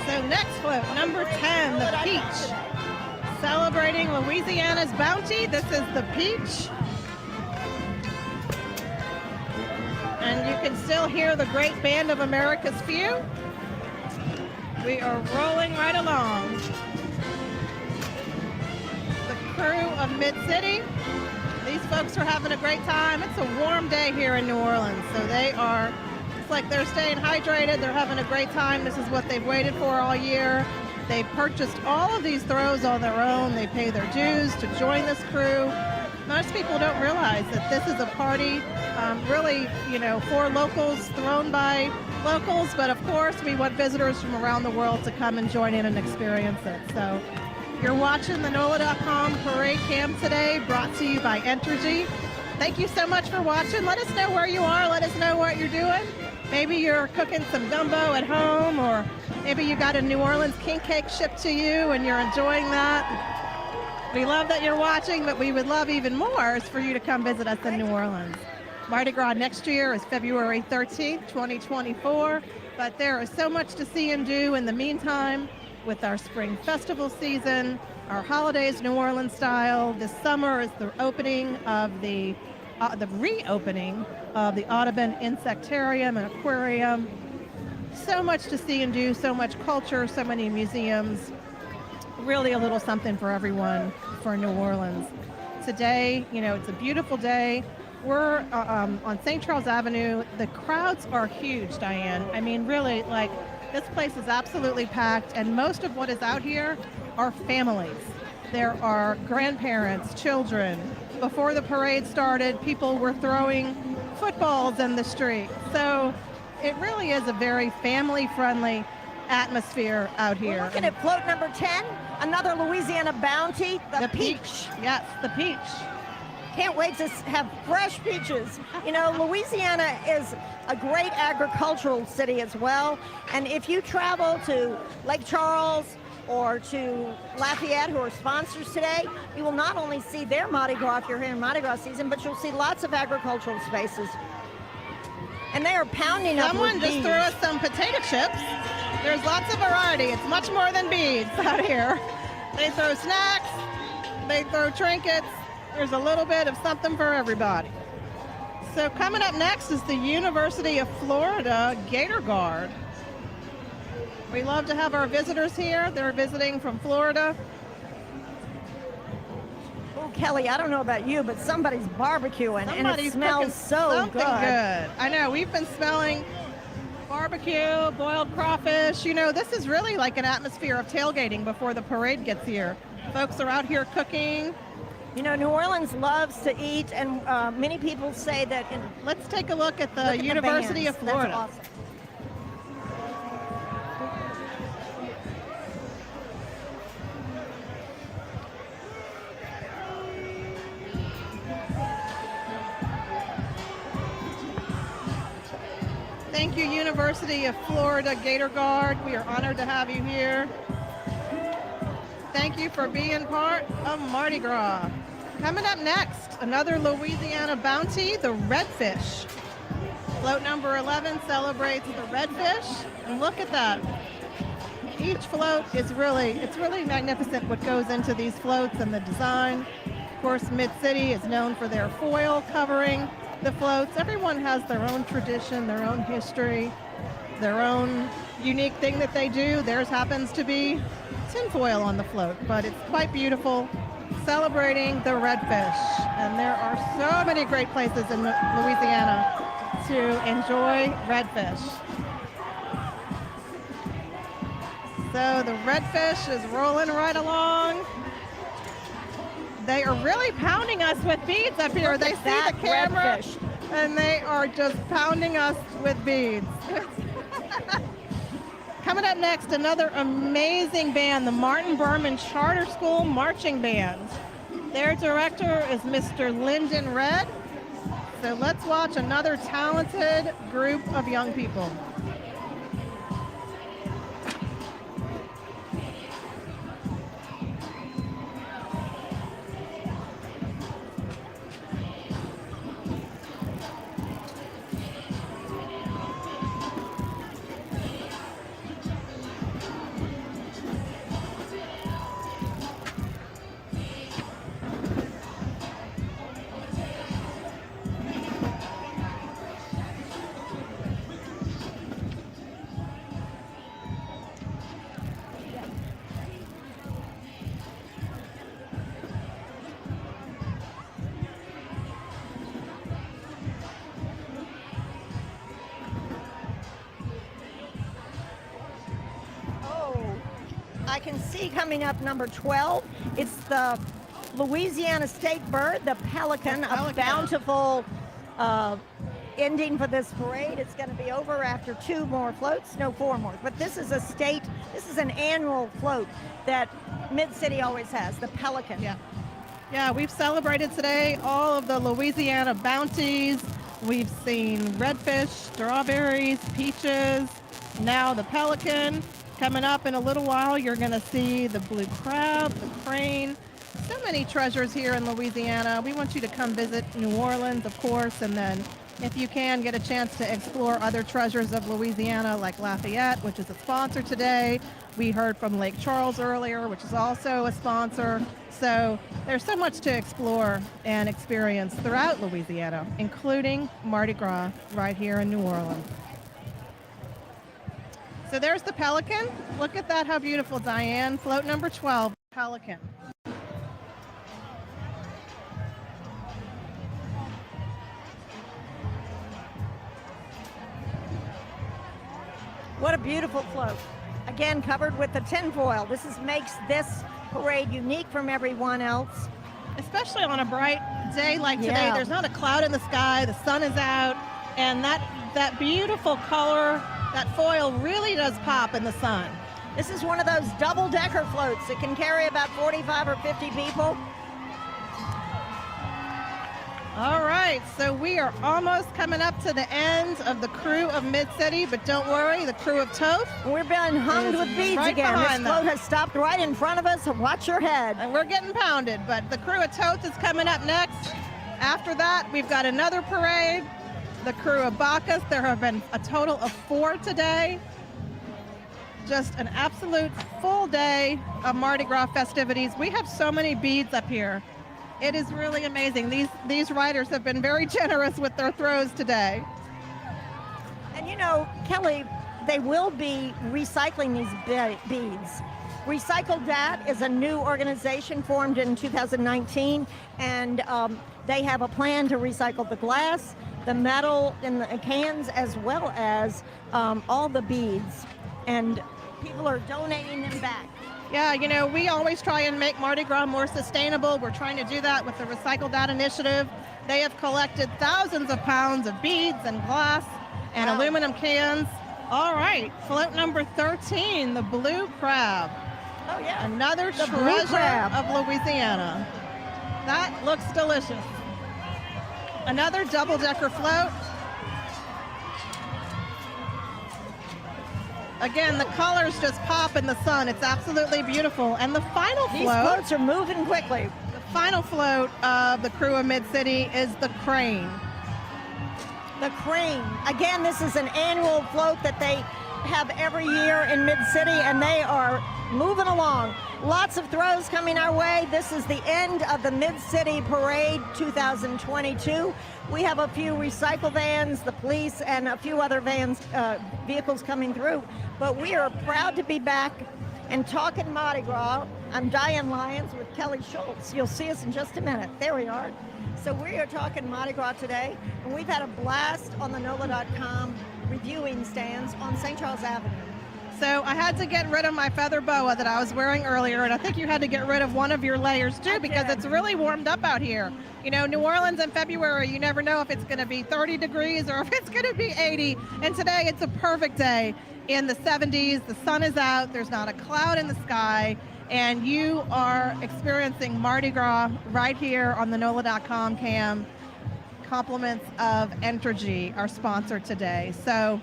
So next float, number 10, the Peach. Celebrating Louisiana's bounty. This is the Peach. And you can still hear the great Band of America's Few. We are rolling right along. The crew of Mid-City. These folks are having a great time. It's a warm day here in New Orleans, so they are, it's like they're staying hydrated. They're having a great time. This is what they've waited for all year. They purchased all of these throws on their own. They pay their dues to join this crew. Most people don't realize that this is a party really, you know, for locals, thrown by locals, but of course we want visitors from around the world to come and join in and experience it. So you're watching the NOLA.com Parade Cam today, brought to you by Entergy. Thank you so much for watching. Let us know where you are. Let us know what you're doing. Maybe you're cooking some gumbo at home, or maybe you got a New Orleans king cake shipped to you and you're enjoying that. We love that you're watching, but we would love even more is for you to come visit us in New Orleans. Mardi Gras next year is February 13th, 2024, but there is so much to see and do in the meantime with our spring festival season, our holidays New Orleans style. This summer is the opening of the the reopening of the Audubon Insectarium and Aquarium. So much to see and do, so much culture, so many museums. Really a little something for everyone for New Orleans. Today, it's a beautiful day. We're on St. Charles Avenue. The crowds are huge, Diane. I mean, really, like, this place is absolutely packed, and most of what is out here are families. There are grandparents, children. Before the parade started, people were throwing footballs in the street. So it really is a very family-friendly atmosphere out here. We're looking at float number 10, another Louisiana bounty, the peach. Yes, the peach. Can't wait to have fresh peaches. Louisiana is a great agricultural city as well. And if you travel to Lake Charles or to Lafayette, who are sponsors today, you will not only see their Mardi Gras if you're here in Mardi Gras season, but you'll see lots of agricultural spaces. And they are pounding up Someone with just beads. threw us some potato chips. There's lots of variety. It's much more than beads out here. They throw snacks, they throw trinkets. There's a little bit of something for everybody. So coming up next is the University of Florida Gator Guard. We love to have our visitors here. They're visiting from Florida. Oh, Kelly, I don't know about you, but somebody's barbecuing, and it Somebody's smells cooking so something good. I know, we've been smelling barbecue, boiled crawfish. This is really like an atmosphere of tailgating before the parade gets here. Folks are out here cooking. New Orleans loves to eat, and many people say that. Let's take a look at the University of Florida. That's awesome. Thank you, University of Florida Gator Guard. We are honored to have you here. Thank you for being part of Mardi Gras. Coming up next, another Louisiana bounty, the redfish. Float number 11 celebrates the redfish. And look at that. Each float is really magnificent what goes into these floats and the design. Of course, Mid-City is known for their foil covering the floats. Everyone has their own tradition, their own history, their own unique thing that they do. Theirs happens to be tinfoil on the float, but it's quite beautiful, celebrating the redfish. And there are so many great places in Louisiana to enjoy redfish. So the redfish is rolling right along. They are really pounding us with beads up here. They see the camera and they are just pounding us with beads. Coming up next, another amazing band, the Martin Berman Charter School Marching Band. Their director is Mr. Lyndon Red. So let's watch another talented group of young people. I can see coming up number 12. It's the Louisiana state bird, the pelican, a bountiful ending for this parade. It's going to be over after 4 more. But this is this is an annual float that Mid-City always has, the pelican. Yeah, we've celebrated today all of the Louisiana bounties. We've seen redfish, strawberries, peaches, now the pelican. Coming up in a little while, you're going to see the blue crab, the crane. So many treasures here in Louisiana. We want you to come visit New Orleans, of course, and then if you can, get a chance to explore other treasures of Louisiana like Lafayette, which is a sponsor today. We heard from Lake Charles earlier, which is also a sponsor. So there's so much to explore and experience throughout Louisiana, including Mardi Gras right here in New Orleans. So there's the Pelican. Look at that, how beautiful, Diane. Float number 12, Pelican. What a beautiful float. Again, covered with the tinfoil. Makes this parade unique from everyone else. Especially on a bright day like today, Yeah. there's not a cloud in the sky, the sun is out, and that beautiful color, that foil really does pop in the sun. This is one of those double-decker floats that can carry about 45 or 50 people. All right, so we are almost coming up to the end of the crew of Mid-City, but don't worry, the crew of Toth. We're being hung with beads right again. This behind float them. has stopped right in front of us. Watch your head. And we're getting pounded, but the crew of Toth is coming up next. After that, we've got another parade, the crew of Bacchus. There have been a total of 4 today. Just an absolute full day of Mardi Gras festivities. We have so many beads up here. It is really amazing. These riders have been very generous with their throws today. And you know, Kelly, they will be recycling these beads. Recycle Dat is a new organization formed in 2019, and they have a plan to recycle the glass, the metal in the cans, as well as all the beads. And people are donating them back. Yeah, you know, we always try and make Mardi Gras more sustainable. We're trying to do that with the Recycle Dat initiative. They have collected thousands of pounds of beads and glass and aluminum cans. All right, float number 13, the Blue Crab. Oh, yeah. Another The blue treasure crab. of Louisiana. That looks delicious. Another double-decker float. Again, the colors just pop in the sun. It's absolutely beautiful. And the final float. These floats are moving quickly. The final float of the crew of Mid-City is the Crane. The Crane. Again, this is an annual float that they have every year in Mid-City, and they are moving along. Lots of throws coming our way. This is the end of the Mid-City Parade 2022. We have a few recycle vans, the police, and a few other vehicles coming through. But we are proud to be back and talking Mardi Gras. I'm Diane Lyons with Kelly Schultz. You'll see us in just a minute. There we are. So we are talking Mardi Gras today, and we've had a blast on the NOLA.com reviewing stands on St. Charles Avenue. So I had to get rid of my feather boa that I was wearing earlier, and I think you had to get rid of one of your layers too, because it's really warmed up out here. You know, New Orleans in February, you never know if it's going to be 30 degrees or if it's going to be 80. And today it's a perfect day in the 70s. The sun is out. There's not a cloud in the sky. And you are experiencing Mardi Gras right here on the NOLA.com cam. Compliments of Entergy, our sponsor today. So,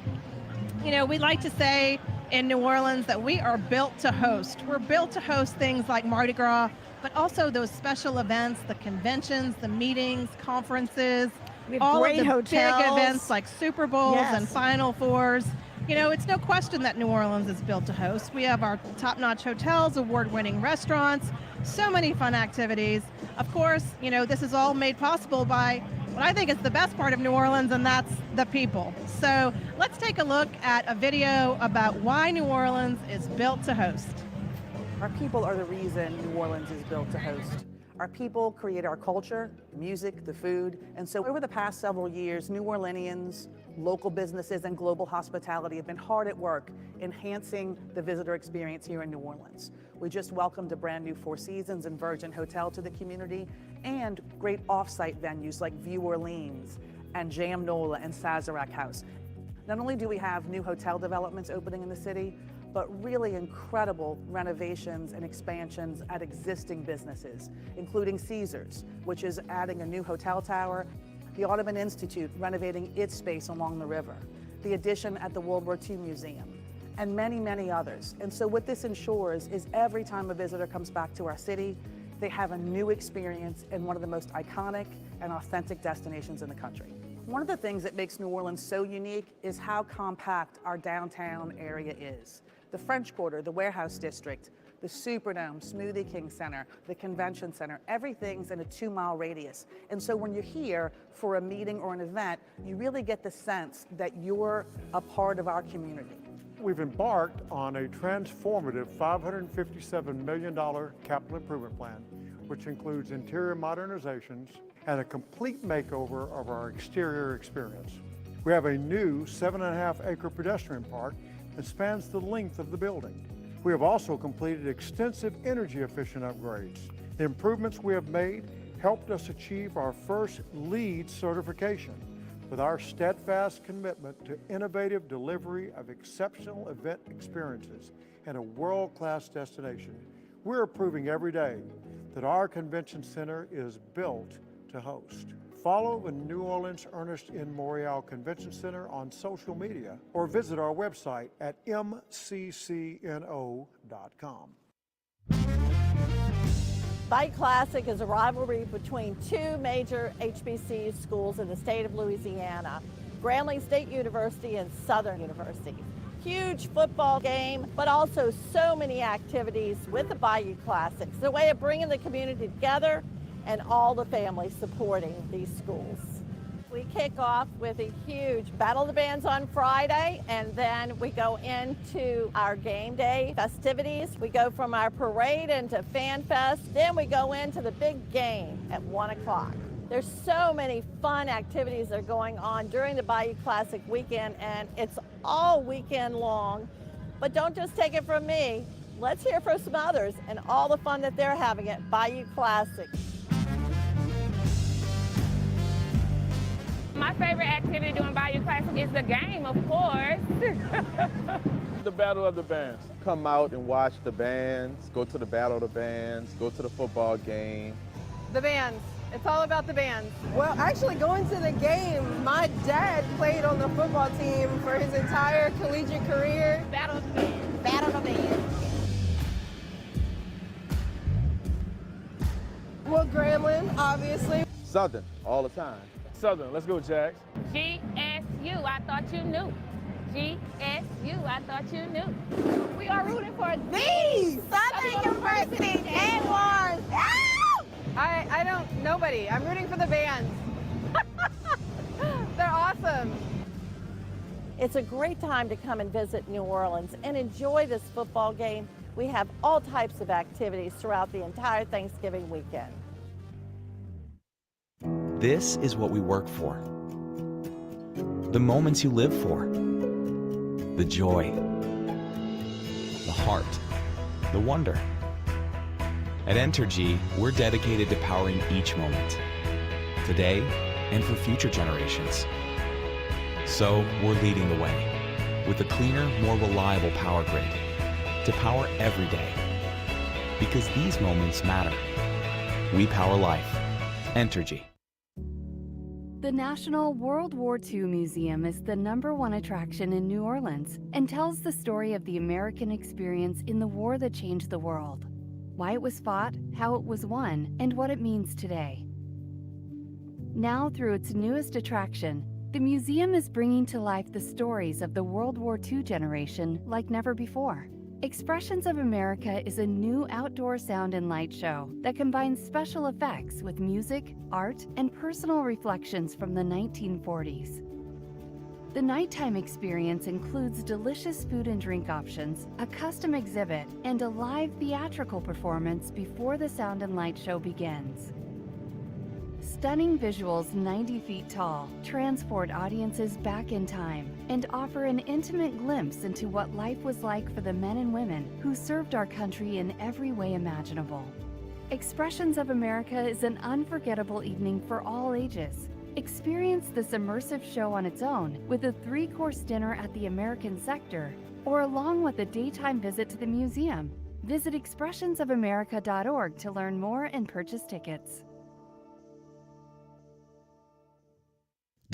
you know, we like to say in New Orleans that we are built to host. We're built to host things like Mardi Gras, but also those special events, the conventions, the meetings, conferences, We have all great of the hotels. big events like Super Bowls Yes. and Final Fours. You know, it's no question that New Orleans is built to host. We have our top-notch hotels, award-winning restaurants, so many fun activities. Of course, you know, this is all made possible by what I think is the best part of New Orleans, and that's the people. So let's take a look at a video about why New Orleans is built to host. Our people are the reason New Orleans is built to host. Our people create our culture, the music, the food, and so over the past several years, New Orleanians, local businesses, and global hospitality have been hard at work enhancing the visitor experience here in New Orleans. We just welcomed a brand new Four Seasons and Virgin Hotel to the community, and great off-site venues like View Orleans and Jam NOLA and Sazerac House. Not only do we have new hotel developments opening in the city, but really incredible renovations and expansions at existing businesses, including Caesars, which is adding a new hotel tower, the Audubon Institute renovating its space along the river, the addition at the World War II Museum, and many, many others. And so what this ensures is every time a visitor comes back to our city, they have a new experience in one of the most iconic and authentic destinations in the country. One of the things that makes New Orleans so unique is how compact our downtown area is. The French Quarter, the Warehouse District, the Superdome, Smoothie King Center, the Convention Center, everything's in a 2-mile radius. And so when you're here for a meeting or an event, you really get the sense that you're a part of our community. We've embarked on a transformative $557 million capital improvement plan, which includes interior modernizations and a complete makeover of our exterior experience. We have a new 7.5-acre pedestrian park that spans the length of the building. We have also completed extensive energy-efficient upgrades. The improvements we have made helped us achieve our first LEED certification. With our steadfast commitment to innovative delivery of exceptional event experiences and a world-class destination, we're proving every day that our convention center is built to host. Follow the New Orleans Ernest N. Morial Convention Center on social media or visit our website at mccno.com. Bike Classic is a rivalry between two major HBCU schools in the state of Louisiana, Grambling State University and Southern University. Huge football game, but also so many activities with the Bayou Classic. It's a way of bringing the community together and all the families supporting these schools. We kick off with a huge Battle of the Bands on Friday, and then we go into our game day festivities. We go from our parade into Fan Fest, then we go into the big game at 1 o'clock. There's so many fun activities that are going on during the Bayou Classic weekend, and it's all weekend long. But don't just take it from me. Let's hear from some others and all the fun that they're having at Bayou Classic. My favorite activity during Bayou Classic is the game, of course. The Battle of the Bands. Come out and watch the bands, go to the Battle of the Bands, go to the football game. The bands. It's all about the bands. Well, actually going to the game, my dad played on the football team for his entire collegiate career. Battle of the Bands. Battle of the Bands. Well, Grambling, obviously. Southern, all the time. Southern, let's go, Jax. GSU, I thought you knew. GSU, I thought you knew. We are rooting for the Southern University Jaguars. Nobody. I'm rooting for the bands. They're awesome. It's a great time to come and visit New Orleans and enjoy this football game. We have all types of activities throughout the entire Thanksgiving weekend. This is what we work for. The moments you live for. The joy. The heart. The wonder. At Entergy, we're dedicated to powering each moment. Today and for future generations. So we're leading the way with a cleaner, more reliable power grid to power every day. Because these moments matter. We power life. Entergy. The National World War II Museum is the #1 attraction in New Orleans and tells the story of the American experience in the war that changed the world. Why it was fought, how it was won, and what it means today. Now, through its newest attraction, the museum is bringing to life the stories of the World War II generation like never before. Expressions of America is a new outdoor sound and light show that combines special effects with music, art, and personal reflections from the 1940s. The nighttime experience includes delicious food and drink options, a custom exhibit, and a live theatrical performance before the sound and light show begins. Stunning visuals 90 feet tall transport audiences back in time and offer an intimate glimpse into what life was like for the men and women who served our country in every way imaginable. Expressions of America is an unforgettable evening for all ages. Experience this immersive show on its own with a 3-course dinner at the American sector or along with a daytime visit to the museum. Visit expressionsofamerica.org to learn more and purchase tickets.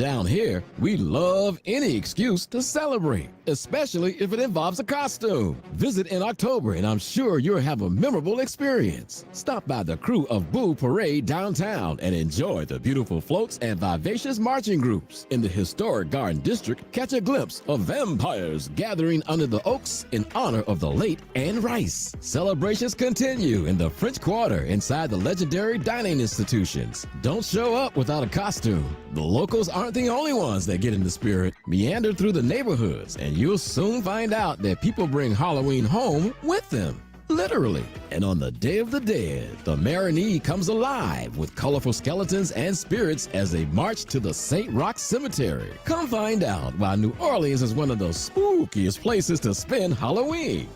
Down here, we love any excuse to celebrate, especially if it involves a costume. Visit in October and I'm sure you'll have a memorable experience. Stop by the Crew of Boo Parade downtown and enjoy the beautiful floats and vivacious marching groups. In the historic Garden District, catch a glimpse of vampires gathering under the oaks in honor of the late Anne Rice. Celebrations continue in the French Quarter inside the legendary dining institutions. Don't show up without a costume. The locals aren't the only ones that get in the spirit. Meander through the neighborhoods and you'll soon find out that people bring Halloween home with them. Literally. And on the Day of the Dead, the Marigny comes alive with colorful skeletons and spirits as they march to the St. Roch Cemetery. Come find out why New Orleans is one of the spookiest places to spend Halloween.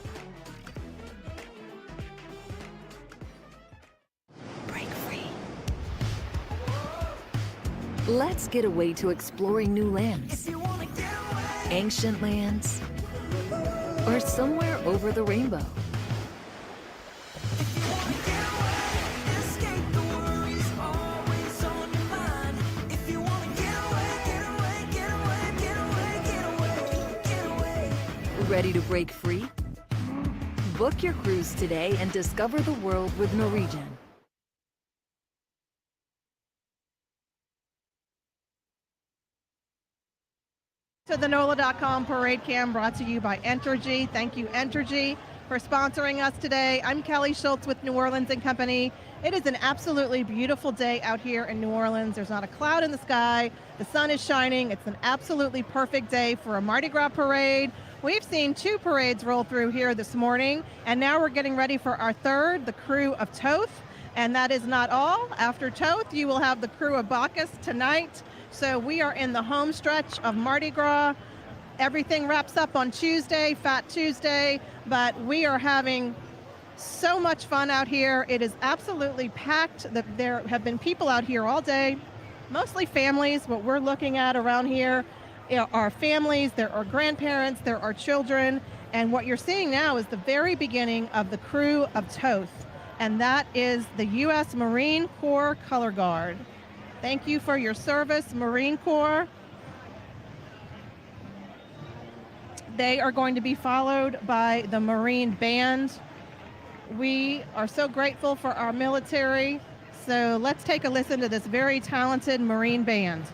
Let's get away to exploring new lands, ancient lands, or somewhere over the rainbow. Ready to break free? Book your cruise today and discover the world with Norwegian. To the NOLA.com parade cam brought to you by Entergy. Thank you, Entergy, for sponsoring us today. I'm Kelly Schultz with New Orleans & Company. It is an absolutely beautiful day out here in New Orleans. There's not a cloud in the sky. The sun is shining. It's an absolutely perfect day for a Mardi Gras parade. We've seen 2 parades roll through here this morning, and now we're getting ready for our third, the Crew of Toth. And that is not all. After Toth, you will have the Crew of Bacchus tonight. So we are in the home stretch of Mardi Gras. Everything wraps up on Tuesday, Fat Tuesday, but we are having so much fun out here. It is absolutely packed. There have been people out here all day, mostly families. What we're looking at around here are families, there are grandparents, there are children, and what you're seeing now is the very beginning of the Crew of Toth, and that is the U.S. Marine Corps Color Guard. Thank you for your service, Marine Corps. They are going to be followed by the Marine Band. We are so grateful for our military. So let's take a listen to this very talented Marine Band.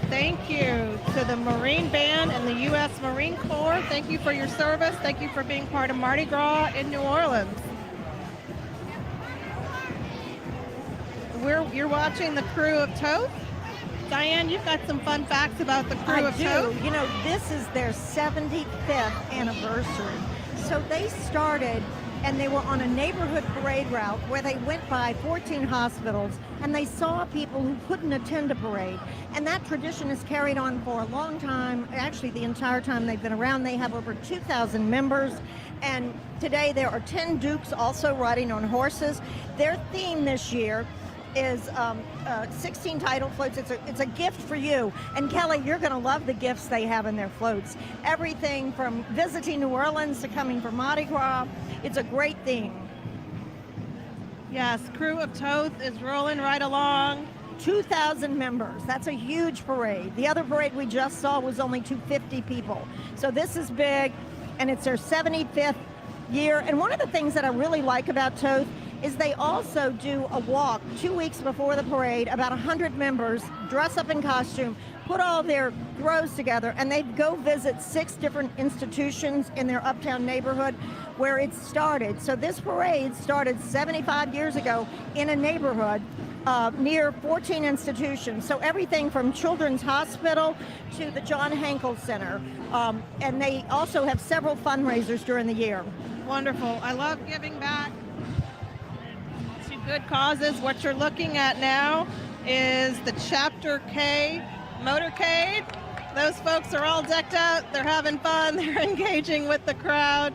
Thank you to the Marine Band and the U.S. Marine Corps. Thank you for your service. Thank you for being part of Mardi Gras in New Orleans. You're watching the Crew of Toth. Diane, you've got some fun facts about the Crew of Toth. You know, this is their 75th anniversary. So they started and they were on a neighborhood parade route where they went by 14 hospitals and they saw people who couldn't attend a parade. And that tradition is carried on for a long time. Actually, the entire time they've been around, they have over 2,000 members. And today there are 10 dukes also riding on horses. Their theme this year is 16 tidal floats. It's a gift for you. And Kelly, you're going to love the gifts they have in their floats. Everything from visiting New Orleans to coming for Mardi Gras. It's a great theme. Yes, crew of Toth is rolling right along. 2,000 members. That's a huge parade. The other parade we just saw was only 250 people. So this is big, and it's their 75th year. And one of the things that I really like about Toth is they also do a walk 2 weeks before the parade. About 100 members dress up in costume, put all their throws together, and they go visit 6 different institutions in their Uptown neighborhood where it started. So this parade started 75 years ago in a neighborhood near 14 institutions. So everything from Children's Hospital to the John Hankel Center. And they also have several fundraisers during the year. Wonderful. I love giving back to good causes. What you're looking at now is the Chapter K motorcade. Those folks are all decked out. They're having fun. They're engaging with the crowd.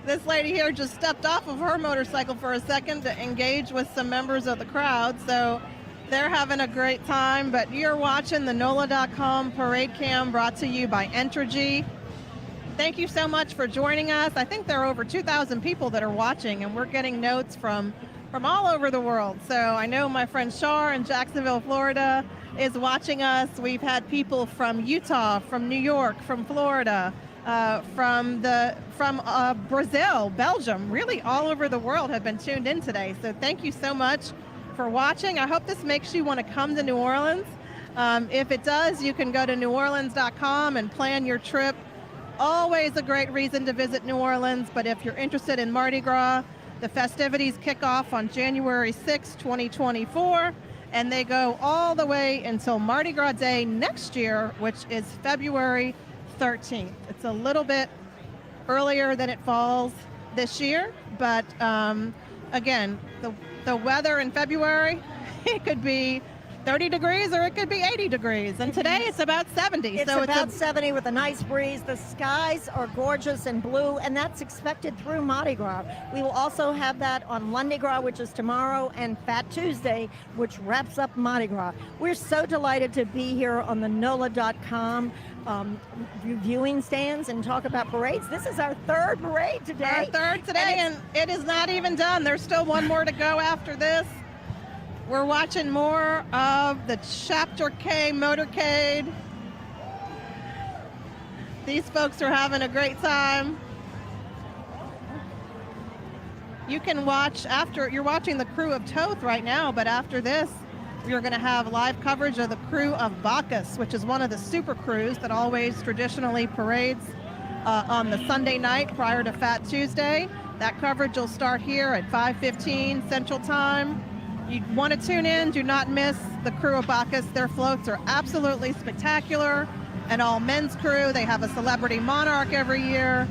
This lady here just stepped off of her motorcycle for a second to engage with some members of the crowd. So they're having a great time. But you're watching the NOLA.com Parade Cam brought to you by Entergy. Thank you so much for joining us. I think there are over 2,000 people that are watching, and we're getting notes from all over the world. So I know my friend Shar in Jacksonville, Florida is watching us. We've had people from Utah, from New York, from Florida, from Brazil, Belgium, really all over the world have been tuned in today. So thank you so much for watching. I hope this makes you want to come to New Orleans. If it does, you can go to neworleans.com and plan your trip. Always a great reason to visit New Orleans, but if you're interested in Mardi Gras, the festivities kick off on January 6, 2024, and they go all the way until Mardi Gras Day next year, which is February 13th. It's a little bit earlier than it falls this year, but again, the weather in February, it could be 30 degrees or it could be 80 degrees. And today it's about 70. It's about 70 with a nice breeze. The skies are gorgeous and blue, and that's expected through Mardi Gras. We will also have that on Lundi Gras, which is tomorrow, and Fat Tuesday, which wraps up Mardi Gras. We're so delighted to be here on the NOLA.com viewing stands and talk about parades. This is our third parade today. Our third today, and it is not even done. There's still one more to go after this. We're watching more of the Chapter K motorcade. These folks are having a great time. You can watch you're watching the crew of Toth right now, but after this, you're going to have live coverage of the crew of Bacchus, which is one of the super crews that always traditionally parades on the Sunday night prior to Fat Tuesday. That coverage will start here at 5:15 Central Time. You want to tune in, do not miss the crew of Bacchus. Their floats are absolutely spectacular. An all-men's crew. They have a celebrity monarch every year.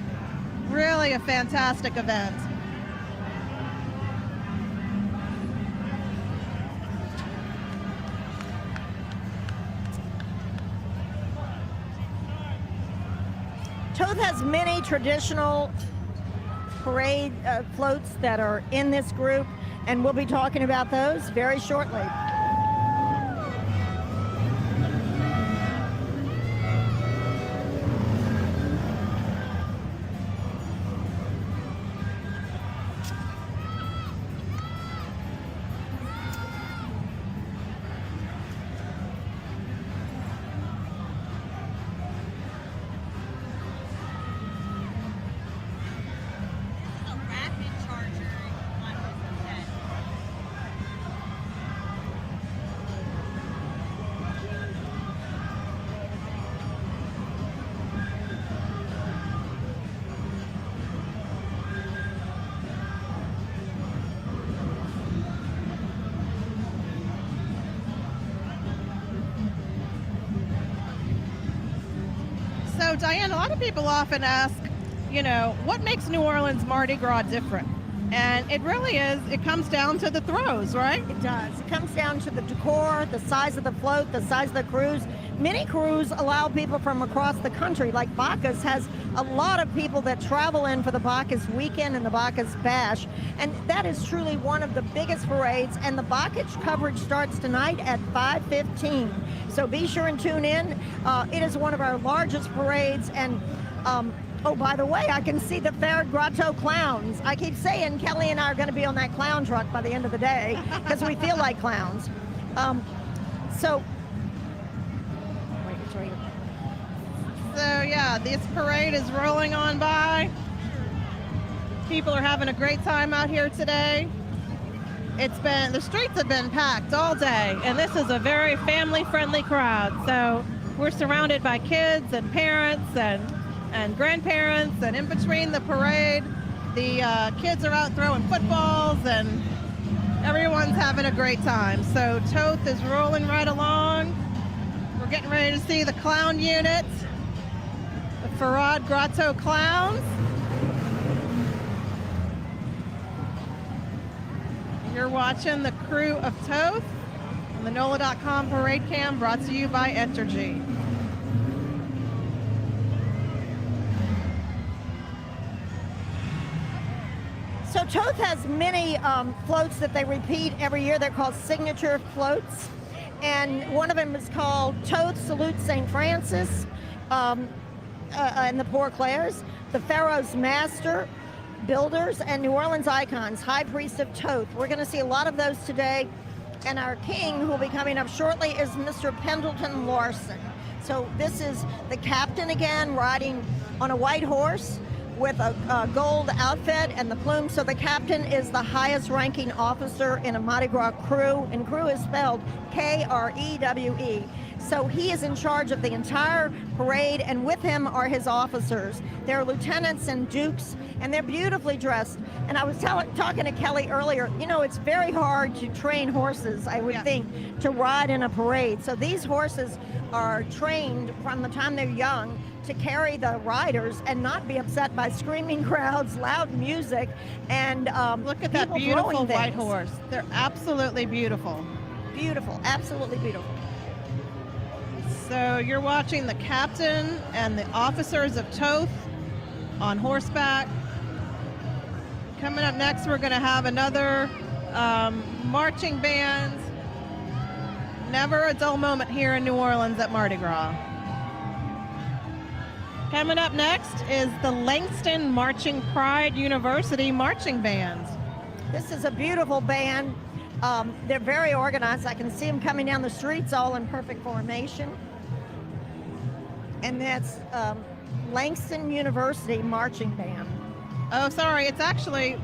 Really a fantastic event. Toth has many traditional parade floats that are in this group, and we'll be talking about those very shortly. So, Diane, a lot of people often ask, what makes New Orleans Mardi Gras different? And it really is, it comes down to the throws, right? It does. It comes down to the decor, the size of the float, the size of the crews. Many crews allow people from across the country, like Bacchus has a lot of people that travel in for the Bacchus weekend and the Bacchus bash. And that is truly one of the biggest parades. And the Bacchus coverage starts tonight at 5:15. So be sure and tune in. It is one of our largest parades. And Oh, by the way, I can see the Ferret Grotto clowns. I keep saying Kelly and I are going to be on that clown truck by the end of the day because we feel like clowns. So yeah, this parade is rolling on by. People are having a great time out here today. The streets have been packed all day, and this is a very family-friendly crowd. So we're surrounded by kids and parents and grandparents, and in between the parade, the kids are out throwing footballs, and everyone's having a great time. So Toth is rolling right along. We're getting ready to see the clown unit, the Ferret Grotto clowns. You're watching the crew of Toth on the NOLA.com parade cam, brought to you by Entergy. So Toth has many floats that they repeat every year. They're called signature floats. And one of them is called Toth Salute St. Francis and the Poor Clares, the Pharaoh's Master, Builders, and New Orleans Icons, High Priest of Toth. We're going to see a lot of those today. And our king, who will be coming up shortly, is Mr. Pendleton Larson. So this is the captain again, riding on a white horse with a gold outfit and the plume. So the captain is the highest ranking officer in a Mardi Gras crew, and crew is spelled K-R-E-W-E. So he is in charge of the entire parade, and with him are his officers. They're lieutenants and dukes, and they're beautifully dressed. And I was talking to Kelly earlier, you know, it's very hard to train horses, I would think, to ride in a parade. So these horses are trained from the time they're young to carry the riders and not be upset by screaming crowds, loud music, and look at that beautiful white horse. They're absolutely beautiful. Beautiful, absolutely beautiful. So you're watching the captain and the officers of Toth on horseback. Coming up next, we're going to have another marching band. Never a dull moment here in New Orleans at Mardi Gras. Coming up next is the Langston Marching Pride University Marching Band. This is a beautiful band. They're very organized. I can see them coming down the streets all in perfect formation. And that's Langston University Marching Band. Oh, sorry. It's actually,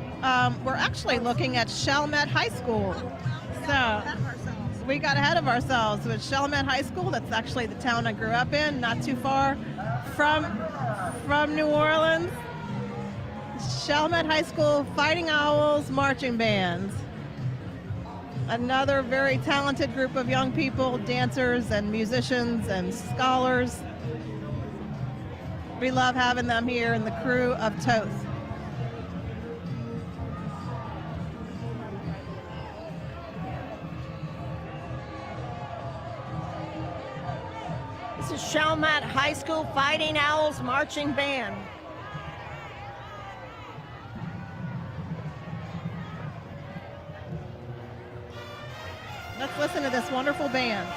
we're actually looking at Chalmette High School. So we got ahead of ourselves with Chalmette High School. That's actually the town I grew up in, not too far from New Orleans. Chalmette High School Fighting Owls Marching Band. Another very talented group of young people, dancers and musicians and scholars. We love having them here in the crew of Toth. This is Chalmette High School Fighting Owls Marching Band. Let's listen to this wonderful band.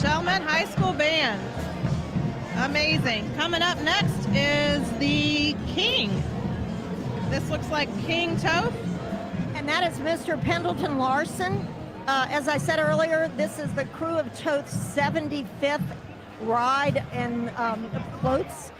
Chalmette High School Band. Amazing. Coming up next is the King. This looks like King Toth. And that is Mr. Pendleton Larson. As I said earlier, this is the crew of Toth's 75th ride and floats.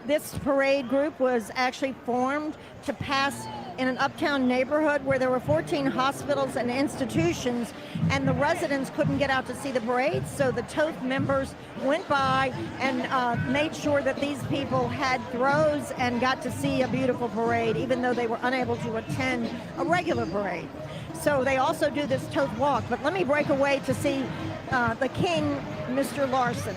This parade group was actually formed to pass in an uptown neighborhood where there were 14 hospitals and institutions, and the residents couldn't get out to see the parade, so the Toth members went by and made sure that these people had throws and got to see a beautiful parade, even though they were unable to attend a regular parade. So they also do this Toth walk, but let me break away to see the king, Mr. Larson.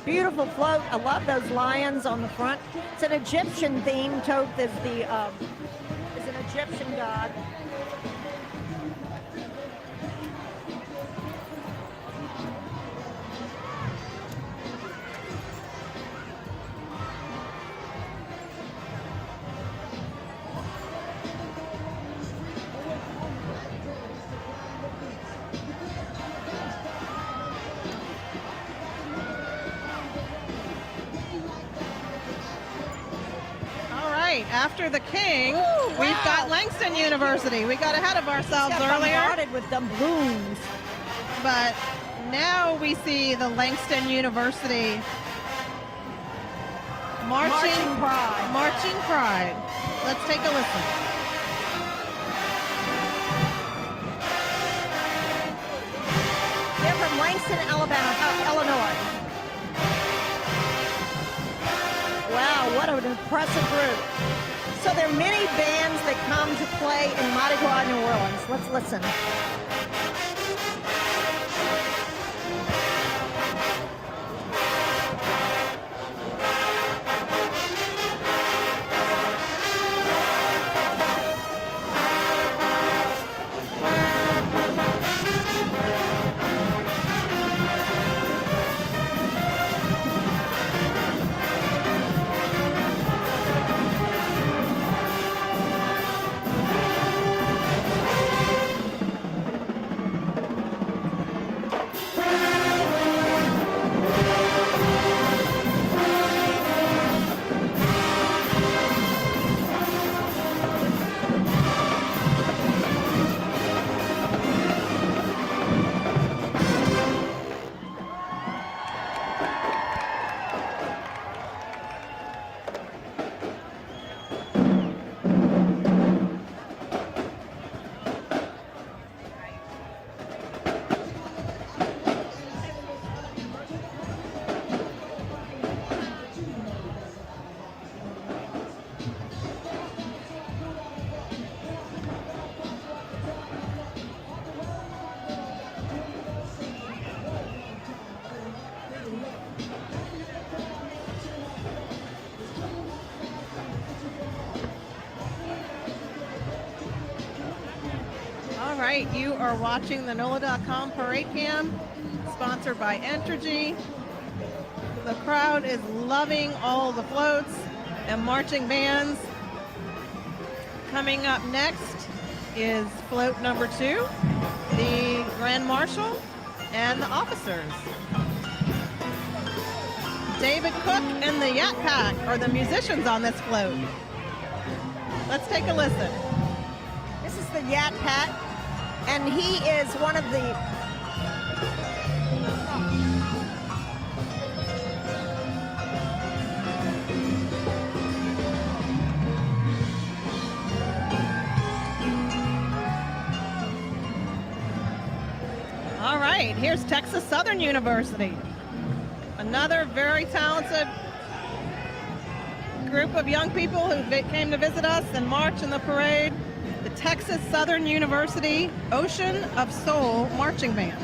Beautiful float. I love those lions on the front. It's an Egyptian theme. Toth is an Egyptian god. After the king, we've got Langston University. We got ahead of ourselves earlier. Bombarded with the balloons. But now we see the Langston University marching pride. Let's take a listen. They're from Langston, Illinois. Wow, what an impressive group. So there are many bands that come to play in Mardi Gras, New Orleans. Let's listen. right, you are watching the NOLA.com Parade Cam, sponsored by Entergy. The crowd is loving all the floats and marching bands. Coming up next is float number 2, the Grand Marshal and the officers. David Cook and the Yat Pack are the musicians on this float. Let's take a listen. This is the Yat Pack, and he is one of the All right, here's Texas Southern University. Another very talented group of young people who came to visit us and march in the parade. The Texas Southern University Ocean of Soul Marching Band.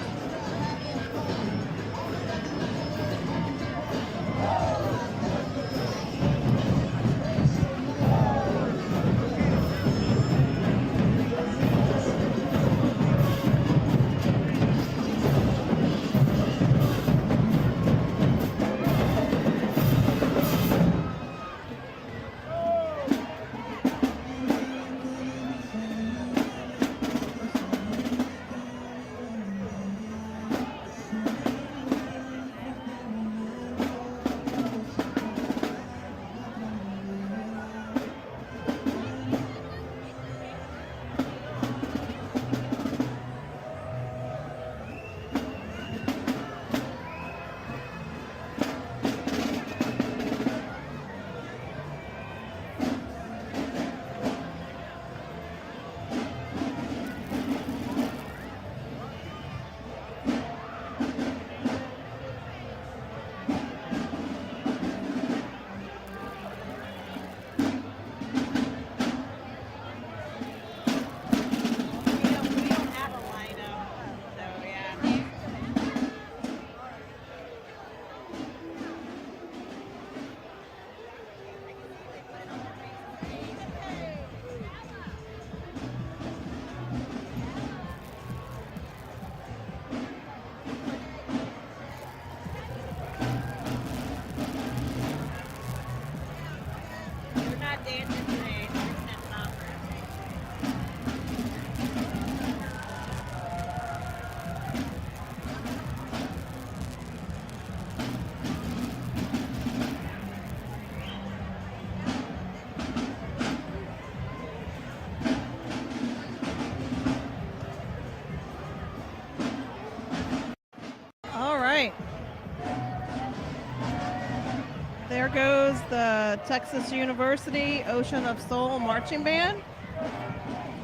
the Texas University Ocean of Soul Marching Band.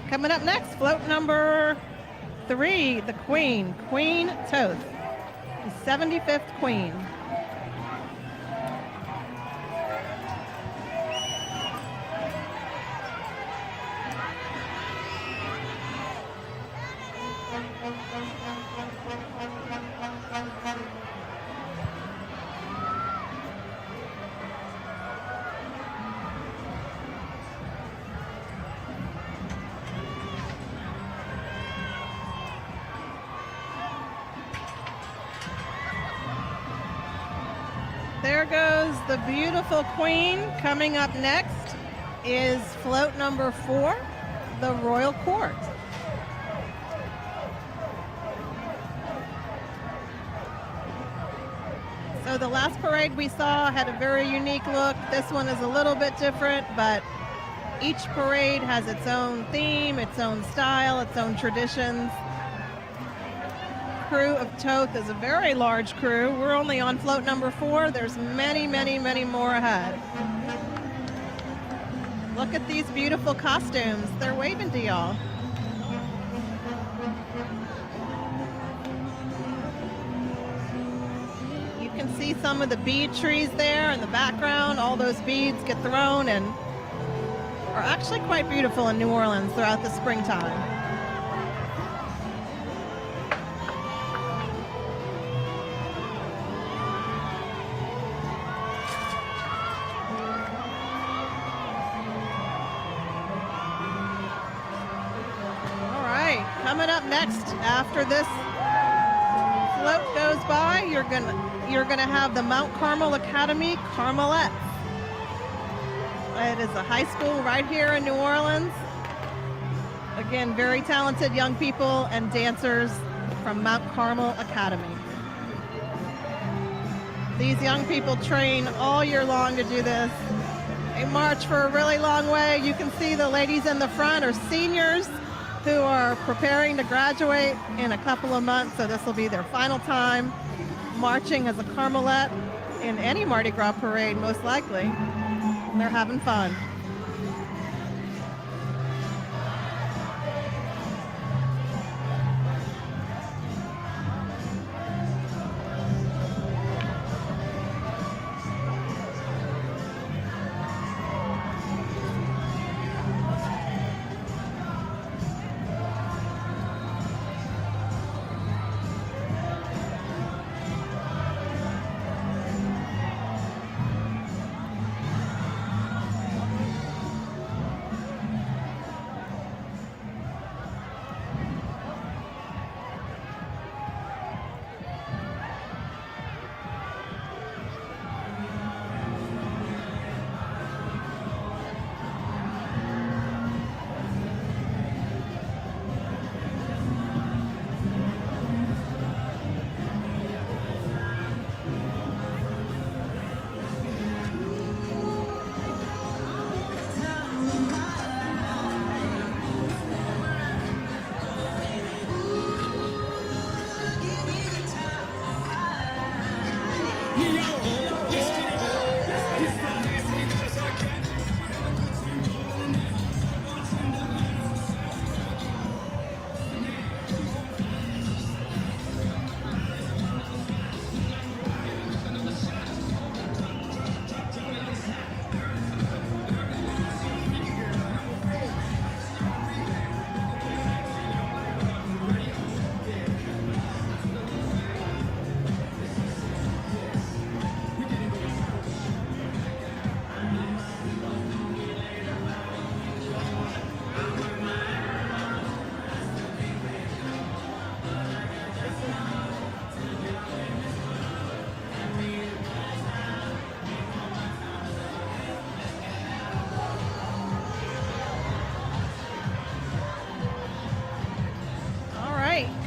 Coming up next, float number 3, the Queen Toth, the 75th Queen. There goes the beautiful Queen. Coming up next is float number 4, the Royal Court. So the last parade we saw had a very unique look. This one is a little bit different, but each parade has its own theme, its own style, its own traditions. Crew of Toth is a very large crew. We're only on float number 4. There's many, many, many more ahead. Look at these beautiful costumes. They're waving to y'all. You can see some of the bead trees there in the background. All those beads get thrown and are actually quite beautiful in New Orleans throughout the springtime. Coming up next, after this float goes by, you're gonna have the Mount Carmel Academy Carmelettes. It is a high school right here in New Orleans. Again, very talented young people and dancers from Mount Carmel Academy. These young people train all year long to do this. They march for a really long way. You can see the ladies in the front are seniors who are preparing to graduate in a couple of months, so this will be their final time marching as a Carmelette in any Mardi Gras parade, most likely. And they're having fun.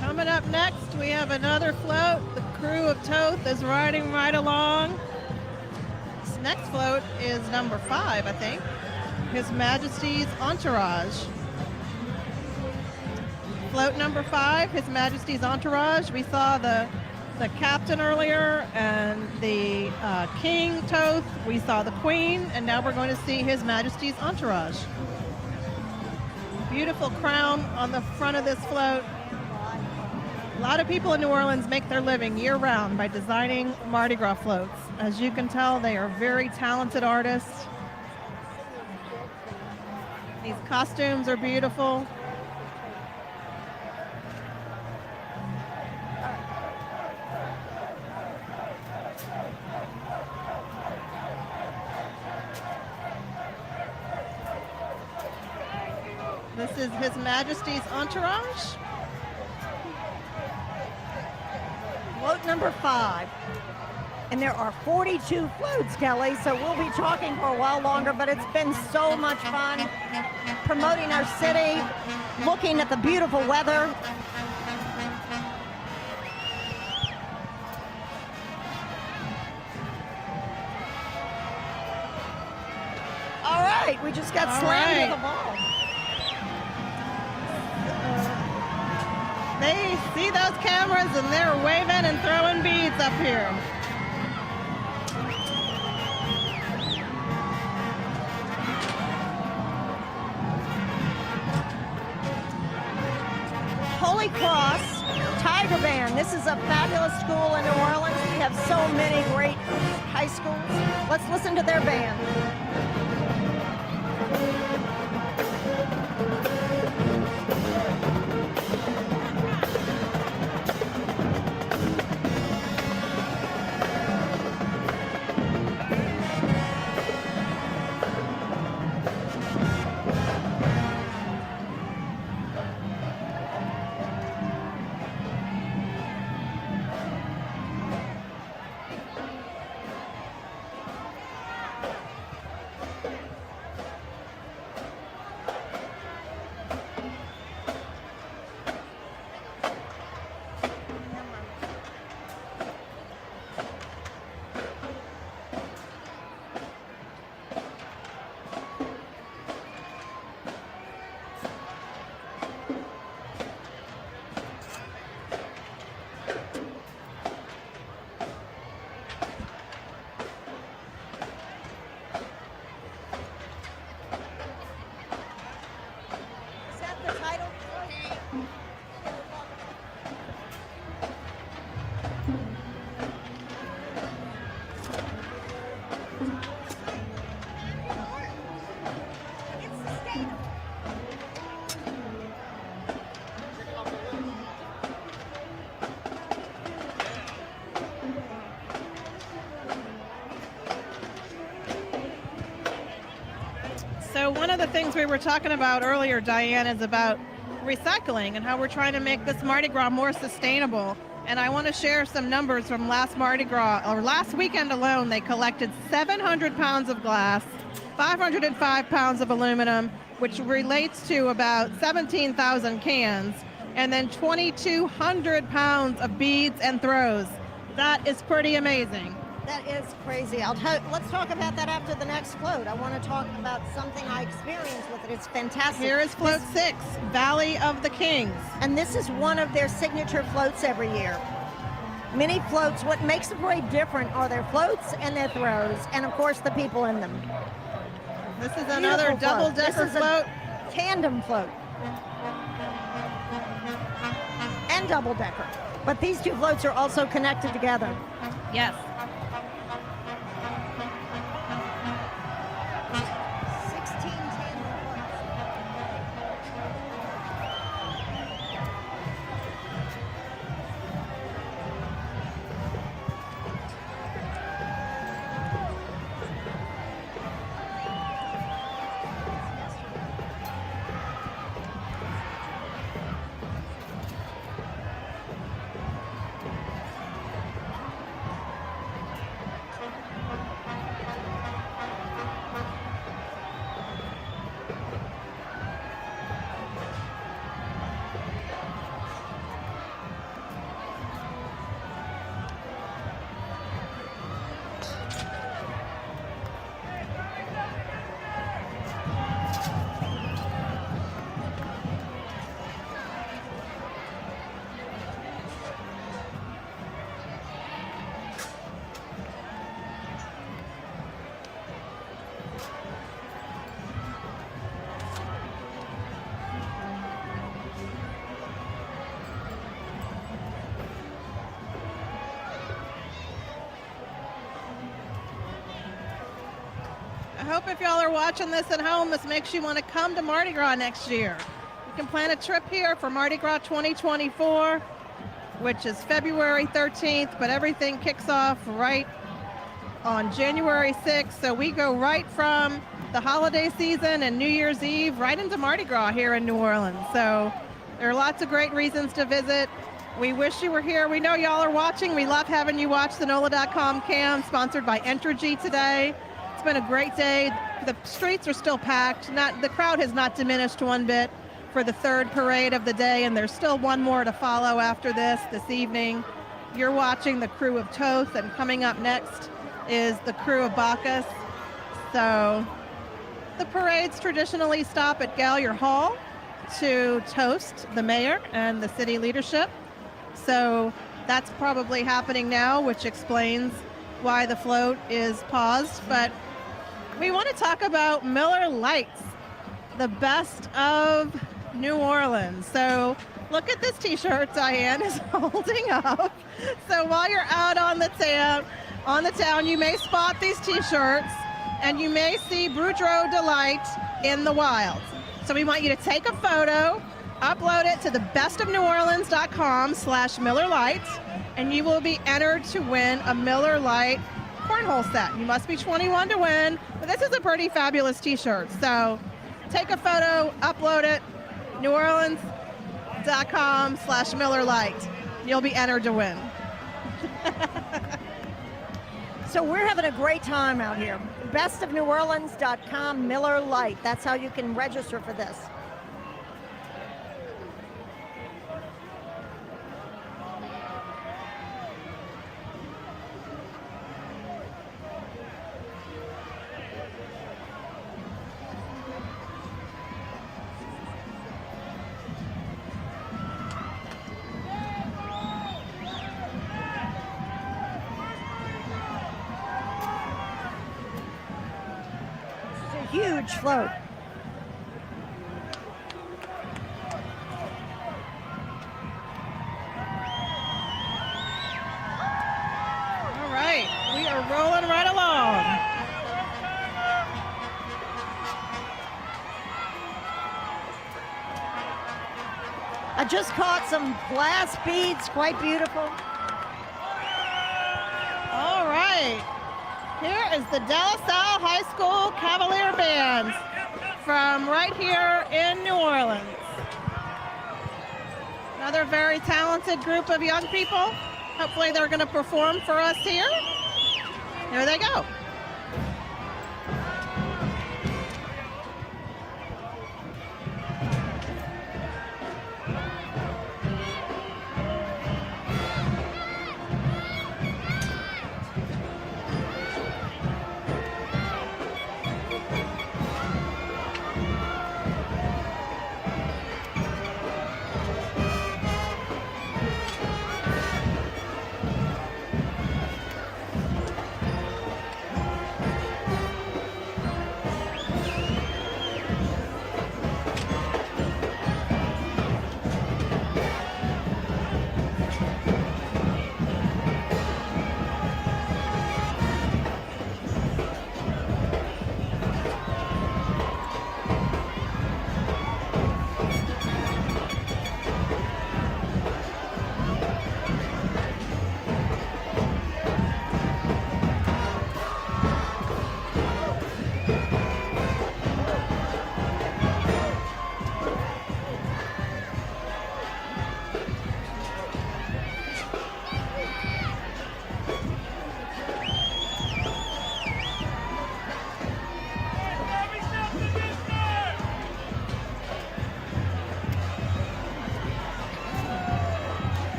Coming up next, we have another float. The crew of Toth is riding right along. This next float is number 5, I think. His Majesty's Entourage. Float number 5, His Majesty's Entourage. We saw the the captain earlier and the king, Toth. We saw the queen, and now we're going to see His Majesty's entourage. Beautiful crown on the front of this float. A lot of people in New Orleans make their living year-round by designing Mardi Gras floats. As you can tell, they are very talented artists. These costumes are beautiful. This is His Majesty's entourage. Float number 5. And there are 42 floats, Kelly, so we'll be talking for a while longer, but it's been so much fun promoting our city, looking at the beautiful weather. All right, we just got slammed with a ball. They see those cameras and they're waving and throwing beads up here. Holy Cross Tiger Band. This is a fabulous school in New Orleans. We have so many great high schools. Let's listen to their band. So one of the things we were talking about earlier, Diane, is about recycling and how we're trying to make this Mardi Gras more sustainable. And I want to share some numbers from last Mardi Gras, or last weekend alone. They collected 700 pounds of glass, 505 pounds of aluminum, which relates to about 17,000 cans, and then 2,200 pounds of beads and throws. That is pretty amazing. That is crazy. Let's talk about that after the next float. I want to talk about something I experienced with it. It's fantastic. Here is float 6, Valley of the Kings. And this is one of their signature floats every year. Many floats, what makes the parade different are their floats and their throws, and of course the people in them. This is another double-decker float. Tandem float. And double-decker. But these two floats are also connected together. Yes. hope if y'all are watching this at home, this makes you want to come to Mardi Gras next year. You can plan a trip here for Mardi Gras 2024, which is February 13th, but everything kicks off right on January 6th. So we go right from the holiday season and New Year's Eve right into Mardi Gras here in New Orleans. So there are lots of great reasons to visit. We wish you were here. We know y'all are watching. We love having you watch the NOLA.com cam, sponsored by Entergy today. It's been a great day. The streets are still packed. The crowd has not diminished one bit for the third parade of the day, and there's still one more to follow after this evening. You're watching the crew of Toth, and coming up next is the crew of Bacchus. So the parades traditionally stop at Gallier Hall to toast the mayor and the city leadership. So that's probably happening now, which explains why the float is paused. But we want to talk about Miller Lites, the best of New Orleans. So look at this t-shirt Diane is holding up. So while you're out on the town, you may spot these t-shirts and you may see Boudreaux Delight in the wild. So we want you to take a photo, upload it to the bestofneworleans.com/Miller Lite, and you will be entered to win a Miller Lite cornhole set. You must be 21 to win, but this is a pretty fabulous t-shirt. So take a photo, upload it, neworleans.com/Miller Lite. You'll be entered to win. So we're having a great time out here. Bestofneworleans.com Miller Lite. That's how you can register for this. Huge float. All right, we are rolling right along. I just caught some glass beads, quite beautiful. All right. Here is the De La Salle High School Cavalier Band from right here in New Orleans. Another very talented group of young people. Hopefully they're going to perform for us here. Here they go.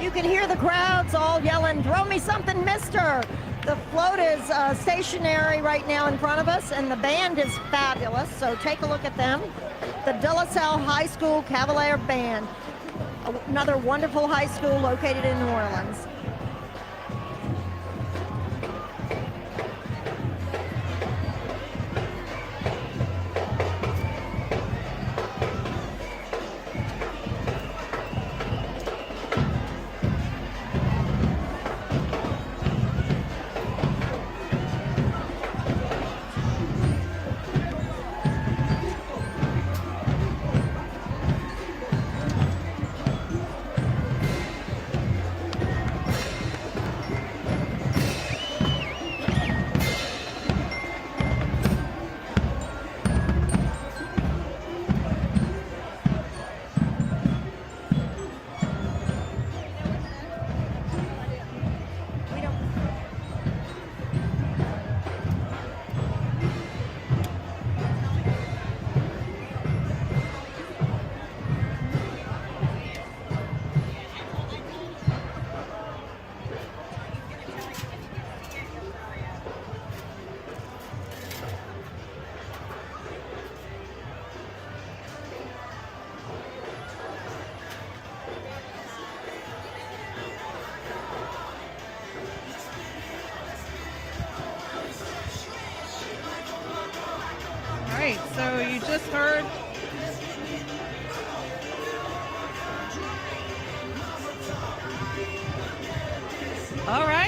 You can hear the crowds all yelling, "Throw me something, mister!" The float is stationary right now in front of us, and the band is fabulous, so take a look at them. The De La Salle High School Cavalier Band, another wonderful high school located in New Orleans.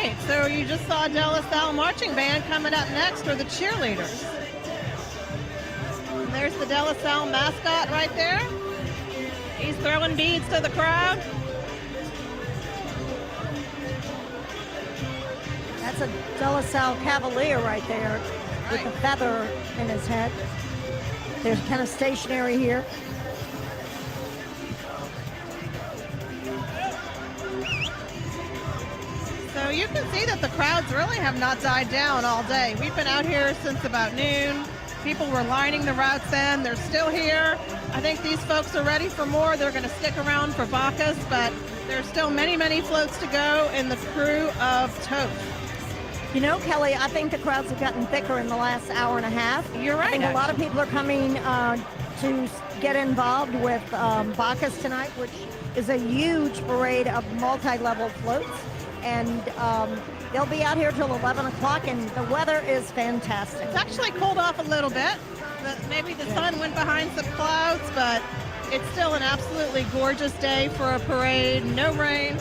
right, so you just saw De La Salle Marching Band coming up next, or the cheerleaders. And there's the De La Salle mascot right there. He's throwing beads to the crowd. That's a De La Salle Cavalier right there with the feather in his head. They're kind of stationary here. So you can see that the crowds really have not died down all day. We've been out here since about noon. People were lining the routes in. They're still here. I think these folks are ready for more. They're going to stick around for Bacchus, but there's still many, many floats to go in the crew of Toth. You know, Kelly, I think the crowds have gotten thicker in the last hour and a half. You're right. I think a lot of people are coming to get involved with Bacchus tonight, which is a huge parade of multi-level floats. And they'll be out here till 11 o'clock, and the weather is fantastic. It's actually cooled off a little bit. Maybe the sun went behind some clouds, but it's still an absolutely gorgeous day for a parade. No rain.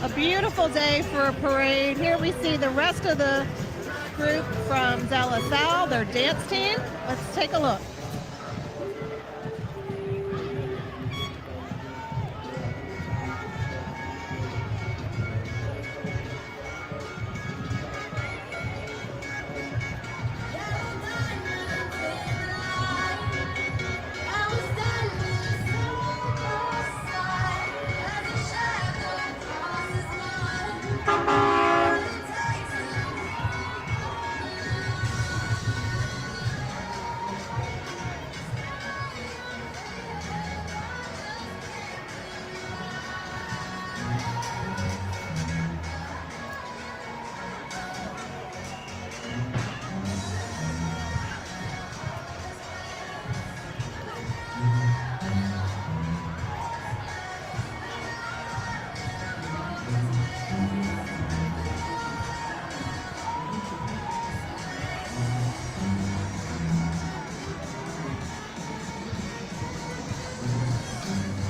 A beautiful day for a parade. Here we see the rest of the group from De La Salle, their dance team. Let's take a look.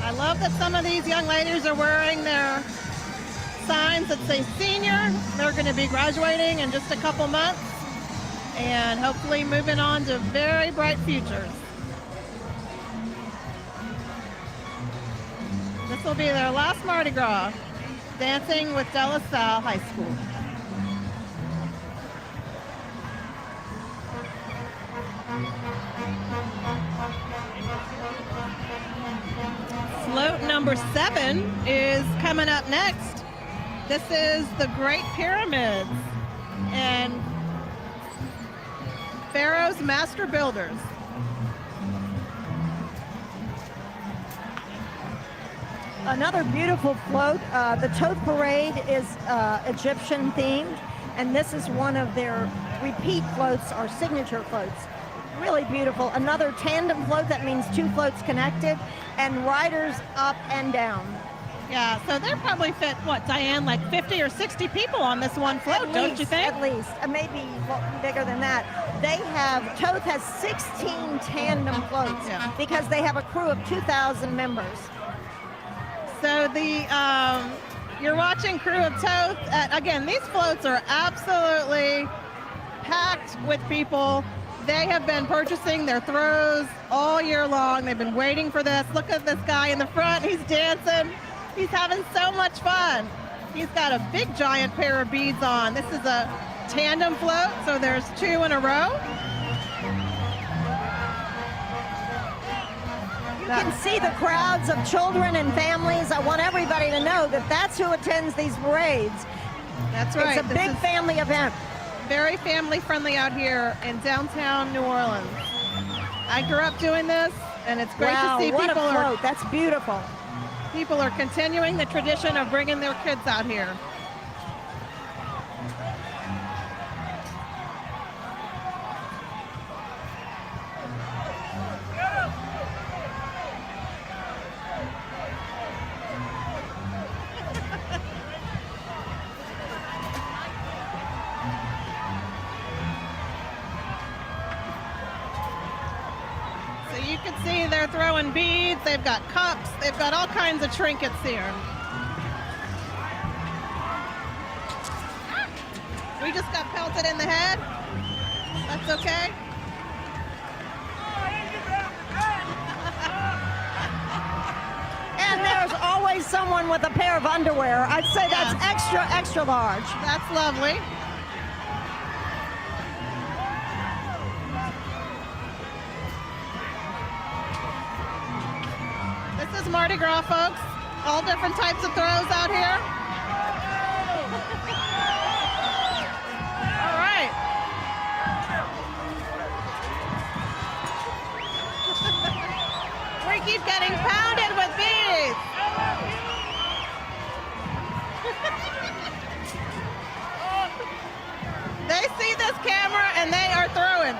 I love that some of these young ladies are wearing their signs that say senior. They're going to be graduating in just a couple months and hopefully moving on to very bright futures. This will be their last Mardi Gras, dancing with De La Salle High School. Float number 7 is coming up next. This is the Great Pyramids and Pharaoh's Master Builders. Another beautiful float. The Toth Parade is Egyptian themed, and this is one of their repeat floats, our signature floats. Really beautiful. Another tandem float, that means 2 floats connected, and riders up and down. Yeah, so they probably fit, what, Diane, like 50 or 60 people on this one float, don't you think? At least, maybe bigger than that. Toth has 16 tandem floats because they have a crew of 2,000 members. So you're watching Crew of Toth. Again, these floats are absolutely packed with people. They have been purchasing their throws all year long. They've been waiting for this. Look at this guy in the front. He's dancing. He's having so much fun. He's got a big giant pair of beads on. This is a tandem float, so there's 2 in a row. You can see the crowds of children and families. I want everybody to know that that's who attends these parades. That's right. It's a big family event. Very family friendly out here in downtown New Orleans. I grew up doing this, and it's great to see what people a float. That's beautiful. People are continuing the tradition of bringing their kids out here. You can see they're throwing beads, they've got cups, they've got all kinds of trinkets here. We just got pelted in the head. That's okay. And there's always someone with a pair of underwear. I'd say that's extra, extra large. That's lovely. This is Mardi Gras, folks. All different types of throws out here. All right. We keep getting pounded with bees. They see this camera and they are throwing.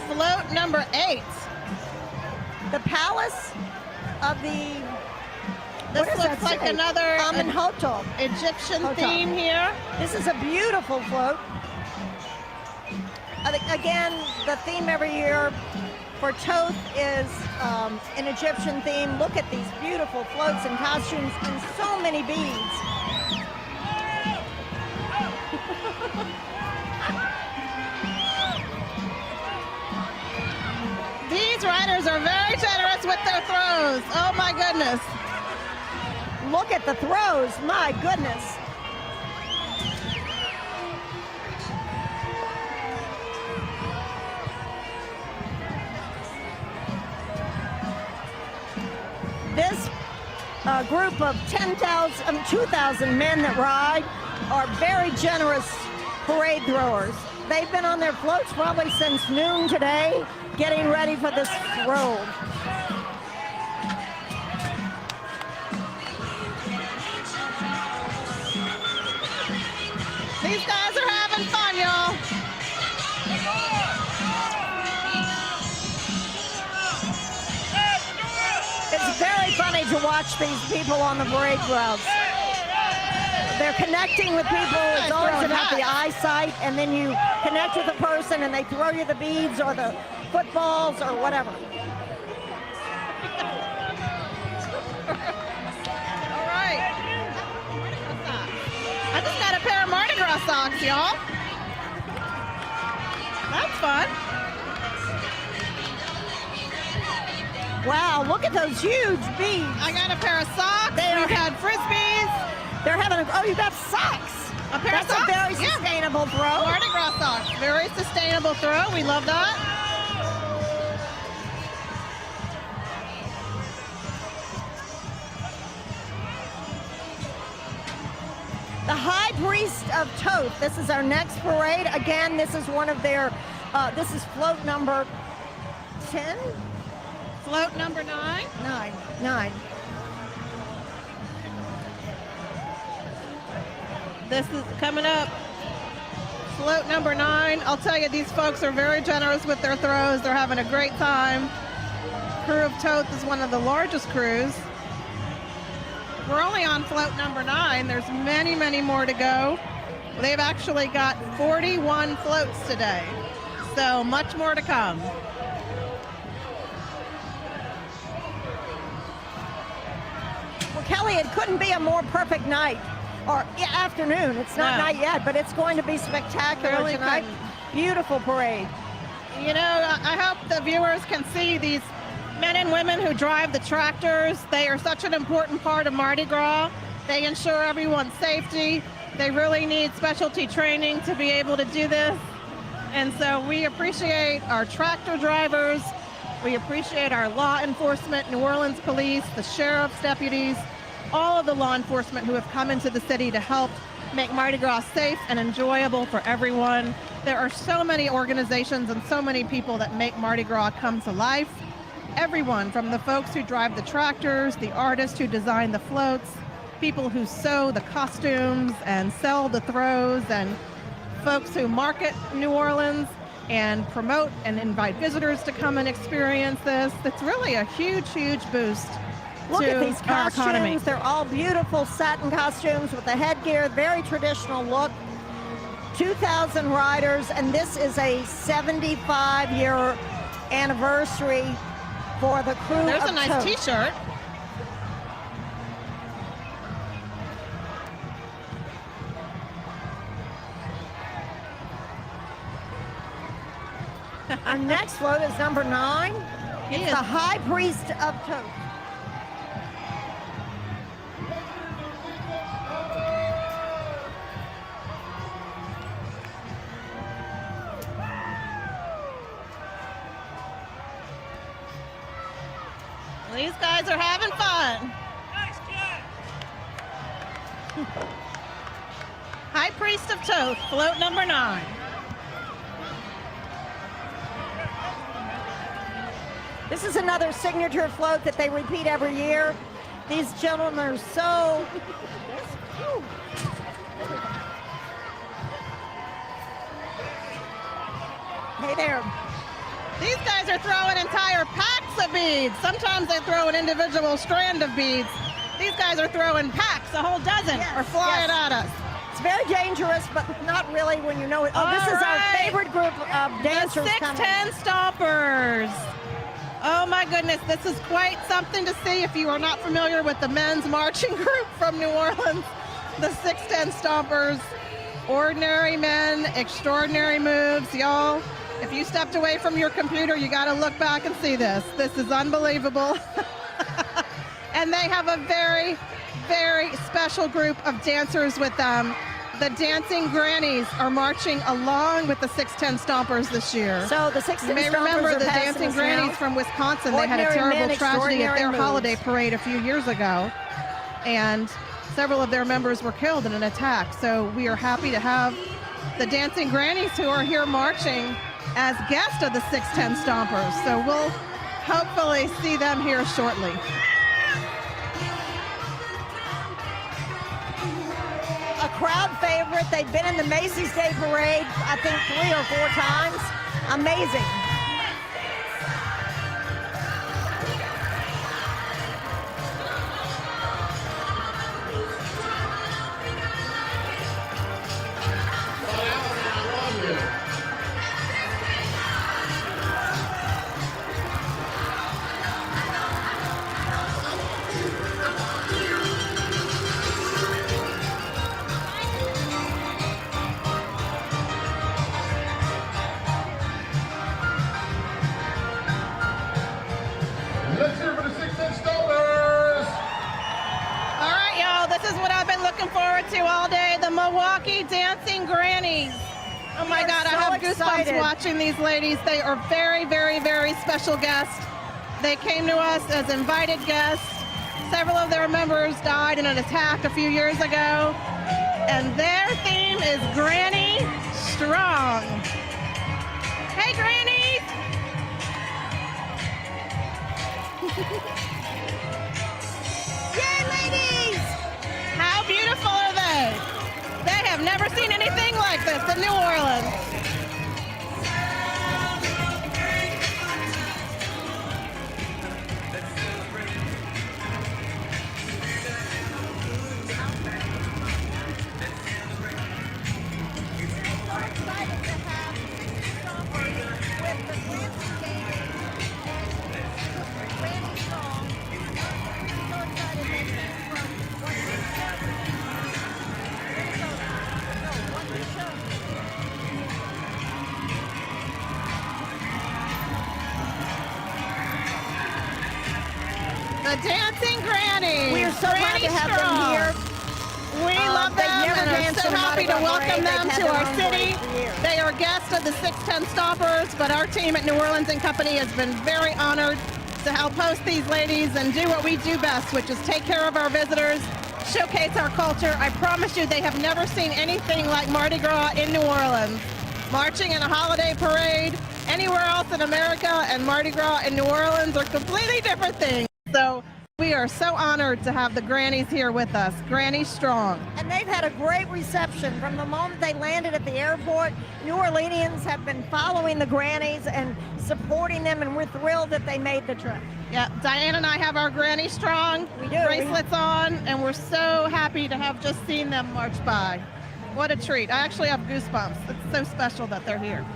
Float number 8. The palace of the. This looks like another Amenhotep Egyptian theme here. This is a beautiful float. Again, the theme every year for Toth is an Egyptian theme. Look at these beautiful floats and costumes and so many beads. These riders are very generous with their throws. Oh my goodness. Look at the throws, my goodness. This group of 2,000 men that ride are very generous parade throwers. They've been on their floats probably since noon today, getting ready for this throw. These guys are having fun, y'all. It's very funny to watch these people on the parade grounds. They're connecting with people. It's always about the eyesight, and then you connect with the person and they throw you the beads or the footballs or whatever. All right. I just got a pair of Mardi Gras socks, y'all. That's fun. Wow, look at those huge beads. I got a pair of socks. We've had frisbees. They're having you got socks. A pair of That's socks? a very sustainable throw. Mardi Gras socks. Very sustainable throw. We love that. The High Priest of Toth. This is our next parade. Again, this is one of their, this is float number 10? Float number 9? 9. This is coming up. Float number 9. I'll tell you, these folks are very generous with their throws. They're having a great time. Crew of Toth is one of the largest crews. We're only on float number 9. There's many, many more to go. They've actually got 41 floats today. So much more to come. Well, Kelly, it couldn't be a more perfect night. Or afternoon. It's not night yet, but it's going to be spectacular Really tonight. Beautiful parade. You know, I hope the viewers can see these men and women who drive the tractors. They are such an important part of Mardi Gras. They ensure everyone's safety. They really need specialty training to be able to do this. And so we appreciate our tractor drivers. We appreciate our law enforcement, New Orleans police, the sheriff's deputies, all of the law enforcement who have come into the city to help make Mardi Gras safe and enjoyable for everyone. There are so many organizations and so many people that make Mardi Gras come to life. Everyone from the folks who drive the tractors, the artists who design the floats, people who sew the costumes and sell the throws, and folks who market New Orleans and promote and invite visitors to come and experience this. It's really a huge, huge boost. Look at these our economy. costumes. They're all beautiful satin costumes with the headgear, very traditional look. 2,000 riders, and this is a 75-year anniversary for the crew. There's of a nice Toth. T-shirt. Our next float is number 9. It's the High Priest of Toth. These guys are having fun. High Priest of Toth, float number 9. This is another signature float that they repeat every year. These gentlemen are so... Hey there. These guys are throwing entire packs of beads. Sometimes they throw an individual strand of beads. These guys are throwing packs, a whole dozen, or flying at us. It's very dangerous, but not really when you know it. Oh, this is our favorite group of dancers The 610 Stompers. Oh my goodness, this is quite something to see if you are not familiar with the men's marching group from New Orleans. The 610 Stompers. Ordinary men, extraordinary moves, y'all. If you stepped away from your computer, you got to look back and see this. This is unbelievable. And they have a very, very special group of dancers with them. The Dancing Grannies are marching along with the 610 Stompers this year. So the 610 You may Stompers remember are the passing Dancing us Grannies now. from Wisconsin. They had a Ordinary terrible men, tragedy at their extraordinary holiday moves. parade a few years ago. And several of their members were killed in an attack. So we are happy to have the Dancing Grannies who are here marching as guests of the 610 Stompers. So we'll hopefully see them here shortly. A crowd favorite. They've been in the Macy's Day Parade, I think 3 or 4 times. Amazing. Let's hear for the 610 Stompers! All right, y'all, this is what I've been looking forward to all day, the Milwaukee Dancing Grannies. Oh my God, I have goosebumps watching these ladies. They are very, very, very special guests. They came to us as invited guests. Several of their members died in an attack a few years ago. And their theme is Granny Strong. Hey, Grannies! Yay, ladies! How beautiful are they? They have never seen anything like this in New Orleans. The Dancing Grannies. We are so glad to have them here. We love them and are so happy to welcome them to our city. They They are guests of the 610 Stompers, but our team at New Orleans & Company has been very honored to help host these ladies and do what we do best, which is take care of our visitors, showcase our culture. I promise you, they have never seen anything like Mardi Gras in New Orleans. Marching in a holiday parade anywhere else in America and Mardi Gras in New Orleans are completely different things. So we are so honored to have the Grannies here with us. Granny Strong. And they've had a great reception from the moment they landed at the airport. New Orleanians have been following the Grannies and supporting them, and we're thrilled that they made the trip. Yeah, Diane and I have our Granny Strong bracelets on, and we're so happy to have just seen them march by. What a treat. I actually have goosebumps. It's so special that they're here.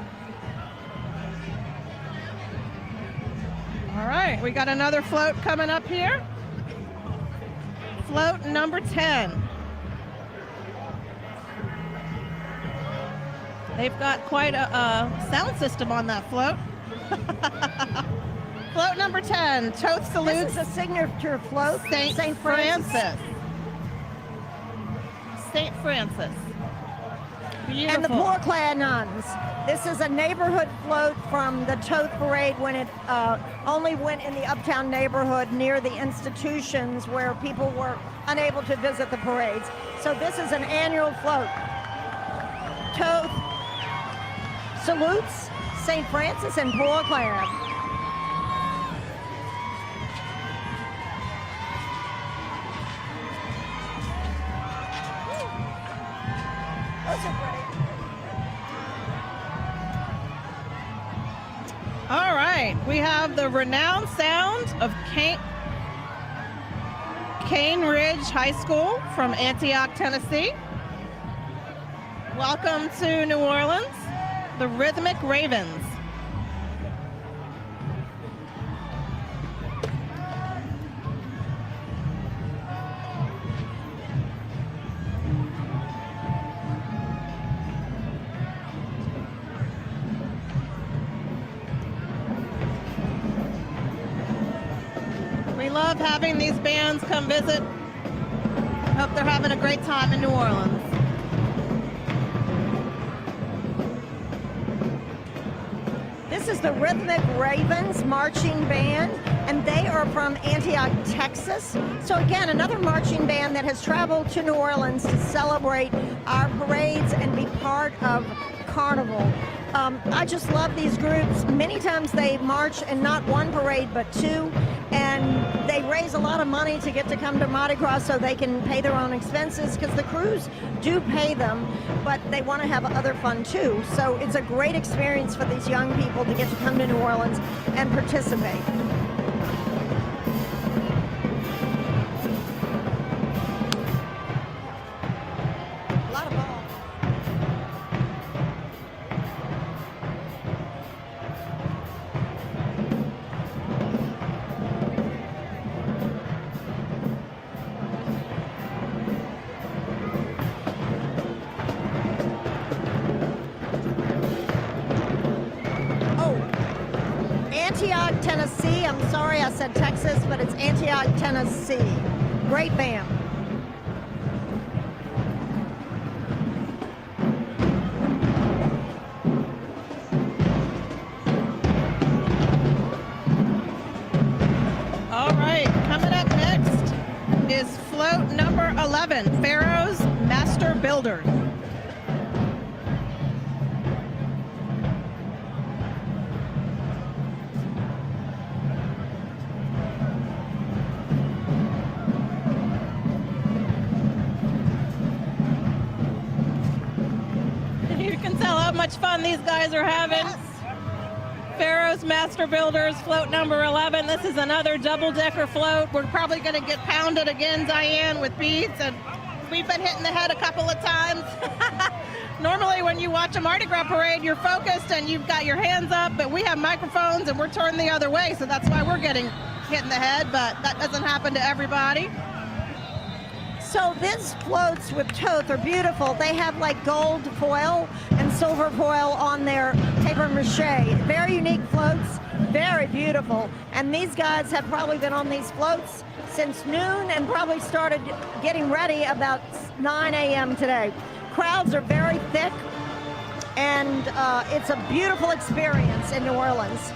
All right, we got another float coming up here. Float number 10. They've got quite a sound system on that float. Float number 10, Toth salutes. This is a signature float. St. Francis. St. Francis. Beautiful. And the poor-clad nuns. This is a neighborhood float from the Toth parade when it only went in the Uptown neighborhood near the institutions where people were unable to visit the parades. So this is an annual float. Toth salutes St. Francis and poor-clad. Those are great. All right, we have the renowned sound of Cane Ridge High School from Antioch, Tennessee. Welcome to New Orleans, the Rhythmic Ravens. We love having these bands come visit. Hope they're having a great time in New Orleans. This is the Rhythmic Ravens Marching Band, and they are from Antioch, Texas. So again, another marching band that has traveled to New Orleans to celebrate our parades and be part of Carnival. I just love these groups. Many times they march in not one parade, but two, and they raise a lot of money to get to come to Mardi Gras so they can pay their own expenses, because the crews do pay them, but they want to have other fun too. So it's a great experience for these young people to get to come to New Orleans and participate. A lot of balls. Antioch, Tennessee. I'm sorry I said Texas, but it's Antioch, Tennessee. Great band. All right, coming up next is float number 11, Pharaoh's Master Builder. You can tell how much fun these guys are having. Yes. Pharaoh's Master Builders, float number 11. This is another double-decker float. We're probably going to get pounded again, Diane, with beads, and we've been hitting the head a couple of times. Normally when you watch a Mardi Gras parade, you're focused and you've got your hands up, but we have microphones and we're turned the other way, so that's why we're getting hit in the head, but that doesn't happen to everybody. So these floats with Toth are beautiful. They have like gold foil and silver foil on their paper mache. Very unique floats, very beautiful. And these guys have probably been on these floats since noon and probably started getting ready about 9 a.m. today. Crowds are very thick, and it's a beautiful experience in New Orleans.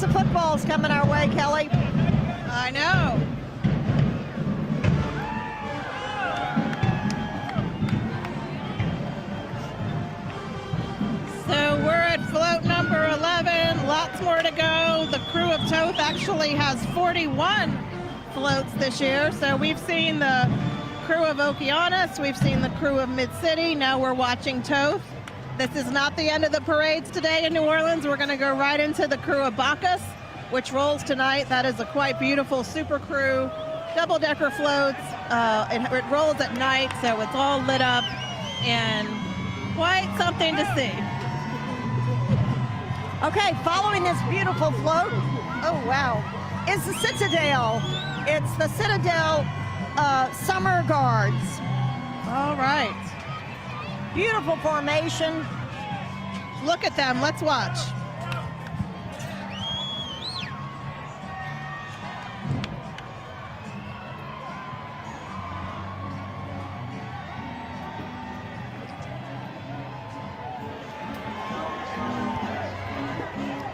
Lots of footballs coming our way, Kelly. I know. So we're at float number 11. Lots more to go. The crew of Toth actually has 41 floats this year. So we've seen the crew of Okeanos. We've seen the crew of Mid-City. Now we're watching Toth. This is not the end of the parades today in New Orleans. We're going to go right into the crew of Bacchus, which rolls tonight. That is a quite beautiful super crew, double-decker floats. It rolls at night, so it's all lit up and quite something to see. Okay, following this beautiful float, oh wow, is the Citadel. It's the Citadel Summer Guards. All right. Beautiful formation. Look at them. Let's watch.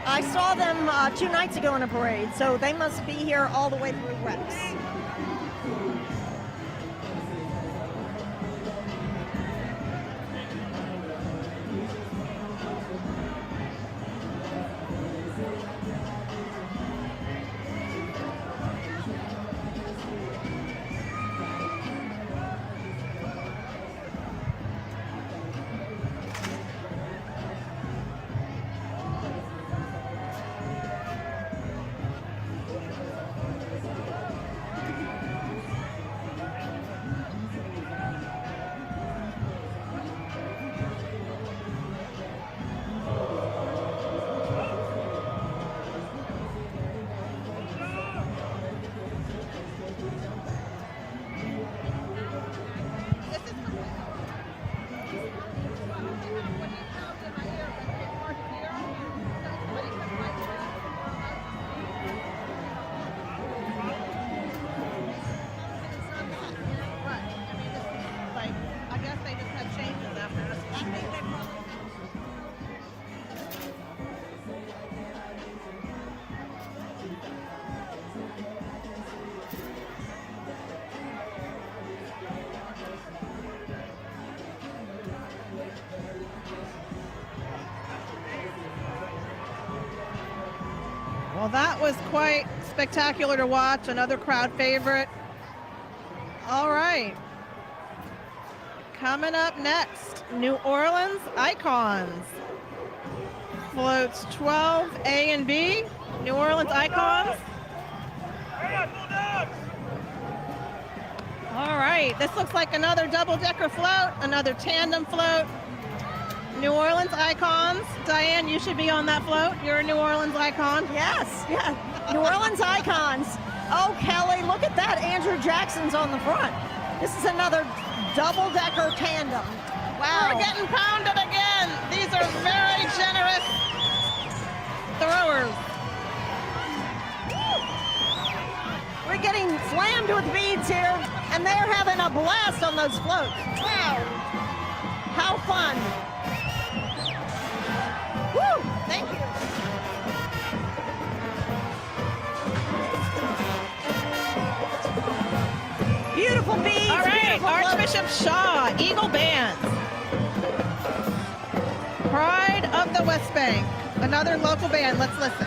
I saw them 2 nights ago in a parade, so they must be here all the way through Rex. Well, that was quite spectacular to watch. Another crowd favorite. All right. Coming up next, New Orleans Icons. Floats 12 A and B. New Orleans Icons. All right. This looks like another double-decker float, another tandem float. New Orleans Icons. Diane, you should be on that float. You're a New Orleans icon. Yes, yeah. New Orleans Icons. Oh, Kelly, look at that. Andrew Jackson's on the front. This is another double-decker tandem. Wow. We're getting pounded again. These are very generous throwers. We're getting slammed with beads here, and they're having a blast on those floats. Wow. How fun. Woo! Thank you. Beautiful beads. All right, beautiful Archbishop Shaw, Eagle Band. Pride of the West Bank, another local band. Let's listen.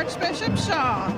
Archbishop Shaw.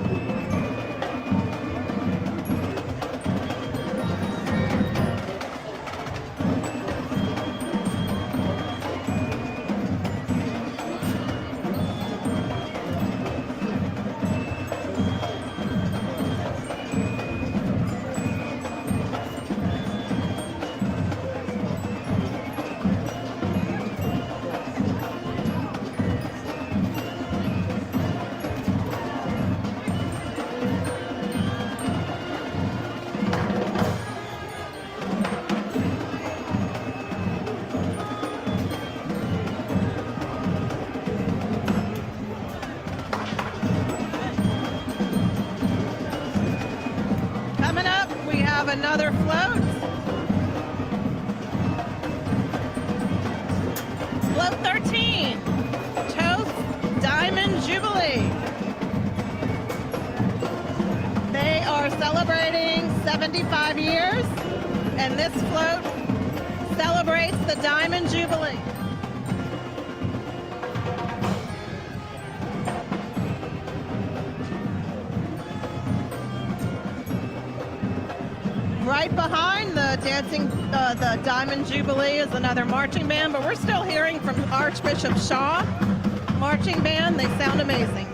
Coming up, we have another float. Float 13, Toth Diamond Jubilee. They are celebrating 75 years, and this float celebrates the Diamond Jubilee. Right behind the the Diamond Jubilee is another marching band, but we're still hearing from Archbishop Shaw marching band. They sound amazing.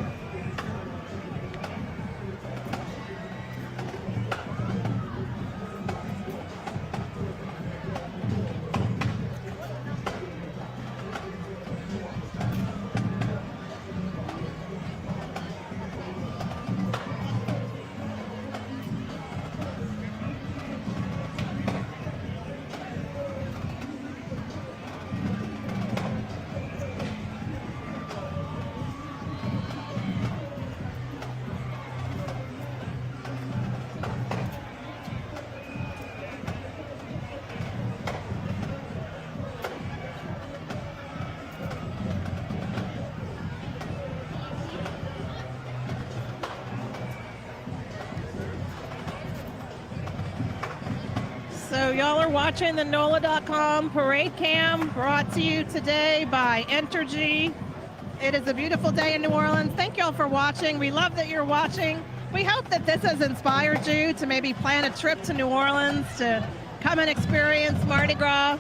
So y'all are watching the NOLA.com Parade Cam, brought to you today by Entergy. It is a beautiful day in New Orleans. Thank y'all for watching. We love that you're watching. We hope that this has inspired you to maybe plan a trip to New Orleans to come and experience Mardi Gras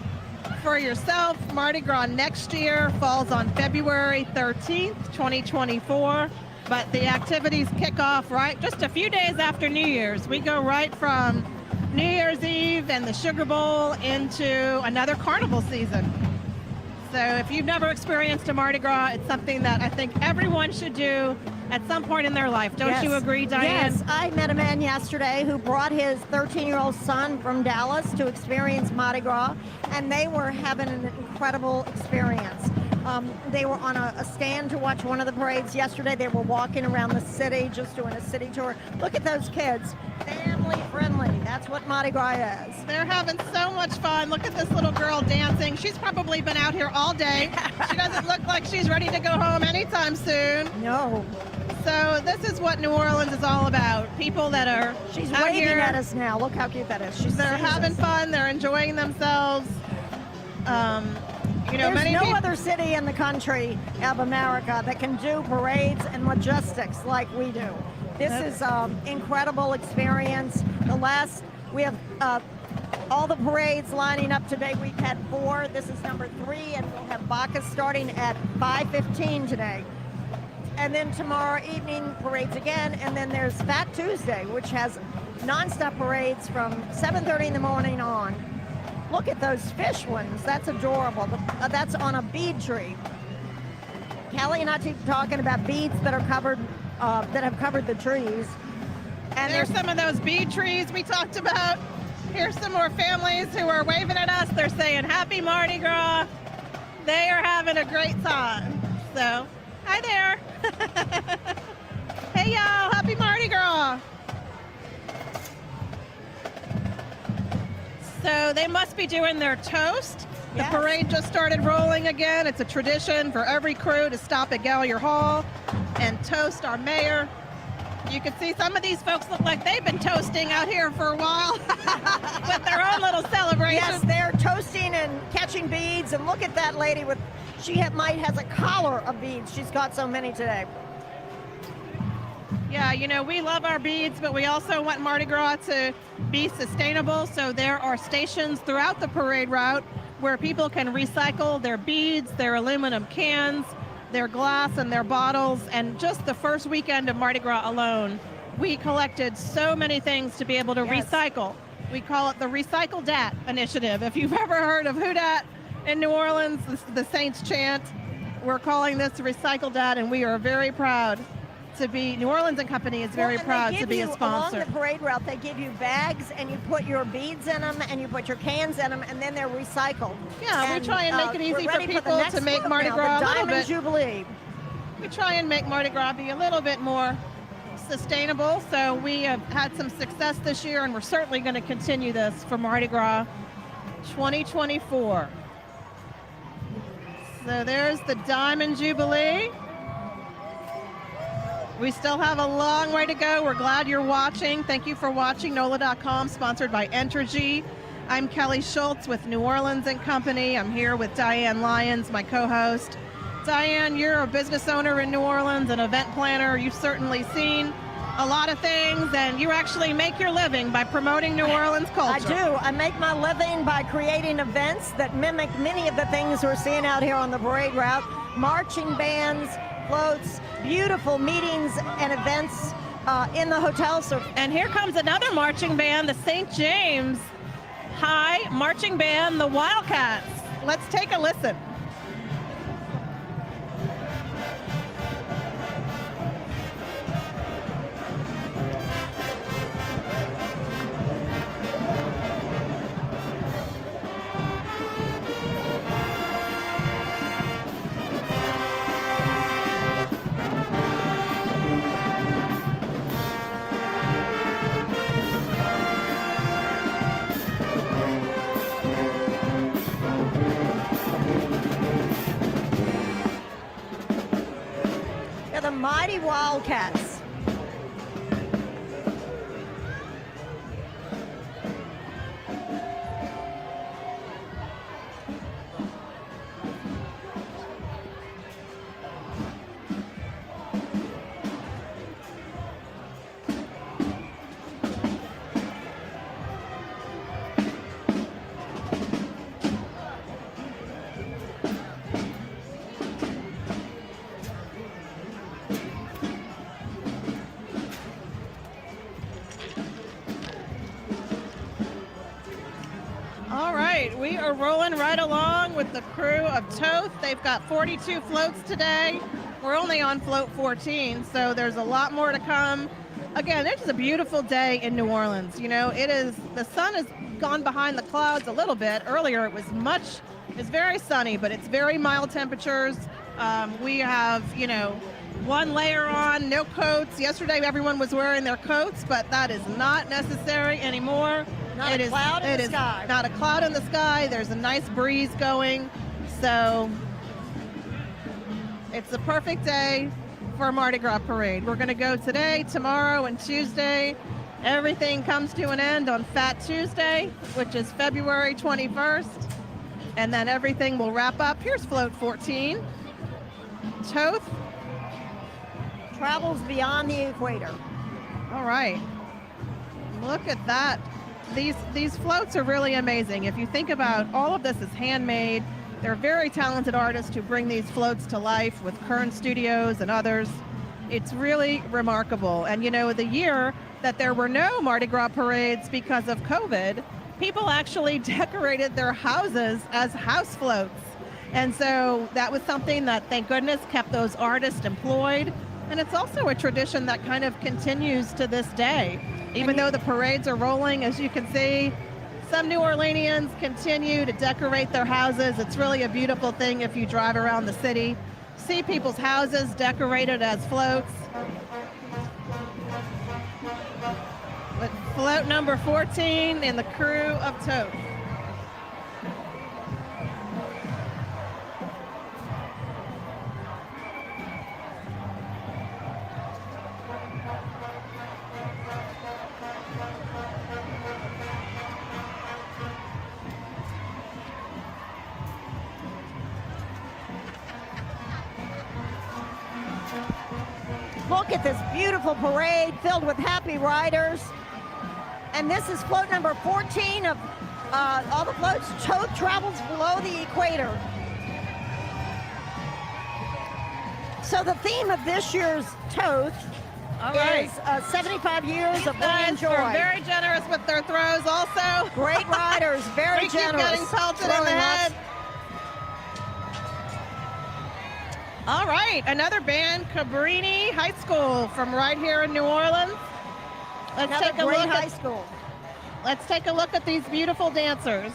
for yourself. Mardi Gras next year falls on February 13th, 2024. But the activities kick off right just a few days after New Year's. We go right from New Year's Eve and the Sugar Bowl into another carnival season. So if you've never experienced a Mardi Gras, it's something that I think everyone should do at some point in their life. Don't you agree, Diane? Yes, I met a man yesterday who brought his 13-year-old son from Dallas to experience Mardi Gras, and they were having an incredible experience. They were on a stand to watch one of the parades yesterday. They were walking around the city, just doing a city tour. Look at those kids, family friendly. That's what Mardi Gras is. They're having so much fun. Look at this little girl dancing. She's probably been out here all day. She doesn't look like she's ready to go home anytime soon. No. So this is what New Orleans is all about. People that are She's out waving here. at us now. Look how cute that is. They're having fun. They're enjoying themselves. You know, There's many no other city in the country of America that can do parades and logistics like we do. This is incredible experience. We have all the parades lining up today. We've had 4. This is number 3, and we'll have Bacchus starting at 5:15 today. And then tomorrow evening, parades again. And then there's Fat Tuesday, which has nonstop parades from 7:30 in the morning on. Look at those fish ones. That's adorable. That's on a bead tree. Callie and I keep talking about beads that are covered, that have covered the trees. And there's some of those bead trees we talked about. Here's some more families who are waving at us. They're saying Happy Mardi Gras. They are having a great time. So, hi there. Hey y'all, Happy Mardi Gras. So they must be doing their toast. The parade just started rolling again. It's a tradition for every crew to stop at Gallier Hall and toast our mayor. You can see some of these folks look like they've been toasting out here for a while with their own little celebration. Yes, they're toasting and catching beads. And look at that lady with, might has a collar of beads. She's got so many today. Yeah, you know, we love our beads, but we also want Mardi Gras to be sustainable. So there are stations throughout the parade route where people can recycle their beads, their aluminum cans, their glass, and their bottles. And just the first weekend of Mardi Gras alone, we collected so many things to be able to recycle. We call it the Recycle Dat initiative. If you've ever heard of Who Dat in New Orleans, the Saints chant, we're calling this Recycle Dat, and we are very proud to be, New Orleans and Company is very proud to be a sponsor. Along the parade route, they give you bags, and you put your beads in them, and you put your cans in them, and then they're recycled. Yeah, we try and make it easy for people to make Mardi Gras a little bit. Jubilee. We try and make Mardi Gras be a little bit more sustainable. So we have had some success this year, and we're certainly going to continue this for Mardi Gras 2024. So there's the Diamond Jubilee. We still have a long way to go. We're glad you're watching. Thank you for watching. NOLA.com, sponsored by Entergy. I'm Kelly Schultz with New Orleans and Company. I'm here with Diane Lyons, my co-host. Diane, you're a business owner in New Orleans, an event planner. You've certainly seen a lot of things, and you actually make your living by promoting New Orleans culture. I do. I make my living by creating events that mimic many of the things we're seeing out here on the parade route. Marching bands, floats, beautiful meetings and events in the hotel. And here comes another marching band, the St. James High Marching Band, the Wildcats. Let's take a listen. The mighty Wildcats. All right, we are rolling right along with the crew of Toth. They've got 42 floats today. We're only on float 14, so there's a lot more to come. Again, it's a beautiful day in New Orleans. You know, the sun has gone behind the clouds a little bit. Earlier it's very sunny, but it's very mild temperatures. We have, one layer on, no coats. Yesterday everyone was wearing their coats, but that is not necessary anymore. Not a cloud in the sky. Not a cloud in the sky. There's a nice breeze going. So it's the perfect day for a Mardi Gras parade. We're going to go today, tomorrow, and Tuesday. Everything comes to an end on Fat Tuesday, which is February 21st. And then everything will wrap up. Here's float 14. Toth travels beyond the equator. All right. Look at that. These floats are really amazing. If you think about all of this is handmade. They're very talented artists who bring these floats to life with Kern Studios and others. It's really remarkable. And the year that there were no Mardi Gras parades because of COVID, people actually decorated their houses as house floats. And so that was something that, thank goodness, kept those artists employed. And it's also a tradition that kind of continues to this day. Even though the parades are rolling, as you can see, some New Orleanians continue to decorate their houses. It's really a beautiful thing if you drive around the city. See people's houses decorated as floats. With float number 14 in the crew of Toth. Look at this beautiful parade filled with happy riders. And this is float number 14 of all the floats. Toth travels below the equator. So the theme of this year's Toth is 75 years of William Joy. Are very generous with their throws also. Great riders, very we generous. Keep getting pelted in the head. All right, another band, Cabrini High School from right here in New Orleans. Let's Another take a great look high at, school. Let's take a look at these beautiful dancers.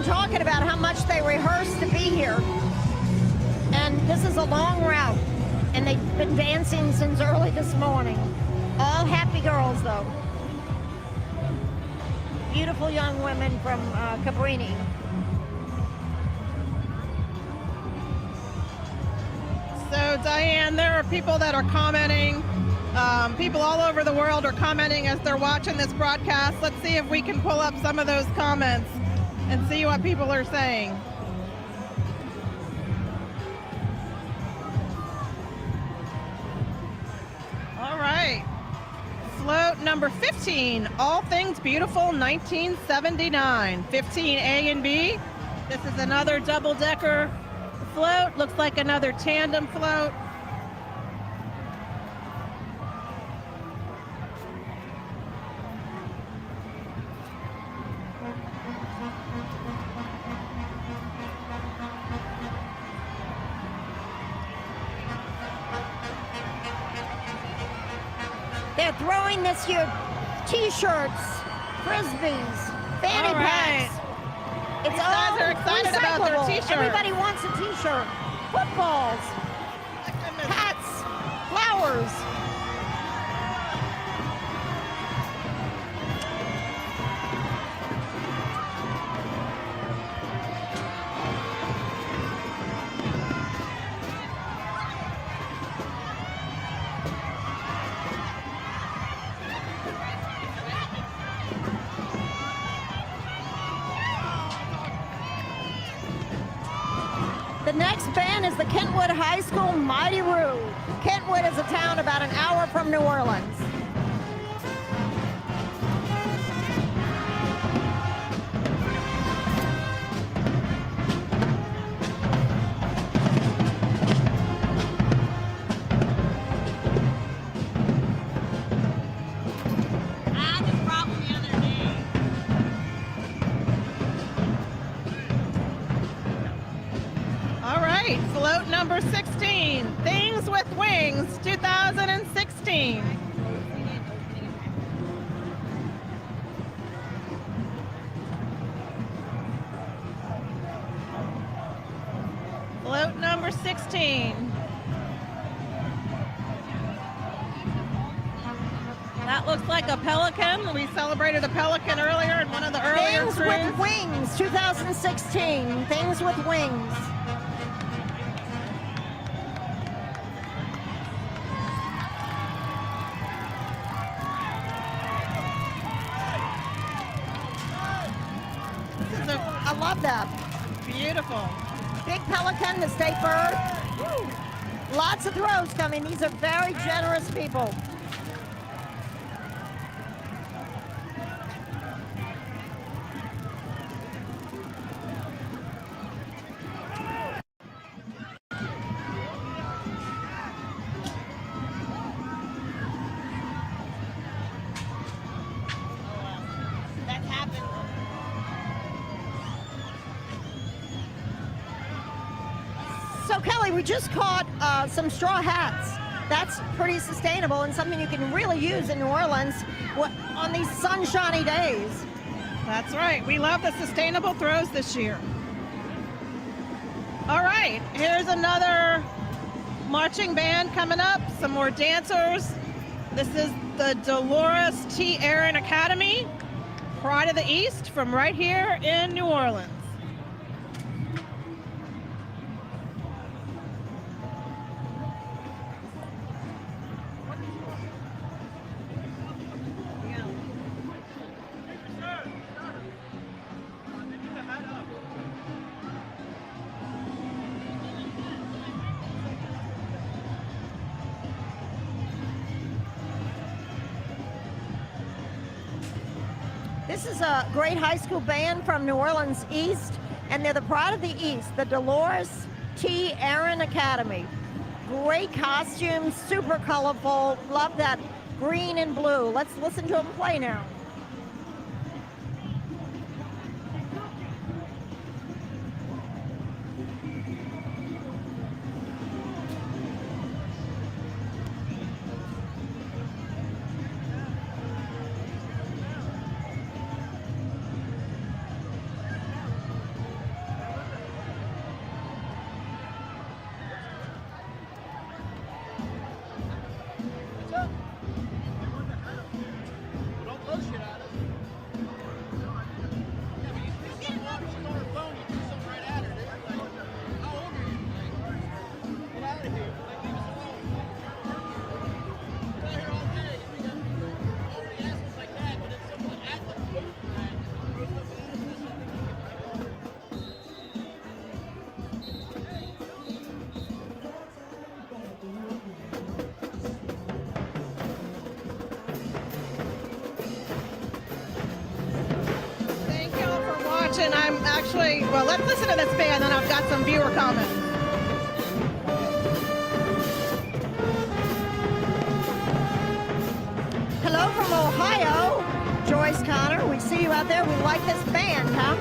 Talking about how much they rehearsed to be here. And this is a long route. And they've been dancing since early this morning. All happy girls, though. Beautiful young women from Cabrini. So, Diane, there are people that are commenting. People all over the world are commenting as they're watching this broadcast. Let's see if we can pull up some of those comments and see what people are saying. All right. Float number 15, All Things Beautiful 1979. 15 A and B. This is another double-decker float. Looks like another tandem float. They're throwing this year t-shirts, frisbees, fanny packs. It's all guys are excited about their recyclable. t-shirts. Everybody wants a t-shirt. Footballs, hats, flowers. The next band is the Kentwood High School Mighty Roo. Kentwood is a town about an hour from New Orleans. Float number 16, Things with Wings 2016. Float number 16. That looks like a pelican. We celebrated a pelican earlier in one of the earlier Things cruises. with Wings 2016. Things with Wings. I love that. Beautiful. Big pelican, the state bird. Woo. Lots of throws coming. These are very generous people. So Kelly, we just caught some straw hats. That's pretty sustainable and something you can really use in New Orleans on these sunshiny days. That's right. We love the sustainable throws this year. All right, here's another marching band coming up, some more dancers. This is the Dolores T. Aaron Academy, Pride of the East, from right here in New Orleans. This is a great high school band from New Orleans East, and they're the Pride of the East, the Dolores T. Aaron Academy. Great costumes, super colorful, love that green and blue. Let's listen to them play now. And I'm actually, well, let's listen to this band, then I've got some viewer comments. Hello from Ohio, Joyce Connor. We see you out there. We like this band, huh?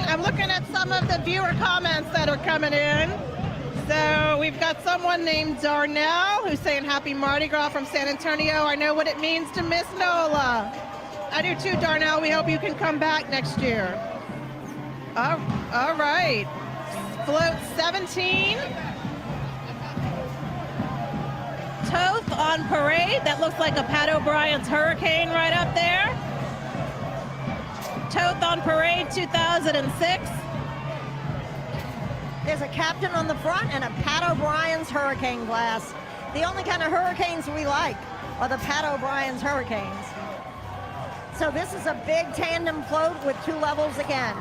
I'm looking at some of the viewer comments that are coming in. So we've got someone named Darnell who's saying happy Mardi Gras from San Antonio. I know what it means to miss NOLA. I do too, Darnell. We hope you can come back next year. All right. Float 17. Toth on parade. That looks like a Pat O'Brien's Hurricane right up there. Toth on parade 2006. There's a captain on the front and a Pat O'Brien's Hurricane glass. The only kind of hurricanes we like are the Pat O'Brien's Hurricanes. So this is a big tandem float with 2 levels again.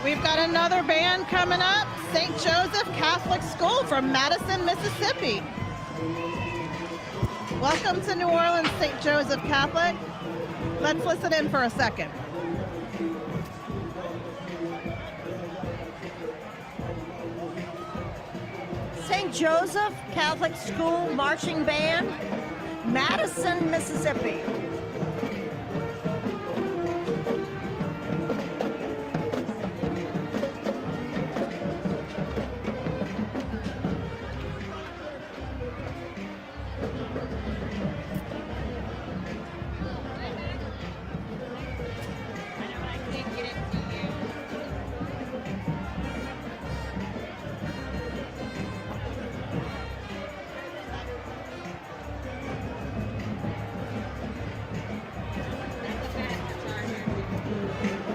We've got another band coming up, St. Joseph Catholic School from Madison, Mississippi. Welcome to New Orleans, St. Joseph Catholic. Let's listen in for a second. St. Joseph Catholic School Marching Band, Madison, Mississippi.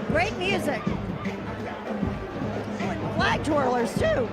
Great music. Oh, and flag twirlers too.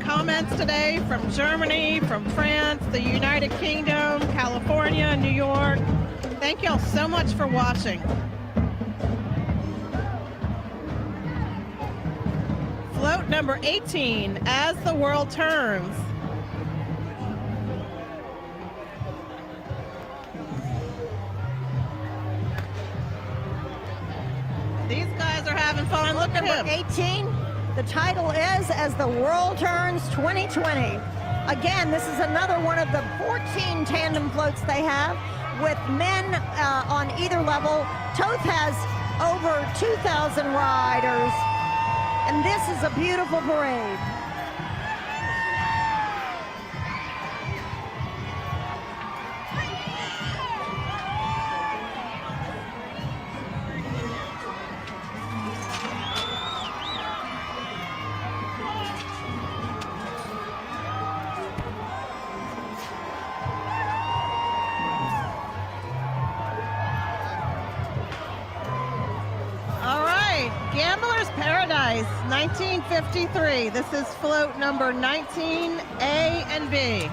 Comments today from Germany, from France, the United Kingdom, California, New York. Thank y'all so much for watching. Float number 18, As the World Turns. These guys are having fun. Look at him. 18. The title is As the World Turns 2020. Again, this is another one of the 14 tandem floats they have with men on either level. Toth has over 2,000 riders, and this is a beautiful parade. Gambler's Paradise, 1953. This is float number 19, A and B.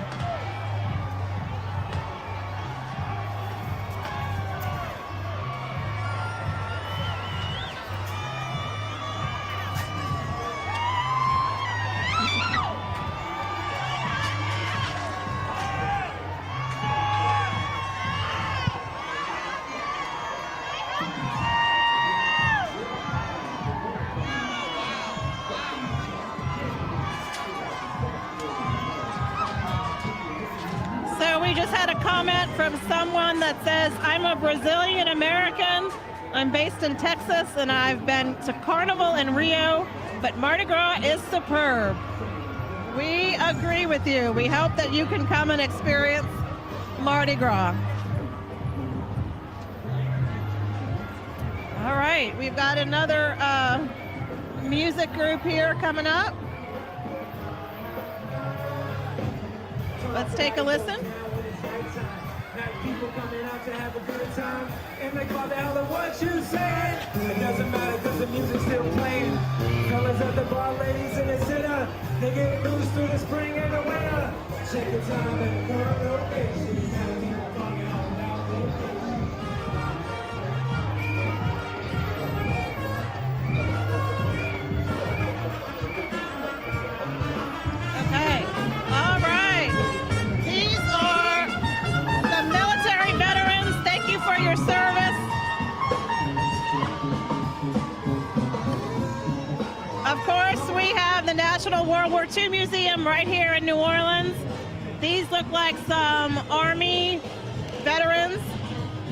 From someone that says, I'm a Brazilian American. I'm based in Texas and I've been to Carnival in Rio, but Mardi Gras is superb. We agree with you. We hope that you can come and experience Mardi Gras. All right, we've got another music group here coming up. Let's take a listen. People coming out to have a good time, and they call the hell of what you said. It doesn't matter because the music's still playing. Fellas at the bar, ladies in the center, they get loose through the spring and the winter. Check the time and the current location. Have people coming on out. Okay, all right. These are the military veterans. Thank you for your service. II Museum right here in New Orleans. These look like some Army veterans.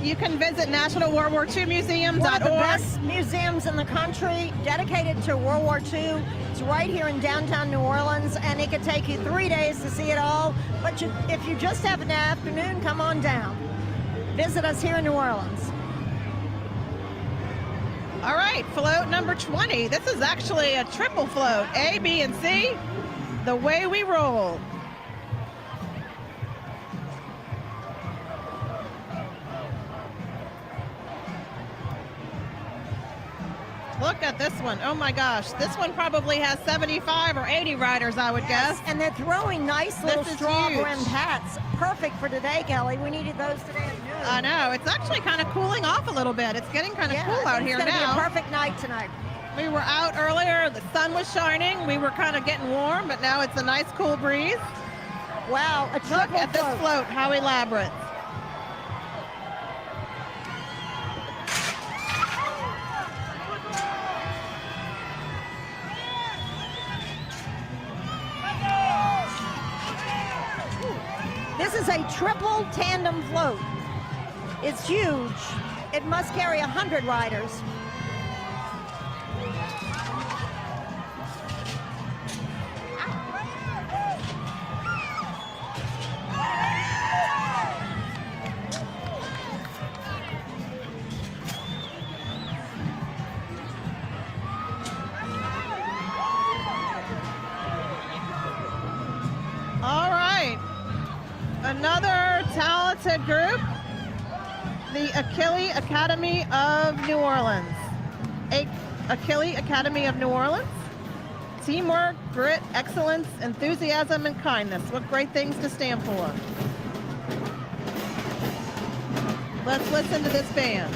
You can visit nationalworldwar2museum.org. One of the best museums in the country dedicated to World War II. It's right here in downtown New Orleans, and it could take you 3 days to see it all. But if you just have an afternoon, come on down. Visit us here in New Orleans. All right, float number 20. This is actually a triple float, A, B, and C. The way we roll. Look at this one. Oh my gosh. This one probably has 75 or 80 riders, I would guess. And they're throwing nice little straw-brimmed huge. hats. Perfect for today, Kelly. We needed those today at noon. I know. It's actually kind of cooling off a little bit. It's getting kind of cool out here It's going to now. be a perfect night tonight. We were out earlier. The sun was shining. We were kind of getting warm, but now it's a nice cool breeze. Wow. A triple Look at this float. How elaborate. This is a triple tandem float. It's huge. It must carry 100 riders. All right. Another talented group, the Achille Academy of New Orleans. Achille Academy of New Orleans. Teamwork, grit, excellence, enthusiasm, and kindness. What great things to stand for. Let's listen to this band.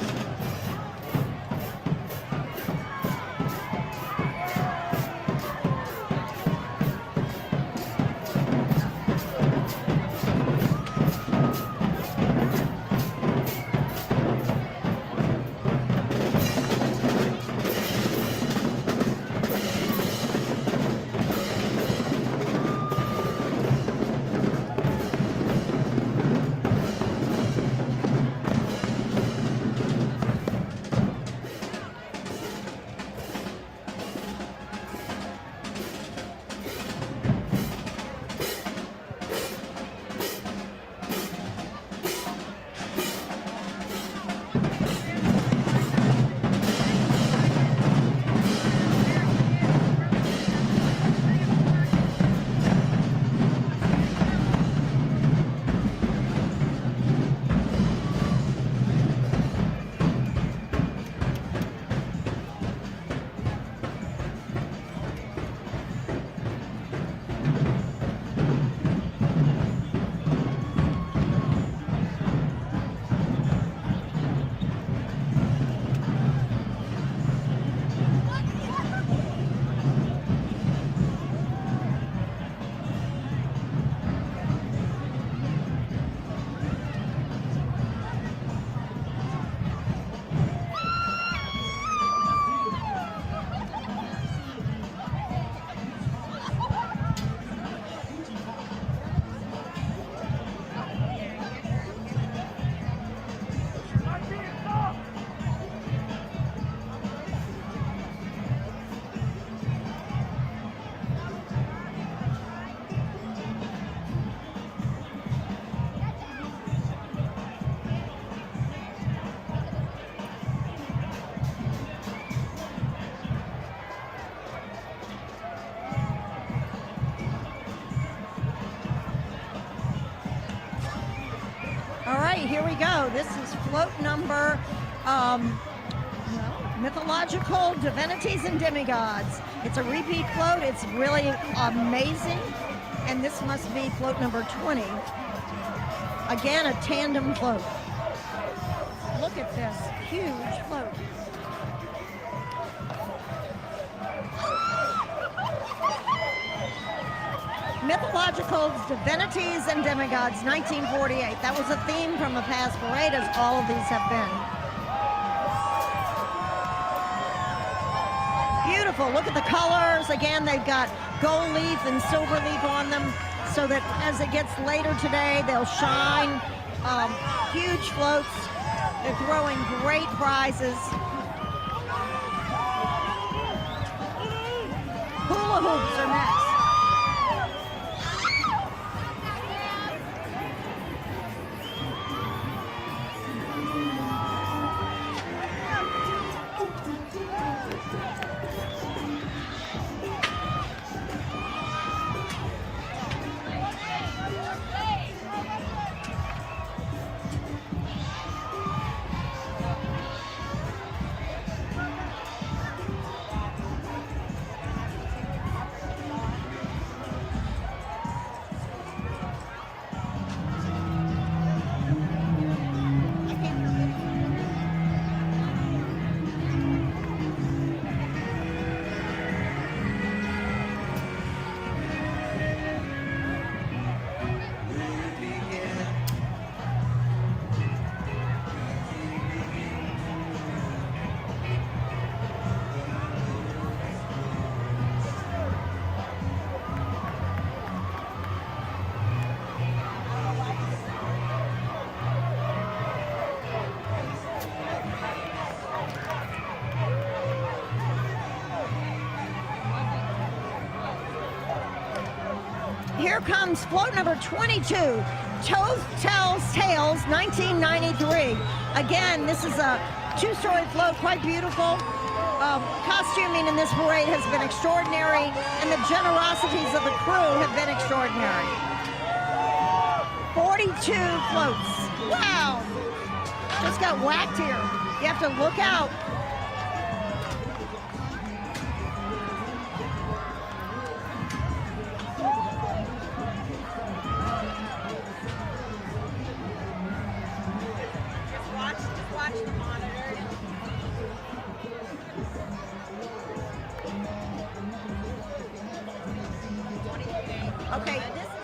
All right, here we go. This is float number Mythological Divinities and Demigods. It's a repeat float. It's really amazing. And this must be float number 20. Again, a tandem float. Look at this huge float. Mythological Divinities and Demigods, 1948. That was a theme from the past parade, as all of these have been. Beautiful beautiful. Look at the colors. Again, they've got gold leaf and silver leaf on them so that as it gets later today, they'll shine. Huge floats. They're throwing great prizes. Hula hoops are next. Here comes float number 22, Toth Tells Tales, 1993. Again, this is a two-story float, quite beautiful. Costuming in this parade has been extraordinary, and the generosities of the crew have been extraordinary. 42 floats. Wow! Just got whacked here. You have to look out. Okay, this is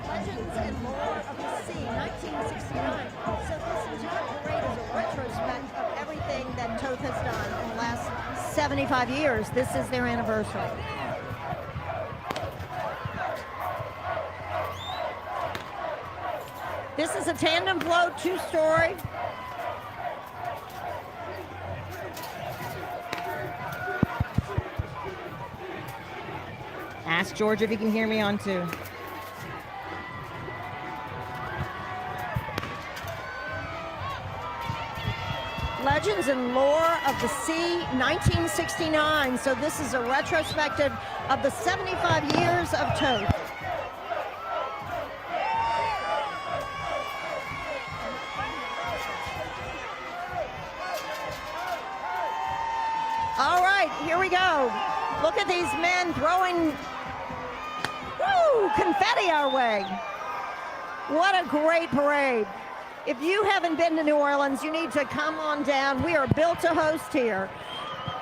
Legends and Lore of the Sea, 1969. So this entire parade is a retrospect of everything that Toth has done in the last 75 years. This is their anniversary. This is a tandem float, two-story. Ask George if he can hear me on two. Legends and Lore of the Sea, 1969. So this is a retrospective of the 75 years of Toth. All right, here we go. Look at these men throwing confetti our way. What a great parade. If you haven't been to New Orleans, you need to come on down. We are built to host here,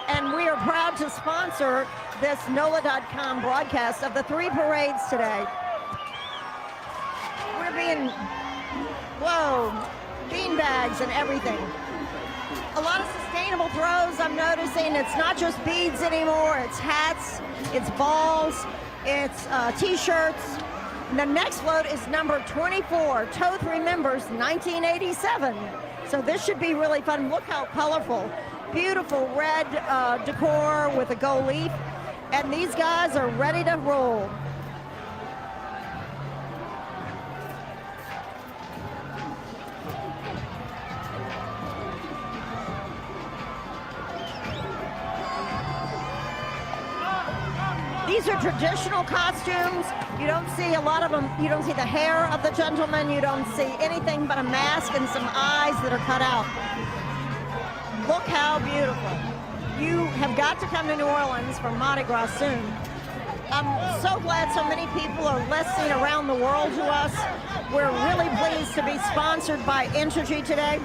and we are proud to sponsor this NOLA.com broadcast of the three parades today. We're being, beanbags and everything. A lot of sustainable throws, I'm noticing. It's not just beads anymore. It's hats, it's balls, it's T-shirts. The next float is number 24. Toth remembers 1987. So this should be really fun. Look how colorful. Beautiful red decor with a gold leaf. And these guys are ready to roll. These are traditional costumes. You don't see a lot of them. You don't see the hair of the gentleman. You don't see anything but a mask and some eyes that are cut out. Look how beautiful. You have got to come to New Orleans for Mardi Gras soon. I'm so glad so many people are listening around the world to us. We're really pleased to be sponsored by Entergy today.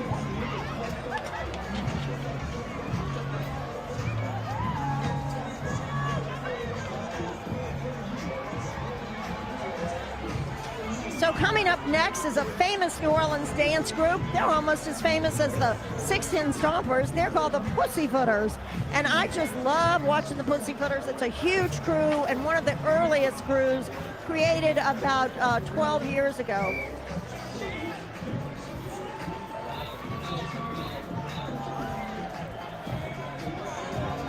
So coming up next is a famous New Orleans dance group. They're almost as famous as the 610 Stompers. They're called the Pussyfooters. And I just love watching the Pussyfooters. It's a huge crew and one of the earliest crews, created about 12 years ago.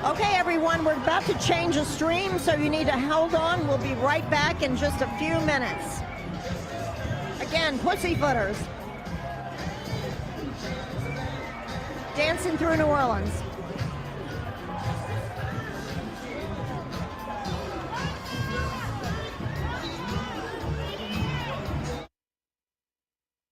Okay, everyone, we're about to change the stream, so you need to hold on. We'll be right back in just a few minutes. Again, Pussyfooters. Dancing through New Orleans.